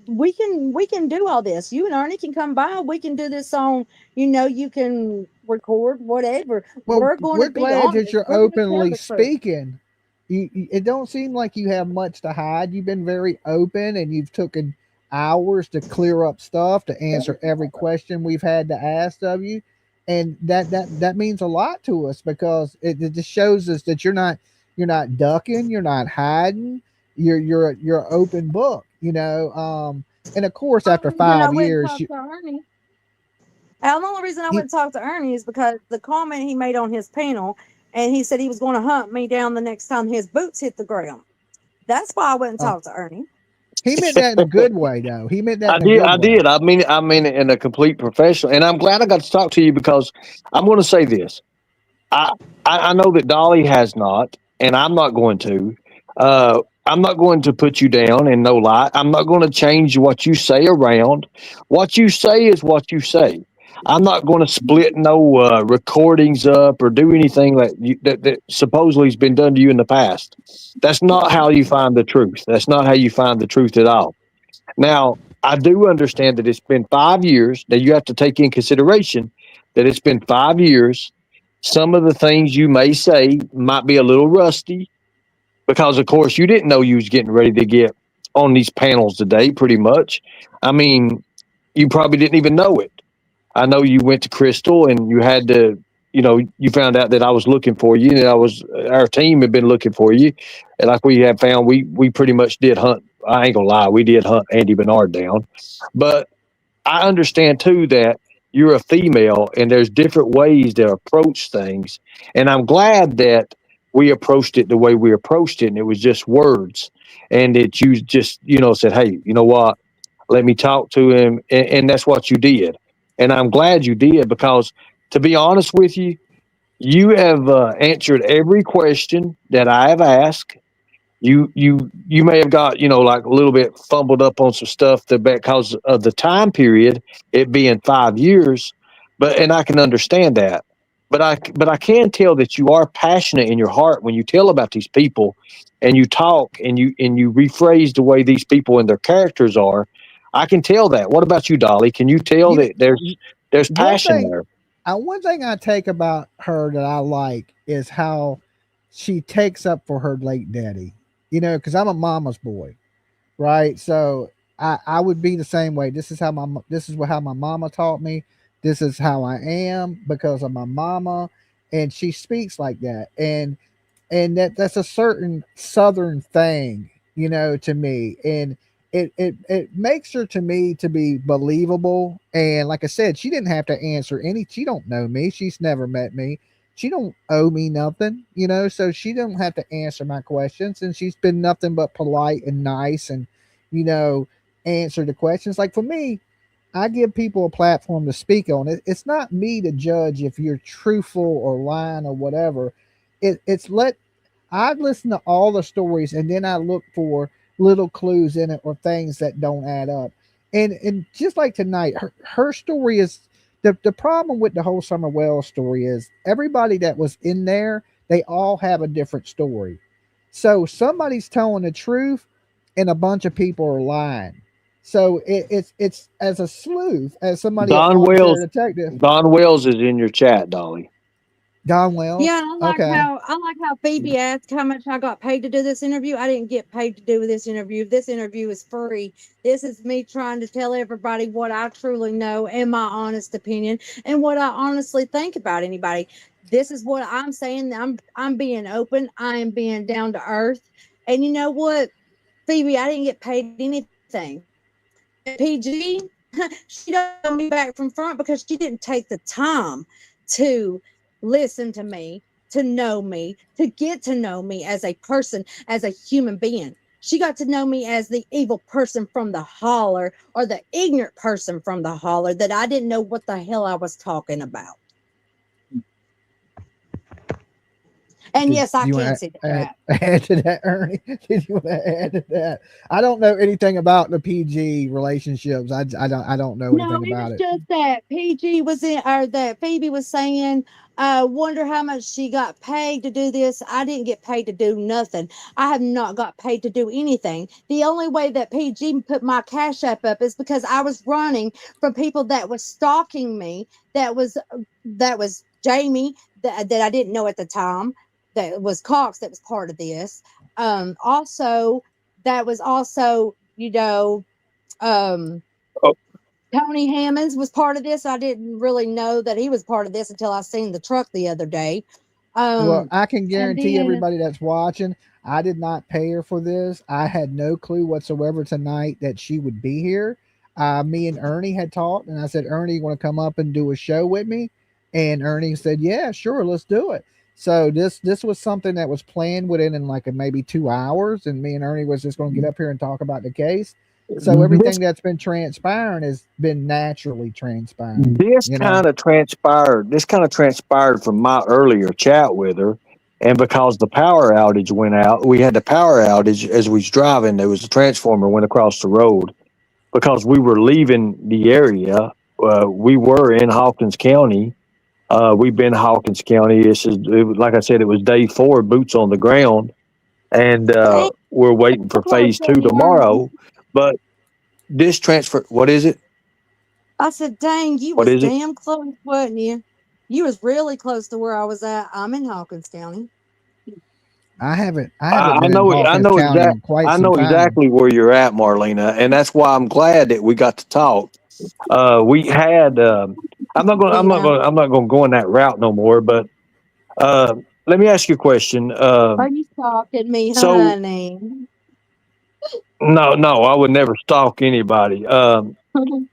we can do all this. You and Ernie can come by. We can do this on, you can record whatever. Well, we're glad that you're openly speaking. It don't seem like you have much to hide. You've been very open and you've taken hours to clear up stuff, to answer every question we've had to ask of you. And that means a lot to us because it just shows us that you're not ducking, you're not hiding, you're an open book, and of course after 5 years. The only reason I went and talked to Ernie is because the comment he made on his panel, and he said he was going to hunt me down the next time his boots hit the ground. That's why I went and talked to Ernie. He meant that in a good way, though. He meant that. I did. I mean it in a complete professional. And I'm glad I got to talk to you because I'm going to say this. I know that Dolly has not, and I'm not going to. I'm not going to put you down and no lie. I'm not going to change what you say around. What you say is what you say. I'm not going to split no recordings up or do anything that supposedly has been done to you in the past. That's not how you find the truth. That's not how you find the truth at all. Now, I do understand that it's been 5 years. Now, you have to take in consideration that it's been 5 years. Some of the things you may say might be a little rusty because, of course, you didn't know you was getting ready to get on these panels today, pretty much. I mean, you probably didn't even know it. I know you went to Crystal and you had to, you found out that I was looking for you and our team had been looking for you. And like we had found, we pretty much did hunt. I ain't gonna lie. We did hunt Andy Bernard down, but I understand too that you're a female and there's different ways to approach things. And I'm glad that we approached it the way we approached it. And it was just words and that you just, said, hey, you know what? Let me talk to him. And that's what you did. And I'm glad you did because, to be honest with you, you have answered every question that I have asked. you may have got, like a little bit fumbled up on some stuff that because of the time period, it being 5 years. And I can understand that. But I can tell that you are passionate in your heart when you tell about these people, and you talk, and you rephrase the way these people and their characters are. I can tell that. What about you, Dolly? Can you tell You know, that there's one passion thing there? one thing I take about her that I like is how she takes up for her late daddy. Because I'm a mama's boy, right? So I would be the same way. How my mama taught me. This is how I am because of my mama, and she speaks like that. And that's a certain southern thing, to me. And it makes her to me to be believable. And like I said, she didn't have to answer she don't know me, she's never met me, she don't owe me nothing, so she don't have to answer my questions, and she's been nothing but polite and nice, and you know answer the questions. Like for me, I give people a platform to speak on it. It's not me to judge if you're truthful or lying or whatever. It's let I listen to all the stories, and then I look for little clues in it or things that don't add up. And just like tonight, her story is the problem with the whole Summer Wells story is everybody that was in there, they all have a different story. So somebody's telling the truth, and a bunch of people are lying. So it's as a sleuth, as somebody, an Don armchair Wells. detective. Don Wells is in your chat, Dolly. Don Yeah, Wells. and Okay. I like how Phoebe asked how much I got paid to do this interview. I didn't get paid to do this interview. This interview is free. This is me trying to tell everybody what I truly know and my honest opinion and what I honestly think about anybody. This is what I'm saying. I'm being open. I am being down to earth. And you know what, Phoebe, I didn't get paid anything. And PG, she don't know me back from front because she didn't take the time to listen to me, to know me, to get to know me as a person, as a human being. She got to know me as the evil person from the holler or the ignorant person from the holler that I didn't know what the hell I was talking about. And Did yes, I you can want see the to add, chat. add to that, Ernie? Did you want to add to that? I don't know anything about the PG relationships. I don't know No, anything it about was it. just that PG was in, or that Phoebe was saying, wonder how much she got paid to do this. I didn't get paid to do nothing. I have not got paid to do anything. The only way that PG put my cash app up is because I was running from people that was stalking me. That was Jamie that I didn't know at the time. That was Cox that was part of this. Also, that was also, um Oh, Tony Hammonds was part of this. I didn't really know that he was part of this until I seen the truck the other day. Well, Um, I can and guarantee then everybody that's watching, I did not pay her for this. I had no clue whatsoever tonight that she would be here. Me and Ernie had talked, and I said, Ernie, you want to come up and do a show with me? And Ernie said, yeah, sure, let's do it. So this was something that was planned within in like maybe 2 hours, and me and Ernie was just going to get up here and talk about the case. So this everything that's been transpiring has been naturally transpiring, this you know. kind of transpired. This kind of transpired from my earlier chat with her, and because the power outage went out, we had the power outage as we was driving. There was a transformer went across the road because we were leaving the area. We were in Hawkins County. We've been in Hawkins County. Like I said, it was day 4, boots on the ground, and dang, we're waiting for close, phase 2 wasn't you, Ernie? tomorrow. But this transfer, what is it? I said, dang, you What was is it? damn close, wasn't you? You was really close to where I was at. I'm in Hawkins County. I haven't I been in know, Hawkins County in quite I some know time. exactly where you're at, Marlena, and that's why I'm glad that we got to talk. We had. Yeah. I'm not going to go in that route no more. But let me ask you a question. Are you stalking me, So honey? no, no, I would never stalk anybody. I'm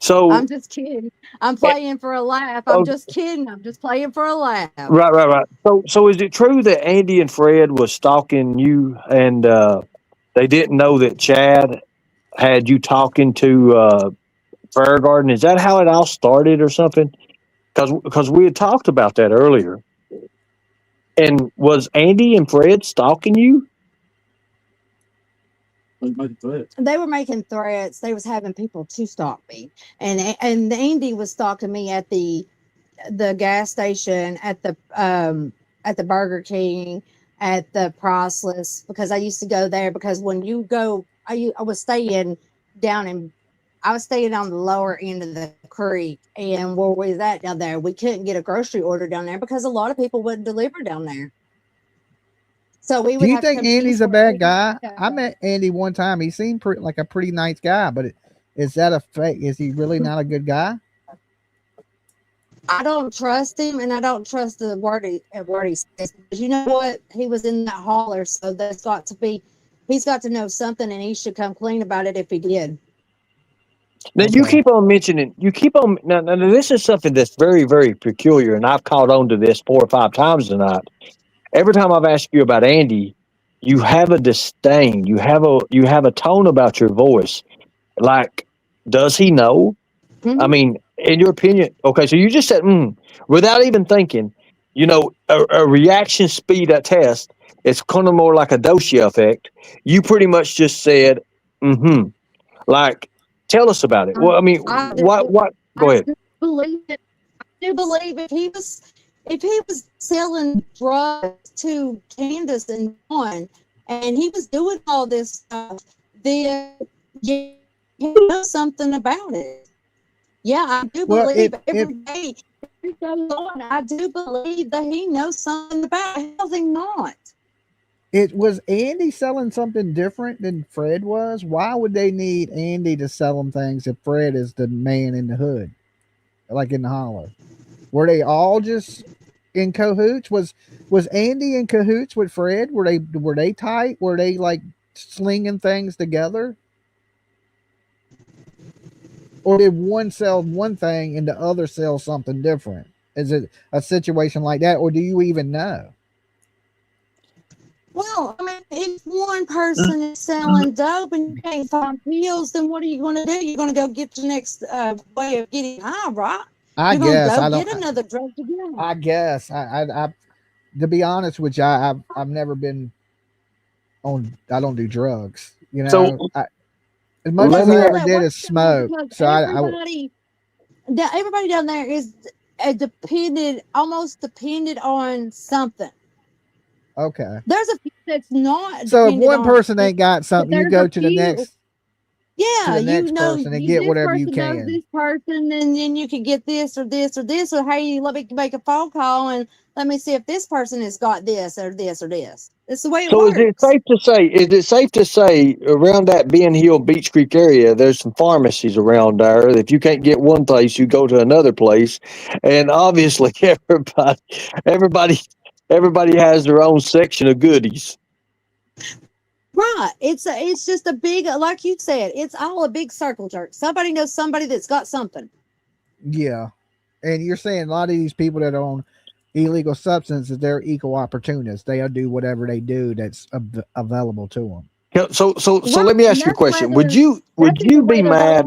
So just kidding. I'm eh, playing for a laugh. I'm oh, just kidding. I'm just playing for a laugh. right. So is it true that Andy and Fred was stalking you, and they didn't know that Chad had you talking to Fair Garden? Is that how it all started, or something? Because we had talked about that earlier. And was Andy and Fred stalking you? They were making threats. They was having people to stalk me, and Andy was stalking me at the gas station, at the Burger King, at the Priceless, because I used to go there. Because when you go, I was staying down in, I was staying on the lower end of the creek, and where was that down there? We couldn't get a grocery order down there because a lot of people wouldn't deliver down there. So we Do would you have to think come Andy's a eastward. bad guy? I met Andy one time. He seemed like a pretty nice guy, but is that a fake? Is he really not a good guy? I don't trust him, and I don't trust the word he says. Because you know what? He was in that holler, so there's got to be, he's got to know something, and he should come clean about it if he did. Now you keep on mentioning. You keep on. Now, this is something that's very, very peculiar, and I've caught on to this 4 or 5 times tonight. Every time I've asked you about Andy, you have a disdain. You have a tone about your voice. Like, does he know? Mm-hmm. I mean, in your opinion, okay. So you just said, without even thinking. You know, a reaction speed at test. It's kind of more like a Dosia effect. You pretty much just said, Like, tell us about it. Well, I mean, what? Go ahead. I do believe if he was selling drugs to Candus and John, and he was doing all this stuff, then he knows something about it. Yeah, I do believe every day it goes on. I do believe that he knows something about it. How does he not? It was Andy selling something different than Fred was. Why would they need Andy to sell them things if Fred is the man in the hood, like in the holler? Were they all just in cahoots? Was Andy in cahoots with Fred? Were they tight? Were they like slinging things together? Or did one sell one thing and the other sell something different? Is it a situation like that, or do you even know? Well, I mean, if one person is selling dope and you can't find pills, then what are you going to do? You're going to go get your next way of getting high, right? I guess I don't get another drug to get on. I guess I to be honest with you, I've never been on. I don't do drugs. You know, So as much let as me I ask- ever did is smoke. So everybody down there is almost depended on something. okay. There's a few that's not. So if one on person it, ain't got something, you there's go a to the few- next. Yeah, to the next you know, person and get this whatever you person knows can. this person, and then you can get this or this or this, or hey, let me make a phone call and let me see if this person has got this or this or this. It's the way it So works. is it safe to say around that Ben Hill Beach Creek area, there's some pharmacies around there. If you can't get one place, you go to another place, and obviously everybody has their own section of goodies. Right. It's just a big, like you said, it's all a big circle jerk. Somebody knows somebody that's got something. Yeah, and you're saying a lot of these people that own illegal substances, they're equal opportunists. They'll do whatever they do that's available to them. Yeah, so let me ask you a question. Would you be mad?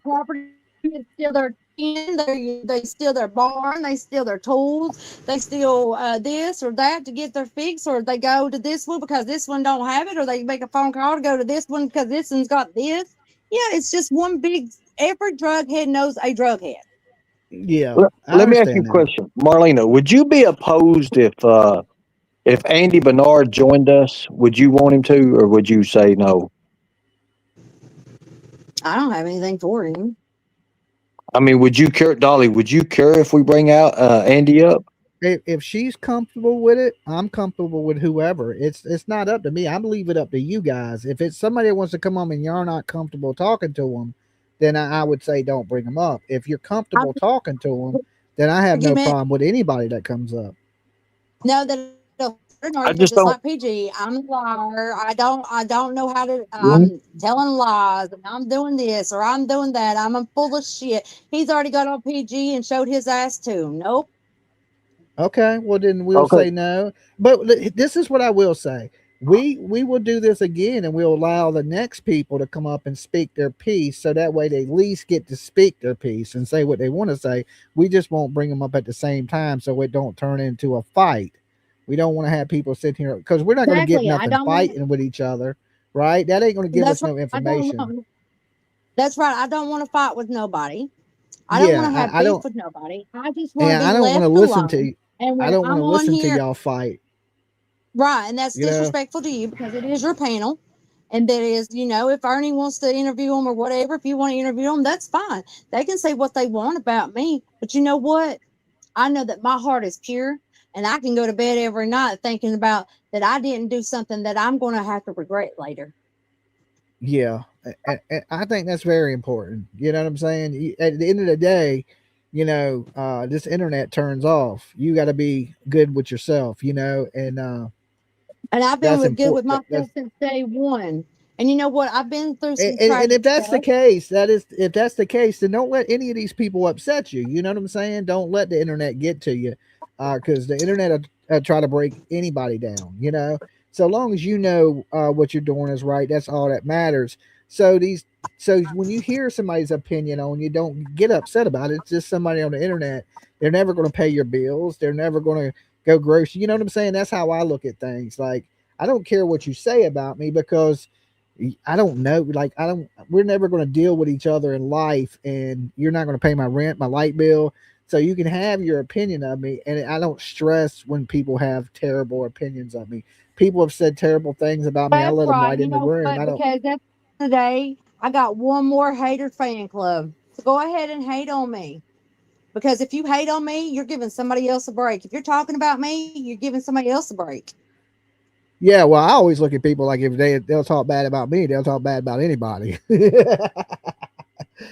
Property, steal their tin, they steal their barn, they steal their tools, they steal this or that to get their fix, or they go to this one because this one don't have it, or they make a phone call to go to this one because this one's got this. Yeah, it's just one big. Every drug head knows a drug head. Yeah. Let me ask you a question, Marlena. Would you be opposed if Andy Bernard joined us? Would you want him to, or would you say no? I don't have anything for him. I mean, would you care, Dolly? Would you care if we bring out Andy up? If she's comfortable with it, I'm comfortable with whoever. It's not up to me. I leave it up to you guys. If it's somebody that wants to come on and you're not comfortable talking to them, then I would say don't bring them up. If you're comfortable talking to them, then I have no problem with anybody that comes up. No, I just don't. Like PG, I'm a liar. I don't know how to. I'm telling lies, and I'm doing this or I'm doing that. I'm full of shit. He's already got on PG and showed his ass to him. Nope. Okay, well then we'll say no. But this is what I will say. We will do this again, and we'll allow the next people to come up and speak their piece, so that way they at least get to speak their piece and say what they want to say. We just won't bring them up at the same time, so it don't turn into a fight. We don't want to have people sit here because we're not going to get nothing fighting with each other. right? That ain't going to give That's us right. no I don't information. know. That's right. I don't want to fight with nobody. I don't want Yeah, to have I beef don't, with nobody. I just want to and be I don't want to left listen alone. to. And I when don't want I'm to on listen to here, y'all fight. right, and that's You know? disrespectful to you because it is your panel. And that is, if Ernie wants to interview them or whatever, if you want to interview them, that's fine. They can say what they want about me. But you know what? I know that my heart is pure and I can go to bed every night thinking about that I didn't do something that I'm going to have to regret later. Yeah, I think that's very important. You know what I'm saying? At the end of the day, this internet turns off. You got to be good with yourself, and And I've been that's good with important. myself since day one. And you know what? I've been through some And if tragic that's the stuff. case, if that's the case, then don't let any of these people upset you. You know what I'm saying? Don't let the internet get to you, because the internet will try to break anybody down. So long as you know what you're doing is right, that's all that matters. So when you hear somebody's opinion on you, don't get upset about it. It's just somebody on the internet. They're never going to pay your bills. They're never going to go grocery. You know what I'm saying? That's how I look at things. Like, I don't care what you say about me, because I don't know. Like, I don't. We're never going to deal with each other in life, and you're not going to pay my rent, my light bill. So you can have your opinion of me, and I don't stress when people have terrible opinions of me. People have said terrible things about me. I That's let them right. right You in the know room. what? I don't. Because that's today, I got one more hater fan club. So go ahead and hate on me. Because if you hate on me, you're giving somebody else a break. If you're talking about me, you're giving somebody else a break. Yeah, well, I always look at people like, if they'll talk bad about me, they'll talk bad about anybody. That's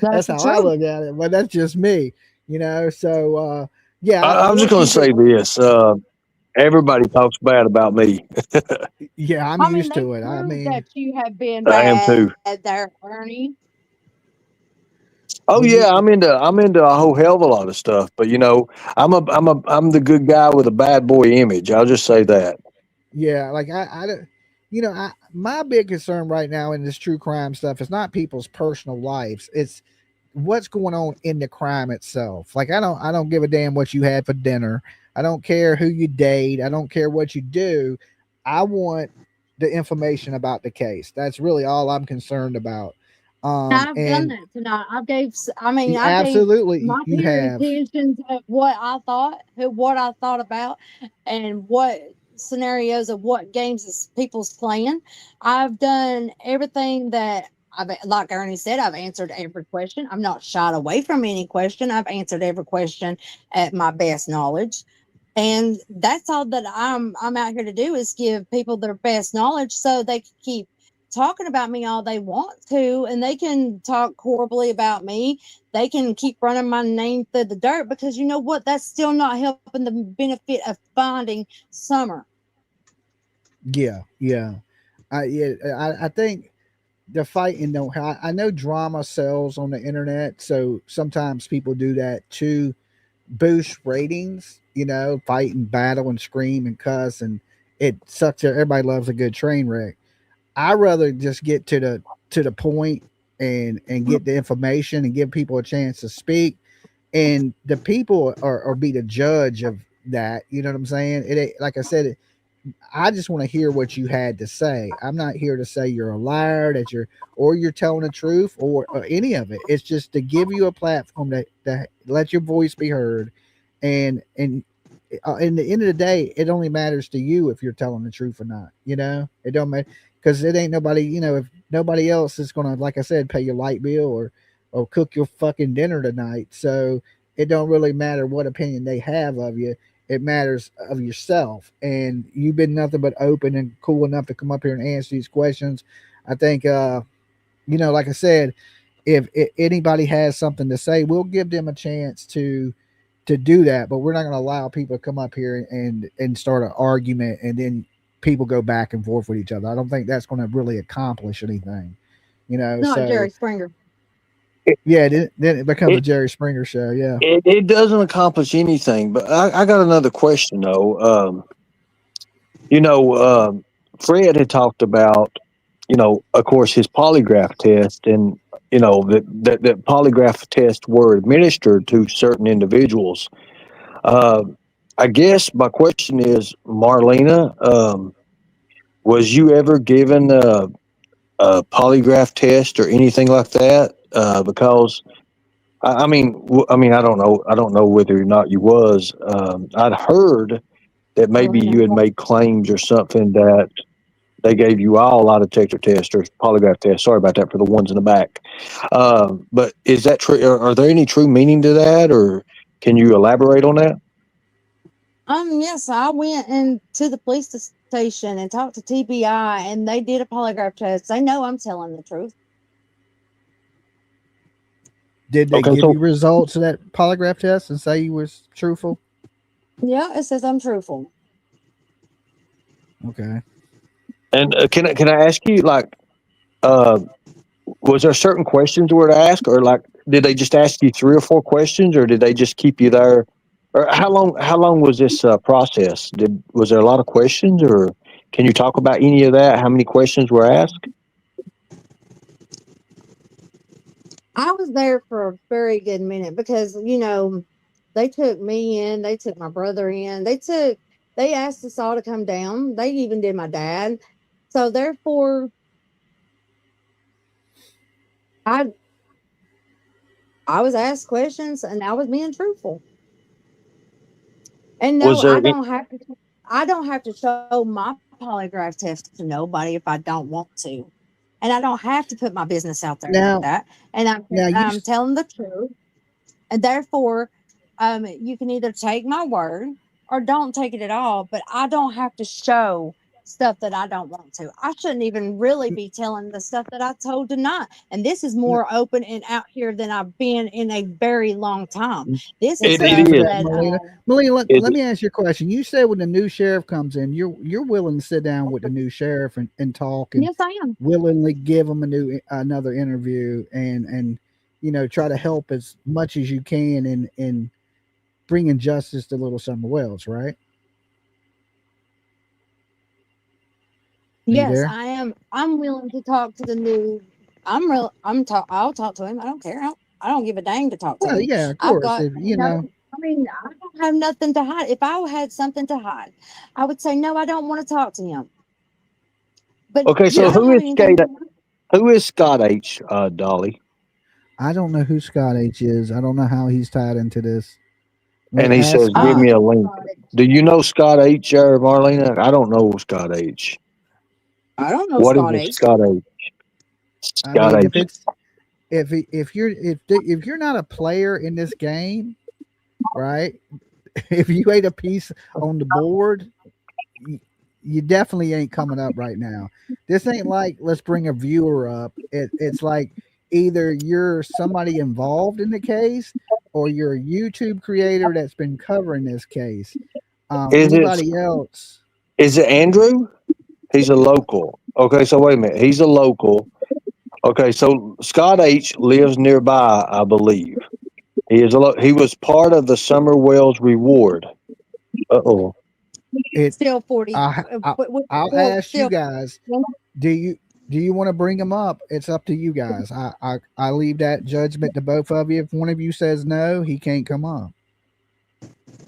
That's the how I truth. look at it. But that's just me. So yeah, I I was just want going to people. say this. Everybody talks bad about me. Yeah, I'm I mean, used they to it. I prove mean, that you have been I am bad too. there, Ernie. Oh when yeah, you I'm into a whole hell of a lot of stuff, but I'm the good guy with a bad boy image. I'll just say that. Yeah, like I don't, my big concern right now in this true crime stuff is not people's personal lives. It's what's going on in the crime itself. Like, I don't give a damn what you had for dinner. I don't care who you date. I don't care what you do. I want the information about the case. That's really all I'm concerned about. I've done And that tonight. I gave absolutely my you have. periodizations of what I thought, what I thought about, and what scenarios of what games is people's playing. I've done everything that like Ernie said, I've answered every question. I'm not shied away from any question. I've answered every question at my best knowledge. And that's all that I'm out here to do is give people their best knowledge so they can keep talking about me all they want to, and they can talk horribly about me. They can keep running my name through the dirt because you know what? That's still not helping the benefit of finding Summer. Yeah. I think the fighting don't. I know drama sells on the internet, so sometimes people do that to boost ratings. Fight and battle and scream and cuss, and it sucks. Everybody loves a good train wreck. I rather just get to the point and get the information and give people a chance to speak, and the people are be the judge of that. You know what I'm saying? Like I said, I just want to hear what you had to say. I'm not here to say you're a liar, or you're telling the truth, or any of it. It's just to give you a platform to let your voice be heard, and in the end of the day, it only matters to you if you're telling the truth or not. It don't matter, because it ain't nobody. If nobody else is gonna, like I said, pay your light bill or cook your fucking dinner tonight, so it don't really matter what opinion they have of you. It matters of yourself, and you've been nothing but open and cool enough to come up here and answer these questions. I think like I said, if anybody has something to say, we'll give them a chance to do that, but we're not going to allow people to come up here and start an argument, and then people go back and forth with each other. I don't think that's going to really accomplish anything. Not So Jerry Springer. It, yeah, then it becomes a it Jerry Springer show. Yeah. it doesn't accomplish anything. But I got another question though. You know, Fred had talked about, of course, his polygraph test, and that polygraph tests were administered to certain individuals. Uh, I guess my question is, Marlena, was you ever given a polygraph test or anything like that? Because I mean, I don't know. I don't know whether or not you was. I'd heard that maybe you had made claims or something that they gave you all a lot of detector tests or polygraph tests. Sorry about that for the ones in the back. But is that true? Are there any true meaning to that, or can you elaborate on that? Yes, I went into the police station and talked to TBI, and they did a polygraph test. They know I'm telling the truth. Did they Okay, give so you results of that polygraph test and say you was truthful? Yeah, it says I'm truthful. Okay. and can I ask you like, uh, was there certain questions were to ask, or like did they just ask you 3 or 4 questions, or did they just keep you there? Or how long was this process? Was there a lot of questions, or can you talk about any of that? How many questions were asked? I was there for a very good minute because, they took me in, they took my brother in, they asked us all to come down. They even did my dad. So therefore, I I was asked questions and I was being truthful. And no, Was there? I don't have to show my polygraph test to nobody if I don't want to. And I don't have to put my business out there like Now, that. And now you I'm telling the truth. And therefore, you can either take my word or don't take it at all. But I don't have to show stuff that I don't want to. I shouldn't even really be telling the stuff that I told tonight. And this is more open and out here than I've been in a very long time. This well, is It thank you stuff for is. that, that Melina. Melina, It, let me ask you a question. You said when the new sheriff comes in, you're willing to sit down with the new sheriff and talk and yes, I am. willingly give him another interview and try to help as much as you can in bringing justice to Little Summer Wells, right? Are you Yes, there? I am. I'm willing to talk to the new. I'll talk to him. I don't care. I don't give a dang to talk to Well, him. yeah, of I've course. got If no. I mean, I don't have nothing to hide. If I had something to hide, I would say no. I don't want to talk to him. But okay, I so don't have anything. who is Scott H? Dolly, I don't know who Scott H is. I don't know how he's tied into this. and he says, Ask "Give me Oh, a link." Do you know Scott H, Marlena? I don't know Scott H. I don't know What is Scott a H. Scott H? I Scott mean, if H. it's if you're not a player in this game, right? If you ain't a piece on the board, you definitely ain't coming up right now. This ain't like let's bring a viewer up. It's like either you're somebody involved in the case or you're a YouTube creator that's been covering this case. Is it Anybody else? is it Andrew? He's a local. Okay, so wait a minute. He's a local. Okay, so Scott H lives nearby, I believe. He was part of the Summer Wells reward. Uh-oh. It. Still 40. I'll Still, ask you still. guys. Do you want to bring him up? It's up to you guys. I leave that judgment to both of you. If one of you says no, he can't come up.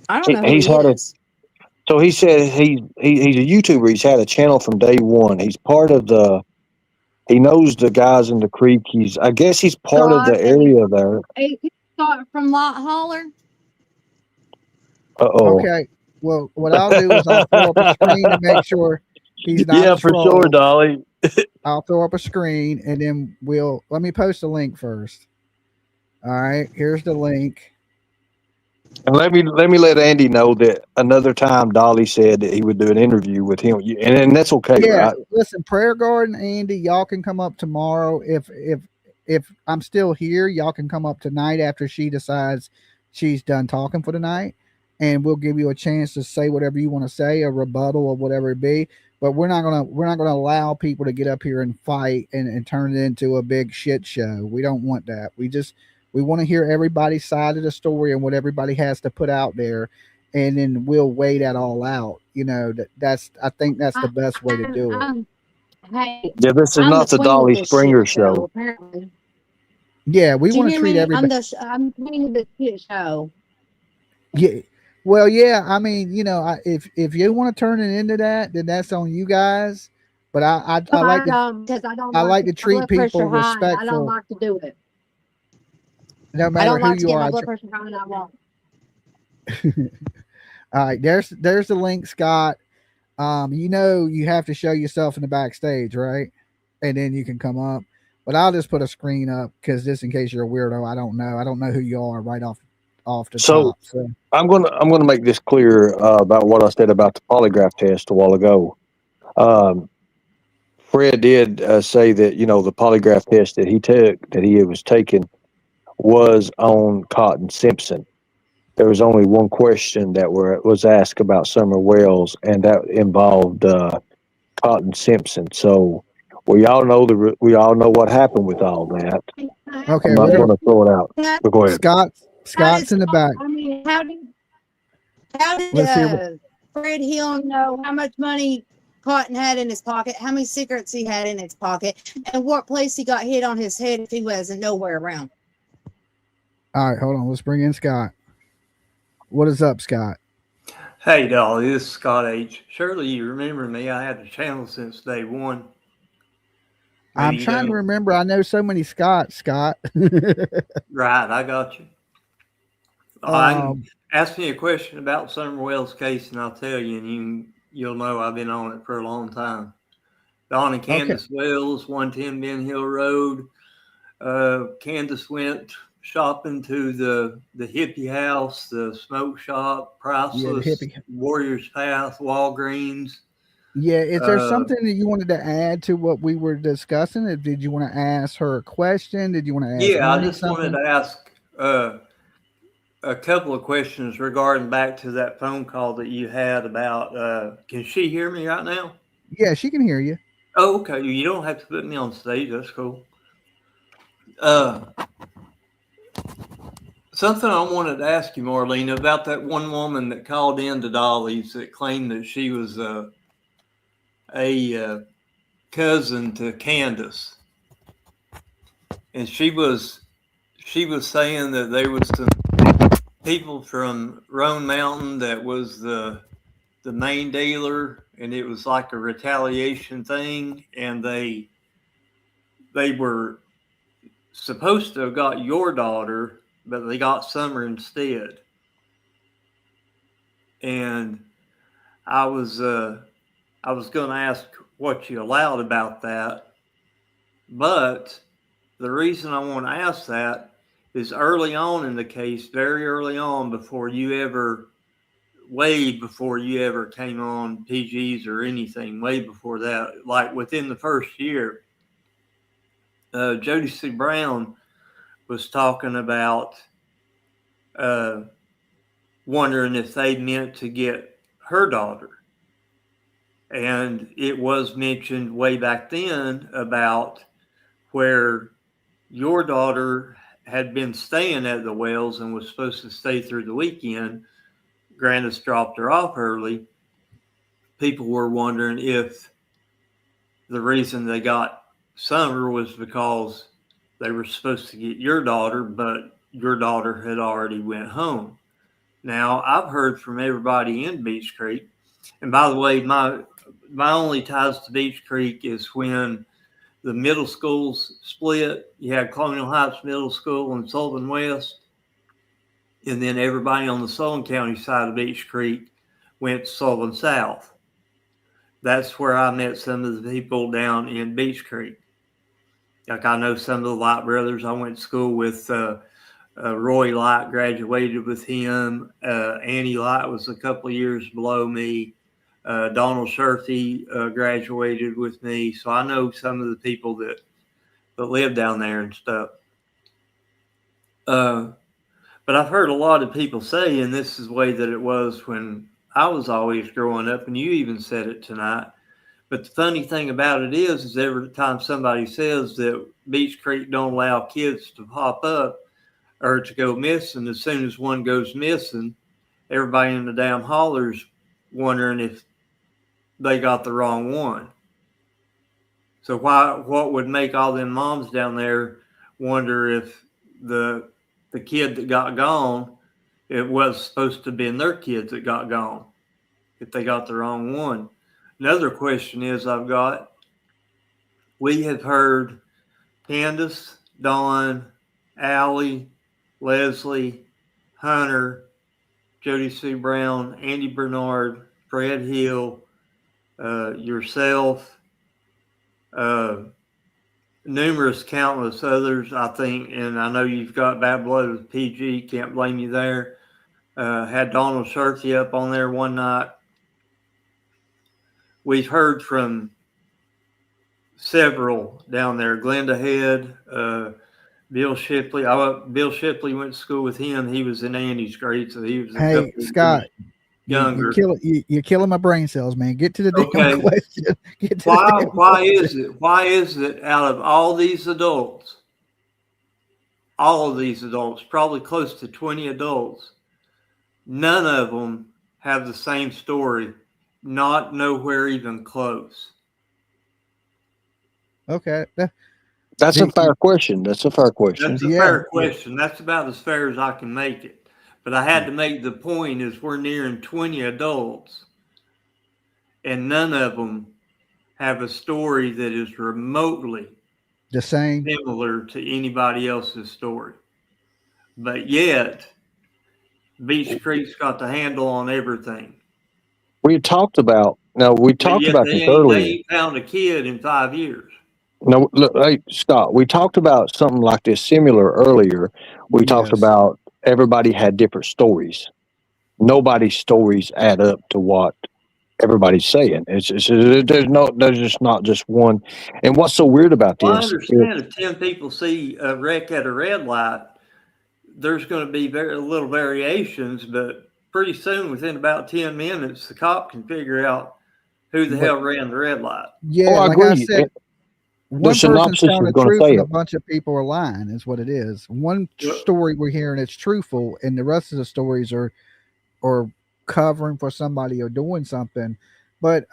I don't know who He's he had a is. so he said he's a YouTuber. He's had a channel from day one. He's part of the he knows the guys in the creek. I guess he's part of Scott the area there. Scott from Lot Holler. Uh-oh. Okay. Well, what I'll do is I'll throw up a screen to make sure he's not a Yeah, for sure, troll. Dolly. I'll throw up a screen and then let me post a link first. All right, here's the link. And let me let Andy know that another time Dolly said that he would do an interview with him, and that's okay, Yeah, right? listen, Prayer Garden, Andy, y'all can come up tomorrow. If I'm still here, y'all can come up tonight after she decides she's done talking for the night, and we'll give you a chance to say whatever you want to say, a rebuttal or whatever it be. But we're not gonna allow people to get up here and fight and turn it into a big shit show. We don't want that. We want to hear everybody's side of the story and what everybody has to put out there, and then we'll weigh that all out. I think that's the best way to do it. Hey, Yeah, this is I'm the not the queen of Dolly this shit Springer show, show. apparently. Yeah, we Do you want to hear treat me? everybody. I'm the queen of this shit show. Yeah. Well, yeah. I mean, if you want to turn it into that, then that's on you guys. But I No, like I to don't, because I don't I like like to to keep my treat blood pressure people high, and I don't respectful, like to do it. no I matter don't who like to you get are. my blood pressure high, and I won't. All right, there's the link, Scott. You know you have to show yourself in the backstage, right? And then you can come up. But I'll just put a screen up because just in case you're a weirdo, I don't know. I don't know who you are right off the So top. So I'm gonna make this clear about what I said about the polygraph test a while ago. Um, Fred did say that the polygraph test that he was taking was on Cotton Simpson. There was only one question that was asked about Summer Wells, and that involved Cotton Simpson. So we all know what happened with all that. I'm okay, not we're gonna going to throw it out. But go ahead. Scott How did Scott's in the back. I mean, how did Let's hear. Fred Hill know how much money Cotton had in his pocket, how many cigarettes he had in his pocket, and what place he got hit on his head if he wasn't nowhere around? All right, hold on. Let's bring in Scott. What is up, Scott? Hey, Dolly, this is Scott H. Surely you remember me. I had the channel since day one. I'm Maybe you trying to don't. remember. I know so many Scotts, Scott. Right, I got you. I can um, ask me a question about Summer Wells case, and I'll tell you, and you'll know I've been on it for a long time. Don and okay. Candus Wells, 110 Ben Hill Road. Candus went shopping to the hippie house, the smoke shop, Yeah, the Priceless, hippie. Warriors Path, Walgreens. Yeah, is there Uh, something that you wanted to add to what we were discussing? Did you want to ask her a question? Did you want to ask yeah, I Ernie just wanted something? to ask a couple of questions regarding back to that phone call that you had about. Can she hear me right now? Yeah, she can hear you. Oh, okay. You don't have to put me on stage. That's cool. Uh, Something I wanted to ask you, Marlene, about that one woman that called in to Dolly's that claimed that she was a cousin to Candus, and she was saying that there was some people from Roan Mountain that was the main dealer, and it was like a retaliation thing, and they were supposed to have got your daughter, but they got Summer instead. And I was going to ask what you allowed about that, but the reason I want to ask that is early on in the case, very early on, way before you ever came on PGs or anything, way before that, like within the first year, Jody C. Brown was talking about wondering if they meant to get her daughter. And it was mentioned way back then about where your daughter had been staying at the Wells and was supposed to stay through the weekend. Grandis dropped her off early. People were wondering if the reason they got Summer was because they were supposed to get your daughter, but your daughter had already went home. Now, I've heard from everybody in Beach Creek, and by the way, my only ties to Beach Creek is when the middle schools split. You had Colonial Heights Middle School and Sullivan West, and then everybody on the Sullivan County side of Beach Creek went to Sullivan South. That's where I met some of the people down in Beach Creek. Like I know some of the Light brothers. I went to school with Roy Light, graduated with him. Annie Light was a couple of years below me. Donald Sherthy graduated with me. So I know some of the people that live down there and stuff. But I've heard a lot of people say, and this is the way that it was when I was always growing up, and you even said it tonight. But the funny thing about it is every time somebody says that Beach Creek don't allow kids to pop up or to go missing, as soon as one goes missing, everybody in the damn holler's wondering if they got the wrong one. So what would make all them moms down there wonder if the kid that got gone, it was supposed to have been their kids that got gone, if they got the wrong one? Another question is I've got, we have heard Candus, Dawn, Allie, Leslie, Hunter, Jody Sue Brown, Andy Bernard, Fred Hill, yourself, numerous, countless others, I think. And I know you've got bad blood with PG. Can't blame you there. Had Donald Shirky up on there one night. We've heard from several down there. Glenda Head, Bill Shipley. Bill Shipley went to school with him. He was in Andy's grade, so he was a Hey, couple Scott, younger. you're killing my brain cells, man. Get to the damn question. Get to Why is it out of all these adults, probably close to 20 adults, none of them have the same story, not nowhere even close? Okay. That's a fair question. That's a fair question. That's a fair question. That's about as fair as I can make it. But I had to make the point is we're nearing 20 adults, and none of them have a story that is remotely the same, similar to anybody else's story. But yet, Beach Creek's got the handle on everything. We talked about this earlier. They ain't found a kid in 5 years. No, look, hey, Scott, we talked about something like this similar earlier. We talked about everybody had different stories. Nobody's stories add up to what everybody's saying. There's just not just one. And what's so weird about this? I understand if 10 people see a wreck at a red light, there's going to be very little variations, but pretty soon, within about 10 minutes, the cop can figure out who the hell ran the red light. Yeah, I like agree. I said, one person's telling the truth and a bunch of people are lying is what it is. One story we're hearing it's truthful, and the rest of the stories are covering for somebody or doing something. But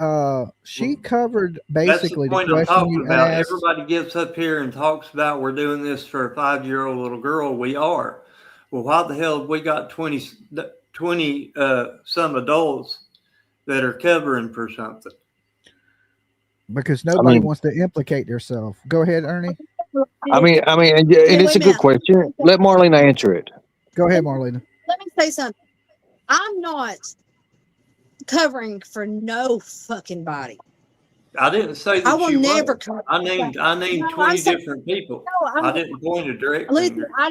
she covered basically the point the I'm question talking you about. asked. Everybody gets up here and talks about we're doing this for a 5-year-old little girl. We are. Well, why the hell have we got 20 some adults that are covering for something? Because nobody wants to implicate themselves. Go ahead, Ernie. I mean, and it's a good question. Let Marlena answer it. Go ahead, Marlena. Let me say something. I'm not covering for no fucking body. I didn't say that I will never was. cover. I named 20 different people. No, I didn't point a direct listen, finger. I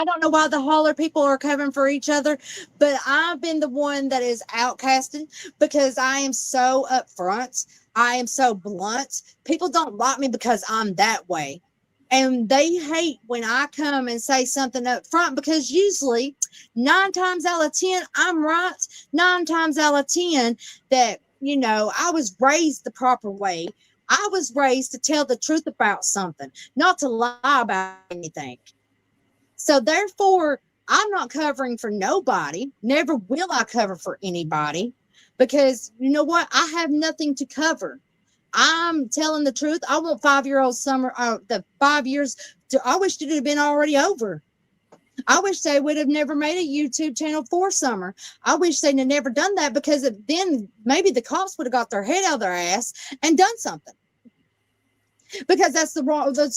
don't know why the holler people are covering for each other, but I've been the one that is outcasted because I am so upfront. I am so blunt. People don't like me because I'm that way. And they hate when I come and say something up front because usually 9 times out of 10, I'm right. 9 times out of 10 that, I was raised the proper way. I was raised to tell the truth about something, not to lie about anything. So therefore, I'm not covering for nobody. Never will I cover for anybody because you know what? I have nothing to cover. I'm telling the truth. I want 5-year-old Summer, the 5 years. I wish it had been already over. I wish they would have never made a YouTube channel for Summer. I wish they'd have never done that because then maybe the cops would have got their head out of their ass and done something. Because that's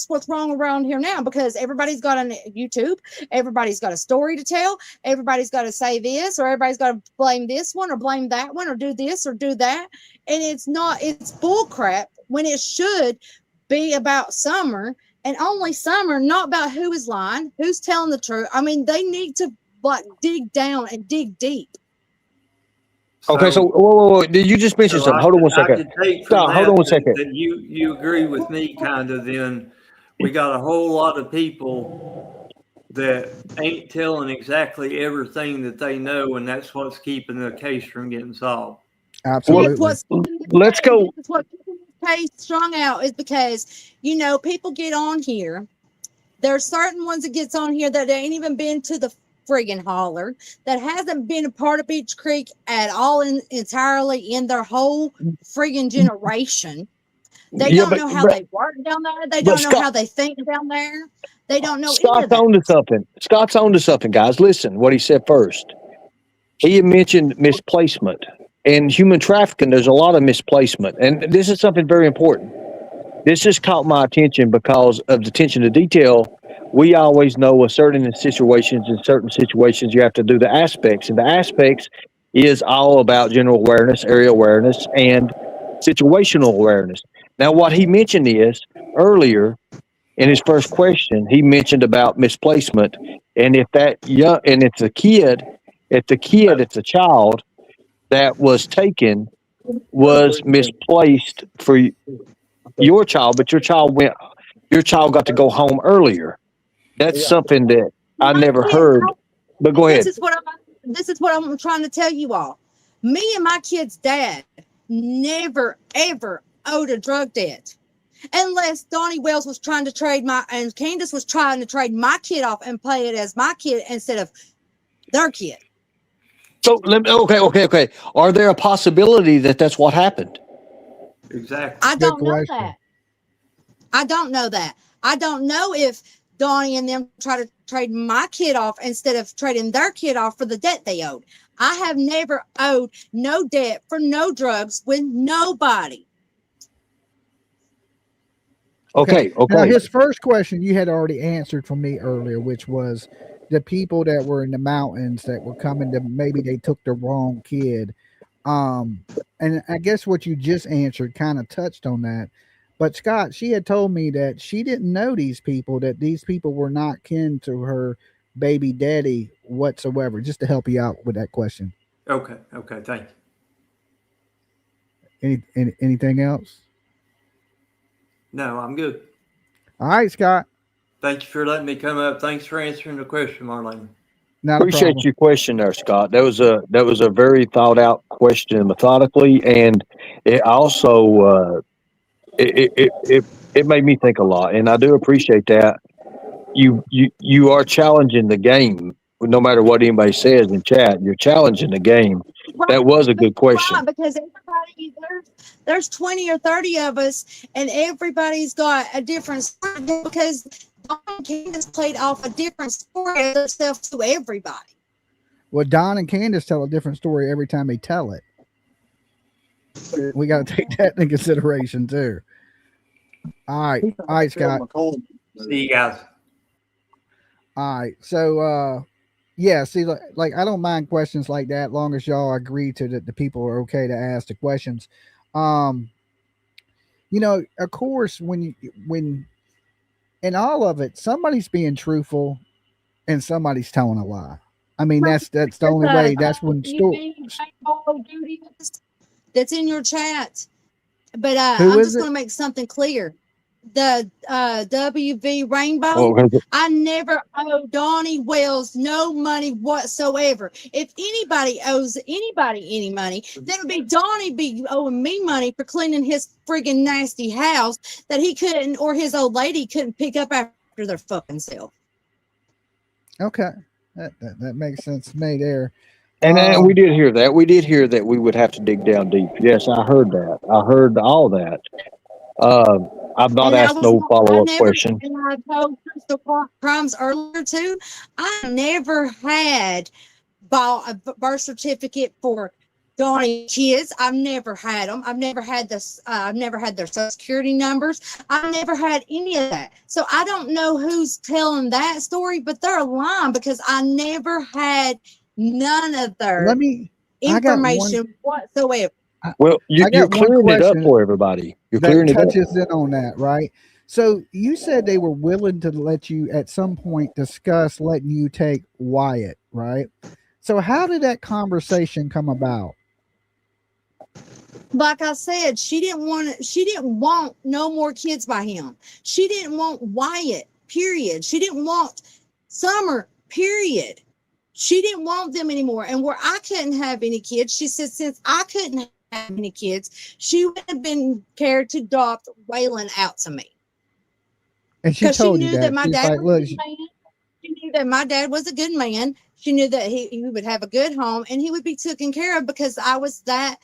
what's wrong around here now. Because everybody's got on YouTube, everybody's got a story to tell, everybody's got to say this, or everybody's got to blame this one or blame that one, or do this or do that, and it's bull crap when it should be about Summer and only Summer, not about who is lying, who's telling the truth. I mean, they need to dig down and dig deep. Okay, so whoa. Did you just mention something? Hold on 1 second. Stop. Hold on 1 second. That you agree with me, kind of. Then we got a whole lot of people that ain't telling exactly everything that they know, and that's what's keeping the case from getting solved. Absolutely. Let's go. What keeping the case strung out is because people get on here. There are certain ones that gets on here that ain't even been to the friggin' holler, that hasn't been a part of Beach Creek at all entirely in their whole friggin' generation. They don't know how they work down there. They don't know how they think down there. They don't know. Scott's on to something. Scott's on to something, guys. Listen, what he said first. He mentioned misplacement. In human trafficking, there's a lot of misplacement. And this is something very important. This just caught my attention because of the attention to detail. We always know a certain situations, you have to do the aspects. And the aspects is all about general awareness, area awareness, and situational awareness. Now, what he mentioned is earlier in his first question, he mentioned about misplacement. And if that young, and it's a kid, it's a child that was taken, was misplaced for your child, but your child got to go home earlier. That's something that I never heard. But go ahead. This is what I'm trying to tell you all. Me and my kid's dad never ever owed a drug debt. Unless Donnie Wells was trying to trade and Candus was trying to trade my kid off and play it as my kid instead of their kid. So okay. Are there a possibility that that's what happened? Exactly. I don't know that. I don't know that. I don't know if Donnie and them try to trade my kid off instead of trading their kid off for the debt they owed. I have never owed no debt for no drugs with nobody. Okay. Now, his first question you had already answered for me earlier, which was the people that were in the mountains that were coming to, maybe they took the wrong kid. And I guess what you just answered kind of touched on that. But Scott, she had told me that she didn't know these people, that these people were not kin to her baby daddy whatsoever, just to help you out with that question. Okay, thank you. Anything else? No, I'm good. All right, Scott. Thank you for letting me come up. Thanks for answering the question, Marlene. Appreciate your question there, Scott. That was a very thought out question methodically, and it also it made me think a lot, and I do appreciate that. You are challenging the game. No matter what anybody says in chat, you're challenging the game. Right. That was a good question. Right, because everybody, there's 20 or 30 of us, and everybody's got a different story because Don and Candus played off a different story of themselves to everybody. Well, Don and Candus tell a different story every time they tell it. We got to take that into consideration too. All right, Scott. See you guys. All right, so yeah, see, like I don't mind questions like that, long as y'all agree to that the people are okay to ask the questions. You know, of course, when in all of it, somebody's being truthful and somebody's telling a lie. I mean, that's the only way. That's when that's in your chat. But I'm just going to make something clear. The WV Rainbow, I never owe Donnie Wells no money whatsoever. If anybody owes anybody any money, then it would be Donnie be owing me money for cleaning his friggin' nasty house that he couldn't, or his old lady couldn't pick up after their fucking self. Okay, that makes sense to me there. And we did hear that. We did hear that we would have to dig down deep. Yes, I heard that. I heard all that. I've not asked no follow-up question. And I told Crystal Crimes earlier too, I never had bought a birth certificate for Donnie kids. I've never had them. I've never had this. I've never had their social security numbers. I've never had any of that. So I don't know who's telling that story, but they're lying because I never had none of their information whatsoever. Well, you're clearing it up for everybody. You're clearing it up. Touches in on that, right? So you said they were willing to let you at some point discuss letting you take Wyatt, right? So how did that conversation come about? Like I said, she didn't want no more kids by him. She didn't want Wyatt, period. She didn't want Summer, period. She didn't want them anymore. And where I couldn't have any kids, she said, since I couldn't have any kids, she would have been cared to adopt Waylon out to me. And she told you that my dad was a good man. She knew that my dad was a good man. She knew that he would have a good home and he would be taken care of because I was that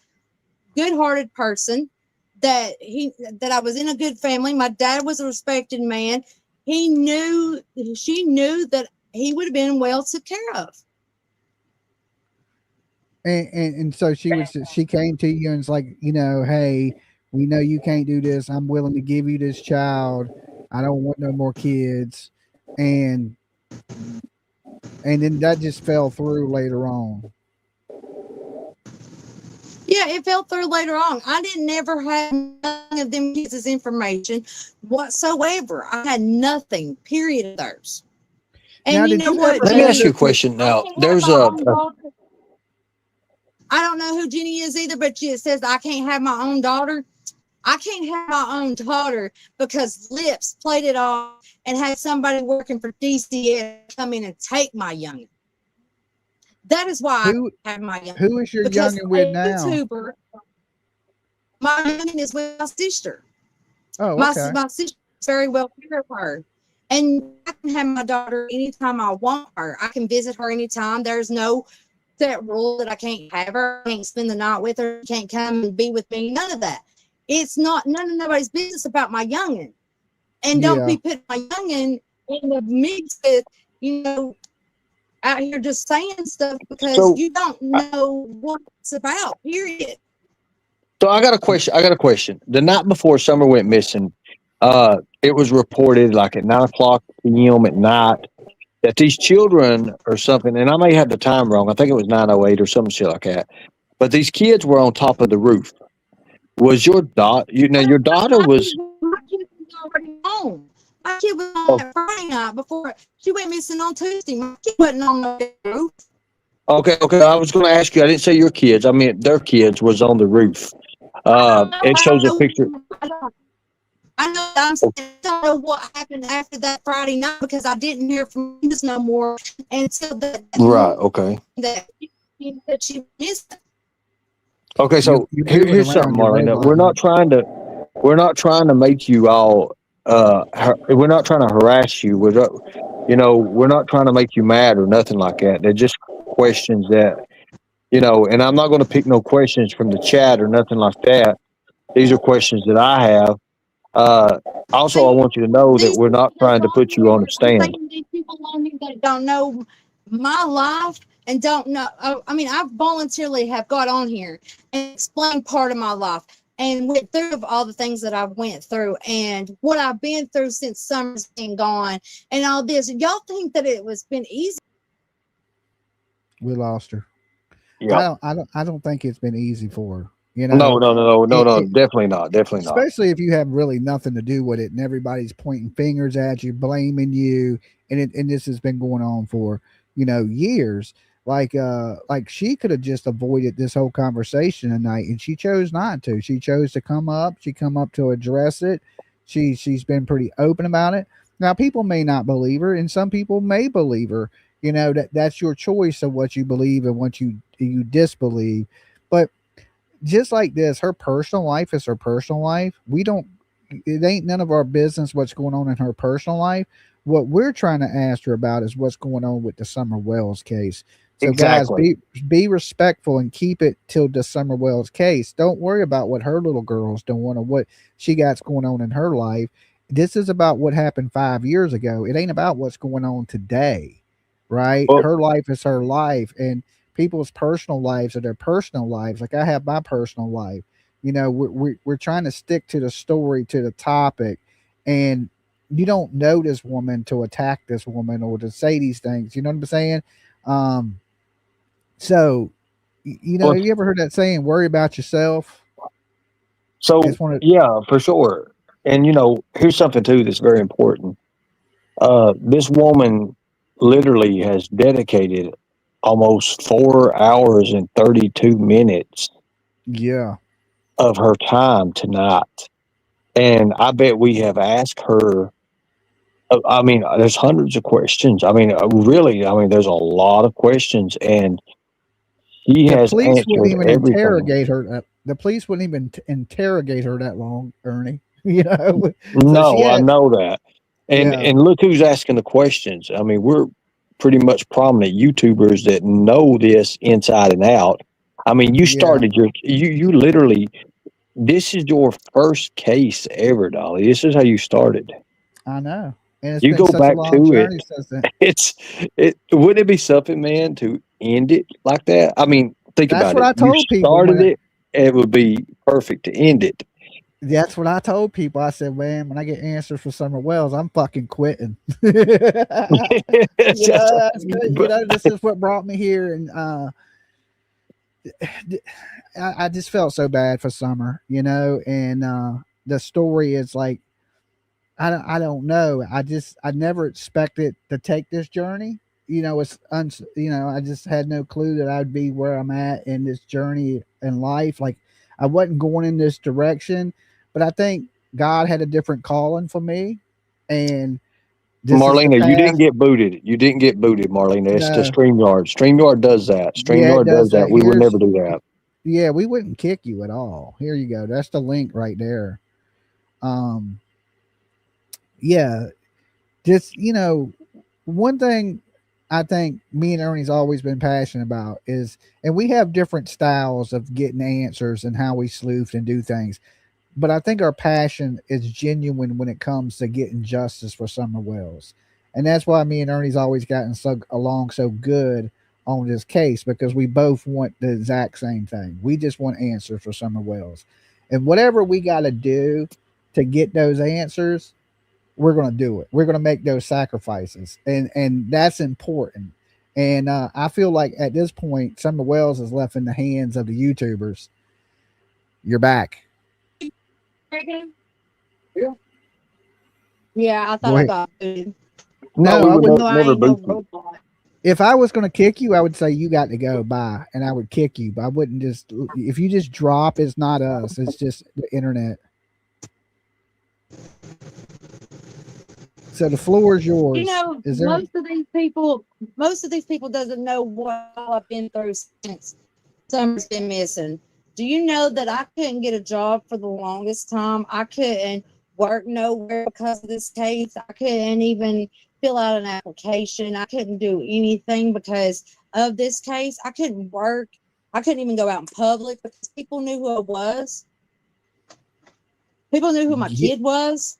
good-hearted person, that I was in a good family. My dad was a respected man. She knew that he would have been well taken care of. And so she came to you and was like, you know, hey, We know you can't do this. I'm willing to give you this child. I don't want no more kids. And then that just fell through later on. Yeah, it fell through later on. I didn't never have none of them kids' information whatsoever. I had nothing, period of theirs. And Now, you did know you what? ever Let me have ask you a this- question now. I can't have There's my a own daughter. I don't know who Jenny is either, but it says I can't have my own daughter. I can't have my own daughter because Lips played it off and had somebody working for DCS come in and take my youngin. That is why Who I have my youngin. who is your Because youngin with now? YouTuber, my youngin is with my sister. Oh, My okay. my sister's very well care of her. And I can have my daughter anytime I want her. I can visit her anytime. There's no set rule that I can't have her. I can't spend the night with her. Can't come and be with me. None of that. It's not none of nobody's business about my youngin. And don't Yeah. be putting my youngin in the mix with, out here just saying stuff because So- you don't know what it's about, period. So I got a question. The night before Summer went missing, it was reported like at 9:00 p.m. at night that these children or something, and I may have the time wrong. I think it was 9:08 or some shit like that. But these kids were on top of the roof. Was your daughter? Your daughter was. My kid was already home. My kid was on Oh. that Friday night before she went missing on Tuesday. My kid wasn't on the roof. Okay. I was going to ask you. I didn't say your kids. I mean their kids was on the roof. It shows a picture. I know. I don't know what happened after that Friday night because I didn't hear from Candus no more until that Right. Okay. that she missed. Okay. So You here's moving something, around your red Marlena. light. We're not trying to make you all. We're not trying to harass you. We're not trying to make you mad or nothing like that. They're just questions that, and I'm not going to pick no questions from the chat or nothing like that. These are questions that I have. Also, I want you to know that we're not trying to put you on a stand. These people on here that don't know my life and don't know. I mean, I voluntarily have got on here and explained part of my life and went through all the things that I've went through and what I've been through since Summer's been gone and all this. Y'all think that it was been easy? We lost her. Yeah. I don't think it's been easy for her. No, it- definitely not. Especially if you have really nothing to do with it and everybody's pointing fingers at you, blaming you, and this has been going on for years. Like she could have just avoided this whole conversation tonight, and she chose not to. She chose to come up. She come up to address it. She's been pretty open about it. Now people may not believe her, and some people may believe her. That's your choice of what you believe and what you disbelieve. But just like this, her personal life is her personal life. It ain't none of our business what's going on in her personal life. What we're trying to ask her about is what's going on with the Summer Wells case. So Exactly. guys, be respectful and keep it till the Summer Wells case. Don't worry about what her little girl's doing or what she got going on in her life. This is about what happened 5 years ago. It ain't about what's going on today, right? Well- Her life is her life, and people's personal lives are their personal lives. Like I have my personal life. We're trying to stick to the story, to the topic, and you don't know this woman to attack this woman or to say these things. You know what I'm saying? So, Well- have you ever heard that saying, worry about yourself? So It's one of- yeah, for sure. And here's something too that's very important. This woman literally has dedicated almost 4 hours and 32 minutes Yeah. of her time tonight. And I bet we have asked her. I mean, there's hundreds of questions. I mean, there's a lot of questions, and she The has police wouldn't answered even everything. interrogate her. The police wouldn't even interrogate her that long, Ernie. So No, she I had- know that. And Yeah. and look who's asking the questions. I mean, we're pretty much prominent YouTubers that know this inside and out. I mean, you Yeah. started you literally, this is your first case ever, Dolly. This is how you started. I know. And it's You been go such back a long to it. journey since then. Wouldn't it be something, man, to end it like that? I mean, think That's about what it. I told You people started when- it, it would be perfect to end it. That's what I told people. I said, man, when I get answers for Summer Wells, I'm fucking quitting. you know, But this is what brought me here, and I just felt so bad for Summer, and the story is like, I don't know. I never expected to take this journey. I just had no clue that I'd be where I'm at in this journey in life. Like, I wasn't going in this direction, but I think God had a different calling for me, and this is the Marlena, you didn't path. get booted. You didn't get booted, Marlena. It's the No, StreamYard. StreamYard does that. yeah, it StreamYard does does that. that. We would never do that. Yeah, we wouldn't kick you at all. Here you go. That's the link right there. Um, yeah, just one thing I think me and Ernie's always been passionate about is, and we have different styles of getting answers and how we sleuth and do things, but I think our passion is genuine when it comes to getting justice for Summer Wells, and that's why me and Ernie's always gotten so along so good on this case, because we both want the exact same thing. We just want answers for Summer Wells, and whatever we got to do to get those answers, we're going to do it. We're going to make those sacrifices, and that's important. And I feel like at this point, Summer Wells is left in the hands of the YouTubers. You're back. Yeah. Yeah, I Go thought I ahead. got booted. No, No, we I would wouldn't. No, I never ain't no boot you. robot. If I was going to kick you, I would say you got to go. Bye, and I would kick you. But I wouldn't just. If you just drop, it's not us. It's just the internet. So the floor is You yours. know, Is there? most of these people doesn't know what I've been through since Summer's been missing. Do you know that I couldn't get a job for the longest time? I couldn't work nowhere because of this case. I couldn't even fill out an application. I couldn't do anything because of this case. I couldn't work. I couldn't even go out in public because people knew who I was. People knew who my Ye- kid was.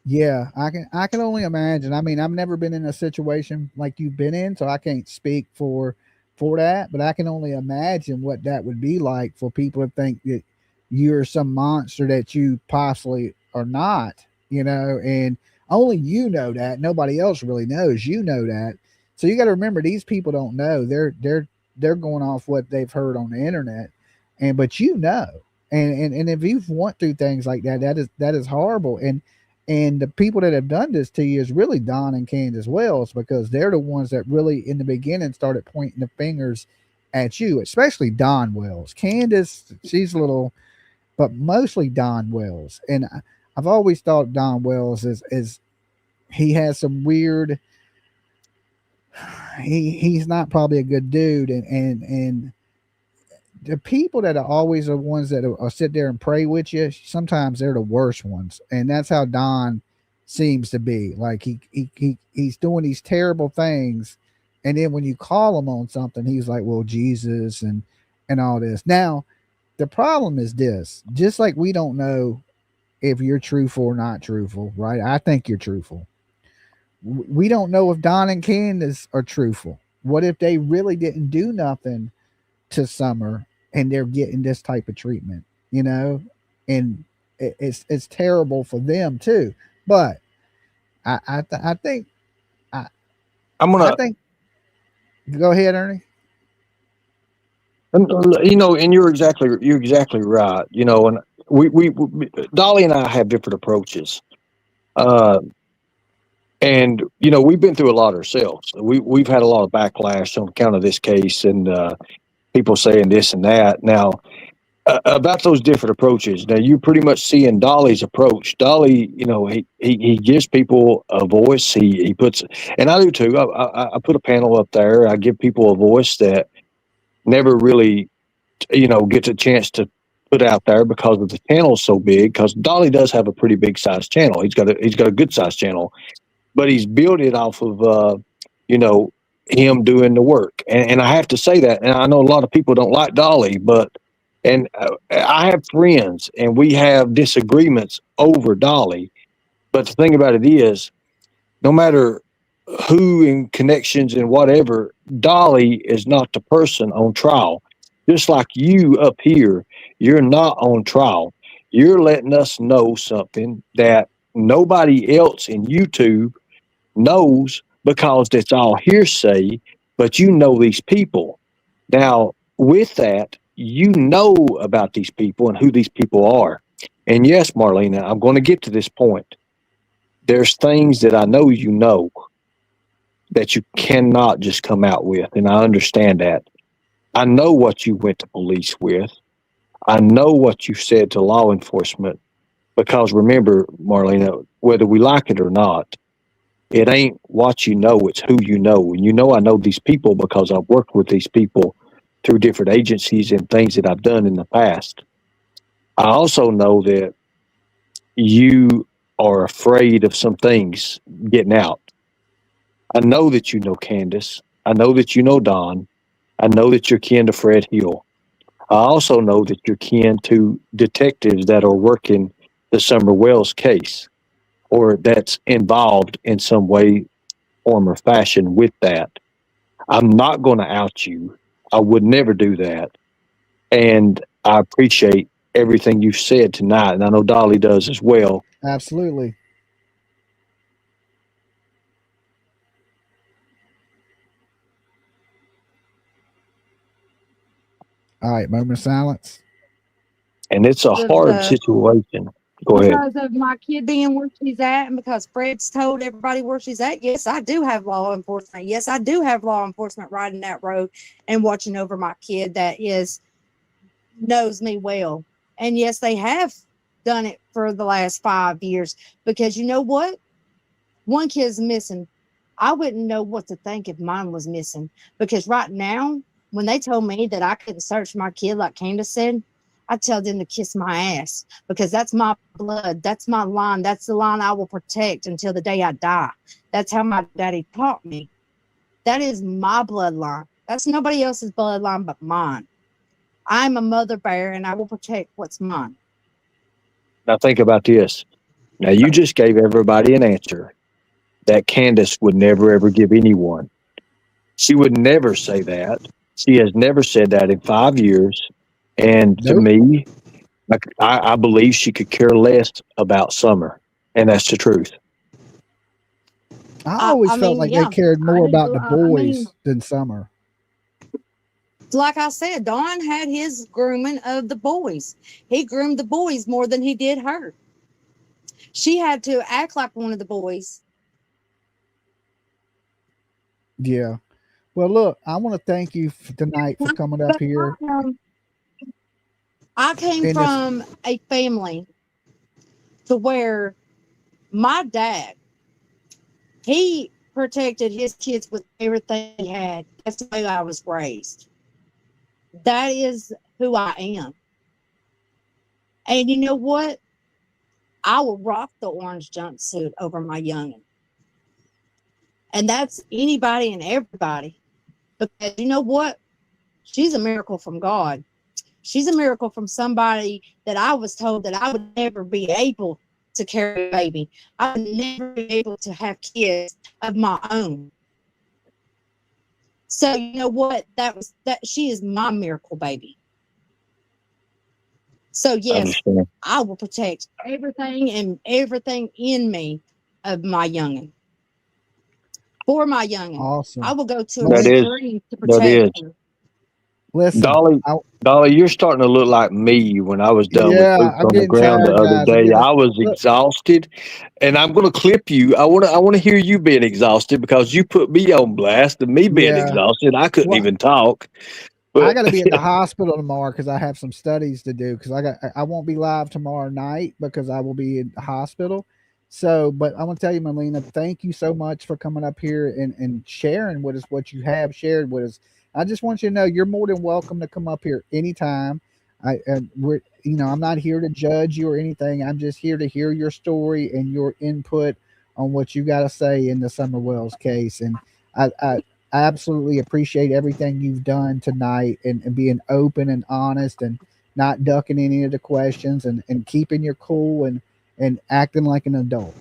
Yeah, I can only imagine. I mean, I've never been in a situation like you've been in, so I can't speak for that, but I can only imagine what that would be like for people to think that you're some monster that you possibly are not, and only you know that. Nobody else really knows. You know that. So you got to remember, these people don't know. They're going off what they've heard on the internet, but and if you've went through things like that, that is horrible. And the people that have done this to you is really Don and Candus Wells, because they're the ones that really in the beginning started pointing the fingers at you, especially Don Wells. Candus, she's a little, but mostly Don Wells. And I've always thought Don Wells is he has some weird. He's not probably a good dude, and the people that are always the ones that are sit there and pray with you, sometimes they're the worst ones, and that's how Don seems to be. Like he's doing these terrible things, and then when you call him on something, he's like, "Well, Jesus," and all this. Now, the problem is this: just like we don't know if you're truthful or not truthful, right? I think you're truthful. We don't know if Don and Candace are truthful. What if they really didn't do nothing to Summer and they're getting this type of treatment, and it's terrible for them too. But I think I'm I gonna, think go ahead, Ernie. and you're exactly right. And we Dolly and I have different approaches. Uh, and we've been through a lot ourselves. We've had a lot of backlash on account of this case, and people saying this and that. Now, about those different approaches. Now, you're pretty much seeing Dolly's approach. Dolly, he gives people a voice. He puts, and I do too. I put a panel up there. I give people a voice that never really, gets a chance to put out there because of the channel's so big. Because Dolly does have a pretty big size channel. He's got a good size channel, but he's built it off of, you know, him doing the work. And I have to say that, and I know a lot of people don't like Dolly, but and I have friends, and we have disagreements over Dolly. But the thing about it is, no matter who in connections and whatever, Dolly is not the person on trial. Just like you up here, you're not on trial. You're letting us know something that nobody else in YouTube knows because it's all hearsay, but you know these people. Now, with that, you know about these people and who these people are. And yes, Marlena, I'm going to get to this point. There's things that I know you know that you cannot just come out with, and I understand that. I know what you went to police with. I know what you said to law enforcement because remember, Marlena, whether we like it or not, it ain't what you know, it's who you know. And you know, I know these people because I've worked with these people through different agencies and things that I've done in the past. I also know that you are afraid of some things getting out. I know that you know Candus. I know that you know Don. I know that you're kin to Fred Hill. I also know that you're kin to detectives that are working the Summer Wells case or that's involved in some way, form, or fashion with that. I'm not going to out you. I would never do that. And I appreciate everything you've said tonight. And I know Dolly does as well. Absolutely. All right, moment of silence. And it's a hard situation. Go ahead. Because of my kid being where she's at and because Fred's told everybody where she's at, yes, I do have law enforcement. Yes, I do have law enforcement riding that road and watching over my kid that knows me well. And yes, they have done it for the last 5 years because you know what? One kid's missing. I wouldn't know what to think if mine was missing because right now, when they told me that I couldn't search my kid like Candus said, I tell them to kiss my ass because that's my blood. That's my line. That's the line I will protect until the day I die. That's how my daddy taught me. That is my bloodline. That's nobody else's bloodline but mine. I'm a mother bear and I will protect what's mine. Now think about this. Now you just gave everybody an answer that Candus would never ever give anyone. She would never say that. She has never said that in 5 years. And to Nope. me, I believe she could care less about Summer. And that's the truth. I always felt like they cared more about the boys than Summer. Like I said, Don had his grooming of the boys. He groomed the boys more than he did her. She had to act like one of the boys. Yeah. Well, look, I want to thank you tonight for coming up here. I came from a family to where my dad, he protected his kids with everything he had. That's the way I was raised. That is who I am. And you know what? I will rock the orange jumpsuit over my youngin'. And that's anybody and everybody. Because you know what? She's a miracle from God. She's a miracle from somebody that I was told that I would never be able to carry a baby. I would never be able to have kids of my own. So you know what? That she is my miracle baby. So yes, I will protect everything and everything in me of my youngin'. For my youngin'. Awesome. I will go to an extreme to protect her. Listen, Dolly, you're starting to look like me when I was done with boots on the ground the other day. I was exhausted, and I'm going to clip you. I want to hear you being exhausted because you put me on blast, and me being exhausted, I couldn't even talk. But I got to be at the hospital tomorrow because I have some studies to do. Because I won't be live tomorrow night because I will be in the hospital. So, but I want to tell you, Marina, thank you so much for coming up here and sharing with us what you have shared with us. I just want you to know you're more than welcome to come up here anytime. I'm not here to judge you or anything. I'm just here to hear your story and your input on what you got to say in the Summer Wells case. And I absolutely appreciate everything you've done tonight and being open and honest and not ducking any of the questions and keeping your cool and acting like an adult.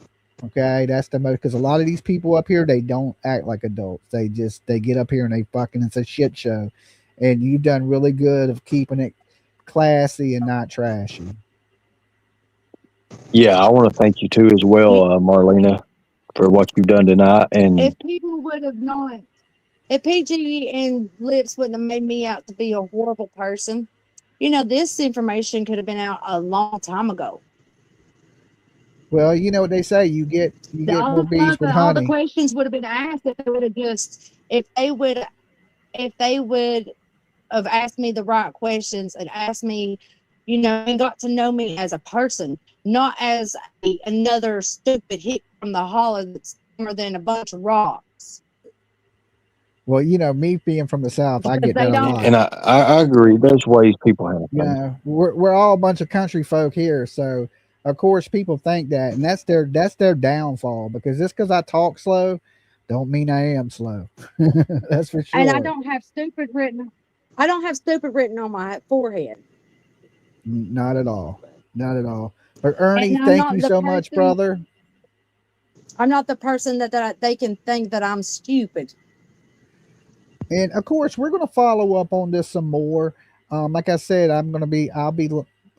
Okay, that's the most, because a lot of these people up here, they don't act like adults. They get up here and it's a shit show. And you've done really good of keeping it classy and not trashy. Yeah, I want to thank you too as well, Marlena, for what you've done tonight. And If people would have known, if PG and Lips wouldn't have made me out to be a horrible person, this information could have been out a long time ago. Well, you know what they say, you get more bees with All the honey. questions would have been asked if they would have have asked me the right questions and asked me, and got to know me as a person, not as another stupid hit from the holler that's more than a bunch of rocks. Well, me being from the South, I Because get that they a don't. lot. and I agree. There's ways people have You things. know, we're all a bunch of country folk here, so of course people think that, and that's their downfall. Because just because I talk slow, don't mean I am slow. That's for sure. And I don't have stupid written. I don't have stupid written on my forehead. Not at all. Not at all. But Ernie, And I'm thank not you the so much, person- brother. I'm not the person that they can think that I'm stupid. And of course, we're going to follow up on this some more. Like I said, I'll be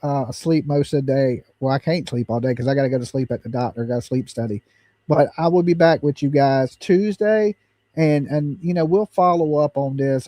asleep most of the day. Well, I can't sleep all day because I got to go to sleep at the doctor. Got a sleep study, but I will be back with you guys Tuesday, and we'll follow up on this.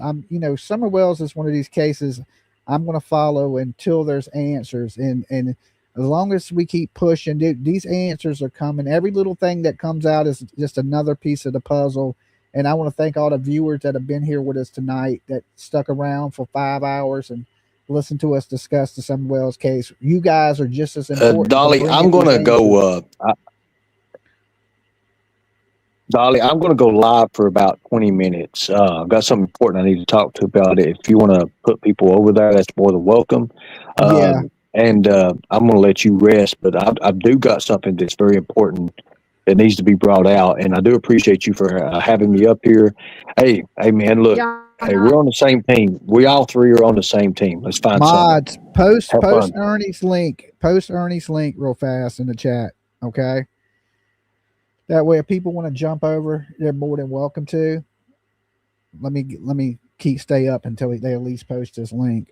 Summer Wells is one of these cases I'm going to follow until there's answers, and as long as we keep pushing, these answers are coming. Every little thing that comes out is just another piece of the puzzle. And I want to thank all the viewers that have been here with us tonight, that stuck around for 5 hours and listened to us discuss the Summer Wells case. You guys are just as important. Dolly, I'm going to go. Dolly, I'm going to go live for about 20 minutes. I've got something important I need to talk to about it. If you want to put people over there, that's more than welcome. Yeah. And I'm going to let you rest, but I do got something that's very important that needs to be brought out. And I do appreciate you for having me up here. Hey, man, look, hey, we're on the same team. We all three are on the same team. Let's find mods. something. Post fun. Ernie's link. Post Ernie's link real fast in the chat. Okay. That way, if people want to jump over, they're more than welcome to. Let me stay up until they at least post this link.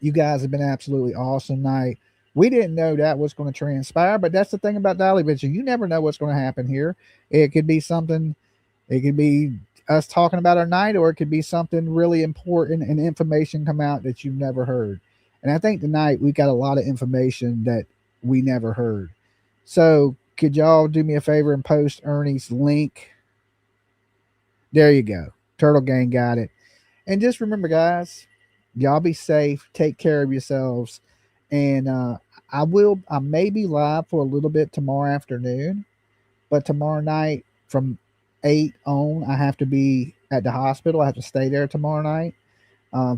You guys have been absolutely awesome tonight. We didn't know that was going to transpire, but that's the thing about DOLLY Vision. You never know what's going to happen here. It could be something. It could be us talking about our night, or it could be something really important and information come out that you've never heard. And I think tonight we got a lot of information that we never heard. So could y'all do me a favor and post Ernie's link? There you go. Turtle Gang got it. And just remember, guys, y'all be safe. Take care of yourselves. And I may be live for a little bit tomorrow afternoon, but tomorrow night from 8 on, I have to be at the hospital. I have to stay there tomorrow night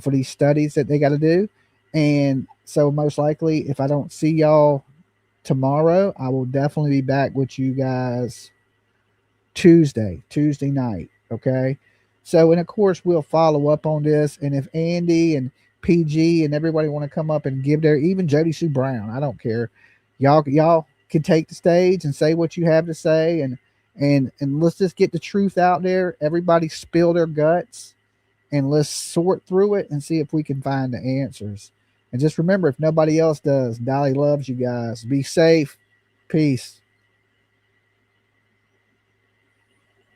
for these studies that they got to do. And so most likely, if I don't see y'all tomorrow, I will definitely be back with you guys Tuesday night. Okay. So, and of course, we'll follow up on this. And if Andy and PG and everybody want to come up and give even Jody Sue Brown, I don't care. Y'all can take the stage and say what you have to say, and let's just get the truth out there. Everybody spill their guts, and let's sort through it and see if we can find the answers. And just remember, if nobody else does, Dolly loves you guys. Be safe. Peace.